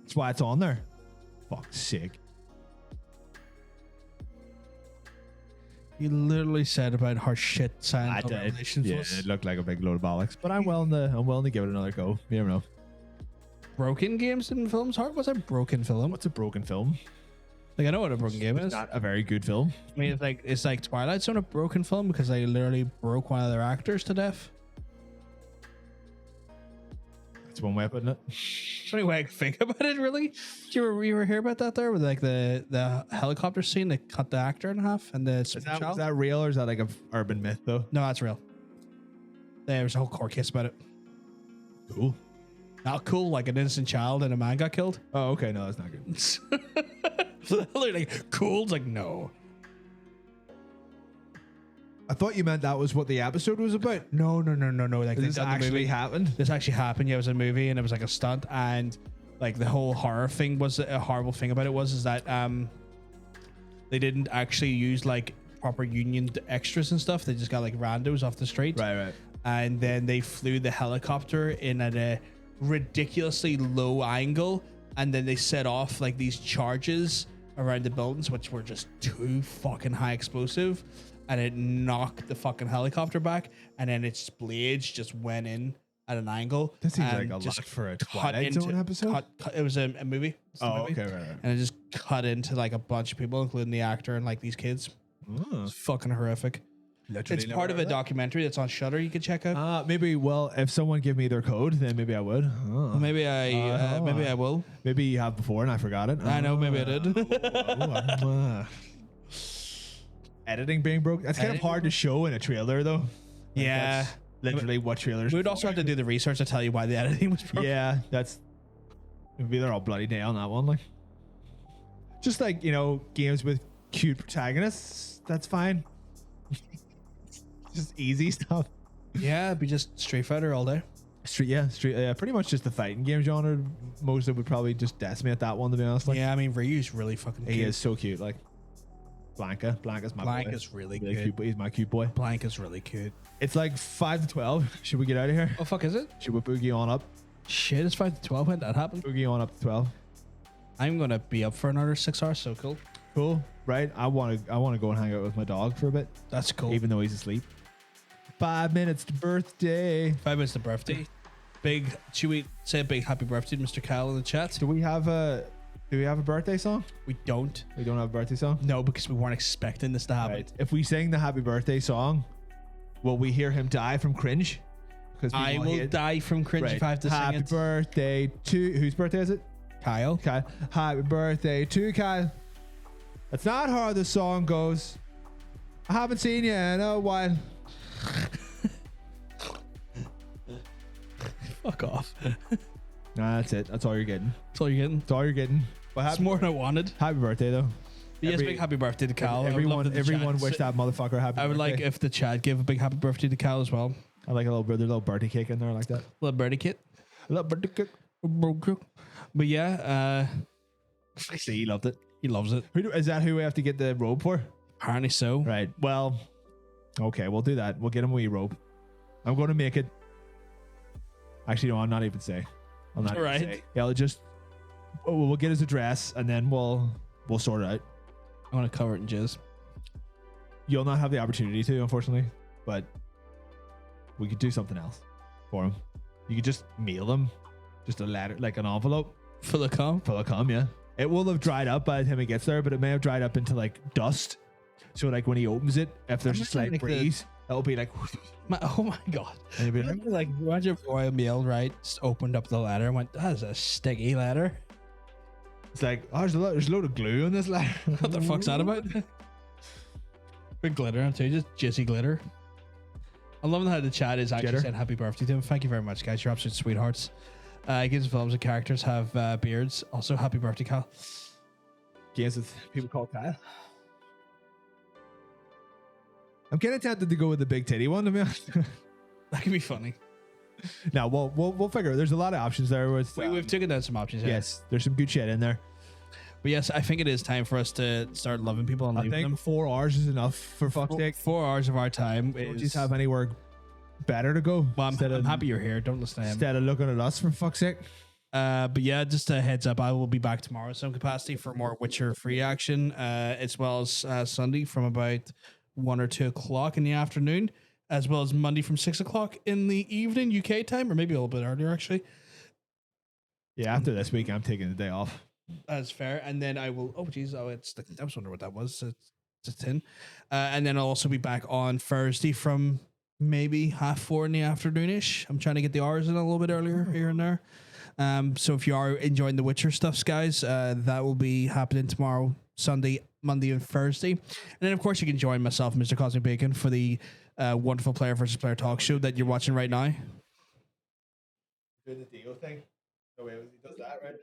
That's why it's on there. Fuck's sake. You literally said about how shit Silent Hill Revelations was. It looked like a big load of bollocks, but I'm willing to give it another go. You never know. Broken games in films? What's a broken film? What's a broken film? Like, I know what a broken game is. Not a very good film. I mean, it's like Twilight Zone, a broken film because they literally broke one of their actors to death. That's one way of putting it. That's the only way I can think about it, really. Did you ever hear about that there with like the helicopter scene? They cut the actor in half and the Is that real or is that like an urban myth though? No, that's real. There's a whole court case about it. Cool. Not cool, like an innocent child and a man got killed. Oh, okay. No, that's not good. Like, cool? It's like, no. I thought you meant that was what the episode was about. No. Like, this actually happened? This actually happened. Yeah, it was a movie and it was like a stunt. And like the whole horror thing was a horrible thing about it is that they didn't actually use like proper union extras and stuff. They just got like randos off the street. Right. And then they flew the helicopter in at a ridiculously low angle. And then they set off like these charges around the buildings, which were just too fucking high explosive. And it knocked the fucking helicopter back, and then its blades just went in at an angle. That seems like a lot for a Twilight Zone episode. It was a movie. Okay, right. And it just cut into like a bunch of people, including the actor and like these kids. It's fucking horrific. Literally it's part of a documentary that's on Shudder. You can check out. Maybe. Well, if someone give me their code, then maybe I would. Maybe I will. Maybe you have before and I forgot it. I know. Maybe I did. Editing being broke. That's kind of hard to show in a trailer, though. Yeah. That's literally what trailers. We would also have to do the research to tell you why the editing was broken. Yeah, maybe they're all bloody day on that one. Like, just like games with cute protagonists. That's fine. Just easy stuff. Yeah, it'd be just Street Fighter all day. Pretty much just the fighting game genre. Most of it would probably just decimate that one, to be honest. Like, yeah, I mean Ryu's really fucking cute. He is so cute. Like Blanca's my boy. Blanca's really cute. He's my cute boy. Blanca's really cute. It's like 5 to 12. Should we get out of here? Oh fuck, is it? Should we boogie on up? Shit, it's 5 to 12 when that happened. Boogie on up to 12. I'm gonna be up for another 6 hours. So cool. Right. I want to go and hang out with my dog for a bit. That's cool. Even though he's asleep. 5 minutes to birthday. 5 minutes to birthday. Should we say a big happy birthday to Mr. Cal in the chat? Do we have a birthday song? We don't. We don't have a birthday song? No, because we weren't expecting this to happen. Right. If we sing the happy birthday song, will we hear him die from cringe? Because I will die from cringe if I have to sing it. Happy birthday to... Whose birthday is it? Kyle. Happy birthday to Kyle. That's not how the song goes. I haven't seen you in a while. Fuck off. Nah, that's it. That's all you're getting. That's all you're getting. That's all you're getting. That's more than I wanted. Happy birthday, though. But yes, big happy birthday to Cal. Everyone wish that motherfucker happy. I would birthday. like if the chat give a big happy birthday to Cal as well. I like a little birthday cake in there like that. Little birdie kit. A little birthday cake. But yeah, See, he loved it. he loves it. Is that who we have to get the robe for? Apparently so. Right. Well, okay, we'll do that. We'll get him a wee robe. I'm going to make it. Actually, no, I'll not even say. I'll not Right. even say. Yeah, I'll just. We'll get his address and then we'll sort it out. I want to cover it in jizz. You'll not have the opportunity to, unfortunately, but we could do something else for him. You could just mail him just a letter, like an envelope Full of cum. full of cum. Yeah, it will have dried up by the time it gets there, but it may have dried up into like dust. So like when he opens it, if there's a slight like the- breeze, it'll be like. Oh my god. And he'll be like, Remember, like, Roger Royal Mail, right? Just opened up the letter and went, that's a sticky letter. it's like, oh, there's a load of glue on this letter. What the fuck's that about? Big glitter on too, just jizzy glitter. I love how the chat is actually Jitter. saying happy birthday to him. Thank you very much, guys. You're absolute sweethearts. Games and films and characters have beards. Also, happy birthday, Cal. Games with people call Kyle. I'm kind of tempted to go with the big titty one, to be honest. That could be funny. Now we'll figure. There's a lot of options there. With, We've taken down some options. Yeah. yes, there's some good shit in there. But yes, I think it is time for us to start loving people and I leaving think them. 4 hours is enough for fuck's sake. 4 hours of our time Don't is. just have anywhere better to go. Well, I'm happy you're here. Don't listen to him. Instead of looking at us, for fuck's sake. But yeah, just a heads up, I will be back tomorrow in some capacity for more Witcher free action, as well as Sunday from about 1 or 2 o'clock in the afternoon, as well as Monday from 6 o'clock in the evening UK time, or maybe a little bit earlier actually. Yeah, after this week, I'm taking the day off. That's fair. And then I will. Oh, geez. Oh, I was wondering what that was. It's a 10. And then I'll also be back on Thursday from maybe 4:30 in the afternoonish. I'm trying to get the hours in a little bit earlier here and there. So if you are enjoying the Witcher stuffs, guys, that will be happening tomorrow, Sunday, Monday, and Thursday. And then, of course, you can join myself, Mr. Cosmic Bacon, for the wonderful player versus player talk show that you're watching right now. Doing the Dio thing. No way, he does that, right?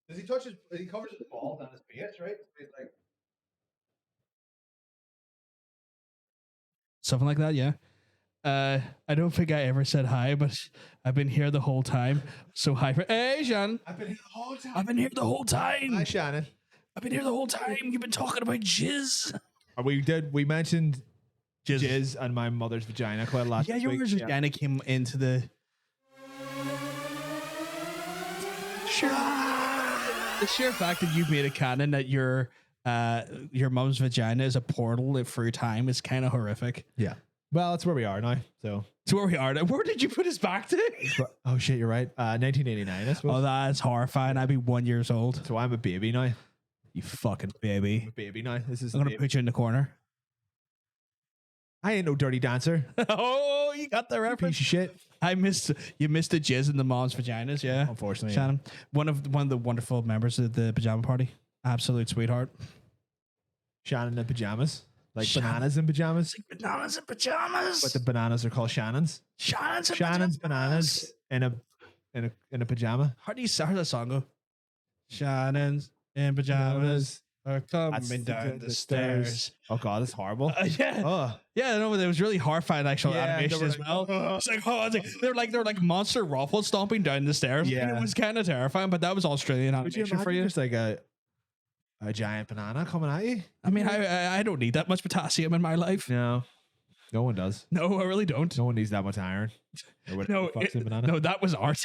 Does he touch his? He covers his balls on his face, right? He's like, Something like that, yeah. I don't think I ever said hi, but I've been here the whole time. So hi for hey, Shannon. I've been here the whole time. I've been here the whole time. Hi, Shannon. I've been here the whole time. You've been talking about jizz. We mentioned jizz and my mother's vagina quite a lot. Yeah, this your week. vagina came into the. The sheer fact that you've made a canon that your mom's vagina is a portal through time is kind of horrific. Yeah. Well, that's where we are now. So It's where we are now. Where did you put us back to? oh shit, you're right. 1989, I suppose. Oh, that's horrifying. I'd be 1 year old. So I'm a baby now. You fucking baby. I'm a baby now. This is. I'm gonna put you in the corner. I ain't no dirty dancer. Oh, you got the Piece reference. of shit. You missed the jizz in the mom's vaginas, yeah. Unfortunately, Shannon, one of the wonderful members of the pajama party, absolute sweetheart. Shannon in pajamas, like Shannon. bananas in pajamas. Bananas and pajamas. But the bananas are called Shannon's. Shannon's bananas in a pajama. How does that song go? Shannon's in pajamas are coming down the stairs. Oh god, it's horrible. Yeah. Oh. Yeah, no, it was really horrifying actual Yeah, animation they were as like, well. It's like, oh, it's like they're like monster ruffles stomping down the stairs. Yeah. And it was kind of terrifying, but that was Australian Would you animation for you. imagine just like a giant banana coming at you? I mean, I don't need that much potassium in my life. No, no one does. No, I really don't. No one needs that much iron. Or whatever No, the fuck's in banana. no, that was art.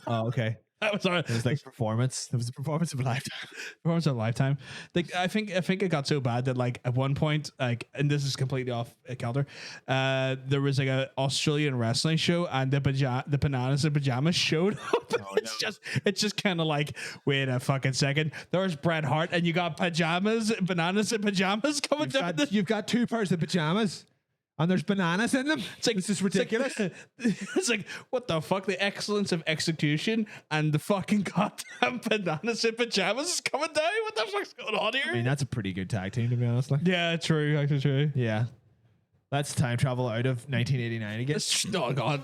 Oh, okay. That was art. It was like performance. It was a performance of a lifetime. Performance of a lifetime. Like I think it got so bad that like at one point, like, and this is completely off calendar, there was like a Australian wrestling show and the bananas and pajamas showed up. It's just kind of like, wait a fucking second. There's Bret Hart and you got bananas and pajamas coming down. You've got 2 pairs of pajamas. And there's bananas in them. It's like, this is ridiculous. It's like, what the fuck? The excellence of execution and the fucking goddamn bananas in pajamas is coming down. What the fuck's going on here? I mean, that's a pretty good tag team, to be honest. Like. Yeah, true. Actually, true. Yeah. That's time travel out of 1989 again. Oh, God.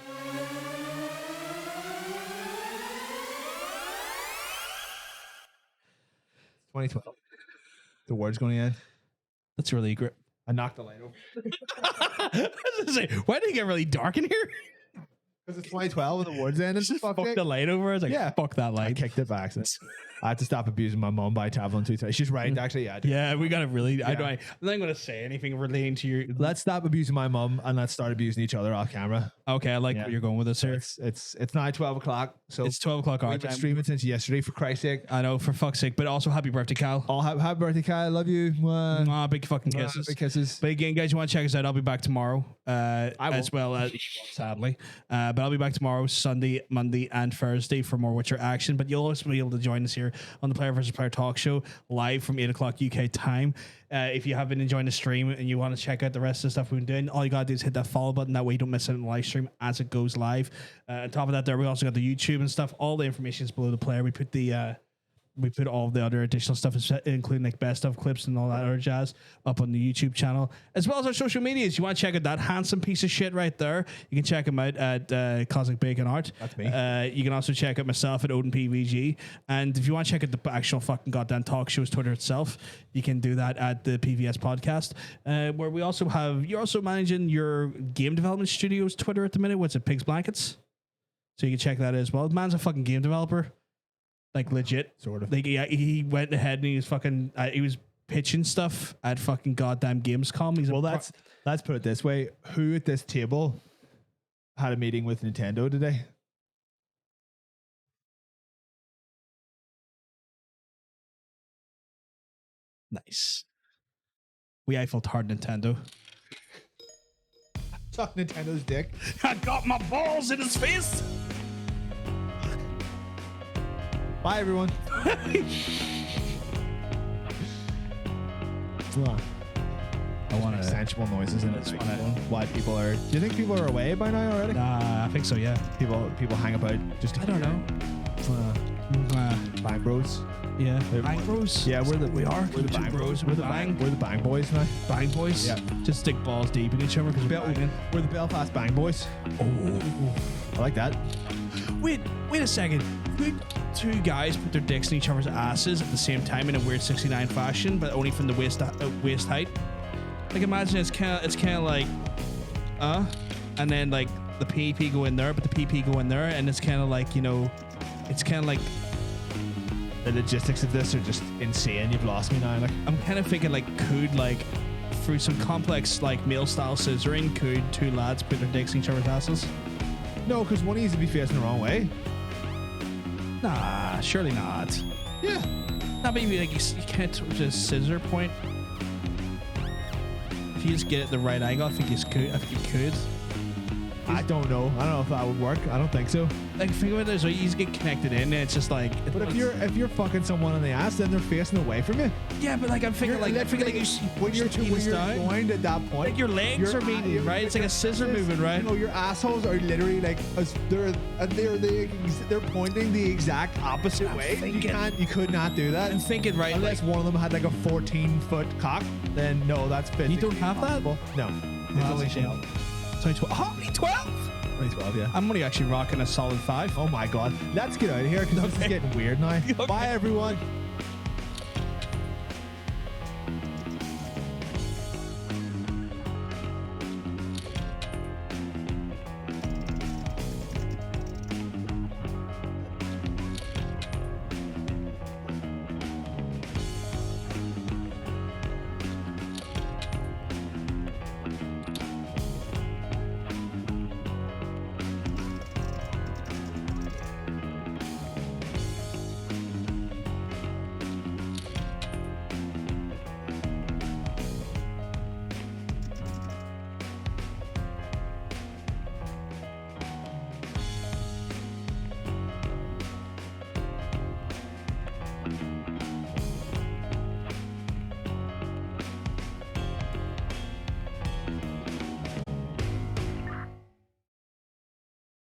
The world's going to end. That's really great. I knocked the light over. I was gonna say, why did it get really dark in here? Because it's 2012 and the world's ending. Just fuck the light over. I was like, Yeah. fuck that I light. kicked it by accident. I had to stop abusing my mom by traveling too tight. She's right, actually. Yeah, Yeah, we gotta really. I'm Yeah. not gonna say anything relating to your. let's stop abusing my mom and let's start abusing each other off camera. Okay, I like Yeah. where you're going with this here. It's now 12 o'clock. So It's 12 o'clock our we've been time. streaming since yesterday, for Christ's sake. I know, for fuck's sake, but also happy birthday, Cal. All happy birthday, Kai. I love you. Mwah, big fucking kisses. Big kisses. But again, guys, you want to check us out? I'll be back tomorrow. As won't. well as sadly, but I'll be back tomorrow, Sunday, Monday, and Thursday for more Witcher action. But you'll also be able to join us here on the Player vs. Player Talk Show live from 8 o'clock UK time. If you have been enjoying the stream and you want to check out the rest of the stuff we've been doing, all you gotta do is hit that follow button. That way you don't miss out on the live stream as it goes live. On top of that, there we also got the YouTube and stuff. All the information is below the player. We put all the other additional stuff, including like best of clips and all that other jazz, up on the YouTube channel, as well as our social medias. You want to check out that handsome piece of shit right there? You can check him out at Cosmic Bacon Art. That's me. You can also check out myself at Odin PVG. And if you want to check out the actual fucking goddamn talk show's Twitter itself, you can do that at the PVS podcast, where we also have, you're also managing your game development studio's Twitter at the minute. What's it? Pigs Blankets. So you can check that as well. The man's a fucking game developer. Like legit, Sort of. Like he went ahead and he was fucking he was pitching stuff at fucking goddamn Gamescom. He's Let's put it this way. Who at this table had a meeting with Nintendo today? nice. We Eiffeled hard Nintendo. Suck Nintendo's dick. I got my balls in his face. Bye, everyone. I want to. Sensible noises in it. Just wanna- Why people are? Do you think people are away by now already? Nah, I think so. Yeah. People hang about just. I don't know. Bang bros. Yeah. Bang bros. Yeah, we are. We're the Two bang bros. We're the bang. We're the bang boys now. Bang boys. Yeah. Just stick balls deep in each other because we're banging. We're the Belfast bang boys. Oh. I like that. Wait a second. Could two guys put their dicks in each other's asses at the same time in a weird 69 fashion, but only from the waist height? Like imagine it's kind of like, and then like the PP go in there, but the PP go in there, and it's kind of like, you know, it's kind of like. The logistics of this are just insane. You've lost me now. Like I'm kind of thinking like could like through some complex like male style scissoring, could two lads put their dicks in each other's asses? no, because one needs to be facing the wrong way. Nah, surely not. Yeah. Not maybe like you can't just scissor point. If you just get it the right angle, I think you could. I don't know. I don't know if that would work. I don't think so. Like think about it, so you just get connected in, and it's just like. But if you're fucking someone in the ass, then they're facing away from you. yeah, but like I'm thinking like when you're joined at that point, like your legs are meeting, right? It's like a scissor movement, right? No, your assholes are literally like they're pointing the exact opposite way. You could not do that. I'm thinking right, Unless one of them had like a 14-foot cock, then no, that's physically You don't have that? impossible. No, it's only shell. 2012. 2012, yeah. I'm only actually rocking a solid 5. Oh my god, let's get out of here because this is getting weird now. Okay. Bye, everyone.